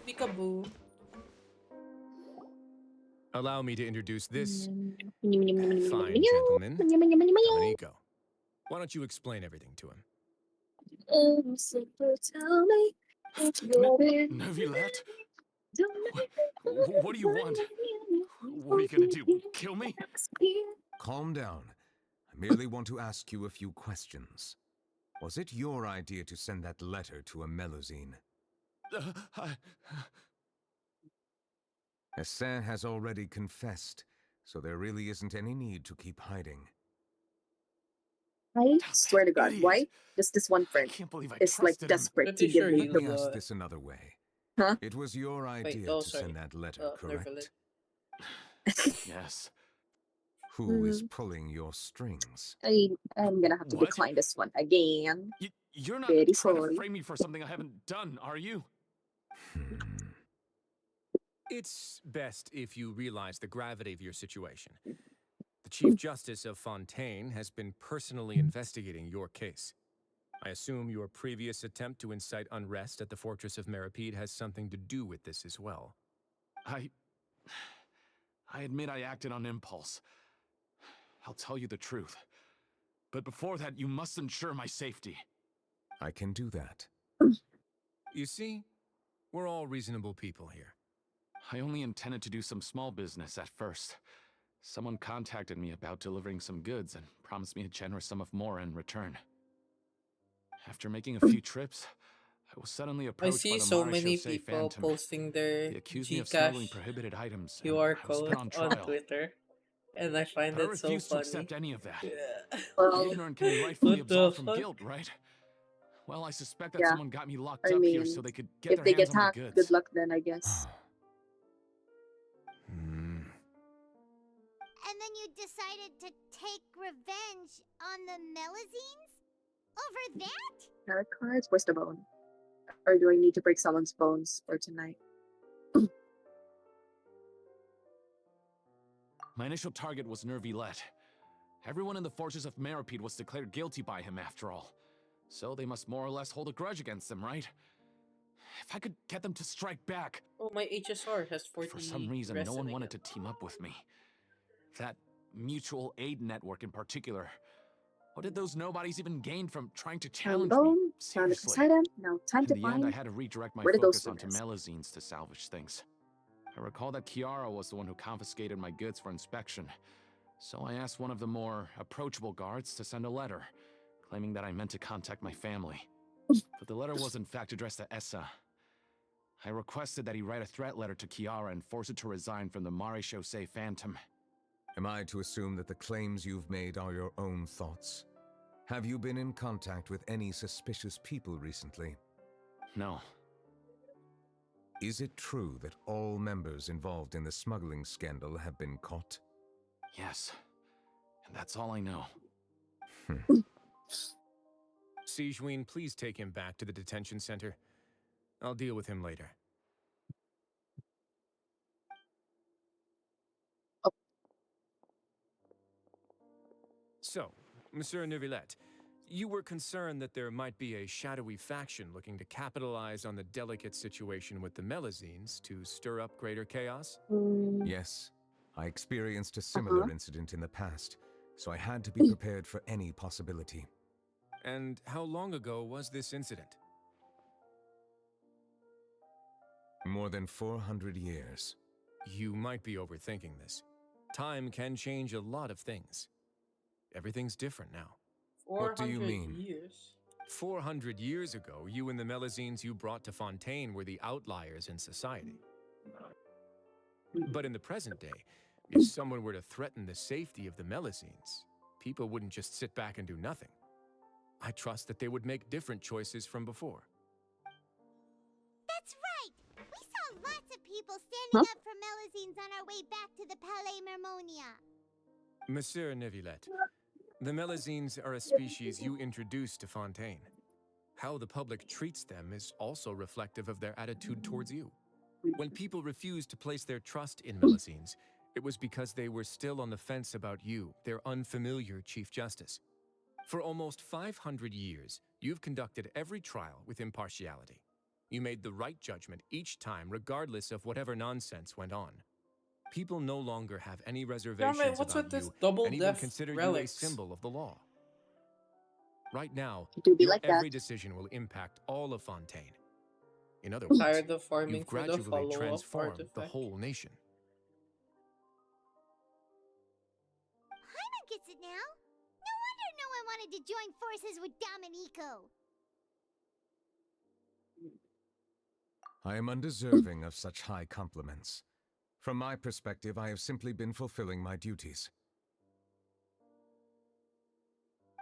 Peekaboo. Allow me to introduce this Fine, fine gentleman, Domenico. Why don't you explain everything to him? Tell me if you're in. Neuvillette? What do you want? What are you gonna do? Kill me? Calm down. I merely want to ask you a few questions. Was it your idea to send that letter to a Melusine? Essin has already confessed, so there really isn't any need to keep hiding. I swear to God, Idiot. why does this one friend Can't believe I is like trusted him. desperate to Pretty give sure me Let me you. ask this another way. Huh? It was your idea Oh, to send sorry. that letter, Nerve correct? Yes. Who is pulling your strings? I'm gonna have to What? decline this one again. You're not Very trying to sorry. frame me for something I haven't done, are you? It's best if you realize the gravity of your situation. The Chief Justice of Fontaine has been personally investigating your case. I assume your previous attempt to incite unrest at the Fortress of Meripede has something to do with this as well. I admit I acted on impulse. I'll tell you the truth. But before that, you must ensure my safety. I can do that. You see, we're all reasonable people here. I only intended to do some small business at first. Someone contacted me about delivering some goods and promised me a generous sum of more in return. After making a few trips, I was suddenly I approached by see the so many Maréchaussée people Phantom. posting their They accused me of smuggling Gcash prohibited items, and QR I was put code on on trial. Twitter, and I find But I it so refused to funny. accept any of that. Yeah. The ignorant can be rightfully What the absolved from fuck? guilt, right? Well, I suspect that Yeah. someone got me locked I up here mean, so they could get if their they hands get on my hacked, goods. good luck then, I guess. And then you decided to take revenge on the Melusines? Over that? Tarot cards? Where's the bone? Or do I need to break someone's bones for tonight? My initial target was Neuvillette. Everyone in the Fortress of Meripede was declared guilty by him after all. So they must more or less hold a grudge against him, right? If I could get them to strike back. Oh, my HSR has 40. For some reason, no one wanted to team up with me. That mutual aid network in particular. What did those nobodies even gain from trying to challenge me? Bone, found it Seriously. beside him. Now time In to the end, I find had to redirect my where did those focus onto rumors? Melusines to salvage things. I recall that Kiara was the one who confiscated my goods for inspection. So I asked one of the more approachable guards to send a letter, claiming that I meant to contact my family. But the letter was in fact addressed to Essa. I requested that he write a threat letter to Kiara and force her to resign from the Maréchaussée Phantom. Am I to assume that the claims you've made are your own thoughts? Have you been in contact with any suspicious people recently? No. Is it true that all members involved in the smuggling scandal have been caught? Yes. And that's all I know. Sigewinne, please take him back to the detention center. I'll deal with him later. So, Monsieur Neuvillette, you were concerned that there might be a shadowy faction looking to capitalize on the delicate situation with the Melusines to stir up greater chaos? Yes. I experienced a similar incident in the past, so I had to be prepared for any possibility. And how long ago was this incident? More than 400 years. You might be overthinking this. Time can change a lot of things. Everything's different now. What do you 400 mean? years. 400 years ago, you and the Melazines you brought to Fontaine were the outliers in society. But in the present day, if someone were to threaten the safety of the Melazines, people wouldn't just sit back and do nothing. I trust that they would make different choices from before. That's right! We saw lots of people standing up for Melazines on our way back to the Palais Mermonia. Monsieur Neuvillette, the Melazines are a species you introduced to Fontaine. How the public treats them is also reflective of their attitude towards you. When people refused to place their trust in Melazines, it was because they were still on the fence about you, their unfamiliar Chief Justice. For almost 500 years, you've conducted every trial with impartiality. You made the right judgment each time, regardless of whatever nonsense went on. People no longer have any reservations what's about with this you double and even death consider you a relics? symbol of the law. Right now, Do be your like every that. decision will impact all of Fontaine. In other Tired words, of farming you've for the gradually follow-up transformed the artifact. whole nation. Paimon gets it now. No wonder no one wanted to join forces with Domenico. I am undeserving of such high compliments. From my perspective, I have simply been fulfilling my duties.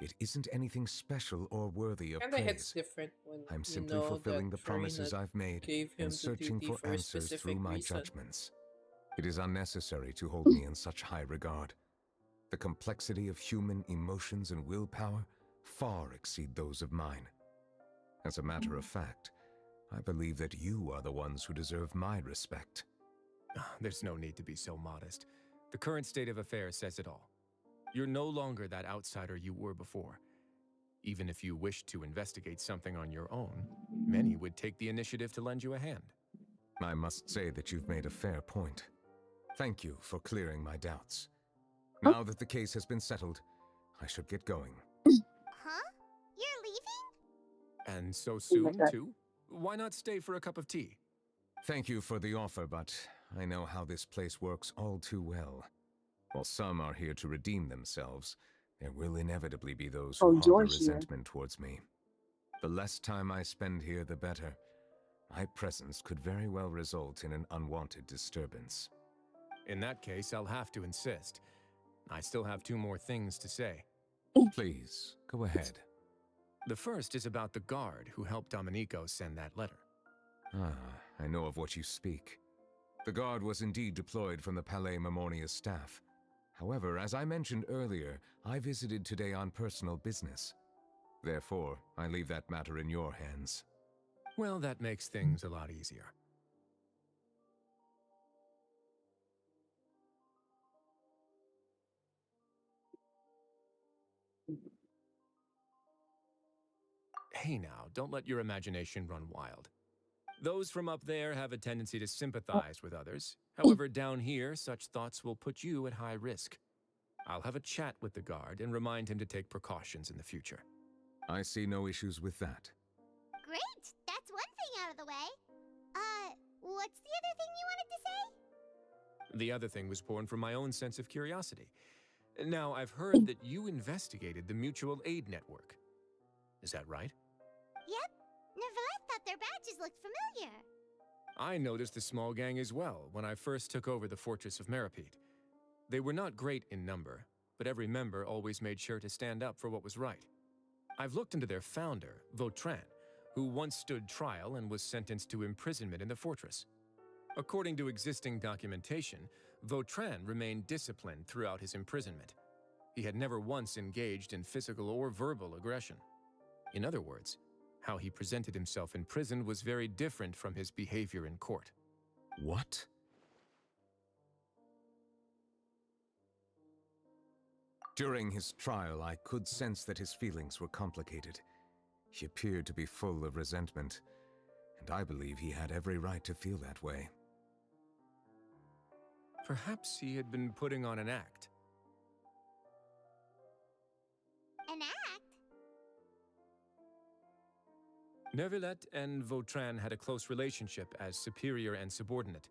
It isn't anything special or worthy of Kinda hits praise. different when I'm you simply know fulfilling that the promises Farina I've made gave him and the searching duty for for a answers specific through my reason. judgments. It is unnecessary to hold me in such high regard. The complexity of human emotions and willpower far exceed those of mine. As a matter of fact, I believe that you are the ones who deserve my respect. There's no need to be so modest. The current state of affairs says it all. You're no longer that outsider you were before. Even if you wished to investigate something on your own, many would take the initiative to lend you a hand. I must say that you've made a fair point. Thank you for clearing my doubts. Now that the case has been settled, I should get going. Huh? You're leaving? And so soon, too? Why not stay for a cup of tea? Thank you for the offer, but I know how this place works all too well. While some are here to redeem themselves, there will inevitably be those who harbor resentment towards me. The less time I spend here, the better. My presence could very well result in an unwanted disturbance. In that case, I'll have to insist. I still have 2 more things to say. Please, go ahead. The first is about the guard who helped Domenico send that letter. I know of what you speak. The guard was indeed deployed from the Palais Mermonia's staff. However, as I mentioned earlier, I visited today on personal business. Therefore, I leave that matter in your hands. Well, that makes things a lot easier. Hey now, don't let your imagination run wild. Those from up there have a tendency to sympathize with others. However, down here, such thoughts will put you at high risk. I'll have a chat with the guard and remind him to take precautions in the future. I see no issues with that. Great! That's one thing out of the way. What's the other thing you wanted to say? The other thing was born from my own sense of curiosity. Now, I've heard that you investigated the mutual aid network. Is that right? Yep. Neuvillette thought their badges looked familiar. I noticed the small gang as well when I first took over the Fortress of Meripede. They were not great in number, but every member always made sure to stand up for what was right. I've looked into their founder, Vautrin, who once stood trial and was sentenced to imprisonment in the fortress. According to existing documentation, Vautrin remained disciplined throughout his imprisonment. He had never once engaged in physical or verbal aggression. In other words, how he presented himself in prison was very different from his behavior in court. What? During his trial, I could sense that his feelings were complicated. He appeared to be full of resentment, and I believe he had every right to feel that way. Perhaps he had been putting on an act. An act? Neuvillette and Vautrin had a close relationship as superior and subordinate.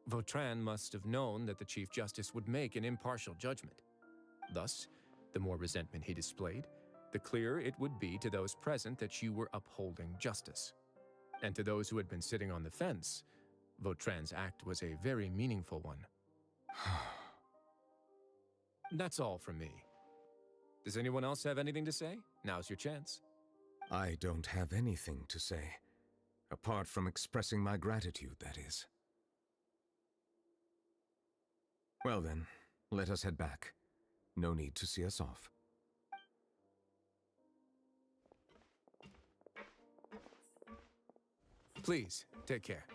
Vautrin must have known that the Chief Justice would make an impartial judgment. Thus, the more resentment he displayed, the clearer it would be to those present that you were upholding justice. And to those who had been sitting on the fence, Vautrin's act was a very meaningful one. That's all from me. Does anyone else have anything to say? Now's your chance. I don't have anything to say. Apart from expressing my gratitude, that is. Well then, let us head back. No need to see us off. Please, take care.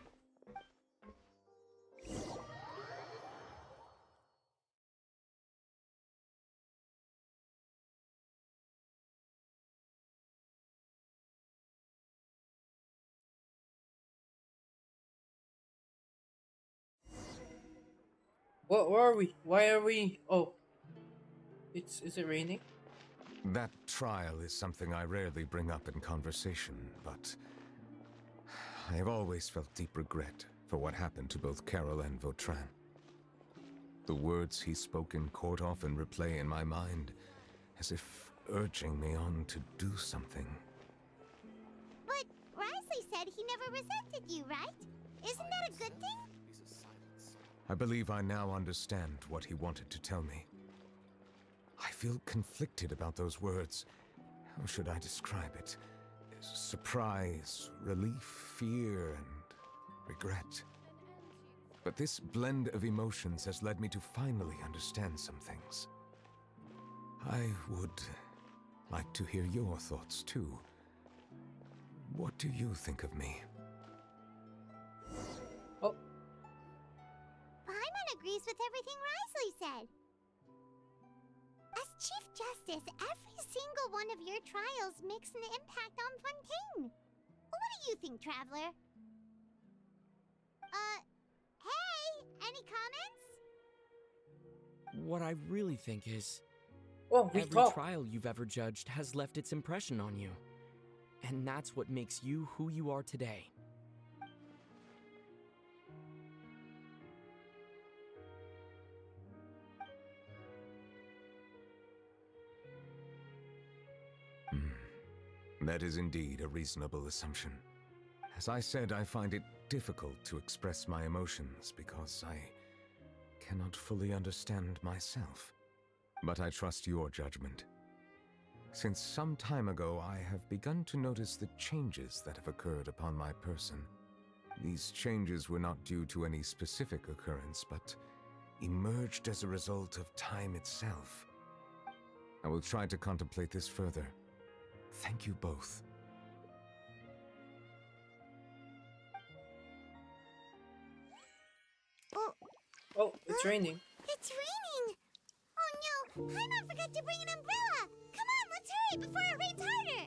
Where are we? Why are we? Oh, is it raining? That trial is something I rarely bring up in conversation, but I have always felt deep regret for what happened to both Carol and Vautrin. The words he spoke in court often replay in my mind, as if urging me on to do something. But Risley said he never resented you, right? Isn't that a good thing? I believe I now understand what he wanted to tell me. I feel conflicted about those words. How should I describe it? Surprise, relief, fear, and regret. But this blend of emotions has led me to finally understand some things. I would like to hear your thoughts, too. What do you think of me? Paimon agrees with everything Risley said. As Chief Justice, every single one of your trials makes an impact on Fontaine. What do you think, Traveler? Hey, any comments? What I really think is, every trial you've ever judged has left its impression on you. And that's what makes you who you are today. That is indeed a reasonable assumption. As I said, I find it difficult to express my emotions because I cannot fully understand myself. But I trust your judgment. Since some time ago, I have begun to notice the changes that have occurred upon my person. These changes were not due to any specific occurrence, but emerged as a result of time itself. I will try to contemplate this further. Thank you both. Oh, it's raining. It's raining! Oh no, Paimon forgot to bring an umbrella! Come on, let's hurry before it rains harder!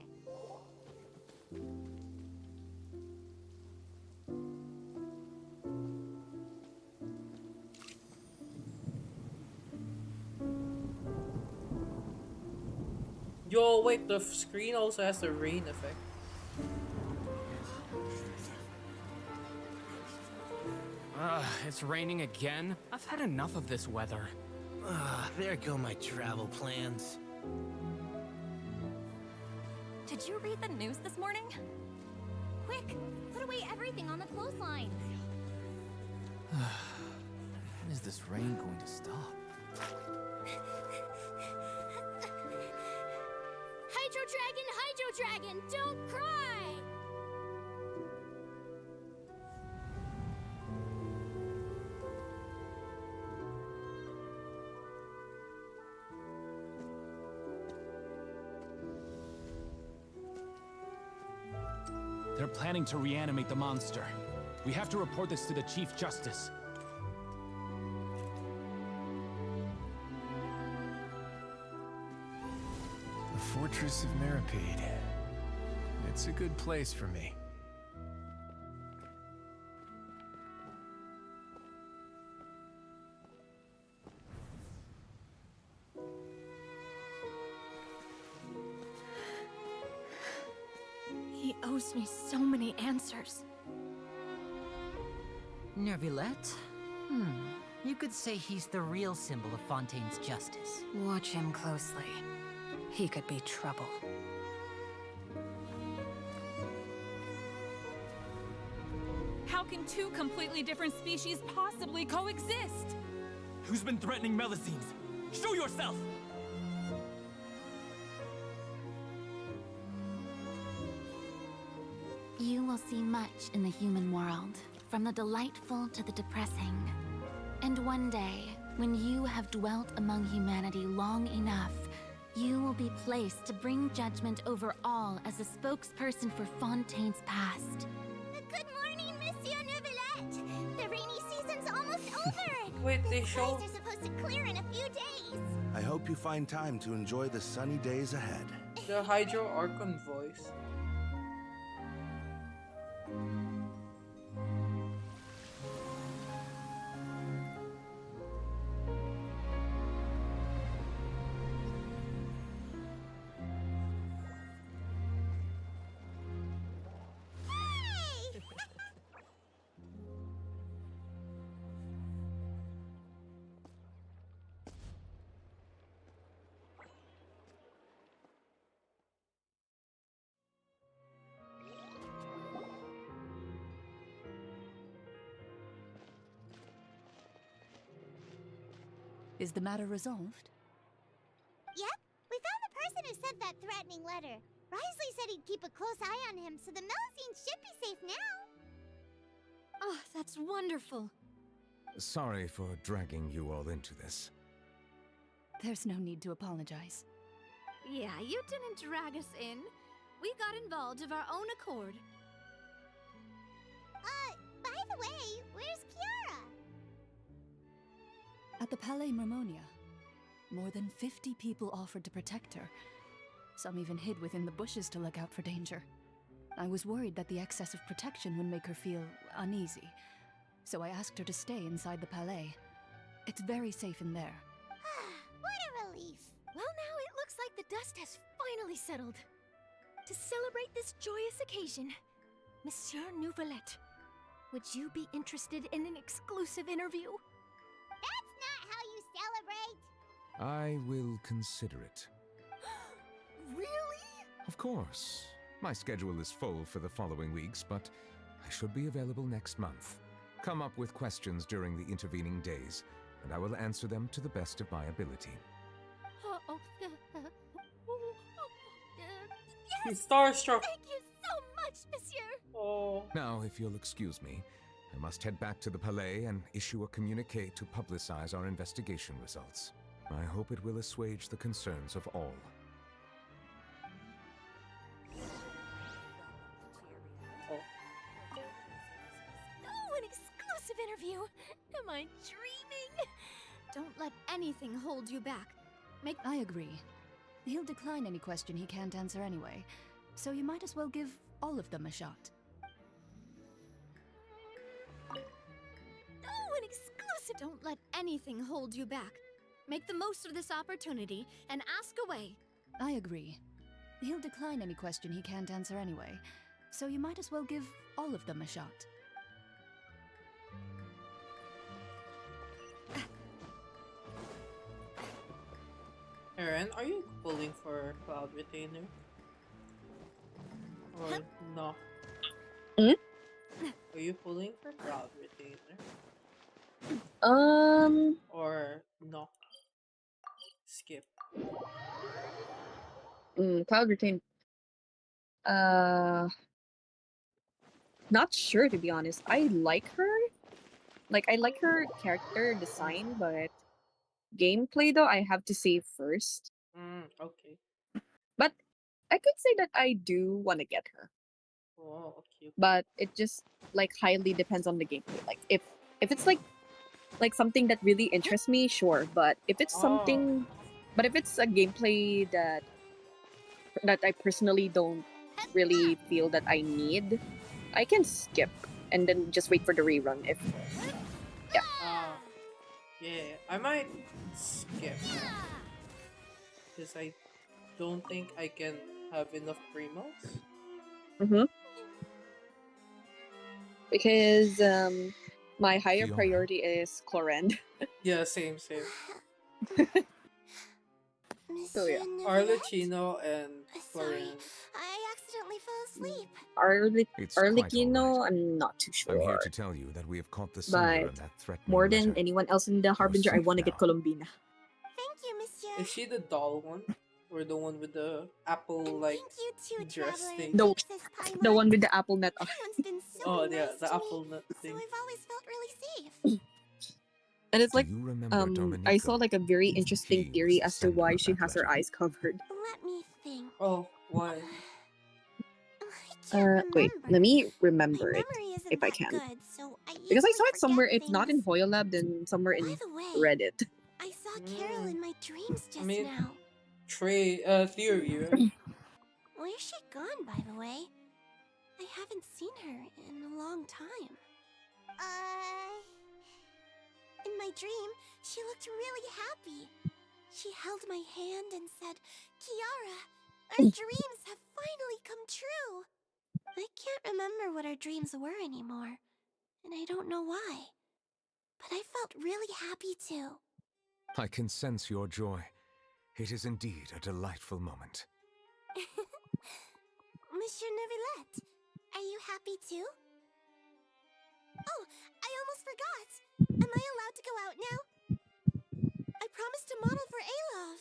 Yo, wait, the screen also has the rain effect. It's raining again? I've had enough of this weather. There go my travel plans. Did you read the news this morning? Quick, put away everything on the clothesline. When is this rain going to stop? Hydro Dragon, don't cry! They're planning to reanimate the monster. We have to report this to the Chief Justice. The Fortress of Meripede. It's a good place for me. He owes gives me so many answers. Nervulette? You could say he's the real symbol of Fontaine's justice. Watch him closely. He could be trouble. How can two completely different species possibly coexist? Who's been threatening Melusines? Show yourself! You will see much in the human world, from the delightful to the depressing. And one day, when you have dwelt among humanity long enough, you will be placed to bring judgment over all as a spokesperson for Fontaine's past. Good morning, Monsieur Neuvillette. The rainy season's almost over. Wait, they These show. skies are supposed to clear in a few days. I hope you find time to enjoy the sunny days ahead. The Hydro Archon voice. Is the matter resolved? Yep, we found the person who sent that threatening letter. Risley said he'd keep a close eye on him, so the Melusines should be safe now. Oh, that's wonderful. Sorry for dragging you all into this. There's no need to apologize. Yeah, you didn't drag us in. We got involved of our own accord. By the way, where's Kiara? At the Palais Mermonia, more than 50 people offered to protect her. Some even hid within the bushes to look out for danger. I was worried that the excess of protection would make her feel uneasy, so I asked her to stay inside the Palais. It's very safe in there. What a relief. Well, now it looks like the dust has finally settled. To celebrate this joyous occasion, Monsieur Neuvillette, would you be interested in an exclusive interview? That's not how you celebrate. I will consider it. Really? Of course. My schedule is full for the following weeks, but I should be available next month. Come up with questions during the intervening days, and I will answer them to the best of my ability. He's starstruck. Thank you so much, Monsieur. Oh. Now, if you'll excuse me, I must head back to the Palais and issue a communique to publicize our investigation results. I hope it will assuage the concerns of all. Oh, an exclusive interview. Am I dreaming? Don't let anything hold you back. I agree. He'll decline any question he can't answer anyway, so you might as well give all of them a shot. Oh, an exclusive! Don't let anything hold you back. Make the most of this opportunity and ask away. I agree. He'll decline any question he can't answer anyway, so you might as well give all of them a shot. Aaron, are you pulling for Cloud Retainer? Or no? Are you pulling for Cloud Retainer? Or no? Skip. Cloud Retain. Not sure, to be honest. I like her. Like, I like her character design, but gameplay, though, I have to say first. Okay. But I could say that I do want to get her. Oh, okay. But it just, like, highly depends on the gameplay. Like, if it's like something that really interests me, sure. But if it's something, but if it's a gameplay that I personally don't really feel that I need, I can skip and then just wait for the rerun. If Yeah, I might skip. Because I don't think I can have enough Primos. because my higher Fiona. priority is Clorend. Yeah, same. So yeah. Arlecchino and Sorry, Florin. I accidentally fell asleep. It's quite all Arlecchino, right. I'm not too I'm here sure. to tell you that we have caught the sender But of that threatening more than letter. anyone else in the Harbinger, I safe want to get now. Colombina. Thank you, Monsieur. Is she the doll one? Or the one with the apple like You too, dress Traveler thing? and The, Princess Paimon. the one with the apple nut. Everyone's been so Oh nice yeah, the to apple me, nut so thing. I've always felt really safe. And it's like, Do you remember Domenico, I saw like a very interesting He theory was the as to why sender of she that has her letter. eyes covered. Let me think. Oh, why? Wait, let me remember it Memory isn't if I that can. good, so I Because I easily saw it somewhere. forget It's not in things. Hoyolab, then somewhere in By the way, Reddit. I saw Carol in my dreams just mean, now. Theory, right? Where's she gone, by the way? I haven't seen her in a long time. In my dream, she looked really happy. She held my hand and said, Kiara, our dreams have finally come true. I can't remember what our dreams were anymore, and I don't know why. But I felt really happy too. I can sense your joy. It is indeed a delightful moment. Monsieur Neuvillette, are you happy too? Oh, I almost forgot. Am I allowed to go out now? I promised to model for Alov.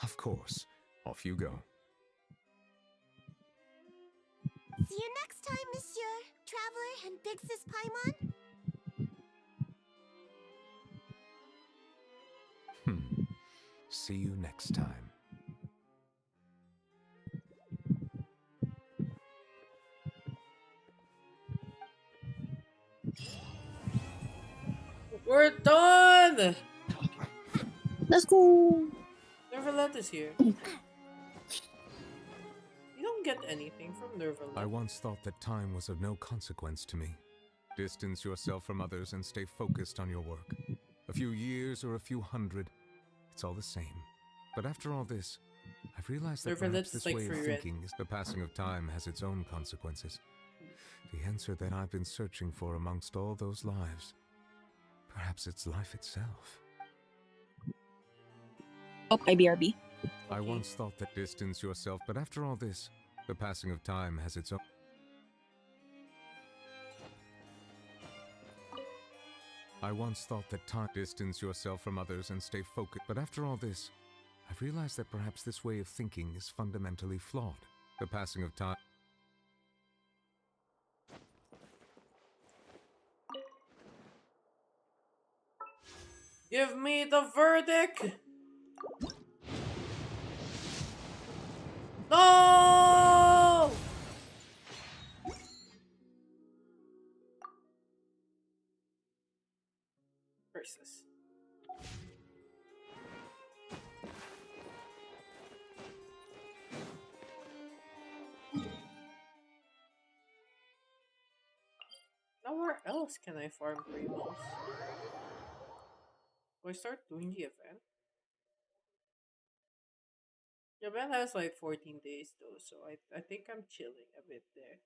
Of course. Off you go. See you next time, Monsieur, Traveler, and Big Sis Paimon. See you next time. We're done! Let's go! Nervalet is here. You don't get anything from Nervalet. I once thought that time was of no consequence to me. Distance yourself from others and stay focused on your work. A few years or a few hundred, it's all the same. But after all this, I've realized that perhaps this way of thinking is the passing of time has its own consequences. The answer that I've been searching for amongst all those lives, perhaps it's life itself. Oh, IBRB. I once thought that distance yourself, but after all this, the passing of time has its own... I once thought that time distance yourself from others and stay focused, but after all this, I've realized that perhaps this way of thinking is fundamentally flawed. The passing of time... Give me the verdict! No! Versus. Now where else can I farm Primos? Do I start doing the event? The event has like 14 days though, so I think I'm chilling a bit there.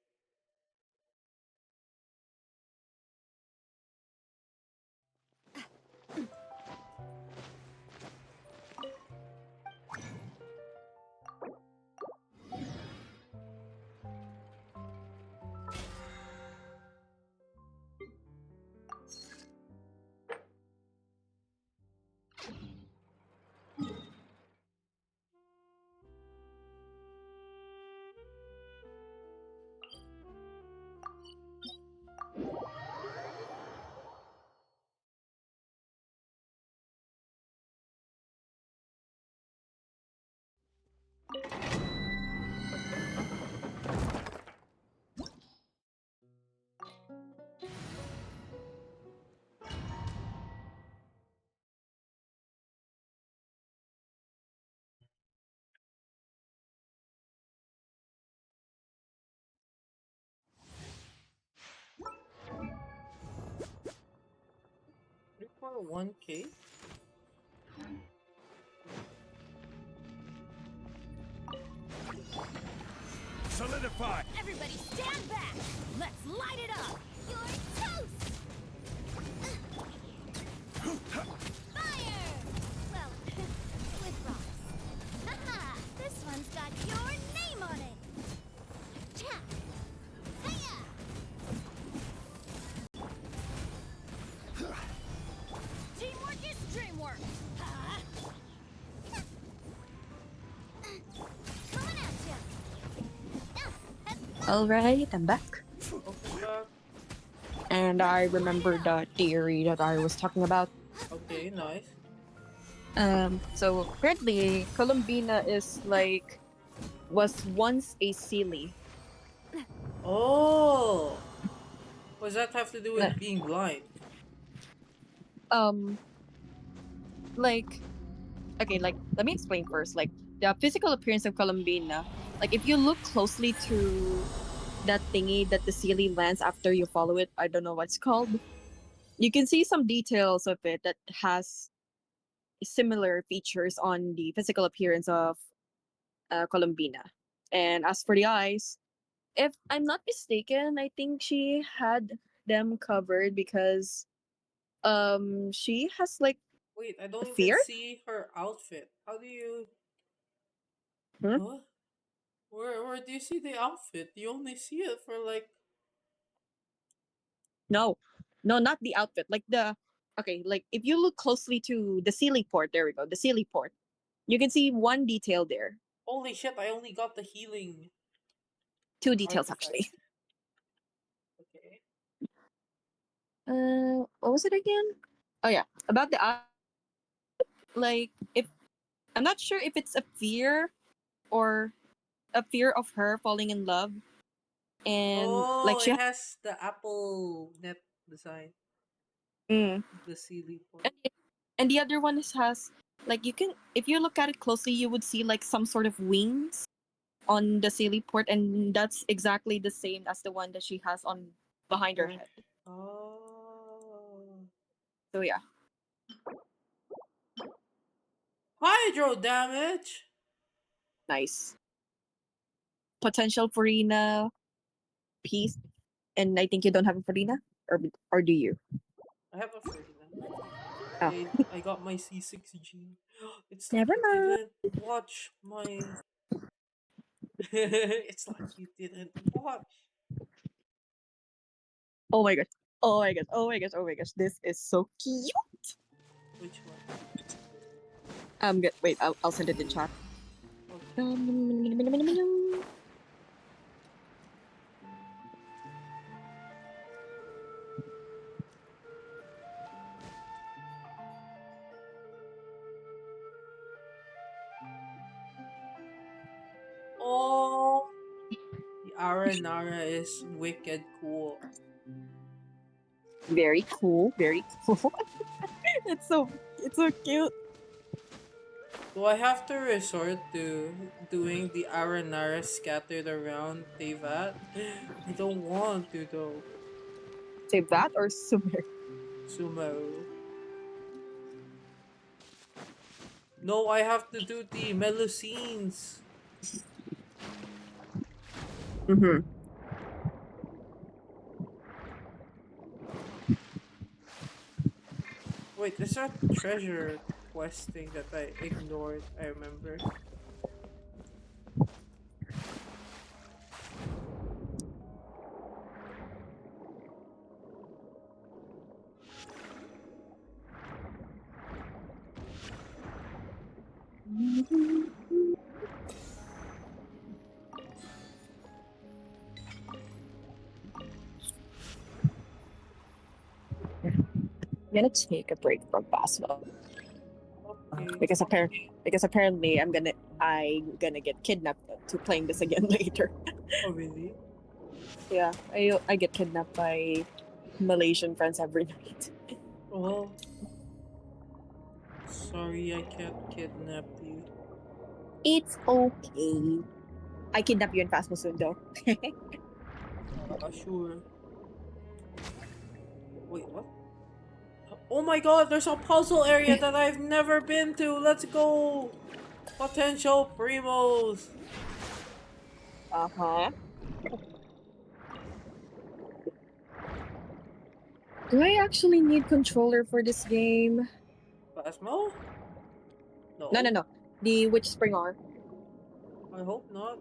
For 1K? Solidify! Everybody stand back! Let's light it up! You're toast! Fire! Well, with rocks. Haha! This one's got your name on it! Cha! Hiya! Teamwork is dreamwork! Huh? Coming at ya! Alright, I'm back. And I remember the theory that I was talking about. Okay, nice. So apparently, Columbina was once a Sealy. Oh! What does that have to do with Uh, being blind? Let me explain first. Like, the physical appearance of Columbina, like, if you look closely to that thingy that the Sealy lands after you follow it, I don't know what's called, you can see some details of it that has similar features on the physical appearance of Columbina. And as for the eyes, if I'm not mistaken, I think she had them covered because she has like Wait, I a don't even fear. see her outfit. How do you... Hmm? Huh? Where do you see the outfit? You only see it for like... No, no, not the outfit. Like if you look closely to the Sealy port, there we go, the Sealy port. You can see one detail there. Holy shit, I only got the healing Two details artifact. actually. Okay. What was it again? Oh yeah, about the eye. Like, if I'm not sure if it's a fear or a fear of her falling in love, and like Oh, she it has, has the apple net design. mm, The Sealy point. and the other one has like, you can, if you look at it closely, you would see like some sort of wings on the Sealy port, and that's exactly the same as the one that she has on behind her head. Oh. So yeah. Hydro damage! Nice. Potential Farina piece, and I think you don't have a Farina, or do you? I have a Farina. Oh. I got my C6 gene. It's like Never you mind. didn't watch my... It's like you didn't watch. Oh my god. Oh my god. Oh my gosh. Oh my gosh. This is so cute. Which one? I'm good. Wait, I'll send it in chat. Oh, the Aranara is wicked cool. Very cool. Very cool. it's so cute. Do I have to resort to doing the Aranara scattered around Tevat? I don't want to though. Say that or Sumer. Sumo. No, I have to do the Melusines. Mm-hmm. Wait, there's a treasure quest thing that I ignored, I remember. I'm gonna take a break from basketball Okay. because apparently I'm gonna get kidnapped to playing this again later. Oh, really? Yeah, I get kidnapped by Malaysian friends every night. Well, sorry I can't kidnap you. It's okay. I kidnap you in Fast soon though. Sure. Wait, what? Oh my god, there's a puzzle area that I've never been to. Let's go. Potential Primos. Uh-huh. Do I actually need controller for this game? Plasmo? No, no, No. no. The Witch Springer. I hope not.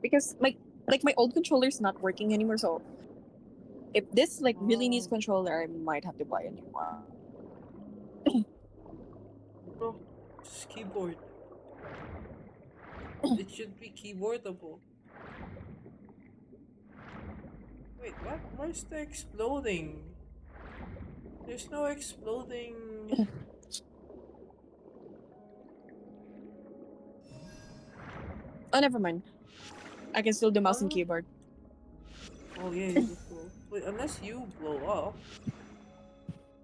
Because my old controller's not working anymore, so if this like really needs Oh, controller, I might have to buy a new one. bro, just keyboard. It should be keyboardable. Wait, what? Where's the exploding? There's no exploding. Oh, never mind. I can still do mouse and Huh? keyboard. Oh yeah, you just blow. Wait, unless you blow up.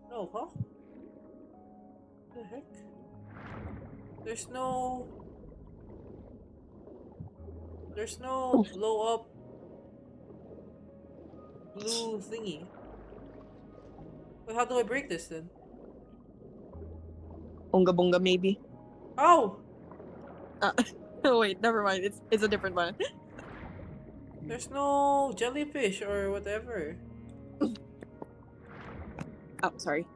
No, huh? The heck? There's no. There's no blow up blue thingy. Wait, how do I break this then? Bunga bunga maybe. How? Oh wait, never mind. It's a different one. There's no jellyfish or whatever. Oh, sorry.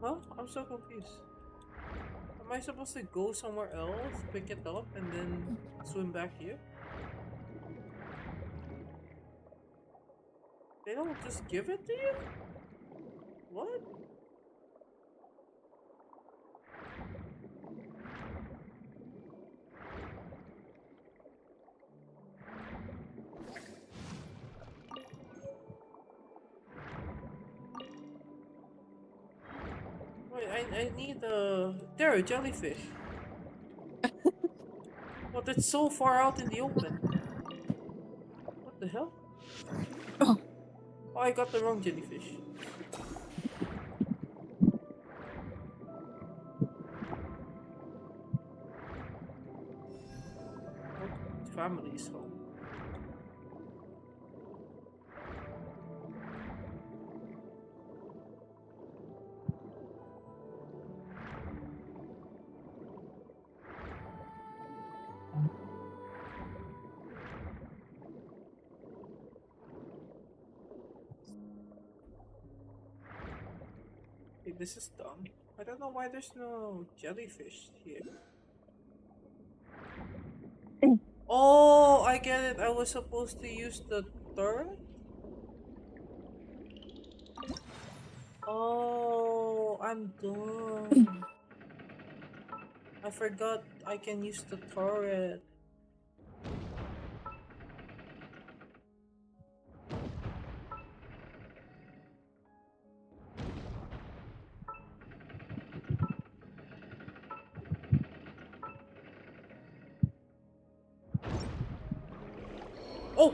Huh? I'm so confused. Am I supposed to go somewhere else, pick it up, and then swim back here? They don't just give it to you? What? Wait, I need a... There, a jellyfish. But it's so far out in the open. What the hell? Oh, I got the wrong jellyfish. What family's home? Hey, this is dumb. I don't know why there's no jellyfish here. Oh, I get it. I was supposed to use the turret? Oh, I'm dumb. I forgot I can use the turret. Oh!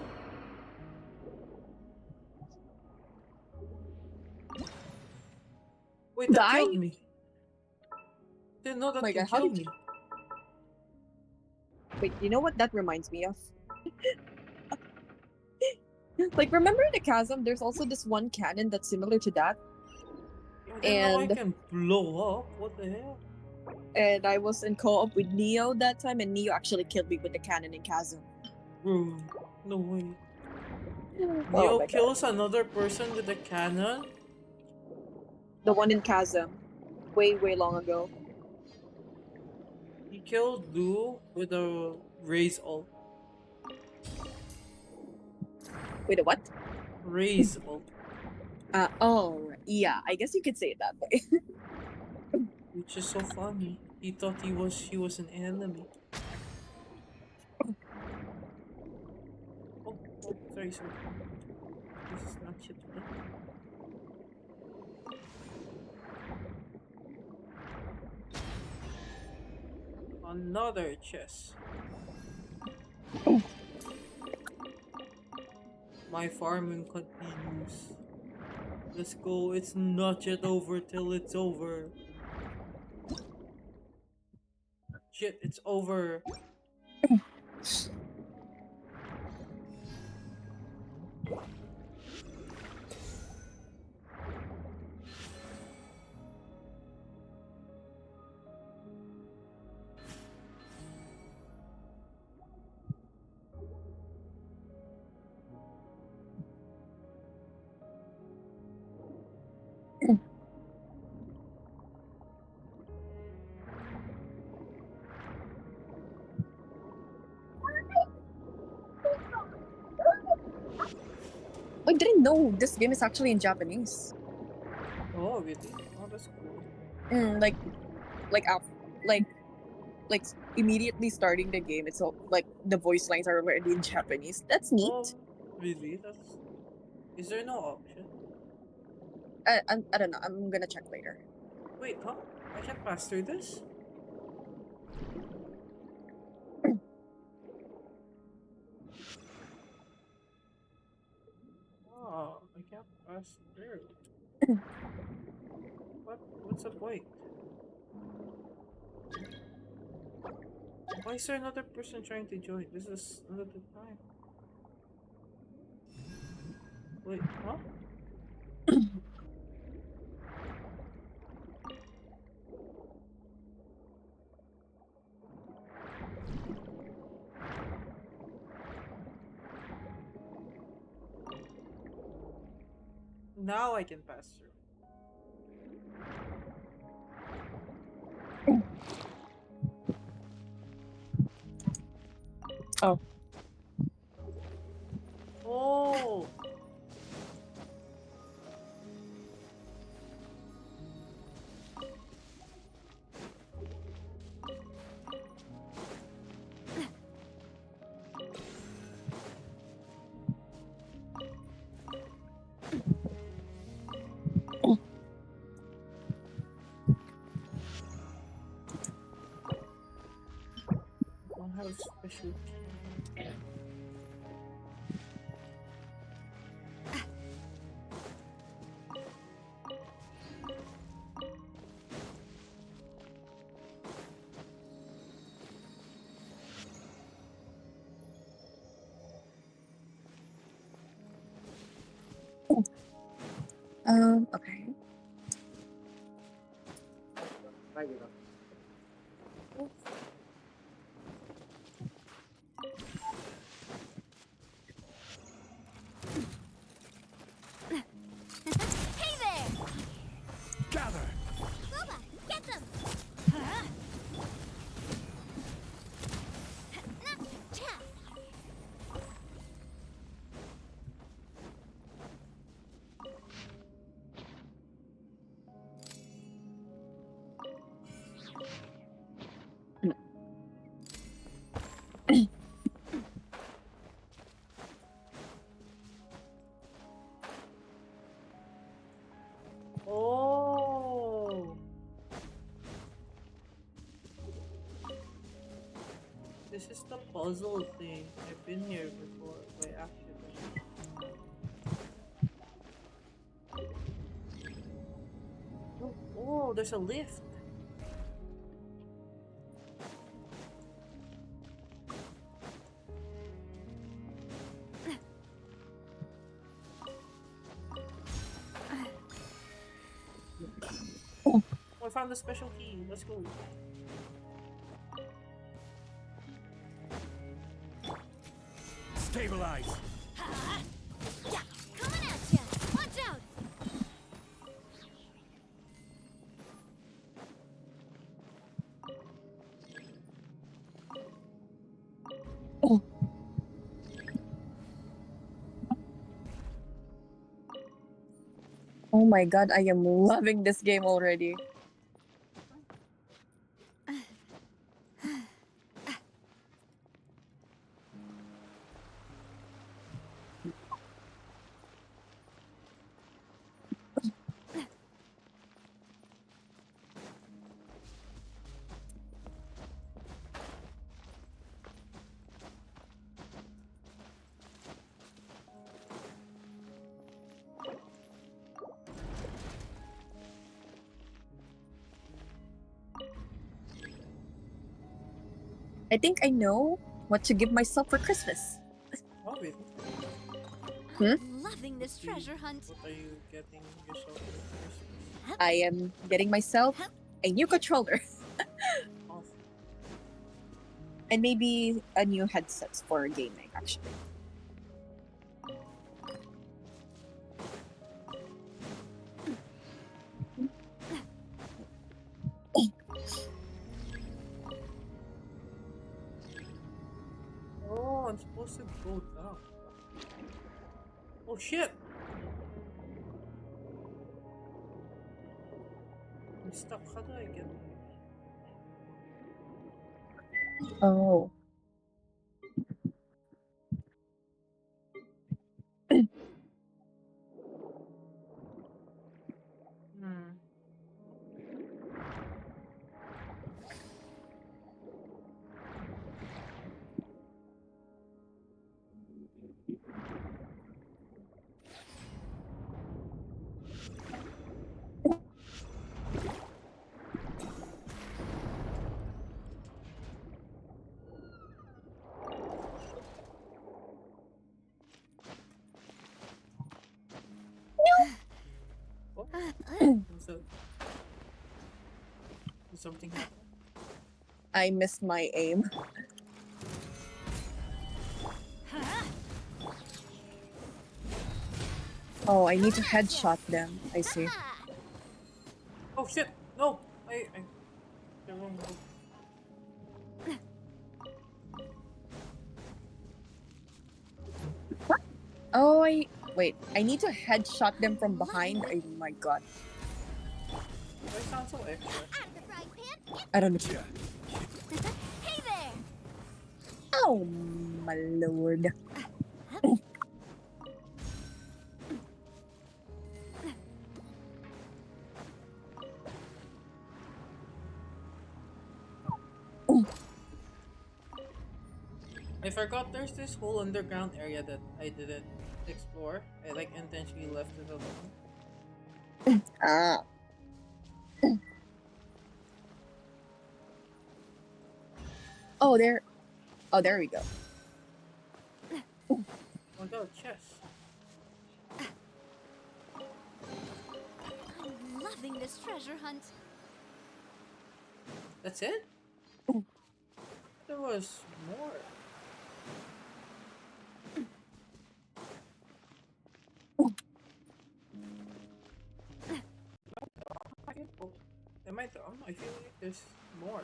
Wait, that Die? killed me. Didn't know that My can God, how kill did me. Wait, you know what that reminds me of? Like, remember in the chasm, there's also this one cannon that's similar to that. I didn't know I And can blow up. What the hell? I was in co-op with Neo that time, and Neo actually killed me with the cannon in chasm. Bro, no way. Oh Neo my God. kills another person with a cannon? The one in chasm, way long ago. He killed Lou with a raise ult. Wait, a what? Raise ult. Oh, yeah. I guess you could say it that way. Which is so funny. He thought he was an enemy. Oh, sorry. This is not shit for me. Another chest. My farming continues. Let's go. It's not yet over till it's over. Shit, it's over. I didn't know this game is actually in Japanese. Oh, really? Oh, that's cool. Like, like, like, like immediately starting the game, it's all like the voice lines are already in Japanese. That's Oh, neat. really? That's. Is there no option? I don't know. I'm gonna check later. Wait, huh? I can't pass through this? Oh, I can't pass through. What's the point? Why is there another person trying to join? This is another time. Wait, huh? Now I can pass through. Oh. Oh! Don't have special key. Okay. Hey there! Gather! Boba, get them! Oh! This is the puzzle thing. I've been here before by accident. Oh, there's a lift. Oh, I found the special key. Let's go. Stabilize! Yeah, coming at ya! Watch out! Oh my god, I am loving this game already. I think I know what to give myself for Christmas. Oh, really? I'm loving this treasure hunt. What are you getting yourself for Christmas? I am getting myself a new controller. Awesome. And maybe a new headset for gaming, actually. Oh, I'm supposed to go down. Oh shit! I'm stuck. How do I get? Oh. Hmm. Oh, so did something happen? I missed my aim. Oh, I need to headshot them. I see. Oh shit! No! I the wrong move. Oh, wait. I need to headshot them from behind. Oh my god. Why sound so extra? I don't know. Hey there! Oh my lord. I forgot there's this whole underground area that I didn't explore. I like intentionally left it alone. Ah. Oh, there. Oh, there we go. Oh my god, chess. I'm loving this treasure hunt. That's it? There was more. Am I dumb? I feel like there's more.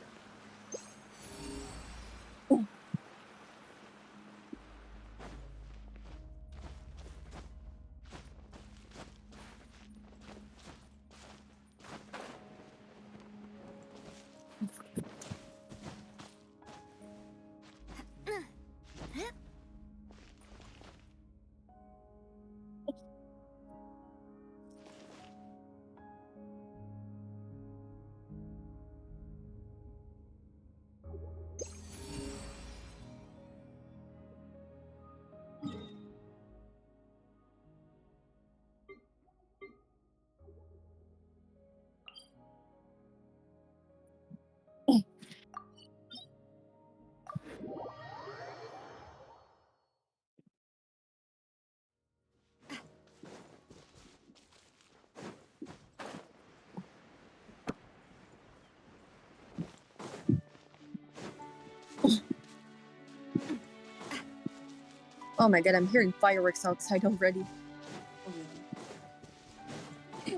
Oh my god, I'm hearing fireworks outside already.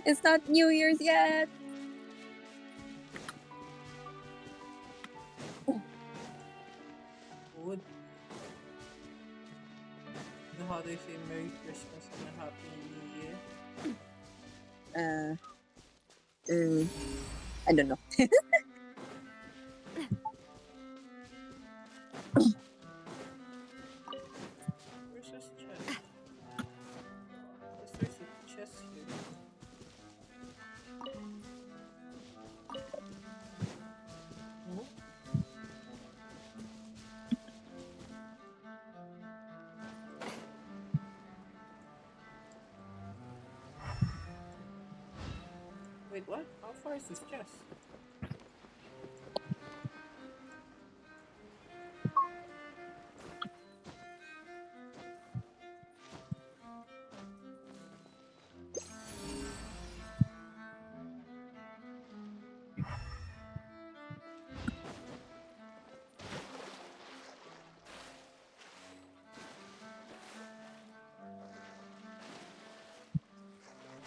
It's not New Year's yet. Would you know how they say Merry Christmas and a Happy New Year? I don't know. Where's this chest? Yes, there's a chest here. Oh? Wait, what? How far is this chest?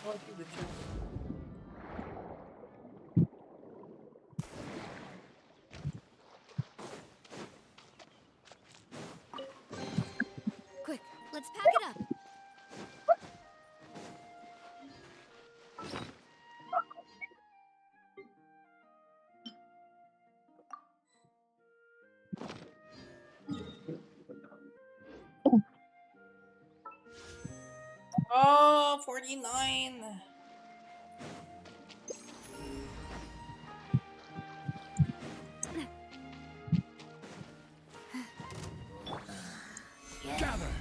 Oh, I see the chest. Quick, let's pack it up. Level 49. Gather.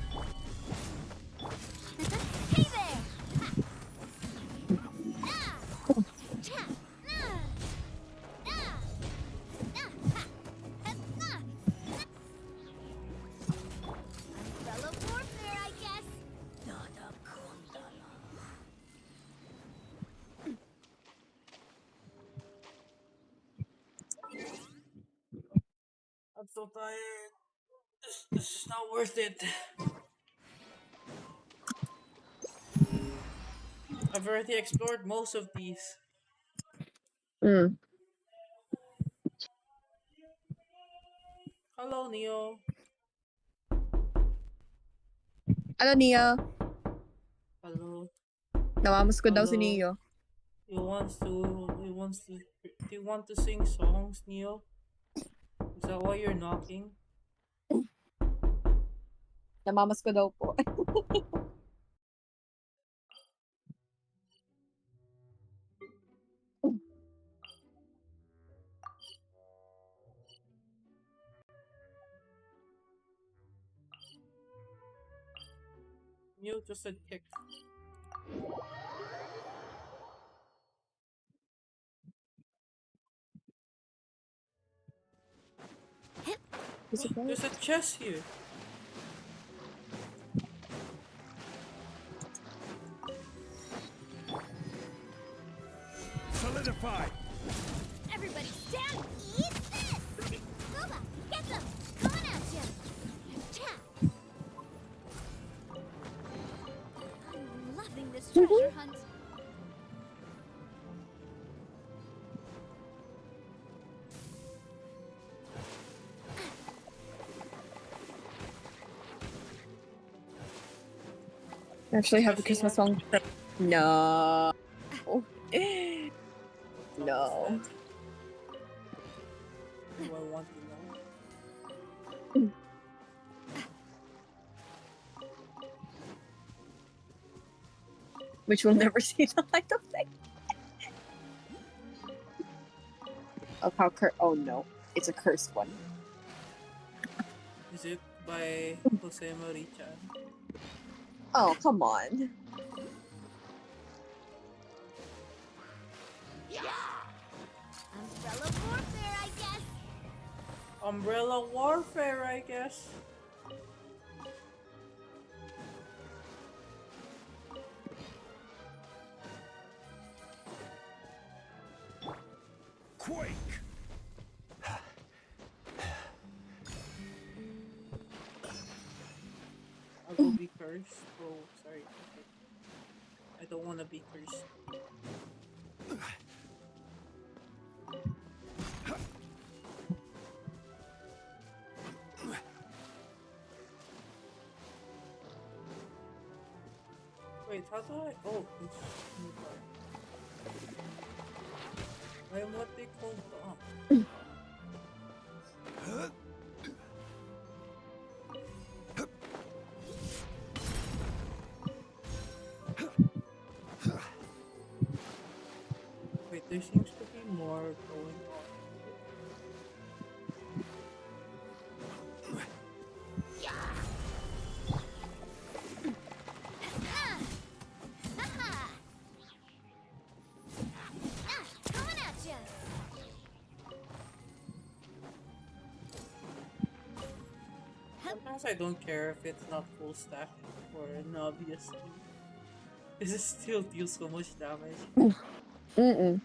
Hey there! Ah! Cha! Nah! Nah! Nah! Ha! Ha! Nah! Umbrella warfare, I guess. Nada kondala. I'm so tired. This is not worth it. I've already explored most of these. Mm. Hello, Neo. Ano Nia? Hello. Namamamas ko daw si Hello. Neo. He wants to. He wants to. Do you want to sing songs, Neo? Is that why you're knocking? Namamas ko daw po. Neo just said kick. Oh, there's a chest here. Solidify. Everybody stand! Eat this! Booba, get them! Coming at you! Cha! I'm loving this treasure hunt. Actually have a Christmas song. No. No. Do I want to know? Which we'll never see the light of day. Of how oh no. It's a cursed one. Is it by Jose Marichan? Oh, come on. Umbrella warfare, I guess. Umbrella warfare, I guess. Quake. I will be cursed. Oh, sorry. Okay. I don't want to be cursed. Wait, how do I? Oh, it's new bar. I am what they call bomb. Wait, there seems to be more going on. Coming at you! Sometimes I don't care if it's not full stack or Navia skin. This still deals so much damage. Mm-mm.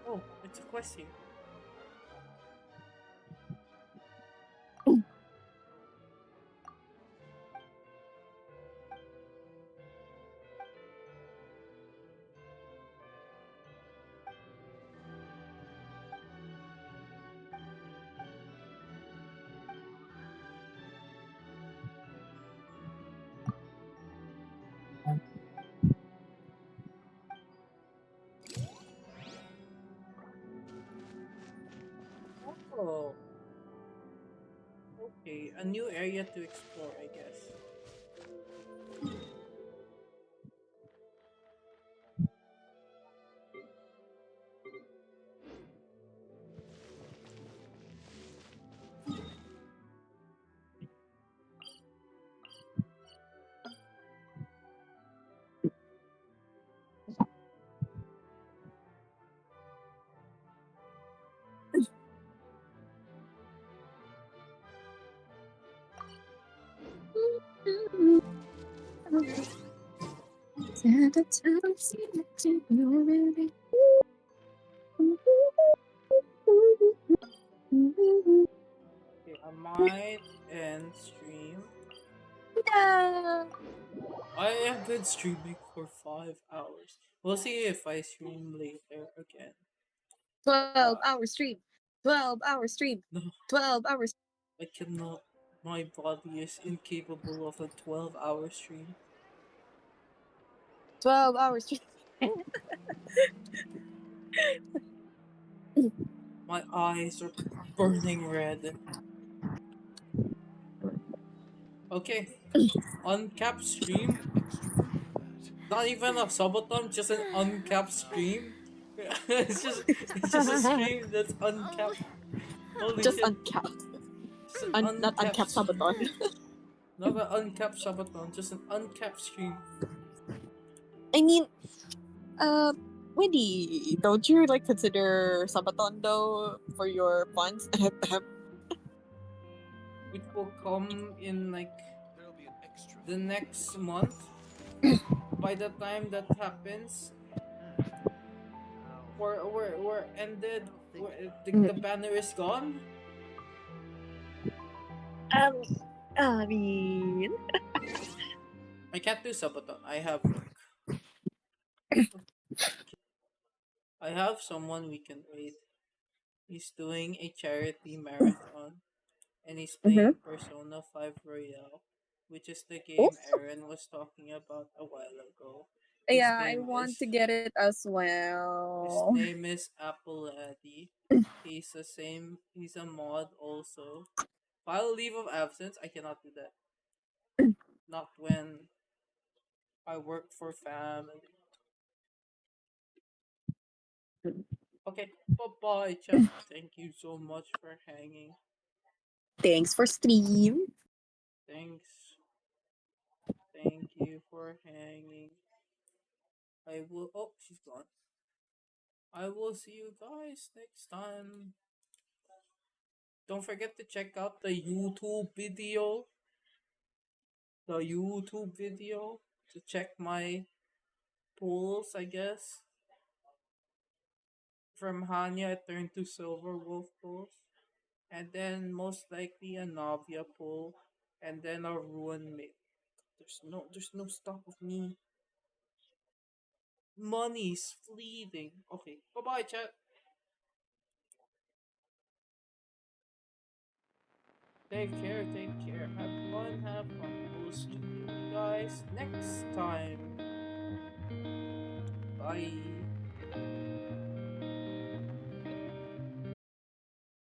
Oh, it's a quest here. Okay, a new area to explore, I guess. Okay, I might end stream. No. I have been streaming for 5 hours. We'll see if I stream later again. 12-hour stream. 12-hour stream. No, 12 hours. I cannot. My body is incapable of a 12-hour stream. 12-hour stream. My eyes are burning red. Okay, uncapped stream. Not even a subathon, just an uncapped stream. it's just a stream that's uncapped. Holy Just shit! uncapped. Just an Not uncapped uncapped stream. sabaton. Not an uncapped subathon, just an uncapped stream. I mean, uh, Wendy, don't you like consider sabaton though for your funds? Which will come in like the next month. By the time that happens, we're ended. The banner is gone. um, I mean, I can't do subathon. I have work. I have someone we can wait. He's doing a charity marathon, and he's mm-hmm. playing Persona 5 Royale, which is the Oh, game Aaron was talking about a while ago. His yeah, I name want is to get it as his well. name is Apple Addy. He's a mod also. File leave of absence, I cannot do that. Not when I work for family. Okay, bye bye chat. Thank you so much for hanging. Thanks for stream. Thanks. Thank you for hanging. I will. Oh, she's gone. I will see you guys next time. Don't forget to check out the YouTube video. The YouTube video to check my pulls, I guess. From Hanya, I turned to Silver Wolf pulls. And then most likely a Navia pull. And then a Ruin Mate. There's no stop of me. Money's fleeting. Okay, bye bye, chat. Take care, take care. Have fun, have fun. I will see you guys next time. Bye.